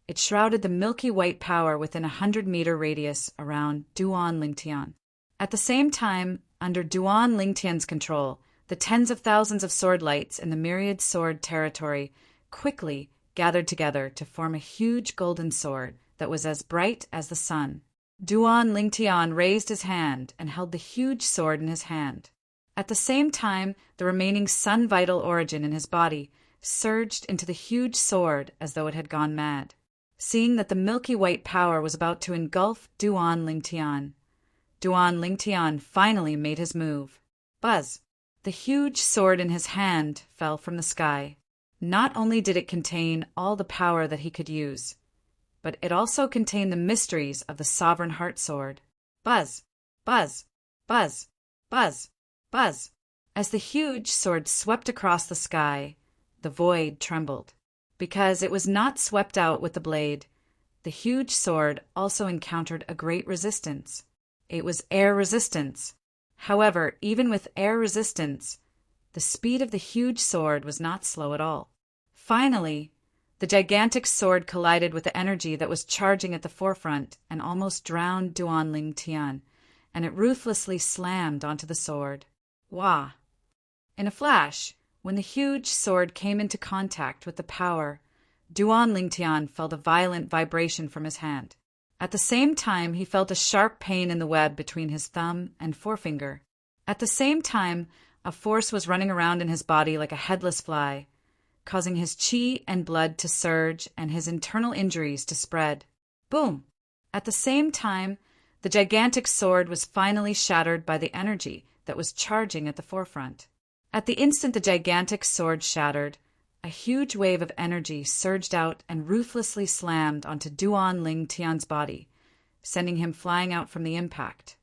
it shrouded the milky white power within a 100-meter radius around Duan Lingtian. At the same time, under Duan Lingtian's control, the tens of thousands of sword lights in the myriad sword territory quickly gathered together to form a huge golden sword that was as bright as the sun. Duan Lingtian raised his hand and held the huge sword in his hand. At the same time, the remaining sun vital origin in his body surged into the huge sword as though it had gone mad. Seeing that the milky white power was about to engulf Duan Lingtian, Duan Lingtian finally made his move. Buzz! The huge sword in his hand fell from the sky. Not only did it contain all the power that he could use, but it also contained the mysteries of the Sovereign Heart Sword. Buzz! Buzz! Buzz! Buzz! Buzz! As the huge sword swept across the sky, the void trembled. Because it was not swept out with the blade, the huge sword also encountered a great resistance. It was air resistance. However, even with air resistance, the speed of the huge sword was not slow at all. Finally, the gigantic sword collided with the energy that was charging at the forefront and almost drowned Duan Lingtian, and it ruthlessly slammed onto the sword. Wah! In a flash, when the huge sword came into contact with the power, Duan Lingtian felt a violent vibration from his hand. At the same time, he felt a sharp pain in the web between his thumb and forefinger. At the same time, a force was running around in his body like a headless fly, causing his qi and blood to surge and his internal injuries to spread. Boom! At the same time, the gigantic sword was finally shattered by the energy that was charging at the forefront. At the instant the gigantic sword shattered, a huge wave of energy surged out and ruthlessly slammed onto Duan Lingtian's body, sending him flying out from the impact.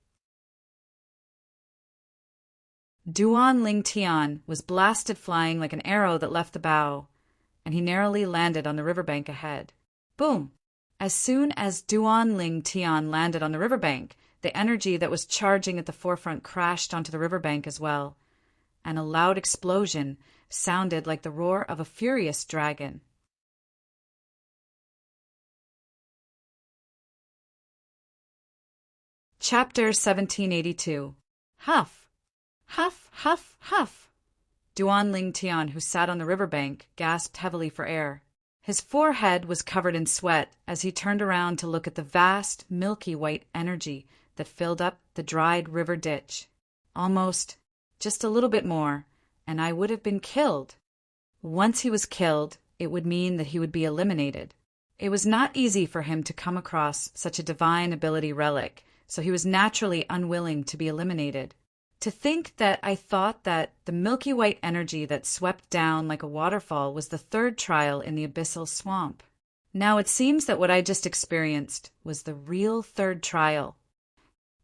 Duan Lingtian was blasted flying like an arrow that left the bow, and he narrowly landed on the riverbank ahead. Boom! As soon as Duan Lingtian landed on the riverbank, the energy that was charging at the forefront crashed onto the riverbank as well, and a loud explosion sounded like the roar of a furious dragon. Chapter 1782. Huff! Huff, huff, huff! Duan Lingtian, who sat on the riverbank, gasped heavily for air. His forehead was covered in sweat as he turned around to look at the vast, milky white energy that filled up the dried river ditch. Almost, just a little bit more, and I would have been killed. Once he was killed, it would mean that he would be eliminated. It was not easy for him to come across such a divine ability relic, so he was naturally unwilling to be eliminated. To think that I thought that the milky white energy that swept down like a waterfall was the third trial in the abyssal swamp. Now it seems that what I just experienced was the real third trial.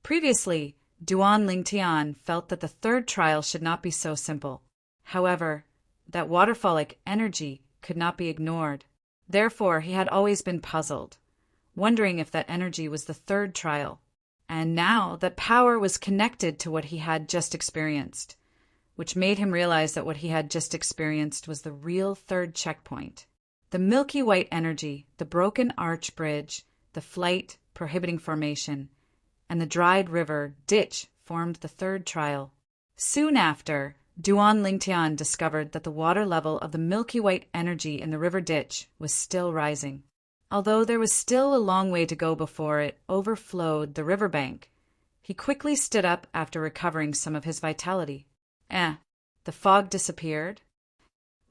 Previously, Duan Lingtian felt that the third trial should not be so simple. However, that waterfall-like energy could not be ignored. Therefore, he had always been puzzled, wondering if that energy was the third trial. And now that power was connected to what he had just experienced, which made him realize that what he had just experienced was the real third checkpoint. The milky white energy, the broken arch bridge, the flight prohibiting formation, and the dried river ditch formed the third trial. Soon after, Duan Lingtian discovered that the water level of the milky white energy in the river ditch was still rising. Although there was still a long way to go before it overflowed the riverbank, he quickly stood up after recovering some of his vitality. The fog disappeared.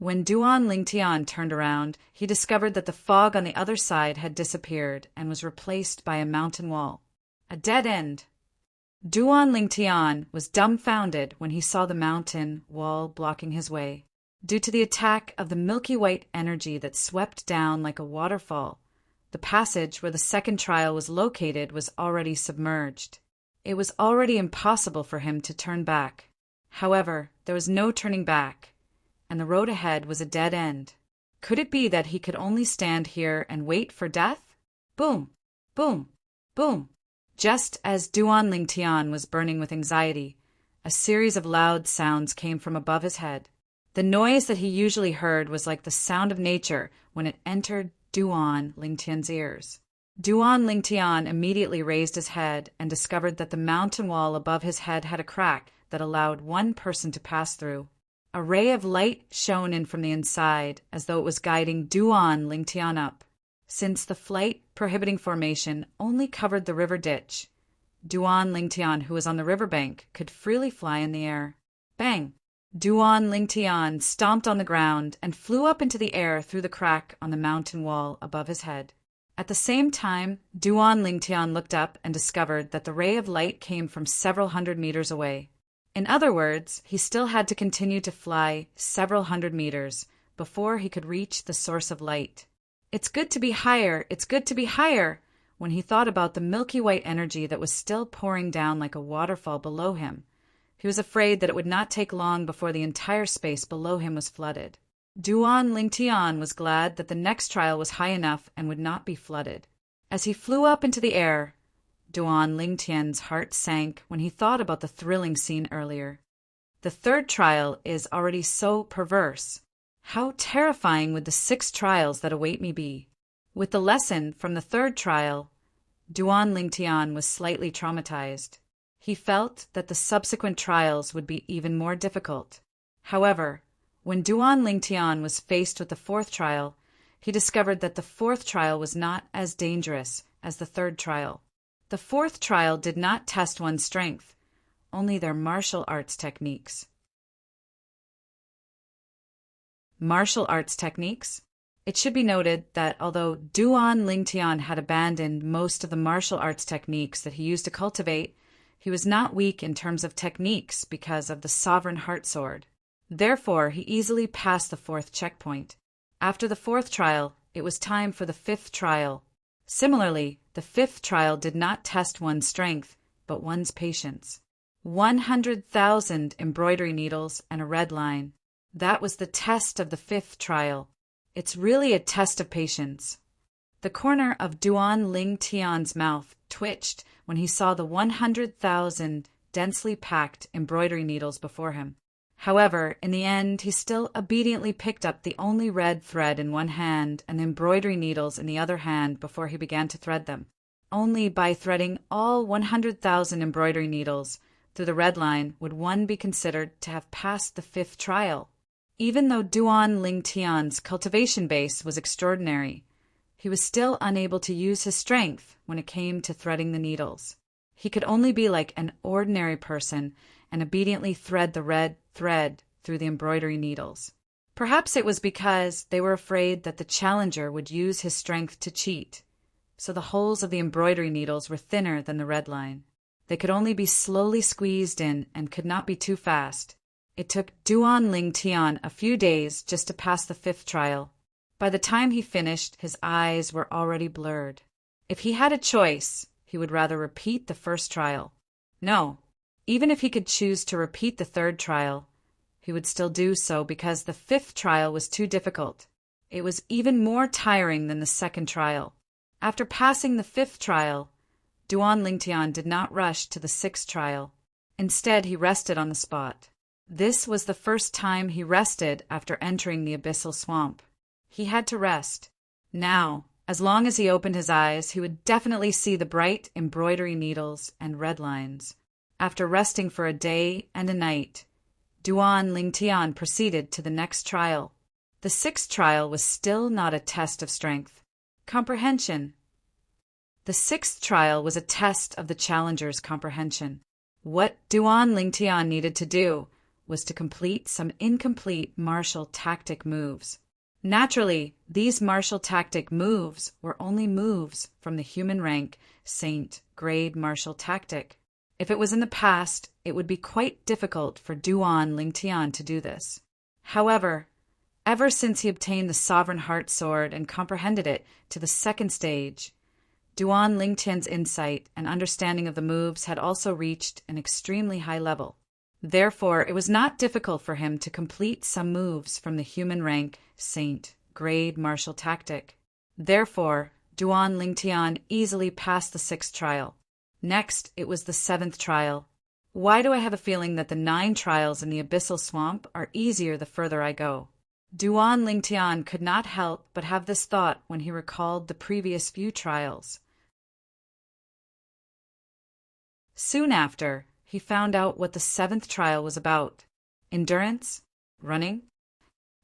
When Duan Lingtian turned around, he discovered that the fog on the other side had disappeared and was replaced by a mountain wall. A dead end. Duan Lingtian was dumbfounded when he saw the mountain wall blocking his way. Due to the attack of the milky white energy that swept down like a waterfall, the passage where the second trial was located was already submerged. It was already impossible for him to turn back. However, there was no turning back, and the road ahead was a dead end. Could it be that he could only stand here and wait for death? Boom! Boom! Boom! Just as Duan Lingtian was burning with anxiety, a series of loud sounds came from above his head. The noise that he usually heard was like the sound of nature when it entered Duan Lingtian's ears. Duan Lingtian immediately raised his head and discovered that the mountain wall above his head had a crack that allowed one person to pass through. A ray of light shone in from the inside as though it was guiding Duan Lingtian up. Since the flight-prohibiting formation only covered the river ditch, Duan Lingtian, who was on the riverbank, could freely fly in the air. Bang! Duan Lingtian stomped on the ground and flew up into the air through the crack on the mountain wall above his head. At the same time, Duan Lingtian looked up and discovered that the ray of light came from several hundred meters away. In other words, he still had to continue to fly several hundred meters before he could reach the source of light. It's good to be higher, it's good to be higher, when he thought about the milky white energy that was still pouring down like a waterfall below him. He was afraid that it would not take long before the entire space below him was flooded. Duan Lingtian was glad that the next trial was high enough and would not be flooded. As he flew up into the air, Duan Lingtian's heart sank when he thought about the thrilling scene earlier. The third trial is already so perverse. How terrifying would the 6 trials that await me be? With the lesson from the third trial, Duan Lingtian was slightly traumatized. He felt that the subsequent trials would be even more difficult. However, when Duan Lingtian was faced with the 4th trial, he discovered that the 4th trial was not as dangerous as the 3rd trial. The 4th trial did not test one's strength, only their martial arts techniques. Martial arts techniques? It should be noted that although Duan Lingtian had abandoned most of the martial arts techniques that he used to cultivate, he was not weak in terms of techniques because of the Sovereign Heart Sword. Therefore, he easily passed the 4th checkpoint. After the 4th trial, it was time for the 5th trial. Similarly, the 5th trial did not test one's strength, but one's patience. 100,000 embroidery needles and a red line. That was the test of the 5th trial. It's really a test of patience. The corner of Duan Lingtian's mouth twitched when he saw the 100,000 densely packed embroidery needles before him. However, in the end, he still obediently picked up the only red thread in one hand and the embroidery needles in the other hand before he began to thread them. Only by threading all 100,000 embroidery needles through the red line would one be considered to have passed the 5th trial. Even though Duan Lingtian's cultivation base was extraordinary, he was still unable to use his strength when it came to threading the needles. He could only be like an ordinary person and obediently thread the red thread through the embroidery needles. Perhaps it was because they were afraid that the challenger would use his strength to cheat, so the holes of the embroidery needles were thinner than the red line. They could only be slowly squeezed in and could not be too fast. It took Duan Lingtian a few days just to pass the 5th trial. By the time he finished, his eyes were already blurred. If he had a choice, he would rather repeat the 1st trial. No, even if he could choose to repeat the 3rd trial, he would still do so because the 5th trial was too difficult. It was even more tiring than the 2nd trial. After passing the 5th trial, Duan Lingtian did not rush to the 6th trial. Instead, he rested on the spot. This was the first time he rested after entering the abyssal swamp. He had to rest. Now, as long as he opened his eyes, he would definitely see the bright embroidery needles and red lines. After resting for a day and a night, Duan Lingtian proceeded to the next trial. The 6th trial was still not a test of strength. Comprehension. The 6th trial was a test of the challenger's comprehension. What Duan Lingtian needed to do was to complete some incomplete martial tactic moves. Naturally, these martial tactic moves were only moves from the human rank Saint grade martial tactic. If it was in the past, it would be quite difficult for Duan Lingtian to do this. However, ever since he obtained the Sovereign Heart Sword and comprehended it to the second stage, Duan Lingtian's insight and understanding of the moves had also reached an extremely high level. Therefore, it was not difficult for him to complete some moves from the human rank Saint grade martial tactic. Therefore, Duan Lingtian easily passed the 6th trial. Next, it was the 7th trial. Why do I have a feeling that the 9 trials in the Abyssal Swamp are easier the further I go? Duan Lingtian could not help but have this thought when he recalled the previous few trials. Soon after, he found out what the 7th trial was about. Endurance? Running?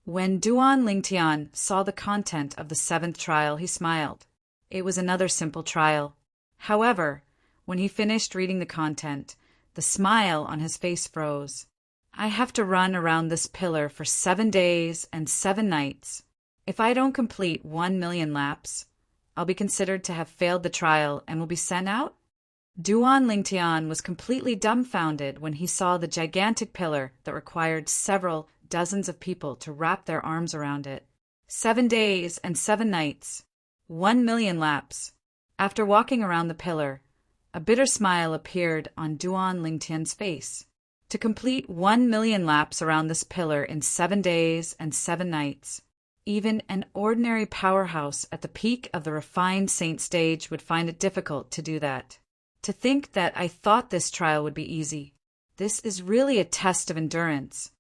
When Duan Lingtian saw the content of the 7th trial, he smiled. It was another simple trial. However, when he finished reading the content, the smile on his face froze. I have to run around this pillar for 7 days and 7 nights. If I don't complete 1,000,000 laps, I'll be considered to have failed the trial and will be sent out? Duan Lingtian was completely dumbfounded when he saw the gigantic pillar that required several dozens of people to wrap their arms around it. 7 days and 7 nights. 1,000,000 laps. After walking around the pillar, a bitter smile appeared on Duan Lingtian's face. To complete 1,000,000 laps around this pillar in 7 days and 7 nights, even an ordinary powerhouse at the peak of the refined saint stage would find it difficult to do that. To think that I thought this trial would be easy. This is really a test of endurance.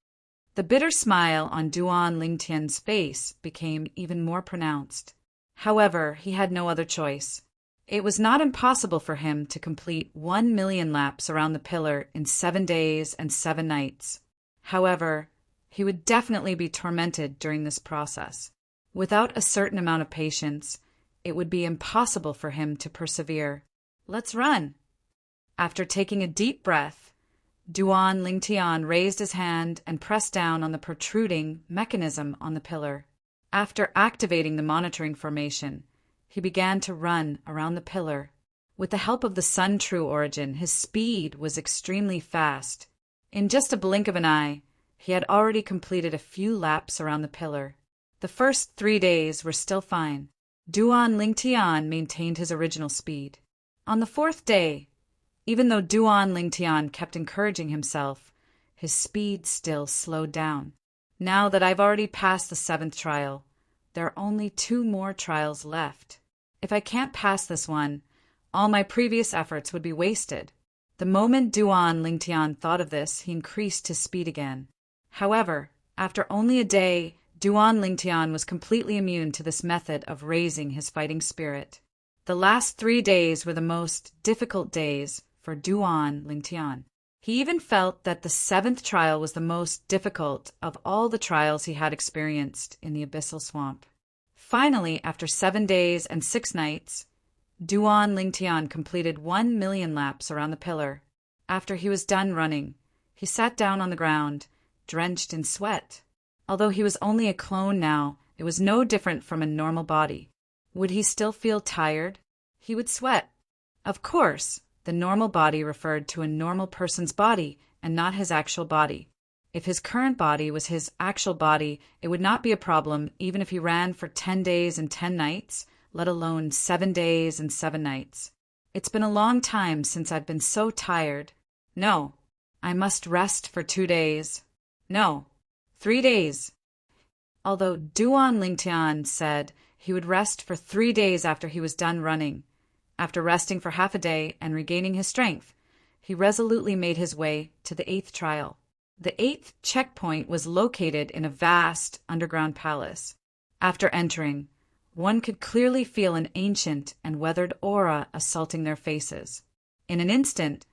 The bitter smile on Duan Lingtian's face became even more pronounced. However, he had no other choice. It was not impossible for him to complete 1,000,000 laps around the pillar in 7 days and 7 nights. However, he would definitely be tormented during this process. Without a certain amount of patience, it would be impossible for him to persevere. Let's run. After taking a deep breath, Duan Lingtian raised his hand and pressed down on the protruding mechanism on the pillar. After activating the monitoring formation, he began to run around the pillar. With the help of the Sun True Origin, his speed was extremely fast. In just a blink of an eye, he had already completed a few laps around the pillar. The first 3 days were still fine. Duan Lingtian maintained his original speed. On the 4th day, even though Duan Lingtian kept encouraging himself, his speed still slowed down. Now that I've already passed the 7th trial, there are only 2 more trials left. If I can't pass this one, all my previous efforts would be wasted. The moment Duan Lingtian thought of this, he increased his speed again. However, after only a day, Duan Lingtian was completely immune to this method of raising his fighting spirit. The last 3 days were the most difficult days for Duan Lingtian. He even felt that the 7th trial was the most difficult of all the trials he had experienced in the Abyssal Swamp. Finally, after 7 days and 6 nights, Duan Lingtian completed 1,000,000 laps around the pillar. After he was done running, he sat down on the ground, drenched in sweat. Although he was only a clone now, it was no different from a normal body. Would he still feel tired? He would sweat. Of course, the normal body referred to a normal person's body and not his actual body. If his current body was his actual body, it would not be a problem even if he ran for 10 days and 10 nights, let alone 7 days and 7 nights. It's been a long time since I've been so tired. No, I must rest for 2 days. No, 3 days. Although Duan Lingtian said he would rest for 3 days after he was done running, after resting for half a day and regaining his strength, he resolutely made his way to the 8th trial. The 8th checkpoint was located in a vast underground palace. After entering, one could clearly feel an ancient and weathered aura assaulting their faces. In an instant,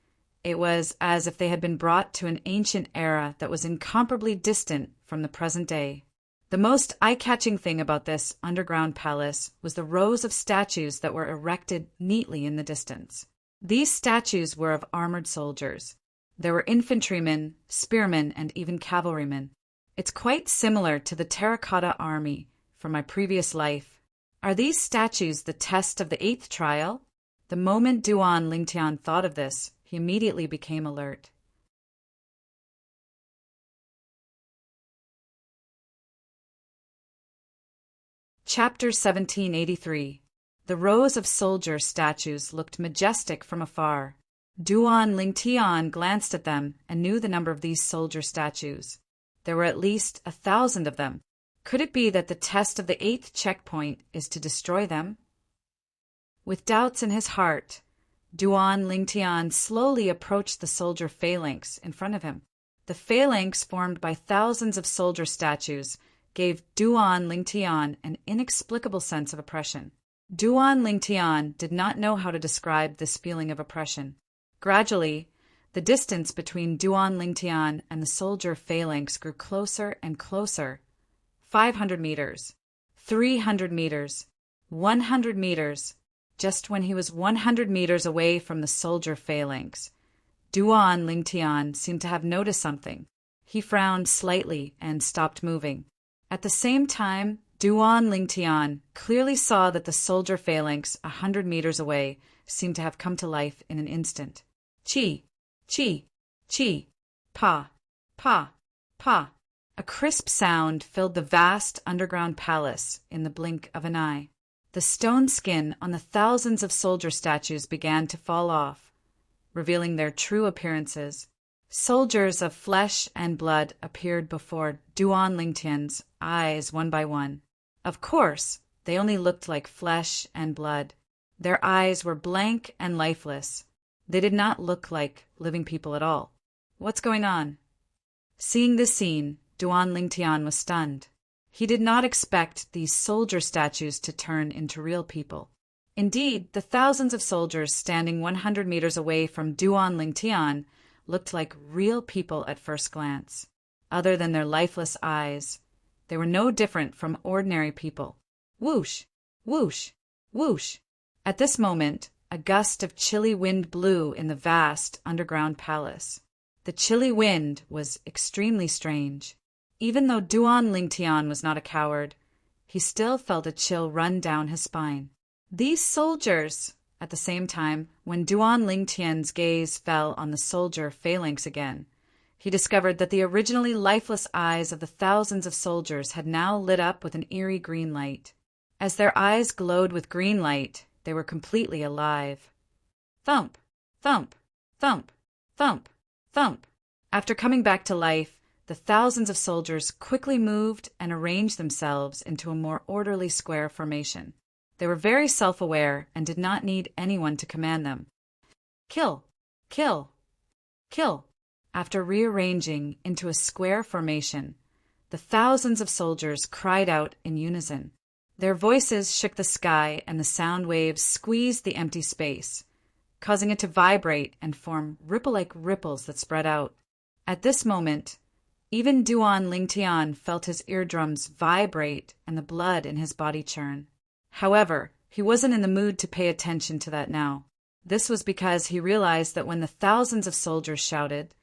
it was as if they had been brought to an ancient era that was incomparably distant from the present day. The most eye-catching thing about this underground palace was the rows of statues that were erected neatly in the distance. These statues were of armored soldiers. There were infantrymen, spearmen, and even cavalrymen. It's quite similar to the terracotta army from my previous life. Are these statues the test of the 8th trial? The moment Duan Lingtian thought of this, he immediately became alert. Chapter 1783. The rows of soldier statues looked majestic from afar. Duan Lingtian glanced at them and knew the number of these soldier statues. There were at least 1,000 of them. Could it be that the test of the 8th checkpoint is to destroy them? With doubts in his heart, Duan Lingtian slowly approached the soldier phalanx in front of him. The phalanx, formed by thousands of soldier statues, gave Duan Lingtian an inexplicable sense of oppression. Duan Lingtian did not know how to describe this feeling of oppression. Gradually, the distance between Duan Lingtian and the soldier phalanx grew closer and closer. 500 meters, 300 meters, 100 meters. Just when he was 100 meters away from the soldier phalanx, Duan Lingtian seemed to have noticed something. He frowned slightly and stopped moving. At the same time, Duan Lingtian clearly saw that the soldier phalanx 100 meters away seemed to have come to life in an instant. Chi, chi, chi, pa, pa, pa. A crisp sound filled the vast underground palace in the blink of an eye. The stone skin on the thousands of soldier statues began to fall off, revealing their true appearances. Soldiers of flesh and blood appeared before Duan Lingtian's eyes one by one. Of course, they only looked like flesh and blood. Their eyes were blank and lifeless. They did not look like living people at all. What's going on? Seeing this scene, Duan Lingtian was stunned. He did not expect these soldier statues to turn into real people. Indeed, the thousands of soldiers standing 100 meters away from Duan Lingtian looked like real people at first glance. Other than their lifeless eyes, they were no different from ordinary people. Whoosh, whoosh, whoosh. At this moment, a gust of chilly wind blew in the vast underground palace. The chilly wind was extremely strange. Even though Duan Lingtian was not a coward, he still felt a chill run down his spine. These soldiers! At the same time, when Duan Lingtian's gaze fell on the soldier phalanx again, he discovered that the originally lifeless eyes of the thousands of soldiers had now lit up with an eerie green light. As their eyes glowed with green light, they were completely alive. Thump, thump, thump, thump, thump. After coming back to life, the thousands of soldiers quickly moved and arranged themselves into a more orderly square formation. They were very self-aware and did not need anyone to command them. Kill, kill, kill. After rearranging into a square formation, the thousands of soldiers cried out in unison. Their voices shook the sky and the sound waves squeezed the empty space, causing it to vibrate and form ripple-like ripples that spread out. At this moment, even Duan Lingtian felt his eardrums vibrate and the blood in his body churn. However, he wasn't in the mood to pay attention to that now. This was because he realized that when the thousands of soldiers shouted,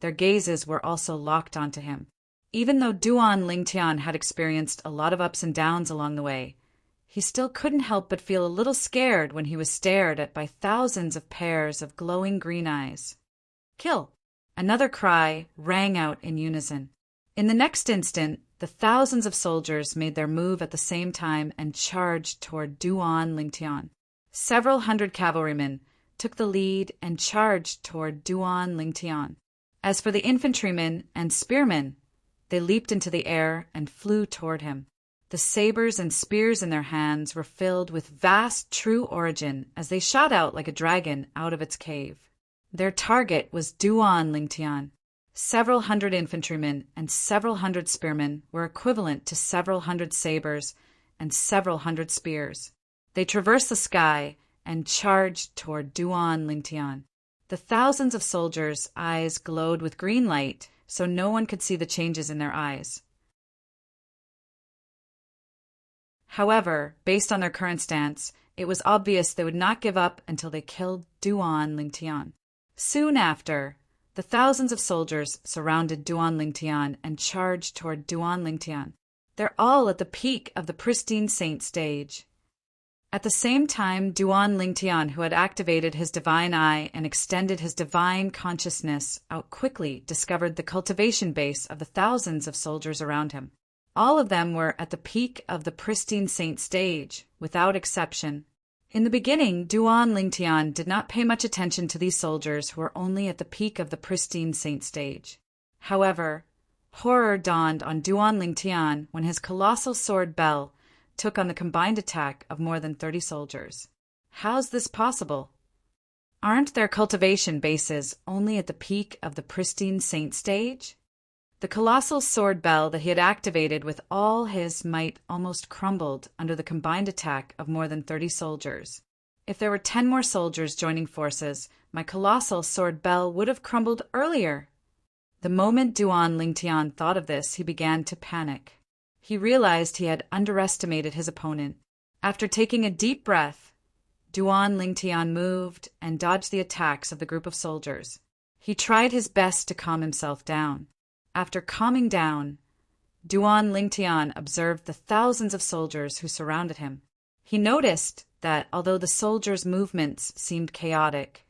their gazes were also locked onto him. Even though Duan Lingtian had experienced a lot of ups and downs along the way, he still couldn't help but feel a little scared when he was stared at by thousands of pairs of glowing green eyes. Kill! Another cry rang out in unison. In the next instant, the thousands of soldiers made their move at the same time and charged toward Duan Lingtian. Several hundred cavalrymen took the lead and charged toward Duan Lingtian. As for the infantrymen and spearmen, they leaped into the air and flew toward him. The sabers and spears in their hands were filled with vast true origin as they shot out like a dragon out of its cave. Their target was Duan Lingtian. Several hundred infantrymen and several hundred spearmen were equivalent to several hundred sabers and several hundred spears. They traversed the sky and charged toward Duan Lingtian. The thousands of soldiers' eyes glowed with green light, so no one could see the changes in their eyes. However, based on their current stance, it was obvious they would not give up until they killed Duan Lingtian. Soon after, The thousands of soldiers surrounded Duan Lingtian and charged toward Duan Lingtian. They're all at the peak of the pristine saint stage. At the same time, Duan Lingtian, who had activated his divine eye and extended his divine consciousness out quickly, discovered the cultivation base of the thousands of soldiers around him. All of them were at the peak of the pristine saint stage, without exception. In the beginning, Duan Lingtian did not pay much attention to these soldiers who were only at the peak of the pristine saint stage. However, horror dawned on Duan Lingtian when his colossal sword Bell took on the combined attack of more than 30 soldiers. How's this possible? Aren't their cultivation bases only at the peak of the pristine saint stage? The colossal sword Bell that he had activated with all his might almost crumbled under the combined attack of more than 30 soldiers. If there were 10 more soldiers joining forces, my colossal sword Bell would have crumbled earlier. The moment Duan Lingtian thought of this, he began to panic. He realized he had underestimated his opponent. After taking a deep breath, Duan Lingtian moved and dodged the attacks of the group of soldiers. He tried his best to calm himself down. After calming down, Duan Lingtian observed the thousands of soldiers who surrounded him. He noticed that although the soldiers' movements seemed chaotic,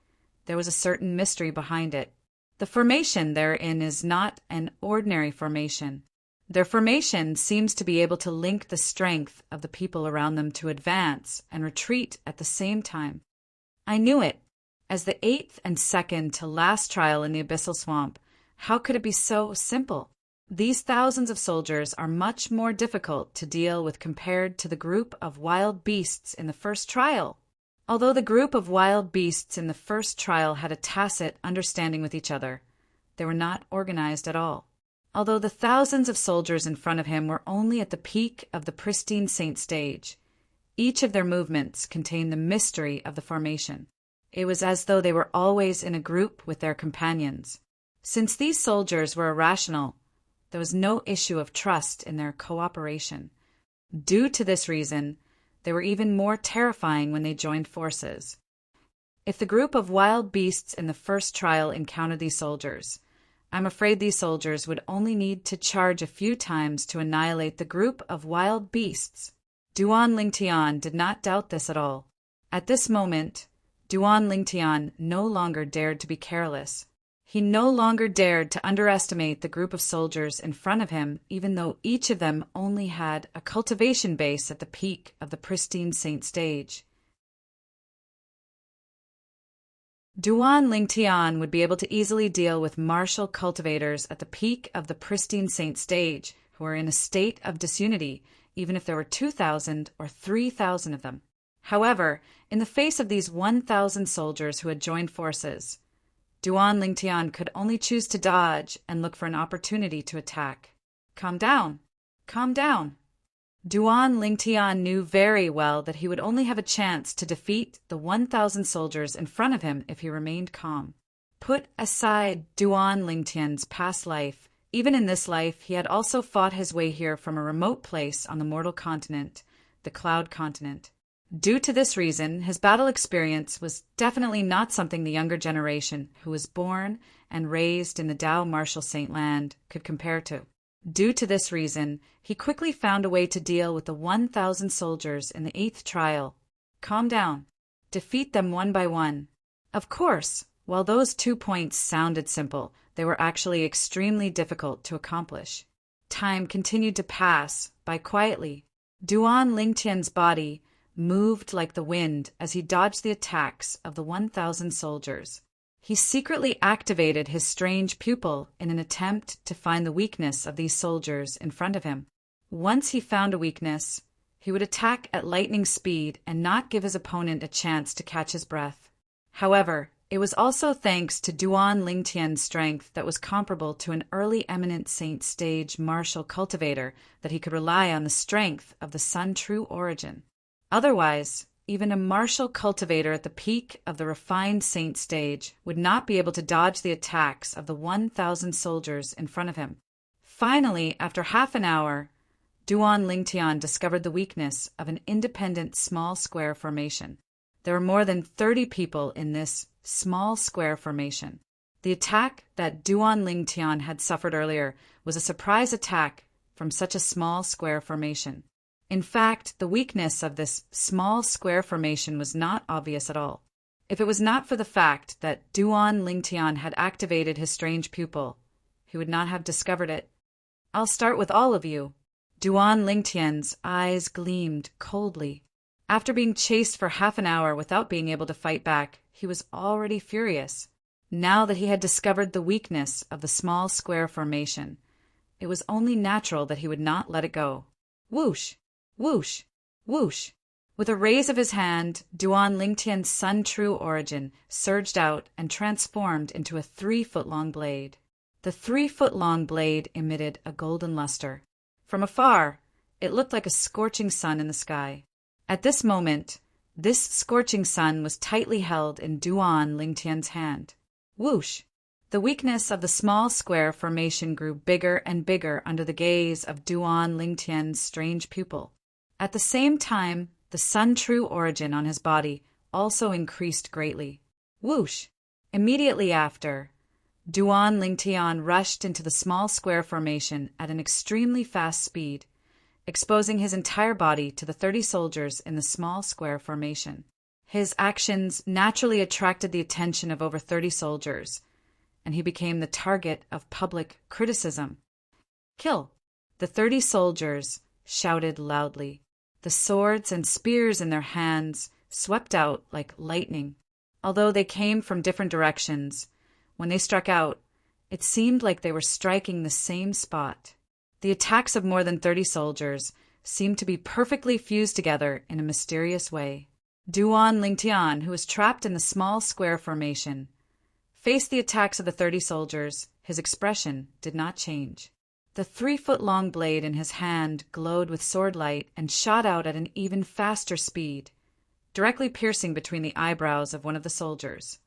there was a certain mystery behind it. The formation they're in is not an ordinary formation. Their formation seems to be able to link the strength of the people around them to advance and retreat at the same time. I knew it. As the 8th and second to last trial in the Abyssal Swamp, how could it be so simple? These thousands of soldiers are much more difficult to deal with compared to the group of wild beasts in the first trial. Although the group of wild beasts in the first trial had a tacit understanding with each other, they were not organized at all. Although the thousands of soldiers in front of him were only at the peak of the pristine saint stage, each of their movements contained the mystery of the formation. It was as though they were always in a group with their companions. Since these soldiers were irrational, there was no issue of trust in their cooperation. Due to this reason, they were even more terrifying when they joined forces. If the group of wild beasts in the first trial encountered these soldiers, I'm afraid these soldiers would only need to charge a few times to annihilate the group of wild beasts. Duan Lingtian did not doubt this at all. At this moment, Duan Lingtian no longer dared to be careless. He no longer dared to underestimate the group of soldiers in front of him, even though each of them only had a cultivation base at the peak of the pristine saint stage. Duan Lingtian would be able to easily deal with martial cultivators at the peak of the pristine saint stage, who were in a state of disunity, even if there were 2,000 or 3,000 of them. However, in the face of these 1,000 soldiers who had joined forces, Duan Lingtian could only choose to dodge and look for an opportunity to attack. Calm down. Calm down. Duan Lingtian knew very well that he would only have a chance to defeat the 1,000 soldiers in front of him if he remained calm. Put aside Duan Lingtian's past life, even in this life he had also fought his way here from a remote place on the mortal continent, the Cloud Continent. Due to this reason, his battle experience was definitely not something the younger generation, who was born and raised in the Dao Martial Saint Land, could compare to. Due to this reason, he quickly found a way to deal with the 1,000 soldiers in the 8th trial. Calm down. Defeat them one by one. Of course, while those 2 points sounded simple, they were actually extremely difficult to accomplish. Time continued to pass by quietly. Duan Lingtian's body moved like the wind as he dodged the attacks of the 1,000 soldiers. He secretly activated his strange pupil in an attempt to find the weakness of these soldiers in front of him. Once he found a weakness, he would attack at lightning speed and not give his opponent a chance to catch his breath. However, it was also thanks to Duan Lingtian's strength that was comparable to an early eminent saint stage martial cultivator that he could rely on the strength of the Sun True origin. Otherwise, even a martial cultivator at the peak of the refined saint stage would not be able to dodge the attacks of the 1,000 soldiers in front of him. Finally, after half an hour, Duan Lingtian discovered the weakness of an independent small square formation. There were more than 30 people in this small square formation. The attack that Duan Lingtian had suffered earlier was a surprise attack from such a small square formation. In fact, the weakness of this small square formation was not obvious at all. If it was not for the fact that Duan Lingtian had activated his strange pupil, he would not have discovered it. "I'll start with all of you." Duan Lingtian's eyes gleamed coldly. After being chased for half an hour without being able to fight back, he was already furious. Now that he had discovered the weakness of the small square formation, it was only natural that he would not let it go. Whoosh! Whoosh! Whoosh! With a raise of his hand, Duan Lingtian's Sun True Origin surged out and transformed into a 3-foot-long blade. The 3-foot-long blade emitted a golden luster. From afar, it looked like a scorching sun in the sky. At this moment, this scorching sun was tightly held in Duan Lingtian's hand. Whoosh! The weakness of the small square formation grew bigger and bigger under the gaze of Duan Lingtian's strange pupil. At the same time, the Sun True Origin on his body also increased greatly. Whoosh! Immediately after, Duan Lingtian rushed into the small square formation at an extremely fast speed, exposing his entire body to the 30 soldiers in the small square formation. His actions naturally attracted the attention of over 30 soldiers, and he became the target of public criticism. "Kill!" The 30 soldiers shouted loudly. The swords and spears in their hands swept out like lightning. Although they came from different directions, when they struck out, it seemed like they were striking the same spot. The attacks of more than 30 soldiers seemed to be perfectly fused together in a mysterious way. Duan Lingtian, who was trapped in the small square formation, faced the attacks of the 30 soldiers. His expression did not change. The 3-foot-long blade in his hand glowed with sword light and shot out at an even faster speed, directly piercing between the eyebrows of one of the soldiers.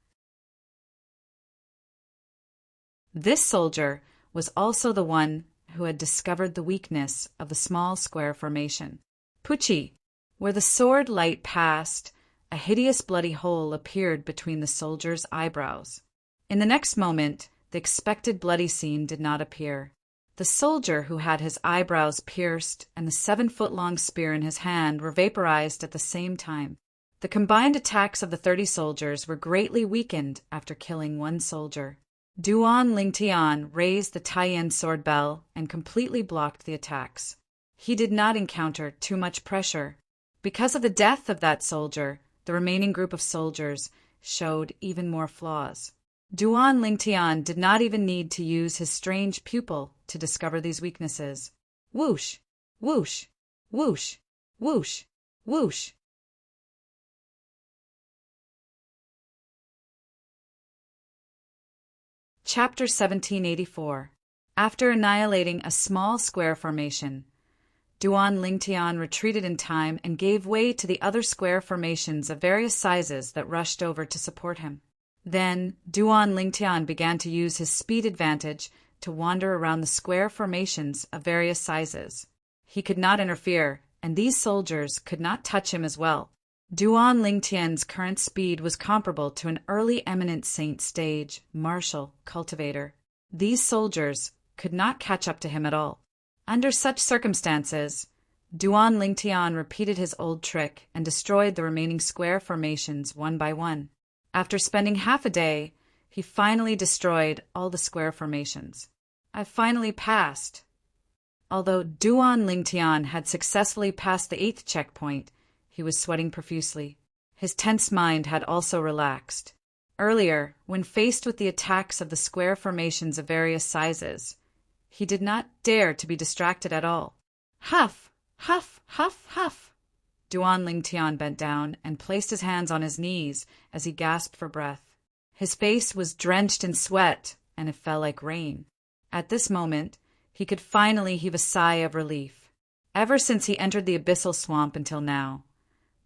This soldier was also the one who had discovered the weakness of the small square formation. Pucci! Where the sword light passed, a hideous bloody hole appeared between the soldier's eyebrows. In the next moment, the expected bloody scene did not appear. The soldier who had his eyebrows pierced and the 7-foot-long spear in his hand were vaporized at the same time. The combined attacks of the 30 soldiers were greatly weakened after killing one soldier. Duan Lingtian raised the Taiyan sword bell and completely blocked the attacks. He did not encounter too much pressure. Because of the death of that soldier, the remaining group of soldiers showed even more flaws. Duan Lingtian did not even need to use his strange pupil to discover these weaknesses. Whoosh! Whoosh! Whoosh! Whoosh! Whoosh! Chapter 1784. After annihilating a small square formation, Duan Lingtian retreated in time and gave way to the other square formations of various sizes that rushed over to support him. Then Duan Lingtian began to use his speed advantage to wander around the square formations of various sizes. He could not interfere, and these soldiers could not touch him as well. Duan Lingtian's current speed was comparable to an early eminent saint stage martial cultivator. These soldiers could not catch up to him at all. Under such circumstances, Duan Lingtian repeated his old trick and destroyed the remaining square formations one by one. After spending half a day, he finally destroyed all the square formations. "I finally passed." Although Duan Lingtian had successfully passed the 8th checkpoint, he was sweating profusely. His tense mind had also relaxed. Earlier, when faced with the attacks of the square formations of various sizes, he did not dare to be distracted at all. Huff! Huff! Huff! Huff! Duan Lingtian bent down and placed his hands on his knees as he gasped for breath. His face was drenched in sweat, and it fell like rain. At this moment, he could finally heave a sigh of relief. Ever since he entered the abyssal swamp until now,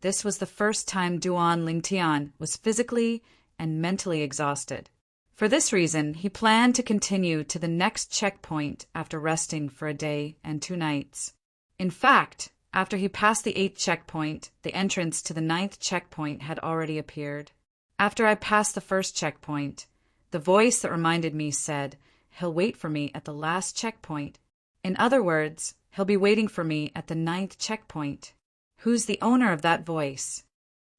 this was the first time Duan Lingtian was physically and mentally exhausted. For this reason, he planned to continue to the next checkpoint after resting for a day and 2 nights. In fact, after he passed the 8th checkpoint, the entrance to the 9th checkpoint had already appeared. After I passed the first checkpoint, The voice that reminded me said, "He'll wait for me at the last checkpoint." In other words, he'll be waiting for me at the 9th checkpoint. Who's the owner of that voice?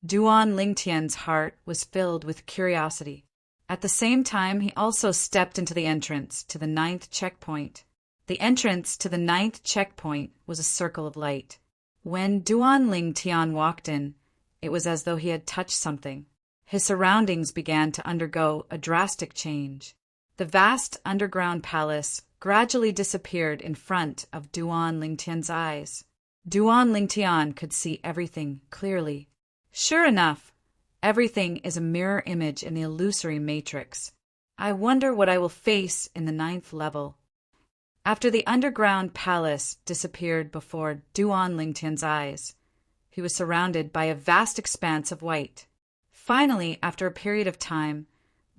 Duan Lingtian's heart was filled with curiosity. At the same time, he also stepped into the entrance to the 9th checkpoint. The entrance to the 9th checkpoint was a circle of light. When Duan Lingtian walked in, it was as though he had touched something. His surroundings began to undergo a drastic change. The vast underground palace gradually disappeared in front of Duan Lingtian's eyes. Duan Lingtian could see everything clearly. Sure enough, everything is a mirror image in the illusory matrix. I wonder what I will face in the 9th level. After the underground palace disappeared before Duan Lingtian's eyes, he was surrounded by a vast expanse of white. Finally, after a period of time,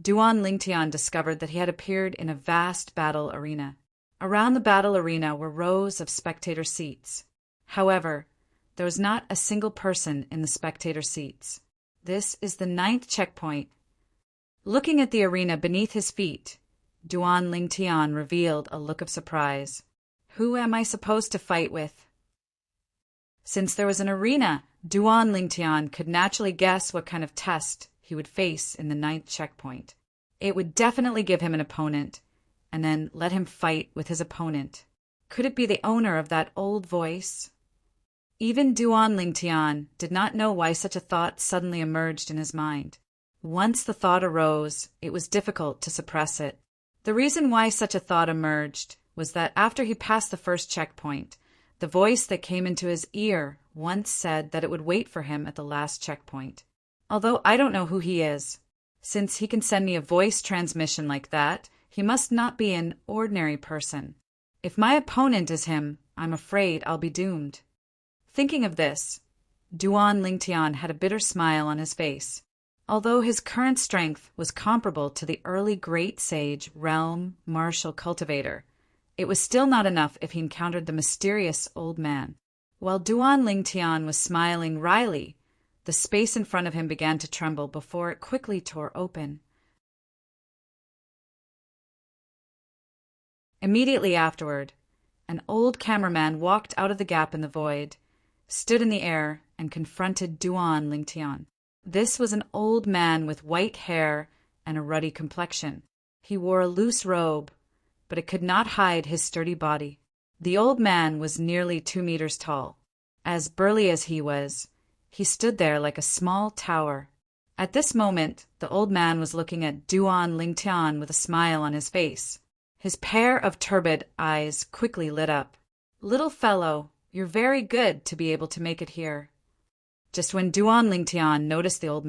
Duan Lingtian discovered that he had appeared in a vast battle arena. Around the battle arena were rows of spectator seats. However, there was not a single person in the spectator seats. This is the 9th checkpoint. Looking at the arena beneath his feet, Duan Lingtian revealed a look of surprise. Who am I supposed to fight with? Since there was an arena, Duan Lingtian could naturally guess what kind of test he would face in the 9th checkpoint. It would definitely give him an opponent, and then let him fight with his opponent. Could it be the owner of that old voice? Even Duan Lingtian did not know why such a thought suddenly emerged in his mind. Once the thought arose, it was difficult to suppress it. The reason why such a thought emerged was that after he passed the first checkpoint, the voice that came into his ear once said that it would wait for him at the last checkpoint. Although I don't know who he is, since he can send me a voice transmission like that, he must not be an ordinary person. If my opponent is him, I'm afraid I'll be doomed. Thinking of this, Duan Lingtian had a bitter smile on his face. Although his current strength was comparable to the early great sage Realm Martial Cultivator, it was still not enough if he encountered the mysterious old man. While Duan Lingtian was smiling wryly, the space in front of him began to tremble before it quickly tore open. Immediately afterward, an old cameraman walked out of the gap in the void, stood in the air, and confronted Duan Lingtian. This was an old man with white hair and a ruddy complexion. He wore a loose robe, but it could not hide his sturdy body. The old man was nearly 2 meters tall. As burly as he was, he stood there like a small tower. At this moment, the old man was looking at Duan Lingtian with a smile on his face. His pair of turbid eyes quickly lit up. "Little fellow, you're very good to be able to make it here." Just when Duan Lingtian noticed the old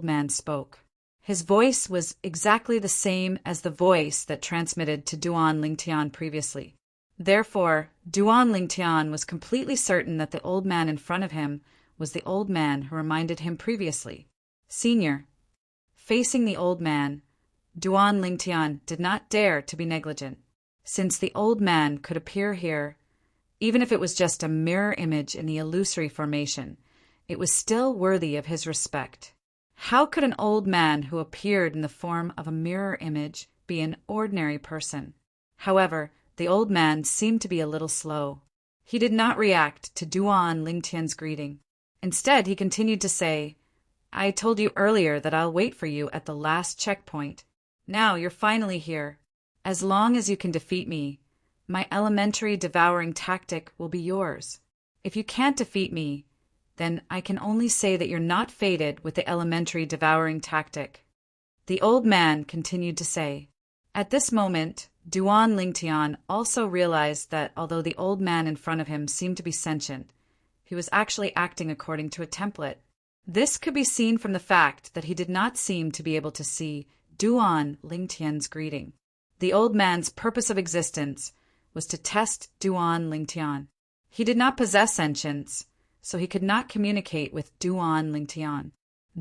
man spoke. His voice was exactly the same as the voice that transmitted to Duan Lingtian previously. Therefore, Duan Lingtian was completely certain that the old man in front of him was the old man who reminded him previously. Senior. Facing the old man, Duan Lingtian did not dare to be negligent. Since the old man could appear here, even if it was just a mirror image in the illusory formation, it was still worthy of his respect. How could an old man who appeared in the form of a mirror image be an ordinary person? However, the old man seemed to be a little slow. He did not react to Duan Lingtian's greeting. Instead, he continued to say, "I told you earlier that I'll wait for you at the last checkpoint. Now you're finally here. As long as you can defeat me, my elementary devouring tactic will be yours. If you can't defeat me, then I can only say that you're not fated with the elementary devouring tactic." The old man continued to say. At this moment, Duan Lingtian also realized that although the old man in front of him seemed to be sentient, he was actually acting according to a template. This could be seen from the fact that he did not seem to be able to see Duan Lingtian's greeting. The old man's purpose of existence was to test Duan Lingtian. He did not possess sentience, so he could not communicate with Duan Lingtian.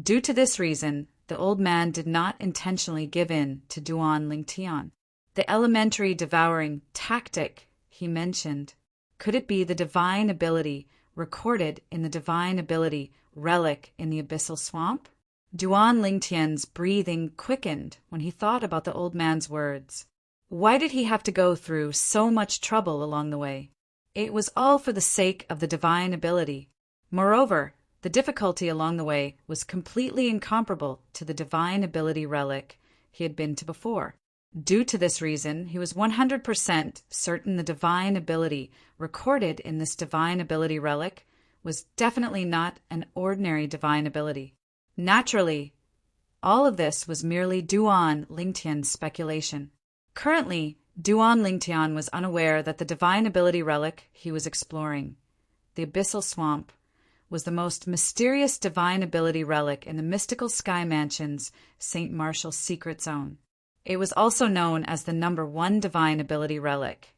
Due to this reason, the old man did not intentionally give in to Duan Lingtian. The elementary devouring tactic he mentioned. Could it be the divine ability recorded in the divine ability relic in the abyssal swamp? Duan Lingtian's breathing quickened when he thought about the old man's words. Why did he have to go through so much trouble along the way? It was all for the sake of the divine ability. Moreover, the difficulty along the way was completely incomparable to the divine ability relic he had been to before. Due to this reason, he was 100% certain the divine ability recorded in this divine ability relic was definitely not an ordinary divine ability. Naturally, all of this was merely Duan Lingtian's speculation. Currently, Duan Lingtian was unaware that the divine ability relic he was exploring, the Abyssal Swamp, was the most mysterious divine ability relic in the mystical Sky Mansion's St. Martial secret zone. It was also known as the number 1 divine ability relic.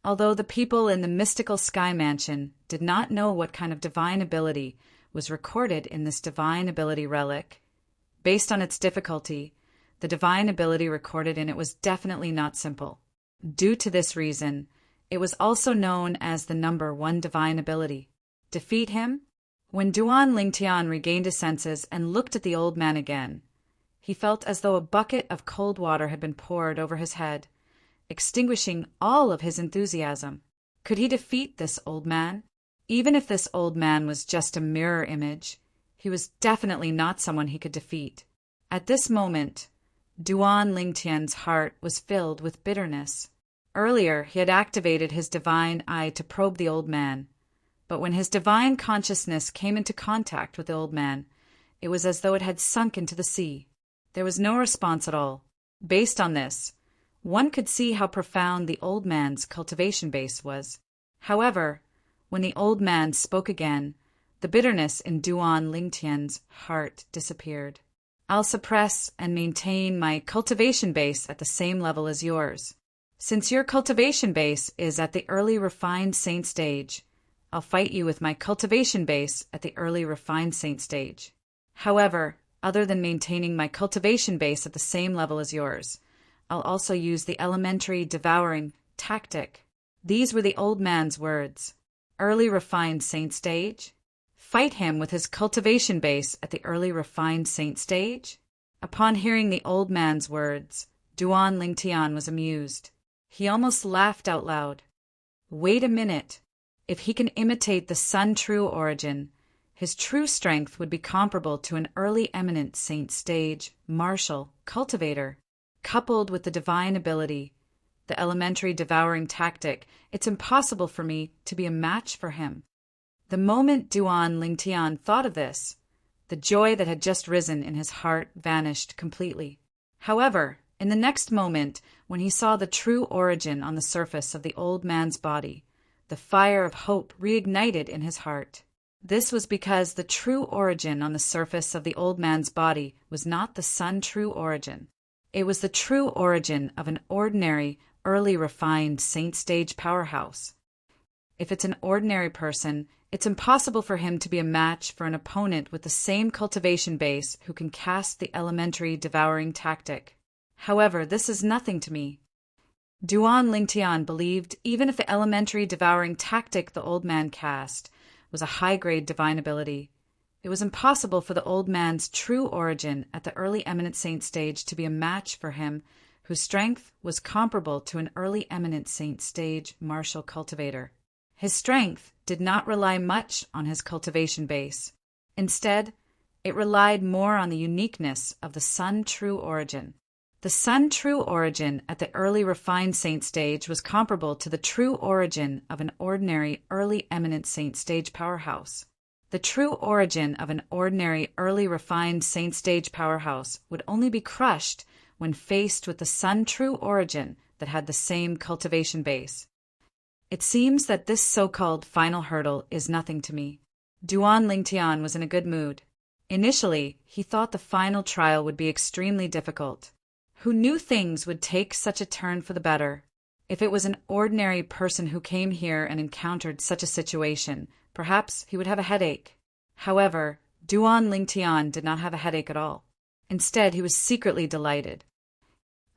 Although the people in the mystical Sky Mansion did not know what kind of divine ability was recorded in this divine ability relic, based on its difficulty, the divine ability recorded in it was definitely not simple. Due to this reason, it was also known as the number 1 divine ability. Defeat him? When Duan Lingtian regained his senses and looked at the old man again, he felt as though a bucket of cold water had been poured over his head, extinguishing all of his enthusiasm. Could he defeat this old man? Even if this old man was just a mirror image, he was definitely not someone he could defeat. At this moment, Duan Lingtian's heart was filled with bitterness. Earlier, he had activated his divine eye to probe the old man, but when his divine consciousness came into contact with the old man, it was as though it had sunk into the sea. There was no response at all. Based on this, one could see how profound the old man's cultivation base was. However, when the old man spoke again, the bitterness in Duan Lingtian's heart disappeared. I'll suppress and maintain my cultivation base at the same level as yours. Since your cultivation base is at the early refined saint stage, I'll fight you with my cultivation base at the early refined saint stage. However, other than maintaining my cultivation base at the same level as yours, I'll also use the elementary devouring tactic. These were the old man's words. Early refined saint stage? Fight him with his cultivation base at the early refined saint stage? Upon hearing the old man's words, Duan Lingtian was amused. He almost laughed out loud. Wait a minute. If he can imitate the Sun True Origin, his true strength would be comparable to an early eminent saint stage, martial, cultivator. Coupled with the divine ability, the elementary devouring tactic, it's impossible for me to be a match for him. The moment Duan Lingtian thought of this, the joy that had just risen in his heart vanished completely. However, in the next moment, when he saw the true origin on the surface of the old man's body, the fire of hope reignited in his heart. This was because the true origin on the surface of the old man's body was not the Sun True Origin. It was the true origin of an ordinary, early refined saint stage powerhouse. If it's an ordinary person, it's impossible for him to be a match for an opponent with the same cultivation base who can cast the elementary devouring tactic. However, this is nothing to me. Duan Lingtian believed even if the elementary devouring tactic the old man cast was a high-grade divine ability, it was impossible for the old man's true origin at the early eminent saint stage to be a match for him, whose strength was comparable to an early eminent saint stage martial cultivator. His strength did not rely much on his cultivation base. Instead, it relied more on the uniqueness of the Sun True Origin. The Sun True Origin at the early refined saint stage was comparable to the true origin of an ordinary early eminent saint stage powerhouse. The true origin of an ordinary early refined saint stage powerhouse would only be crushed when faced with the Sun True Origin that had the same cultivation base. It seems that this so-called final hurdle is nothing to me. Duan Lingtian was in a good mood. Initially, he thought the final trial would be extremely difficult. Who knew things would take such a turn for the better? If it was an ordinary person who came here and encountered such a situation, perhaps he would have a headache. However, Duan Lingtian did not have a headache at all. Instead, he was secretly delighted.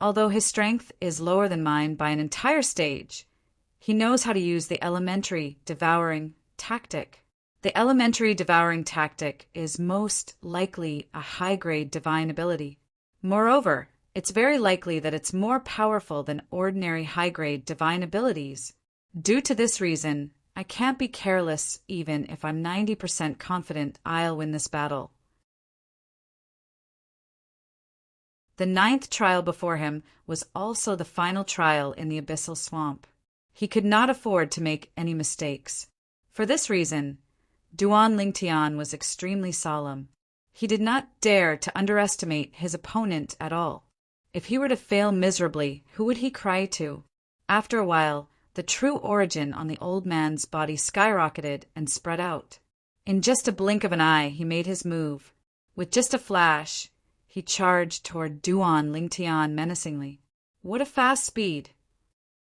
Although his strength is lower than mine by an entire stage, he knows how to use the elementary devouring tactic. The elementary devouring tactic is most likely a high-grade divine ability. Moreover, it's very likely that it's more powerful than ordinary high-grade divine abilities. Due to this reason, I can't be careless even if I'm 90% confident I'll win this battle. The 9th trial before him was also the final trial in the abyssal swamp. He could not afford to make any mistakes. For this reason, Duan Lingtian was extremely solemn. He did not dare to underestimate his opponent at all. If he were to fail miserably, who would he cry to? After a while, the true origin on the old man's body skyrocketed and spread out. In just a blink of an eye, he made his move. With just a flash, he charged toward Duan Lingtian menacingly. What a fast speed!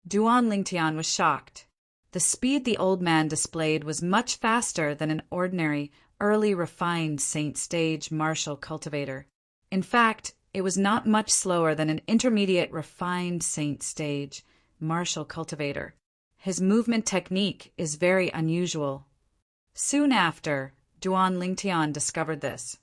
Duan Lingtian was shocked. The speed the old man displayed was much faster than an ordinary, early refined saint stage martial cultivator. In fact, it was not much slower than an intermediate refined saint stage martial cultivator. His movement technique is very unusual. Soon after, Duan Lingtian discovered this.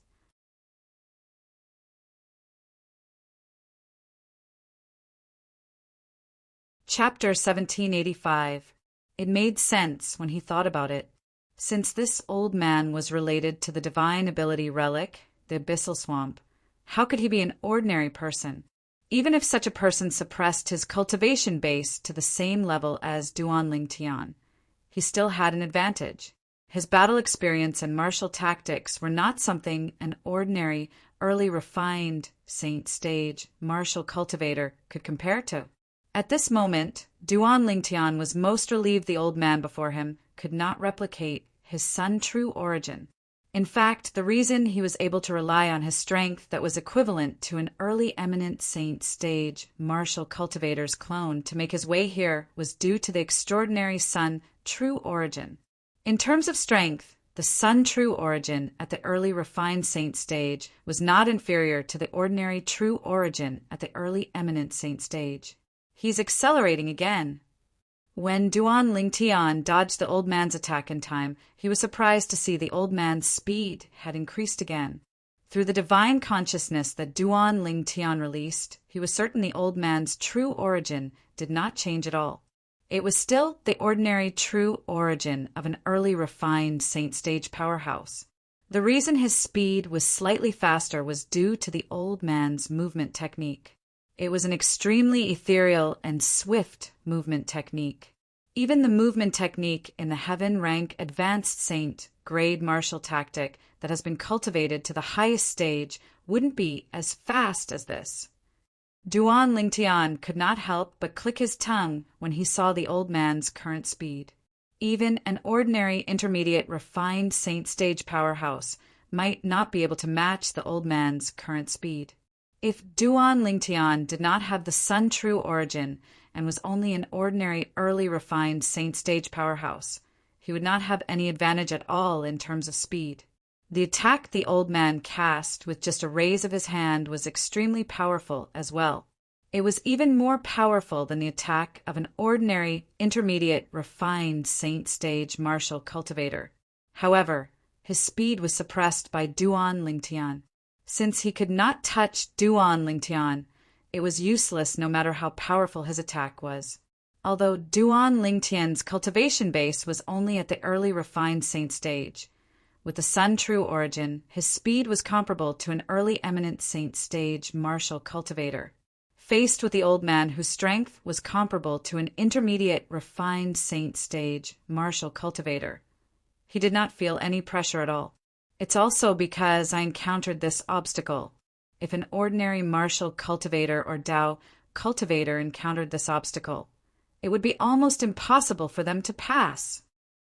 Chapter 1785. It made sense when he thought about it. Since this old man was related to the divine ability relic, the abyssal swamp, how could he be an ordinary person? Even if such a person suppressed his cultivation base to the same level as Duan Lingtian, he still had an advantage. His battle experience and martial tactics were not something an ordinary, early refined saint stage martial cultivator could compare to. At this moment, Duan Lingtian was most relieved the old man before him could not replicate his Sun true origin. In fact, the reason he was able to rely on his strength that was equivalent to an early eminent saint stage martial cultivator's clone to make his way here was due to the extraordinary Sun true origin. In terms of strength, the Sun true origin at the early refined saint stage was not inferior to the ordinary true origin at the early eminent saint stage. He's accelerating again. When Duan Lingtian dodged the old man's attack in time, he was surprised to see the old man's speed had increased again. Through the divine consciousness that Duan Lingtian released, he was certain the old man's true origin did not change at all. It was still the ordinary true origin of an early refined saint stage powerhouse. The reason his speed was slightly faster was due to the old man's movement technique. It was an extremely ethereal and swift movement technique. Even the movement technique in the heaven rank advanced saint grade martial tactic that has been cultivated to the highest stage wouldn't be as fast as this. Duan Lingtian could not help but click his tongue when he saw the old man's current speed. Even an ordinary intermediate refined saint stage powerhouse might not be able to match the old man's current speed. If Duan Lingtian did not have the Sun true origin and was only an ordinary early refined saint stage powerhouse, he would not have any advantage at all in terms of speed. The attack the old man cast with just a raise of his hand was extremely powerful as well. It was even more powerful than the attack of an ordinary intermediate refined saint stage martial cultivator. However, his speed was suppressed by Duan Lingtian. Since he could not touch Duan Lingtian, it was useless no matter how powerful his attack was. Although Duan Lingtian's cultivation base was only at the early refined saint stage, with the Sun true origin, his speed was comparable to an early eminent saint stage martial cultivator. Faced with the old man whose strength was comparable to an intermediate refined saint stage martial cultivator, he did not feel any pressure at all. It's also because I encountered this obstacle. If an ordinary martial cultivator or Tao cultivator encountered this obstacle, it would be almost impossible for them to pass.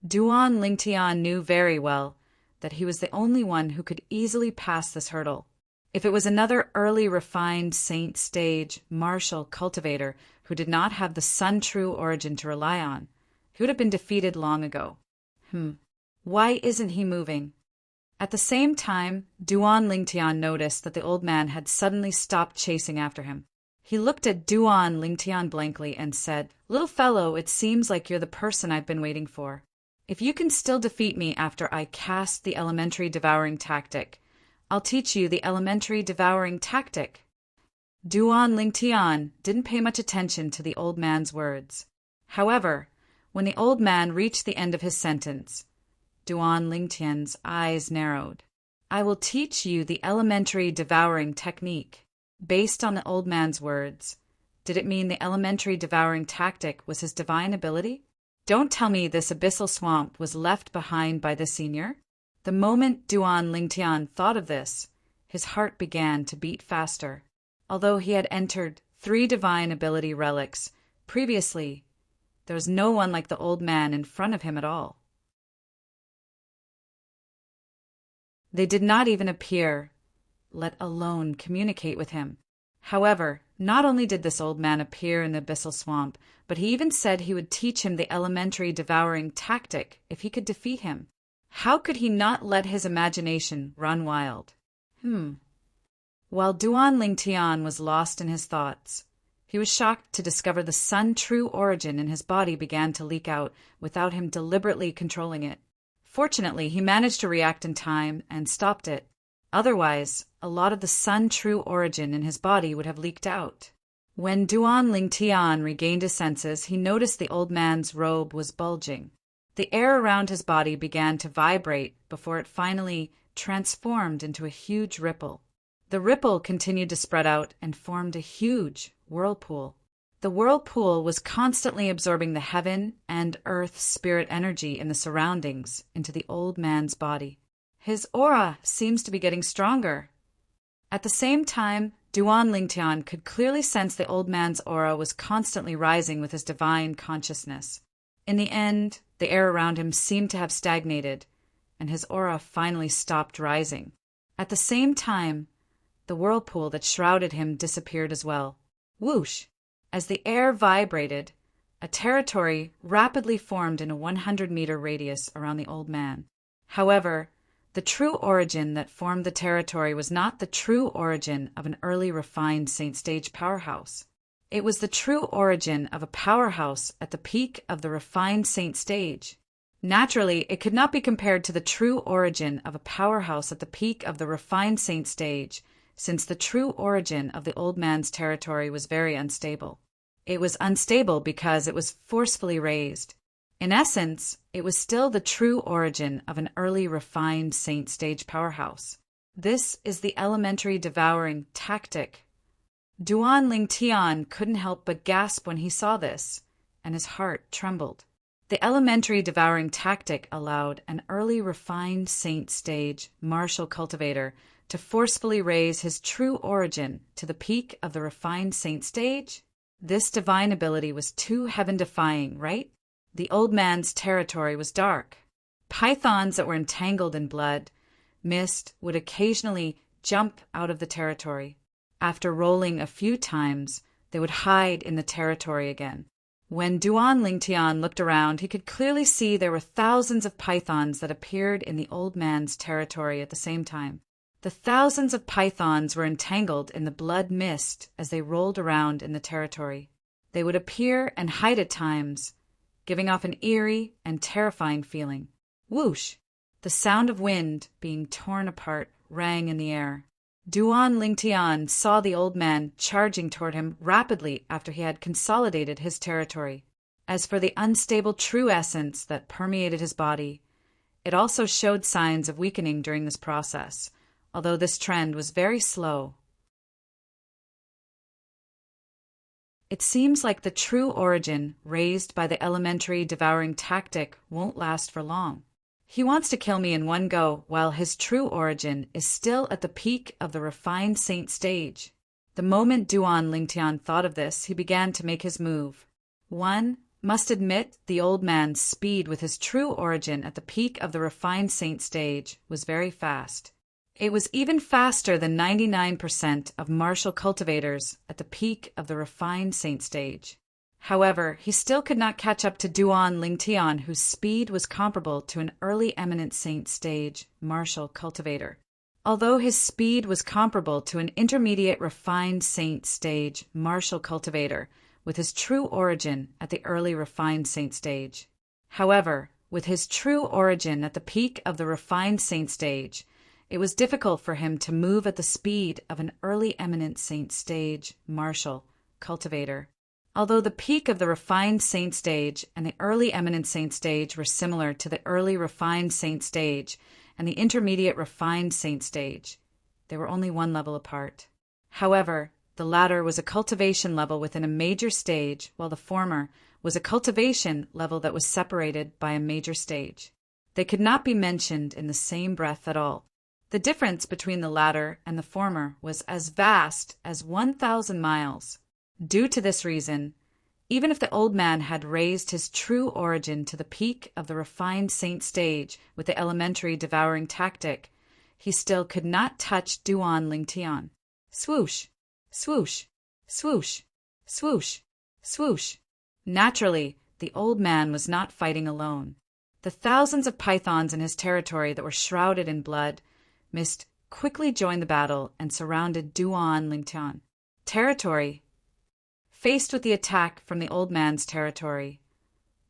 Duan Lingtian knew very well that he was the only one who could easily pass this hurdle. If it was another early refined saint stage martial cultivator who did not have the Sun true origin to rely on, he would have been defeated long ago. Why isn't he moving? At the same time, Duan Lingtian noticed that the old man had suddenly stopped chasing after him. He looked at Duan Lingtian blankly and said, "Little fellow, it seems like you're the person I've been waiting for." If you can still defeat me after I cast the elementary devouring tactic, I'll teach you the elementary devouring tactic. Duan Lingtian didn't pay much attention to the old man's words. However, when the old man reached the end of his sentence, Duan Lingtian's eyes narrowed. I will teach you the elementary devouring technique. Based on the old man's words, did it mean the elementary devouring tactic was his divine ability? Don't tell me this abyssal swamp was left behind by the senior. The moment Duan Lingtian thought of this, his heart began to beat faster. Although he had entered 3 divine ability relics previously, there was no one like the old man in front of him at all. They did not even appear, let alone communicate with him. However, not only did this old man appear in the abyssal swamp, but he even said he would teach him the elementary devouring tactic if he could defeat him. How could he not let his imagination run wild? While Duan Lingtian was lost in his thoughts, he was shocked to discover the sun's true origin in his body began to leak out without him deliberately controlling it. Fortunately, he managed to react in time and stopped it. Otherwise, a lot of the sun's true origin in his body would have leaked out. When Duan Lingtian regained his senses, he noticed the old man's robe was bulging. The air around his body began to vibrate before it finally transformed into a huge ripple. The ripple continued to spread out and formed a huge whirlpool. The whirlpool was constantly absorbing the heaven and earth spirit energy in the surroundings into the old man's body. His aura seems to be getting stronger. At the same time, Duan Lingtian could clearly sense the old man's aura was constantly rising with his divine consciousness. In the end, the air around him seemed to have stagnated, and his aura finally stopped rising. At the same time, the whirlpool that shrouded him disappeared as well. Whoosh! As the air vibrated, a territory rapidly formed in a 100-meter radius around the old man. However, the true origin that formed the territory was not the true origin of an early refined Saint Stage powerhouse. It was the true origin of a powerhouse at the peak of the refined Saint Stage. Naturally, it could not be compared to the true origin of a powerhouse at the peak of the refined Saint Stage, since the true origin of the old man's territory was very unstable. It was unstable because it was forcefully raised. In essence, it was still the true origin of an early refined Saint Stage powerhouse. This is the elementary devouring tactic. Duan Lingtian couldn't help but gasp when he saw this, and his heart trembled. The elementary devouring tactic allowed an early refined Saint Stage martial cultivator to forcefully raise his true origin to the peak of the refined Saint Stage. This divine ability was too heaven-defying, right? The old man's territory was dark. Pythons that were entangled in blood, mist would occasionally jump out of the territory. After rolling a few times, they would hide in the territory again. When Duan Lingtian looked around, he could clearly see there were thousands of pythons that appeared in the old man's territory at the same time. The thousands of pythons were entangled in the blood mist as they rolled around in the territory. They would appear and hide at times, giving off an eerie and terrifying feeling. Whoosh! The sound of wind being torn apart rang in the air. Duan Lingtian saw the old man charging toward him rapidly after he had consolidated his territory. As for the unstable true essence that permeated his body, it also showed signs of weakening during this process, although this trend was very slow. It seems like the true origin raised by the elementary devouring tactic won't last for long. He wants to kill me in one go while his true origin is still at the peak of the refined Saint Stage. The moment Duan Lingtian thought of this, he began to make his move. One must admit the old man's speed with his true origin at the peak of the refined Saint Stage was very fast. It was even faster than 99% of martial cultivators at the peak of the refined Saint Stage. However, he still could not catch up to Duan Lingtian, whose speed was comparable to an early eminent Saint Stage martial cultivator. Although his speed was comparable to an intermediate refined Saint Stage martial cultivator with his true origin at the early refined Saint Stage. However, With his true origin at the peak of the refined saint stage, it was difficult for him to move at the speed of an early eminent saint stage martial cultivator. Although the peak of the refined saint stage and the early eminent saint stage were similar to the early refined saint stage and the intermediate refined saint stage, they were only one level apart. However, the latter was a cultivation level within a major stage, while the former was a cultivation level that was separated by a major stage. They could not be mentioned in the same breath at all. The difference between the latter and the former was as vast as 1,000 miles. Due to this reason, even if the old man had raised his true origin to the peak of the refined saint stage with the elementary devouring tactic, he still could not touch Duan Lingtian. Swoosh, swoosh, swoosh, swoosh, swoosh. Naturally, the old man was not fighting alone. The thousands of pythons in his territory that were shrouded in blood mist quickly joined the battle and surrounded Duan Lingtian. Territory. Faced with the attack from the old man's territory,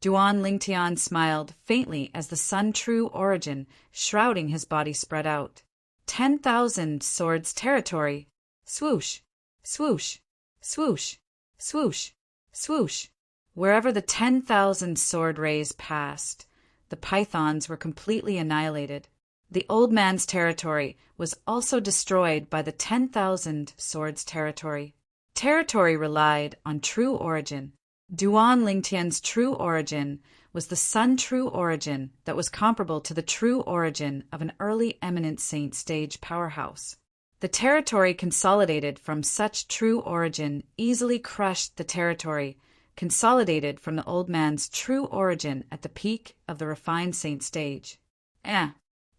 Duan Lingtian smiled faintly as the sun true origin shrouding his body spread out. 10,000 swords territory. Swoosh, swoosh, swoosh, swoosh, swoosh. Wherever the 10,000 sword rays passed, the pythons were completely annihilated. The old man's territory was also destroyed by the 10,000 swords territory. Territory relied on true origin. Duan Lingtian's true origin was the sun true origin that was comparable to the true origin of an early eminent saint stage powerhouse. The territory consolidated from such true origin easily crushed the territory consolidated from the old man's true origin at the peak of the refined saint stage.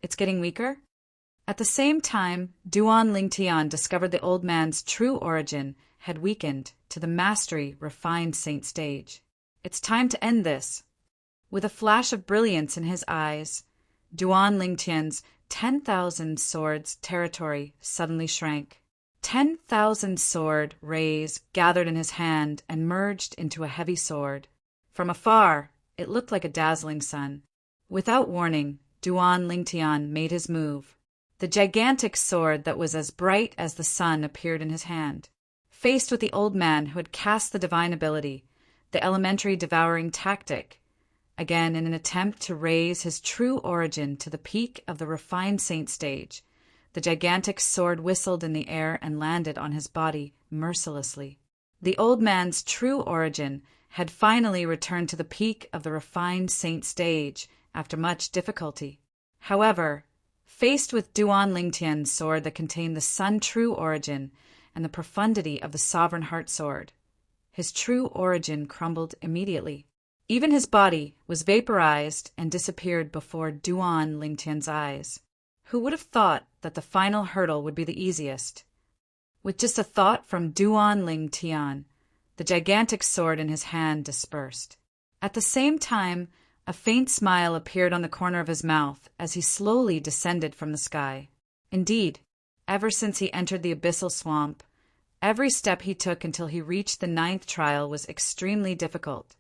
It's getting weaker? At the same time, Duan Lingtian discovered the old man's true origin had weakened to the mastery refined saint stage. It's time to end this. With a flash of brilliance in his eyes, Duan Lingtian's 10,000 swords territory suddenly shrank. 10,000 sword rays gathered in his hand and merged into a heavy sword. From afar, it looked like a dazzling sun. Without warning, Duan Lingtian made his move. The gigantic sword that was as bright as the sun appeared in his hand. Faced with the old man who had cast the divine ability, the elementary devouring tactic, again in an attempt to raise his true origin to the peak of the refined saint stage, the gigantic sword whistled in the air and landed on his body mercilessly. The old man's true origin had finally returned to the peak of the refined saint stage after much difficulty. However, faced with Duan Lingtian's sword that contained the sun true origin and the profundity of the sovereign heart sword, his true origin crumbled immediately. Even his body was vaporized and disappeared before Duan Lingtian's eyes. Who would have thought that the final hurdle would be the easiest? With just a thought from Duan Lingtian, the gigantic sword in his hand dispersed. At the same time, a faint smile appeared on the corner of his mouth as he slowly descended from the sky. Indeed, ever since he entered the abyssal swamp, every step he took until he reached the 9th trial was extremely difficult.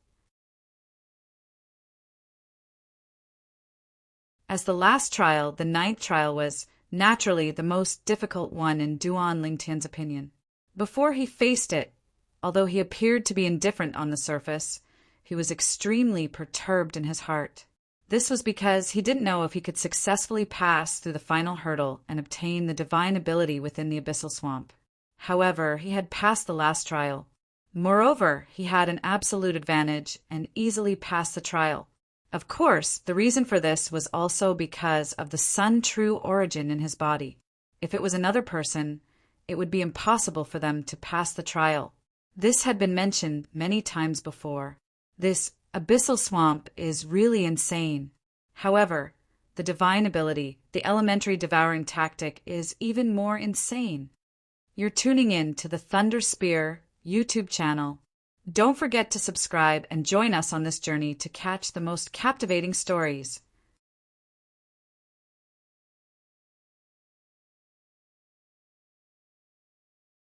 As the last trial, the 9th trial was, naturally, the most difficult one in Duan Lingtian's opinion. Before he faced it, although he appeared to be indifferent on the surface, he was extremely perturbed in his heart. This was because he didn't know if he could successfully pass through the final hurdle and obtain the divine ability within the abyssal swamp. However, he had passed the last trial. Moreover, he had an absolute advantage and easily passed the trial. Of course, the reason for this was also because of the sun true origin in his body. If it was another person, it would be impossible for them to pass the trial. This had been mentioned many times before. This abyssal swamp is really insane. However, the divine ability, the elementary devouring tactic, is even more insane. You're tuning in to the Thunder Spear YouTube channel. Don't forget to subscribe and join us on this journey to catch the most captivating stories.